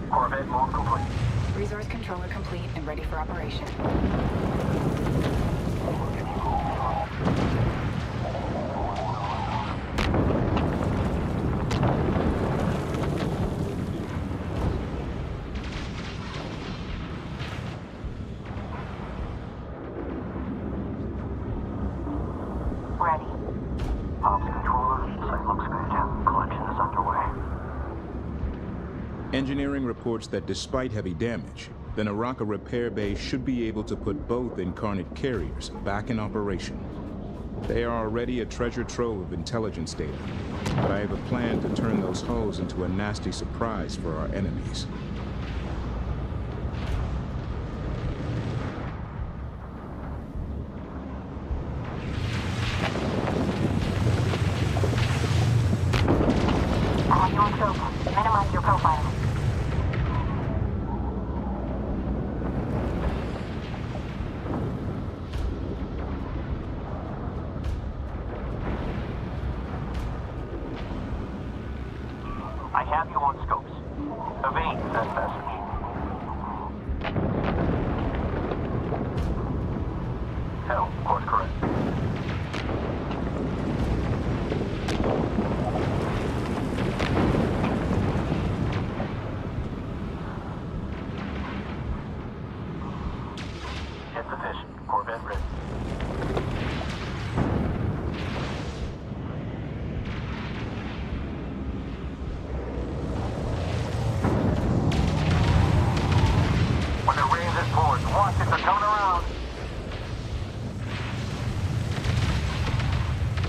Corvette move complete.
Resource controller complete and ready for operation.
Engineering reports that despite heavy damage, the Naraka repair base should be able to put both Incarnate carriers back in operation. They are already a treasure trove of intelligence data, but I have a plan to turn those hulls into a nasty surprise for our enemies.
I have you on scope. Minimize your profile.
I have you on scopes. Evade that message. Hell, course correct. Hit the fish. Corvette ready. When it rains it pours. Watch it, they're coming around.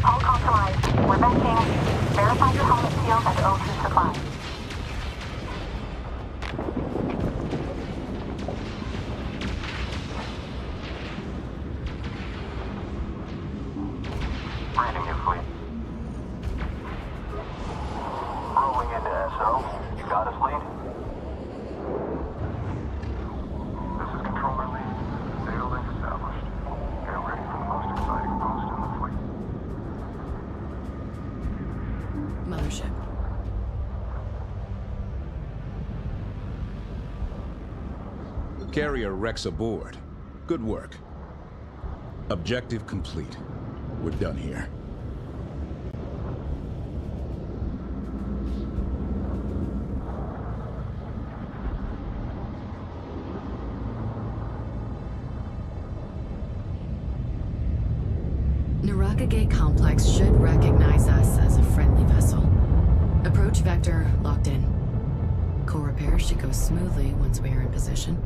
Hull compromised. We're venting. Verify your helmet seals and O2 supply.
Branding you, fleet. Rolling into SO. You got us, lead? This is Controller Lead. Data link established. Get ready for the most exciting post in the fleet.
Mothership.
Carrier wrecks aboard. Good work. Objective complete. We're done here.
Naraka Gate Complex should recognize us as a friendly vessel. Approach vector locked in. Core repair should go smoothly once we are in position.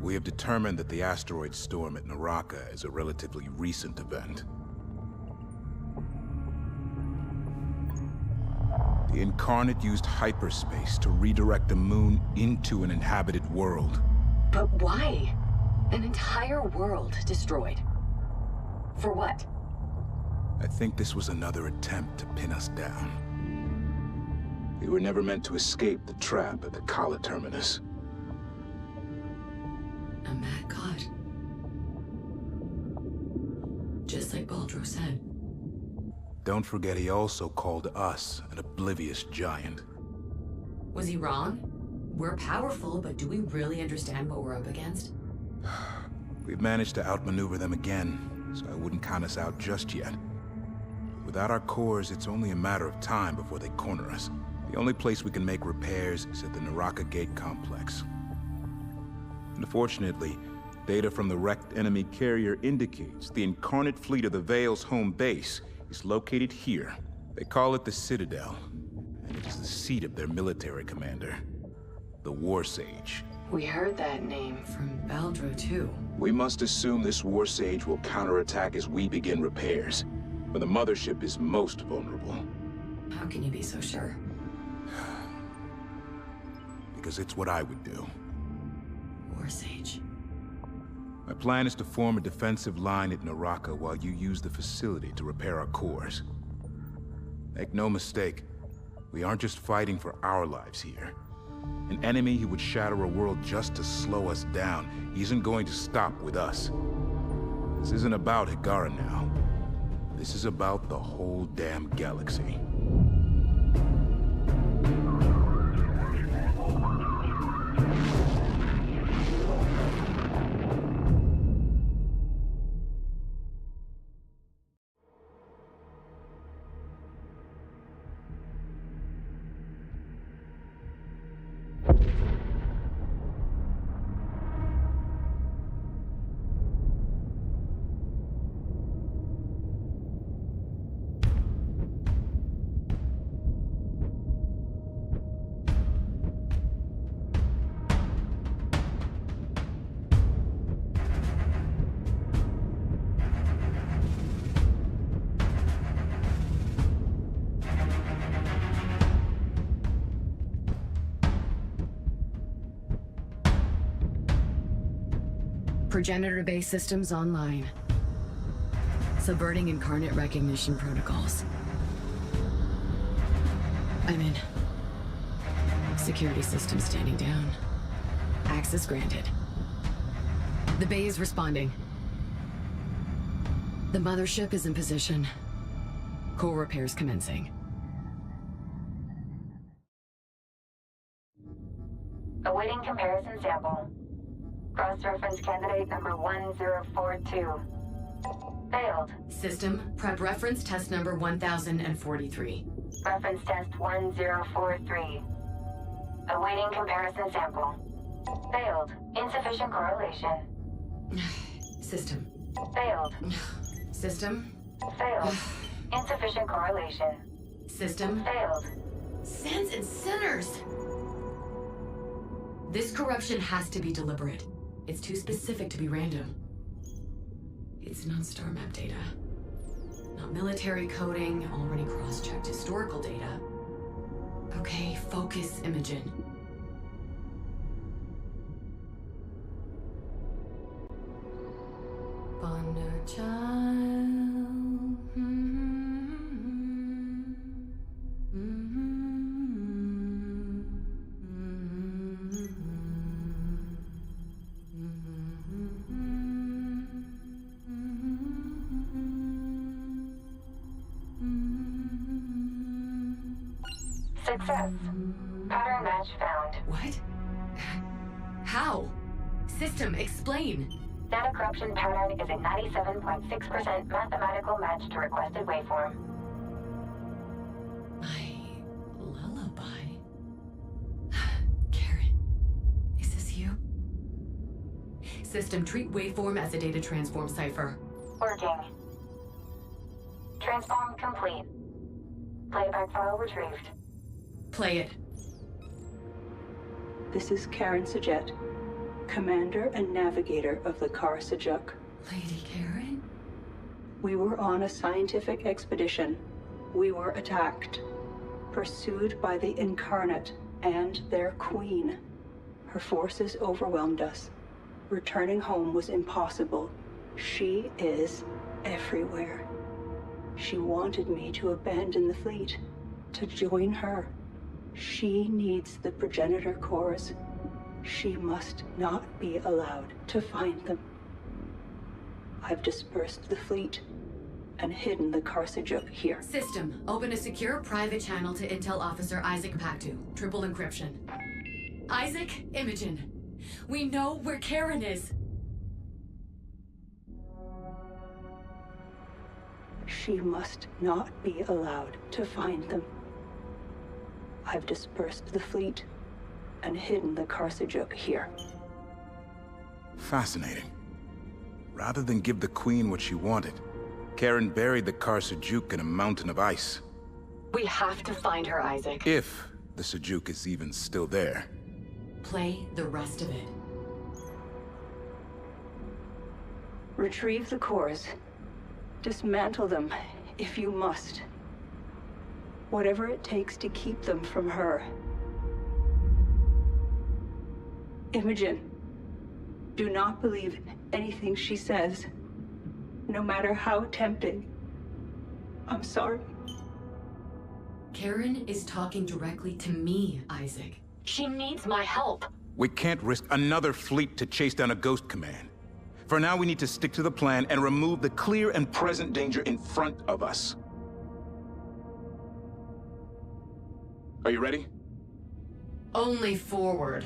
We have determined that the asteroid storm at Naraka is a relatively recent event. The Incarnate used hyperspace to redirect the moon into an inhabited world.
But why? An entire world destroyed. For what?
I think this was another attempt to pin us down. We were never meant to escape the trap at the Kala terminus.
A mad god. Just like Baldro said.
Don't forget he also called us an oblivious giant.
Was he wrong? We're powerful, but do we really understand what we're up against?
We've managed to outmaneuver them again, so I wouldn't count us out just yet. Without our cores, it's only a matter of time before they corner us. The only place we can make repairs is at the Naraka Gate Complex. Unfortunately, data from the wrecked enemy carrier indicates the Incarnate fleet of the Veil's home base is located here. They call it the Citadel, and it is the seat of their military commander, the War Sage.
We heard that name from Baldro, too.
We must assume this War Sage will counterattack as we begin repairs, when the mothership is most vulnerable.
How can you be so sure?
Because it's what I would do.
War Sage.
My plan is to form a defensive line at Naraka while you use the facility to repair our cores. Make no mistake, we aren't just fighting for our lives here. An enemy who would shatter a world just to slow us down isn't going to stop with us. This isn't about Higara now. This is about the whole damn galaxy.
Progenitor base systems online. Subverting incarnate recognition protocols. I'm in. Security system standing down. Access granted. The bay is responding. The mothership is in position. Core repairs commencing.
Awaiting comparison sample. Cross-reference candidate number 1042. Failed.
System, prep reference test number 1043.
Reference test 1043. Awaiting comparison sample. Failed. Insufficient correlation.
System.
Failed.
System.
Failed. Insufficient correlation.
System.
Failed.
Sins and sinners! This corruption has to be deliberate. It's too specific to be random. It's not star map data. Not military coding, already cross-checked historical data. Okay, focus, Imogen. Wonder child.
Success. Pattern match found.
What? How? System, explain.
Data corruption pattern is a 97.6% mathematical match to requested waveform.
My lullaby. Karen, is this you? System, treat waveform as a data transform cipher.
Working. Transform complete. Playback file retrieved.
Play it.
This is Karen Sajet, commander and navigator of the Kar Sajuk.
Lady Karen?
We were on a scientific expedition. We were attacked, pursued by the Incarnate and their queen. Her forces overwhelmed us. Returning home was impossible. She is everywhere. She wanted me to abandon the fleet, to join her. She needs the progenitor cores. She must not be allowed to find them. I've dispersed the fleet and hidden the Kar Sajuk here.
System, open a secure private channel to Intel Officer Isaac Pactu. Triple encryption. Isaac, Imogen. We know where Karen is.
She must not be allowed to find them. I've dispersed the fleet and hidden the Kar Sajuk here.
Fascinating. Rather than give the Queen what she wanted, Karen buried the Kar Sajuk in a mountain of ice.
We have to find her, Isaac.
If the Sajuk is even still there.
Play the rest of it.
Retrieve the cores. Dismantle them, if you must. Whatever it takes to keep them from her. Imogen, do not believe anything she says, no matter how tempting. I'm sorry.
Karen is talking directly to me, Isaac. She needs my help.
We can't risk another fleet to chase down a ghost command. For now, we need to stick to the plan and remove the clear and present danger in front of us. Are you ready?
Only forward.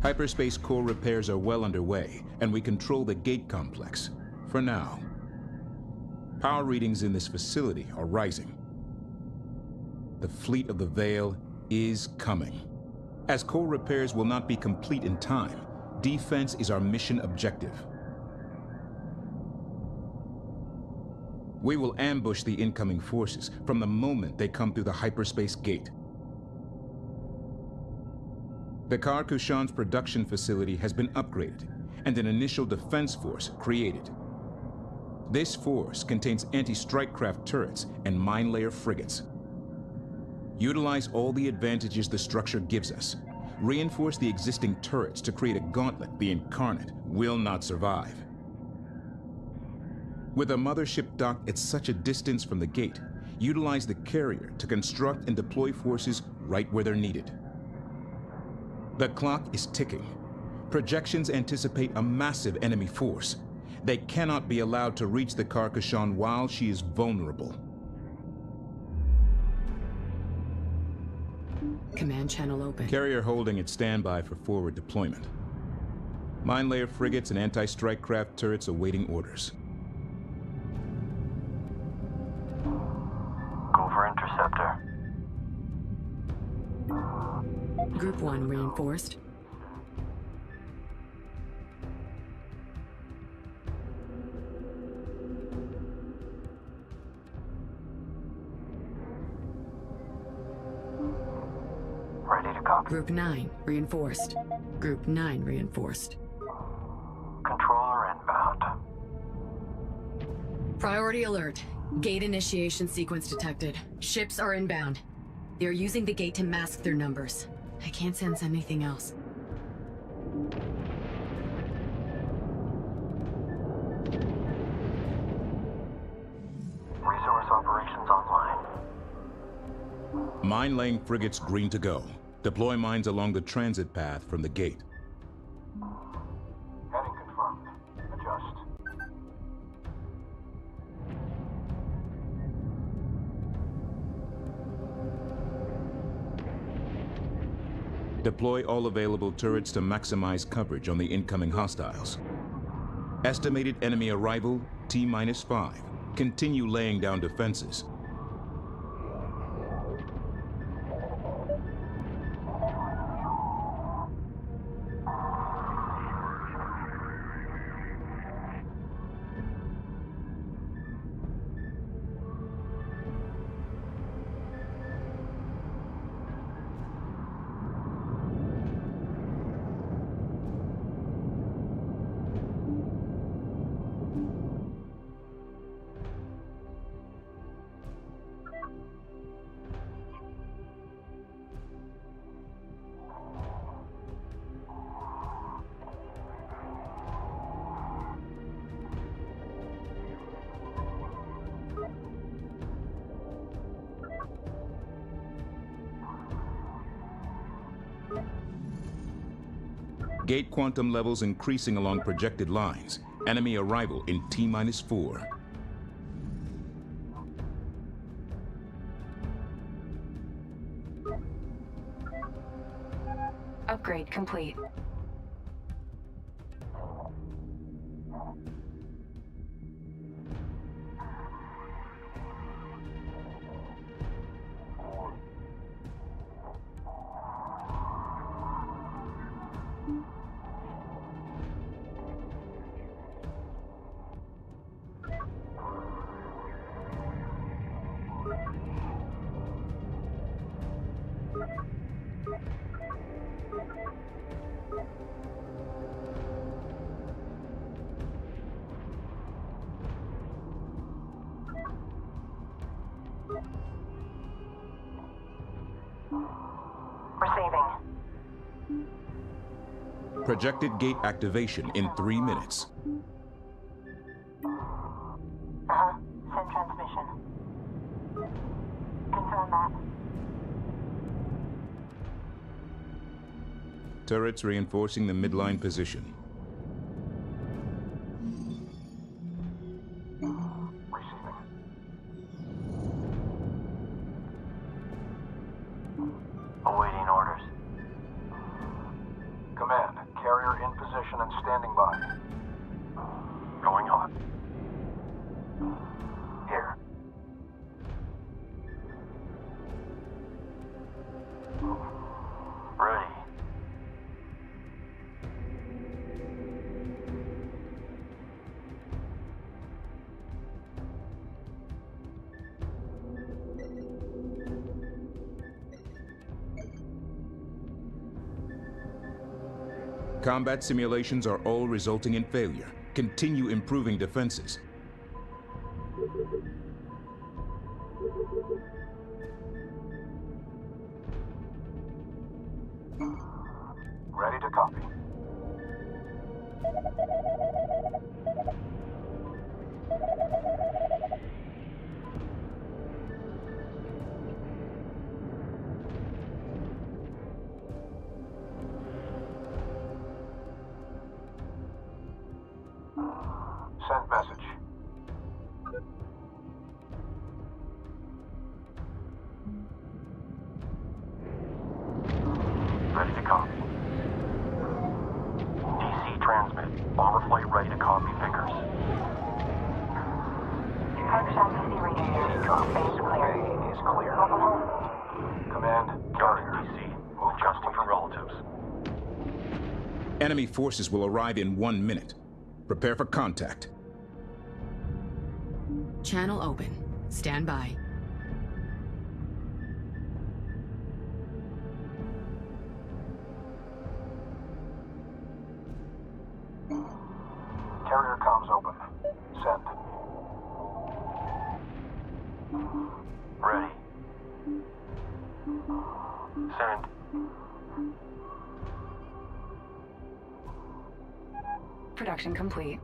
Hyperspace core repairs are well underway, and we control the gate complex. For now. Power readings in this facility are rising. The fleet of the Veil is coming. As core repairs will not be complete in time, defense is our mission objective. We will ambush the incoming forces from the moment they come through the hyperspace gate. The Kushan's production facility has been upgraded and an initial defense force created. This force contains anti-strike craft turrets and mine layer frigates. Utilize all the advantages the structure gives us. Reinforce the existing turrets to create a gauntlet the Incarnate will not survive. With a mothership docked at such a distance from the gate, utilize the carrier to construct and deploy forces right where they're needed. The clock is ticking. Projections anticipate a massive enemy force. They cannot be allowed to reach the Kushan while she is vulnerable.
Command channel open.
Carrier holding at standby for forward deployment. Mine layer frigates and anti-strike craft turrets awaiting orders.
Go for interceptor.
Group 1 reinforced.
Ready to copy.
Group 9 reinforced. Group 9 reinforced.
Controller inbound.
Priority alert. Gate initiation sequence detected. Ships are inbound. They're using the gate to mask their numbers. I can't sense anything else.
Resource operations online.
Mine laying frigates green to go. Deploy mines along the transit path from the gate.
Heading confirmed. Adjust.
Deploy all available turrets to maximize coverage on the incoming hostiles. Estimated enemy arrival, T-5. Continue laying down defenses. Gate quantum levels increasing along projected lines. Enemy arrival in T-4.
Upgrade complete.
Receiving.
Projected gate activation in 3 minutes.
Send transmission. Confirm that.
Turrets reinforcing the midline position.
Receiving. Awaiting orders. Command.
Carrier in position and standing by. Going hot. Here. Ready.
Combat simulations are all resulting in failure. Continue improving defenses.
Ready to copy. Send message. Ready to copy. DC transmit. Bomber flight ready to copy fingers.
Carkshot DC reading. Base clear.
Is clear. Command, carrier. DC. Move adjusting for relatives.
Enemy forces will arrive in 1 minute. Prepare for contact.
Channel open. Stand by.
Carrier comms open. Send. Ready. Send.
Production complete.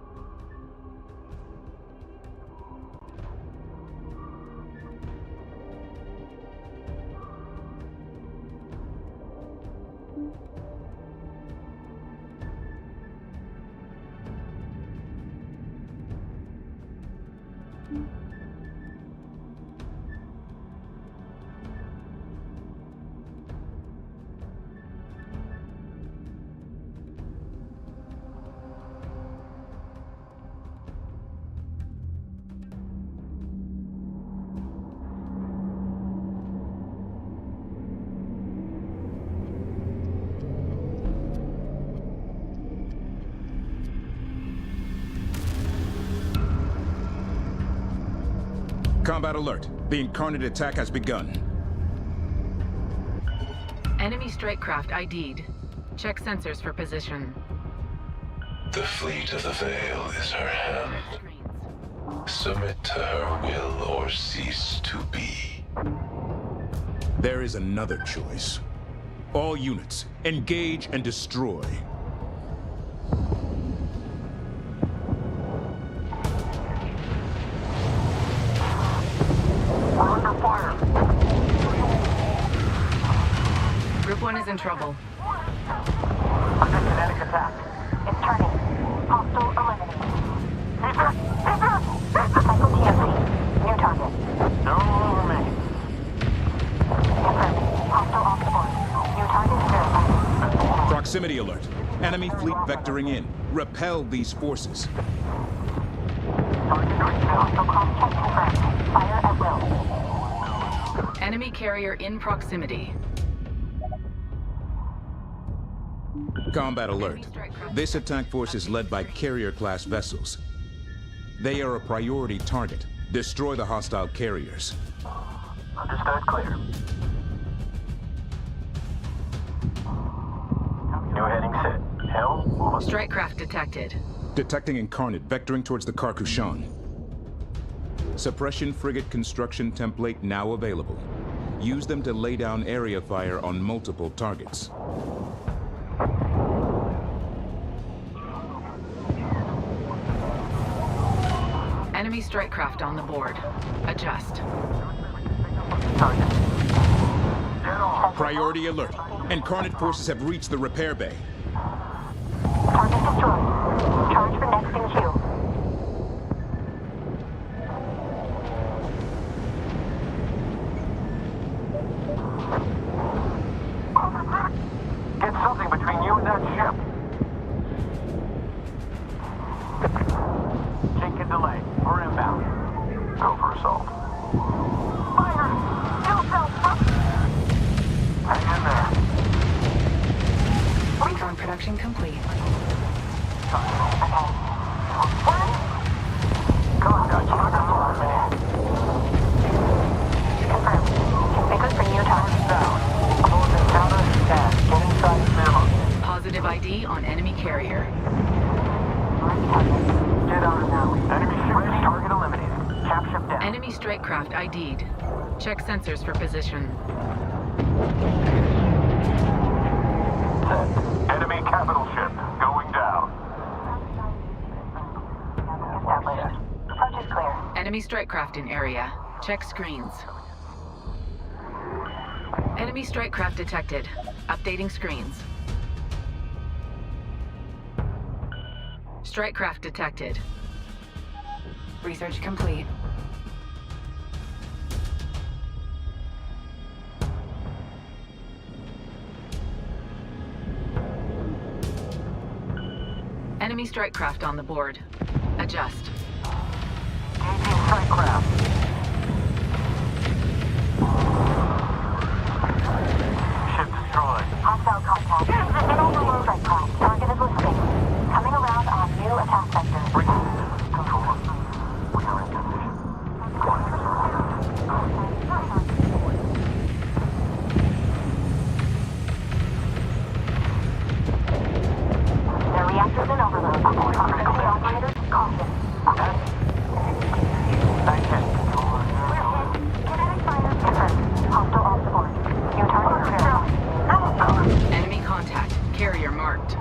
Combat alert. The Incarnate attack has begun.
Enemy strike craft ID'd. Check sensors for position.
The fleet of the Veil is her hand. Submit to her will or cease to be.
There is another choice. All units, engage and destroy.
We're under fire.
Group 1 is in trouble.
Under kinetic attack.
It's turning. Hostile eliminated. Cycle TMC. New target.
No over me.
Confirmed. Hostile off the board. New target verified.
Proximity alert. Enemy fleet vectoring in. Repel these forces.
Hostile cross check confirmed. Fire at will.
Enemy carrier in proximity.
Combat alert. This attack force is led by carrier-class vessels. They are a priority target. Destroy the hostile carriers.
Understood, clear. New heading set. Helm, move on.
Strike craft detected.
Detecting Incarnate, vectoring towards the Carcushan. Suppression frigate construction template now available. Use them to lay down area fire on multiple targets.
Enemy strike craft on the board. Adjust.
Priority alert. Incarnate forces have reached the repair bay.
Target destroyed. Charge for next in queue.
Get something between you and that ship.
Positive ID on enemy carrier.
Get out of now. Enemy ship target eliminated. Cap ship down.
Enemy strike craft ID'd. Check sensors for position.
Enemy capital ship going down.
Established. Approach is clear.
Enemy strike craft in area. Check screens. Enemy strike craft detected. Updating screens. Strike craft detected.
Research complete.
Enemy strike craft on the board. Adjust.
Engaging strike craft. Ship destroyed.
Hostile contact. Enemy strike craft. Target is listed. Coming around on new attack vectors.
Control. We are in position.
The reactor's in overload. Critical operators, caution.
Thank you.
Kinetic fire confirmed. Hostile off the board. New target verified.
Enemy contact. Carrier marked.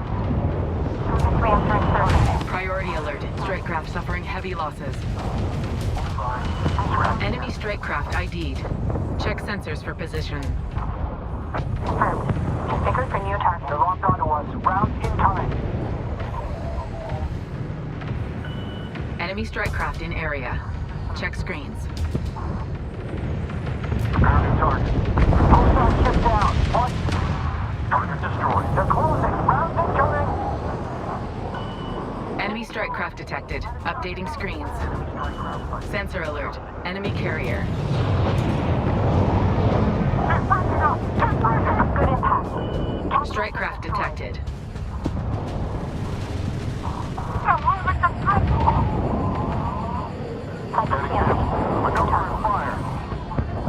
Reactor exterminated.
Priority alert. Strike craft suffering heavy losses. Enemy strike craft ID'd. Check sensors for position.
Confirmed. Configured for new target.
They're locked onto us. Round in time.
Enemy strike craft in area. Check screens.
Grounding target. Hostile ship down. What? Target destroyed. They're closing. Round incoming.
Enemy strike craft detected. Updating screens. Sensor alert. Enemy carrier.
Good impact.
Strike craft detected.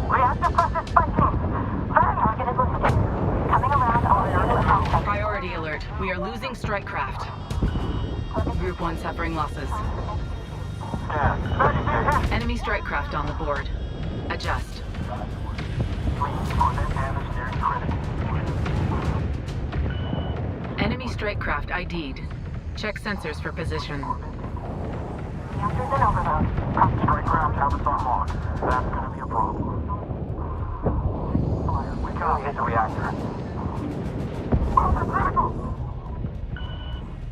Reactor process spiking. Target is listed. Coming around on new attack vectors.
Priority alert. We are losing strike craft. Group 1 suffering losses. Enemy strike craft on the board. Adjust. Enemy strike craft ID'd. Check sensors for position.
Reactor's in overload.
Strike craft have us on lock. That's gonna be a problem. We can't hit the reactor.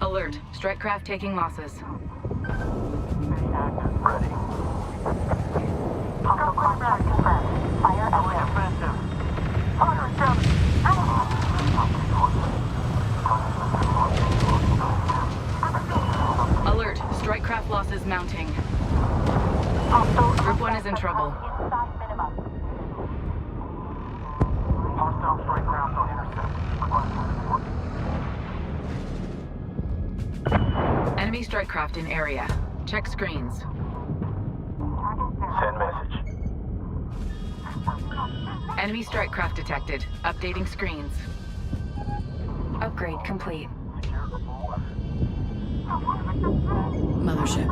Alert. Strike craft taking losses.
Ready.
Hostile contact confirmed. Fire at will.
Offensive. Fire down.
Alert. Strike craft losses mounting.
Hostile
Group 1 is in trouble.
inside minimum.
Hostile strike craft on intercept.
Enemy strike craft in area. Check screens.
Send message.
Enemy strike craft detected. Updating screens.
Upgrade complete.
Mothership.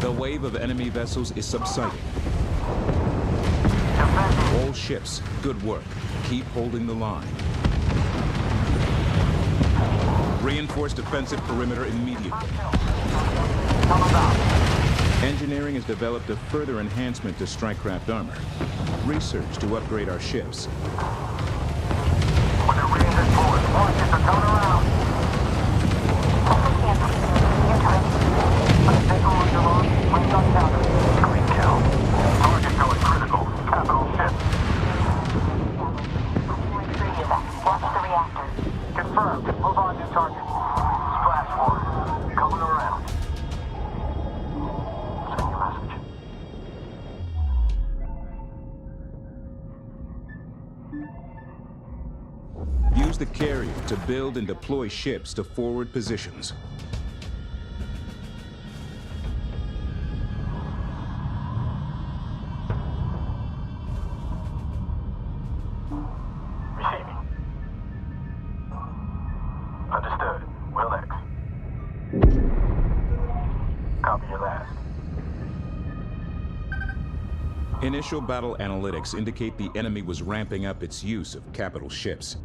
The wave of enemy vessels is subsiding. All ships, good work. Keep holding the line. Reinforce defensive perimeter immediately. Engineering has developed a further enhancement to strike craft armor. Research to upgrade our ships.
When it rains and bullets, watch it, they're coming around. Take a look, Javon. Wings on counter. Green kill. Target going critical. Capital ship.
Watch the reactor.
Confirmed. Move on, new target. Splash forward. Coming around. Send your message.
Use the carrier to build and deploy ships to forward positions.
Receiving. Understood. Will X. Copy your last.
Initial battle analytics indicate the enemy was ramping up its use of capital ships.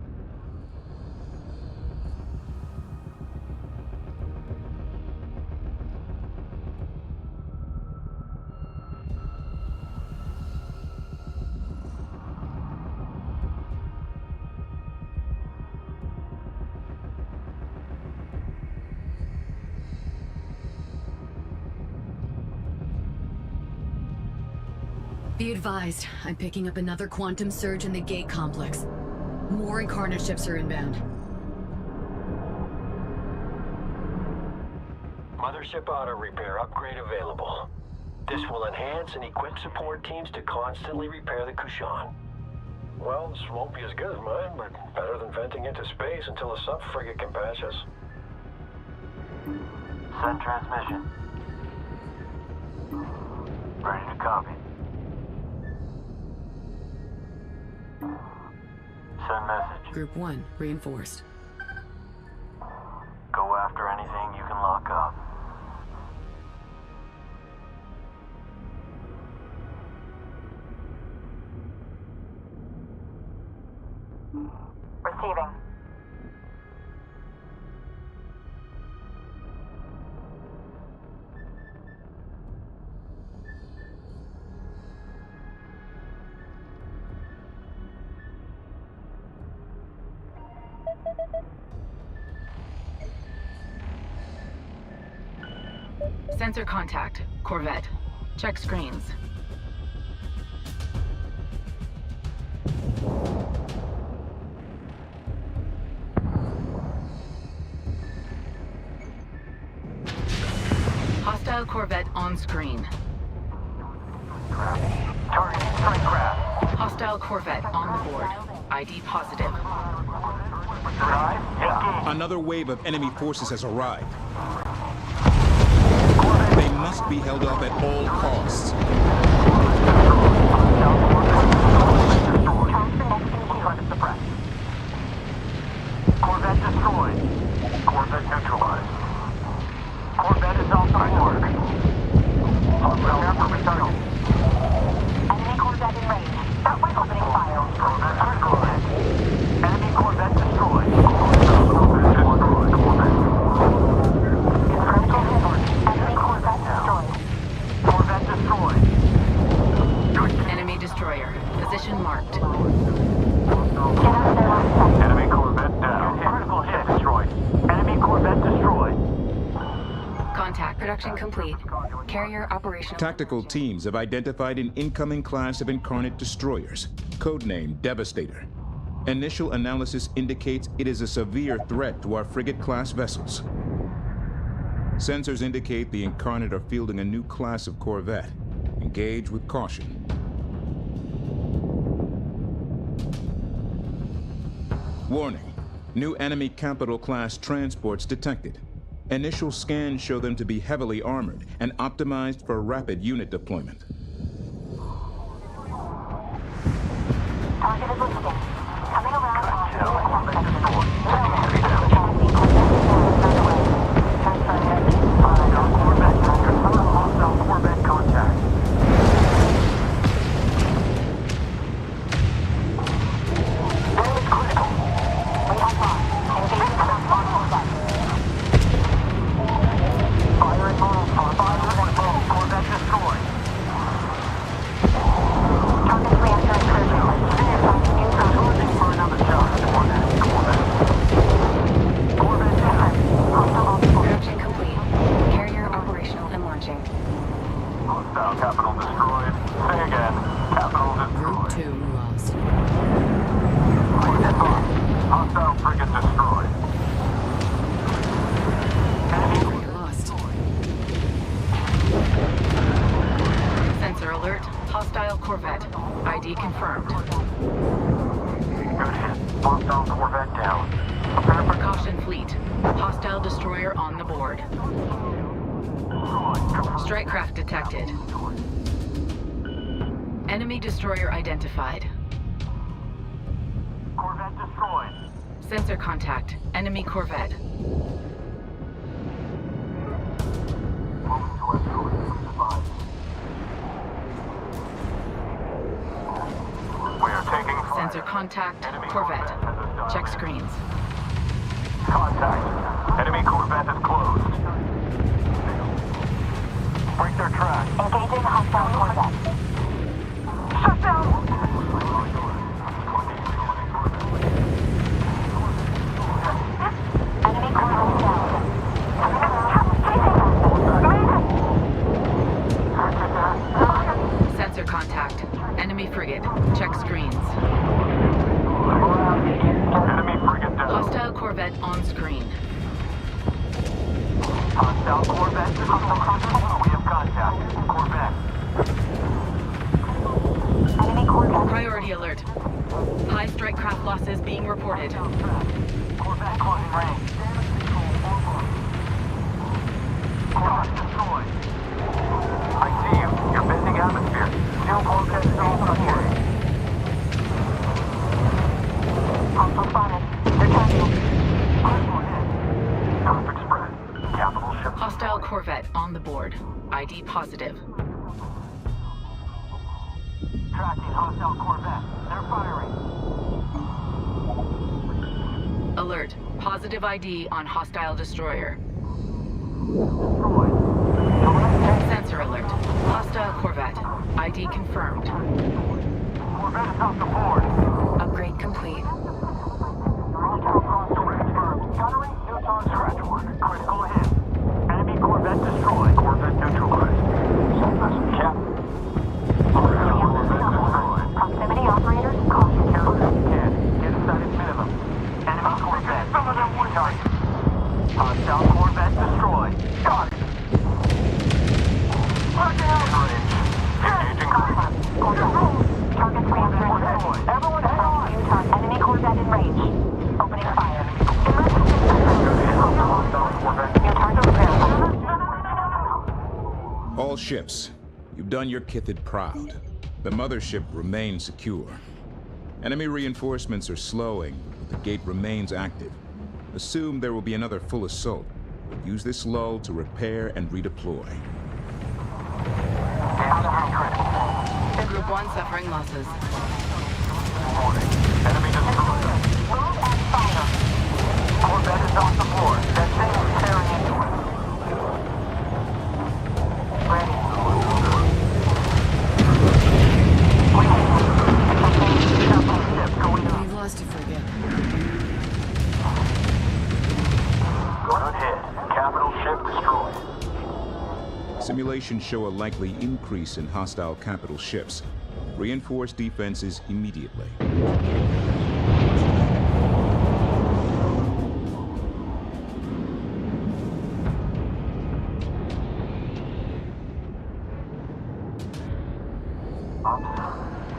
Be advised, I'm picking up another quantum surge in the gate complex. More Incarnate ships are inbound.
Mothership auto repair upgrade available. This will enhance and equip support teams to constantly repair the Kushan. Well, this won't be as good as mine, but better than venting into space until a sub-frigate can patch us.
Send transmission. Ready to copy. Send message.
Group 1, reinforced.
Go after anything you can lock up.
Receiving.
Sensor contact. Corvette. Check screens. Hostile Corvette on screen.
Target strike craft.
Hostile Corvette on the board. ID positive.
Drive. Engage.
Another wave of enemy forces has arrived. They must be held off at all costs.
Corvette destroyed. Corvette neutralized. Corvette is off the board. Prepare for return.
Enemy Corvette in range. Start by opening fire.
Corvette destroyed. Enemy Corvette destroyed. Corvette destroyed.
Critical hit. Enemy Corvette destroyed.
Corvette destroyed.
Enemy destroyer. Position marked.
Get out of there last second.
Enemy Corvette down. Critical hit destroyed. Enemy Corvette destroyed.
Contact. Production complete. Carrier operational.
Tactical teams have identified an incoming class of Incarnate destroyers, codenamed Devastator. Initial analysis indicates it is a severe threat to our frigate-class vessels. Sensors indicate the Incarnate are fielding a new class of corvette. Engage with caution. Warning. New enemy capital-class transports detected. Initial scans show them to be heavily armored and optimized for rapid unit deployment.
Target is listed. Coming around.
Corvette contact.
Target reactor incursion.
Hostile Corvette down. Prepare for
Caution fleet. Hostile destroyer on the board. Strike craft detected. Enemy destroyer identified.
Corvette destroyed.
Sensor contact. Enemy corvette.
Moving to escort. Advise. We are taking fire.
Sensor contact. Corvette. Check screens.
Contact. Enemy Corvette is closed. Break their track.
Engaging hostile Corvette.
Shut down!
Enemy Corvette down.
Sensor contact. Enemy frigate. Check screens.
Enemy frigate down.
Hostile corvette on screen.
Hostile Corvette destroyed. We have contact. Corvette.
Enemy Corvette.
Priority alert. High strike craft losses being reported.
Corvette closing range. Corvette destroyed. I see you. You're bending atmosphere. Two Corvettes all here.
Hostile spotted. They're tracking.
Perfect spread. Capital ship.
Hostile corvette on the board. ID positive.
Tracking hostile Corvette. They're firing.
Alert. Positive ID on hostile destroyer.
Destroyed.
Sensor alert. Hostile corvette. ID confirmed.
Corvette is off the board.
Upgrade complete.
Gunnery, Newton scratch work. Critical hit. Enemy Corvette destroyed. Corvette neutralized. Cap.
Proximity operators, caution.
Get inside its minimum. Enemy Corvette. Some of them one target. Hostile Corvette destroyed. Got it. Look out! Engaging Corvette.
Target transferred. Everyone assigned new target. Enemy Corvette in range. Opening fire. New target available.
All ships, you've done your Kithid proud. The mothership remains secure. Enemy reinforcements are slowing, but the gate remains active. Assume there will be another full assault. Use this lull to repair and redeploy.
Group 1 suffering losses.
Enemy destroyed.
Move and fire.
Corvette is off the board. That thing is tearing into it.
Ready.
We've lost a frigate.
Good hit. Capital ship destroyed.
Simulations show a likely increase in hostile capital ships. Reinforce defenses immediately.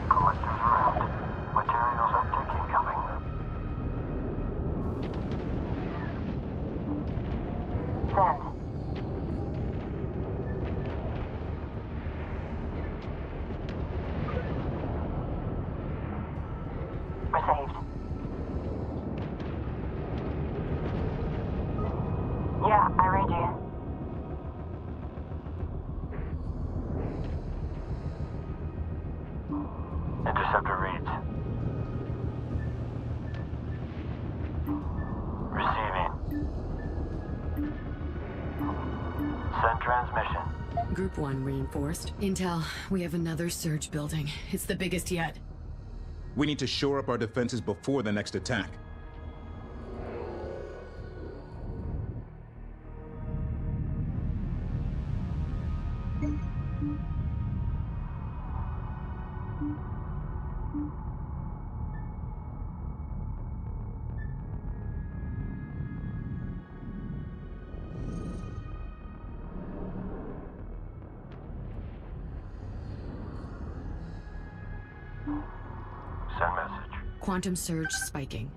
Collectors are out. Materials uptick incoming.
Send. Received. Yeah, I read you.
Interceptor reads. Receiving. Send transmission.
Group 1 reinforced. Intel, we have another surge building. It's the biggest yet.
We need to shore up our defenses before the next attack.
Send message.
quantum surge spiking.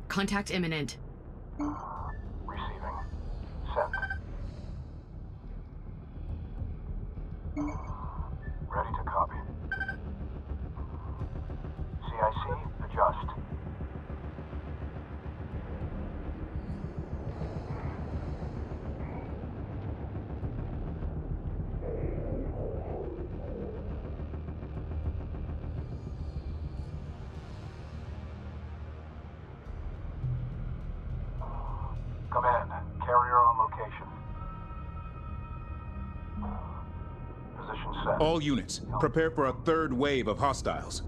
Contact imminent.
Receiving. Send. Ready to copy. CIC, adjust. Command, carrier on location. Position set.
All units, prepare for a third wave of hostiles.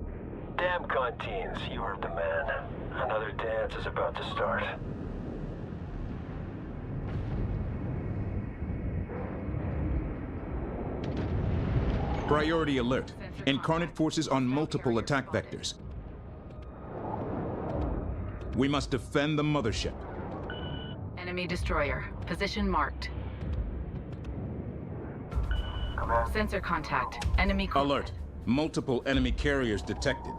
Damn canteens, you heard the man. Another dance is about to start.
Priority alert. Incarnate forces on multiple attack vectors. We must defend the mothership.
Enemy destroyer. Position marked.
Command.
Sensor contact. Enemy
Alert. Multiple enemy carriers detected.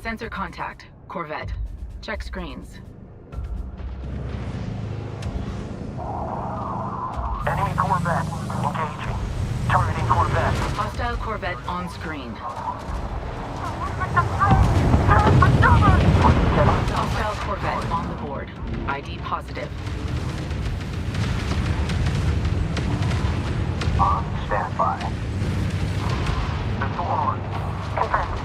Sensor contact. Corvette. Check screens.
Enemy Corvette. Engaging. Targeting Corvette.
Hostile Corvette on screen. Hostile Corvette on the board. ID positive.
On standby. Missile on.
Confirmed.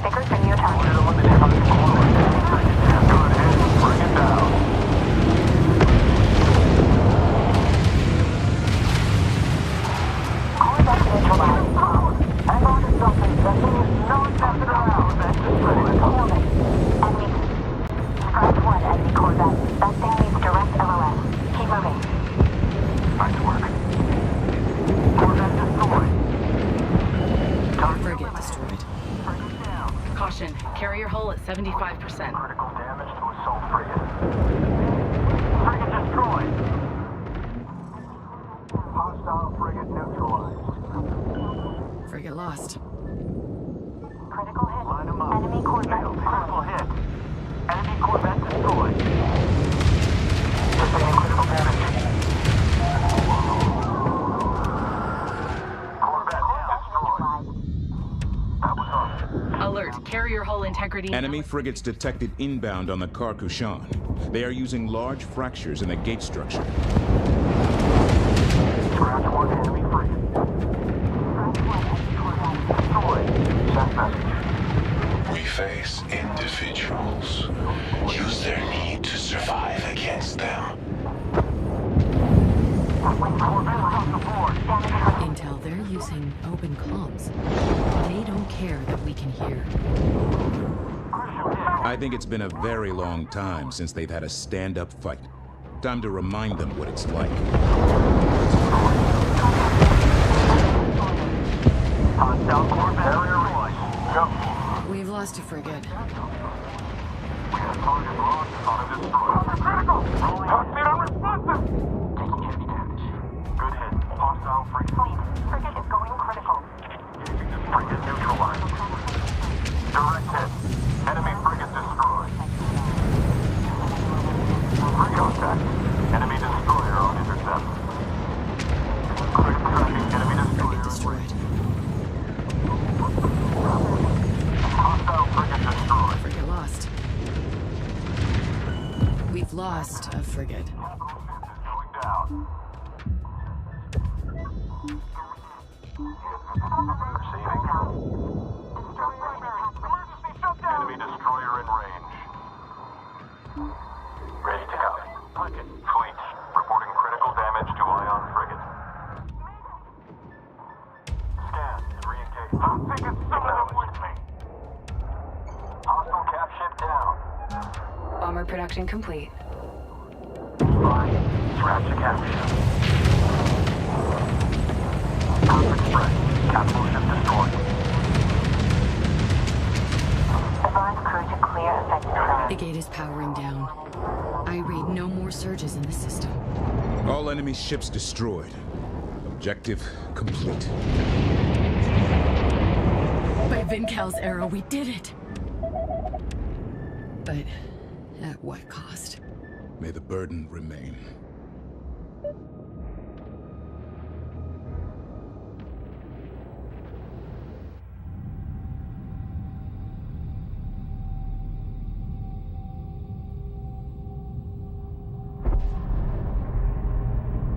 Take from your target.
Eliminate hostile Corvette. Go ahead, bring it down.
Corvette neutralized. I'm on the surface. That means no one messing around. That's destroyed. Hold it. Enemy. Scratch 1, enemy Corvette. That thing needs direct LOS. Keep moving.
Nice work. Corvette destroyed.
Frigate destroyed.
Frigate down.
Caution. Carrier hull at 75%.
Critical damage to assault frigate. Frigate destroyed. Hostile frigate neutralized.
Frigate lost.
Critical hit.
Line 'em up.
Enemy Corvette.
Failed. Critical hit. Enemy Corvette destroyed. Sustaining critical damage. Corvette destroyed. That was us.
Alert. Carrier hull integrity.
Enemy frigates detected inbound on the Carcushan. They are using large fractures in the gate structure.
Scratch 1 enemy frigate. Destroyed. Send message.
We face individuals. Use their need to survive against them.
Intel, they're using open comms. They don't care that we can hear.
I think it's been a very long time since they've had a stand-up fight. Time to remind them what it's like.
Hostile Corvette destroyed. Go.
We've lost a frigate.
We have target lost on a destroyer. Critical! Torpedo responsive! Taking heavy damage. Good hit. Hostile frigate.
Frigate is going critical.
Frigate neutralized. Direct hit. Enemy frigate destroyed. Contact. Enemy destroyer on intercept. Quick tracking. Enemy destroyer.
Destroyed.
Hostile frigate destroyed.
Frigate lost. We've lost a frigate.
Going down. Receiving. Enemy destroyer in range. Ready to go. Fleet, reporting critical damage to Ion frigate. Scan and re-engage. I'm taking some of them with me. Hostile cap ship down.
Bomber production complete.
Fine. Scratch the cap ship. Perfect spread. Capital ship destroyed.
Advise crew to clear affected craft.
The gate is powering down. I read no more surges in the system.
All enemy ships destroyed. Objective complete.
By Vincal's arrow, we did it! But at what cost?
May the burden remain.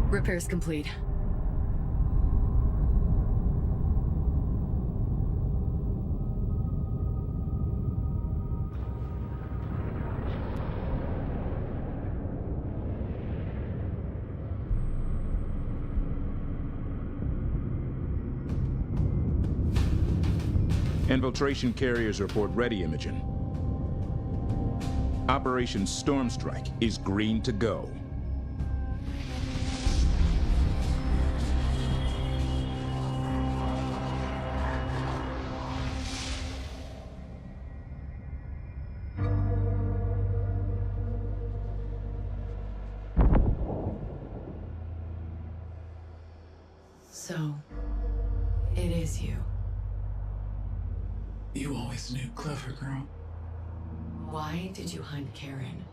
Repairs complete.
Infiltration carriers report ready, Imogen. Operation Stormstrike is green to go.
So, it is you.
You always knew, clever girl.
Why did you hunt Karen?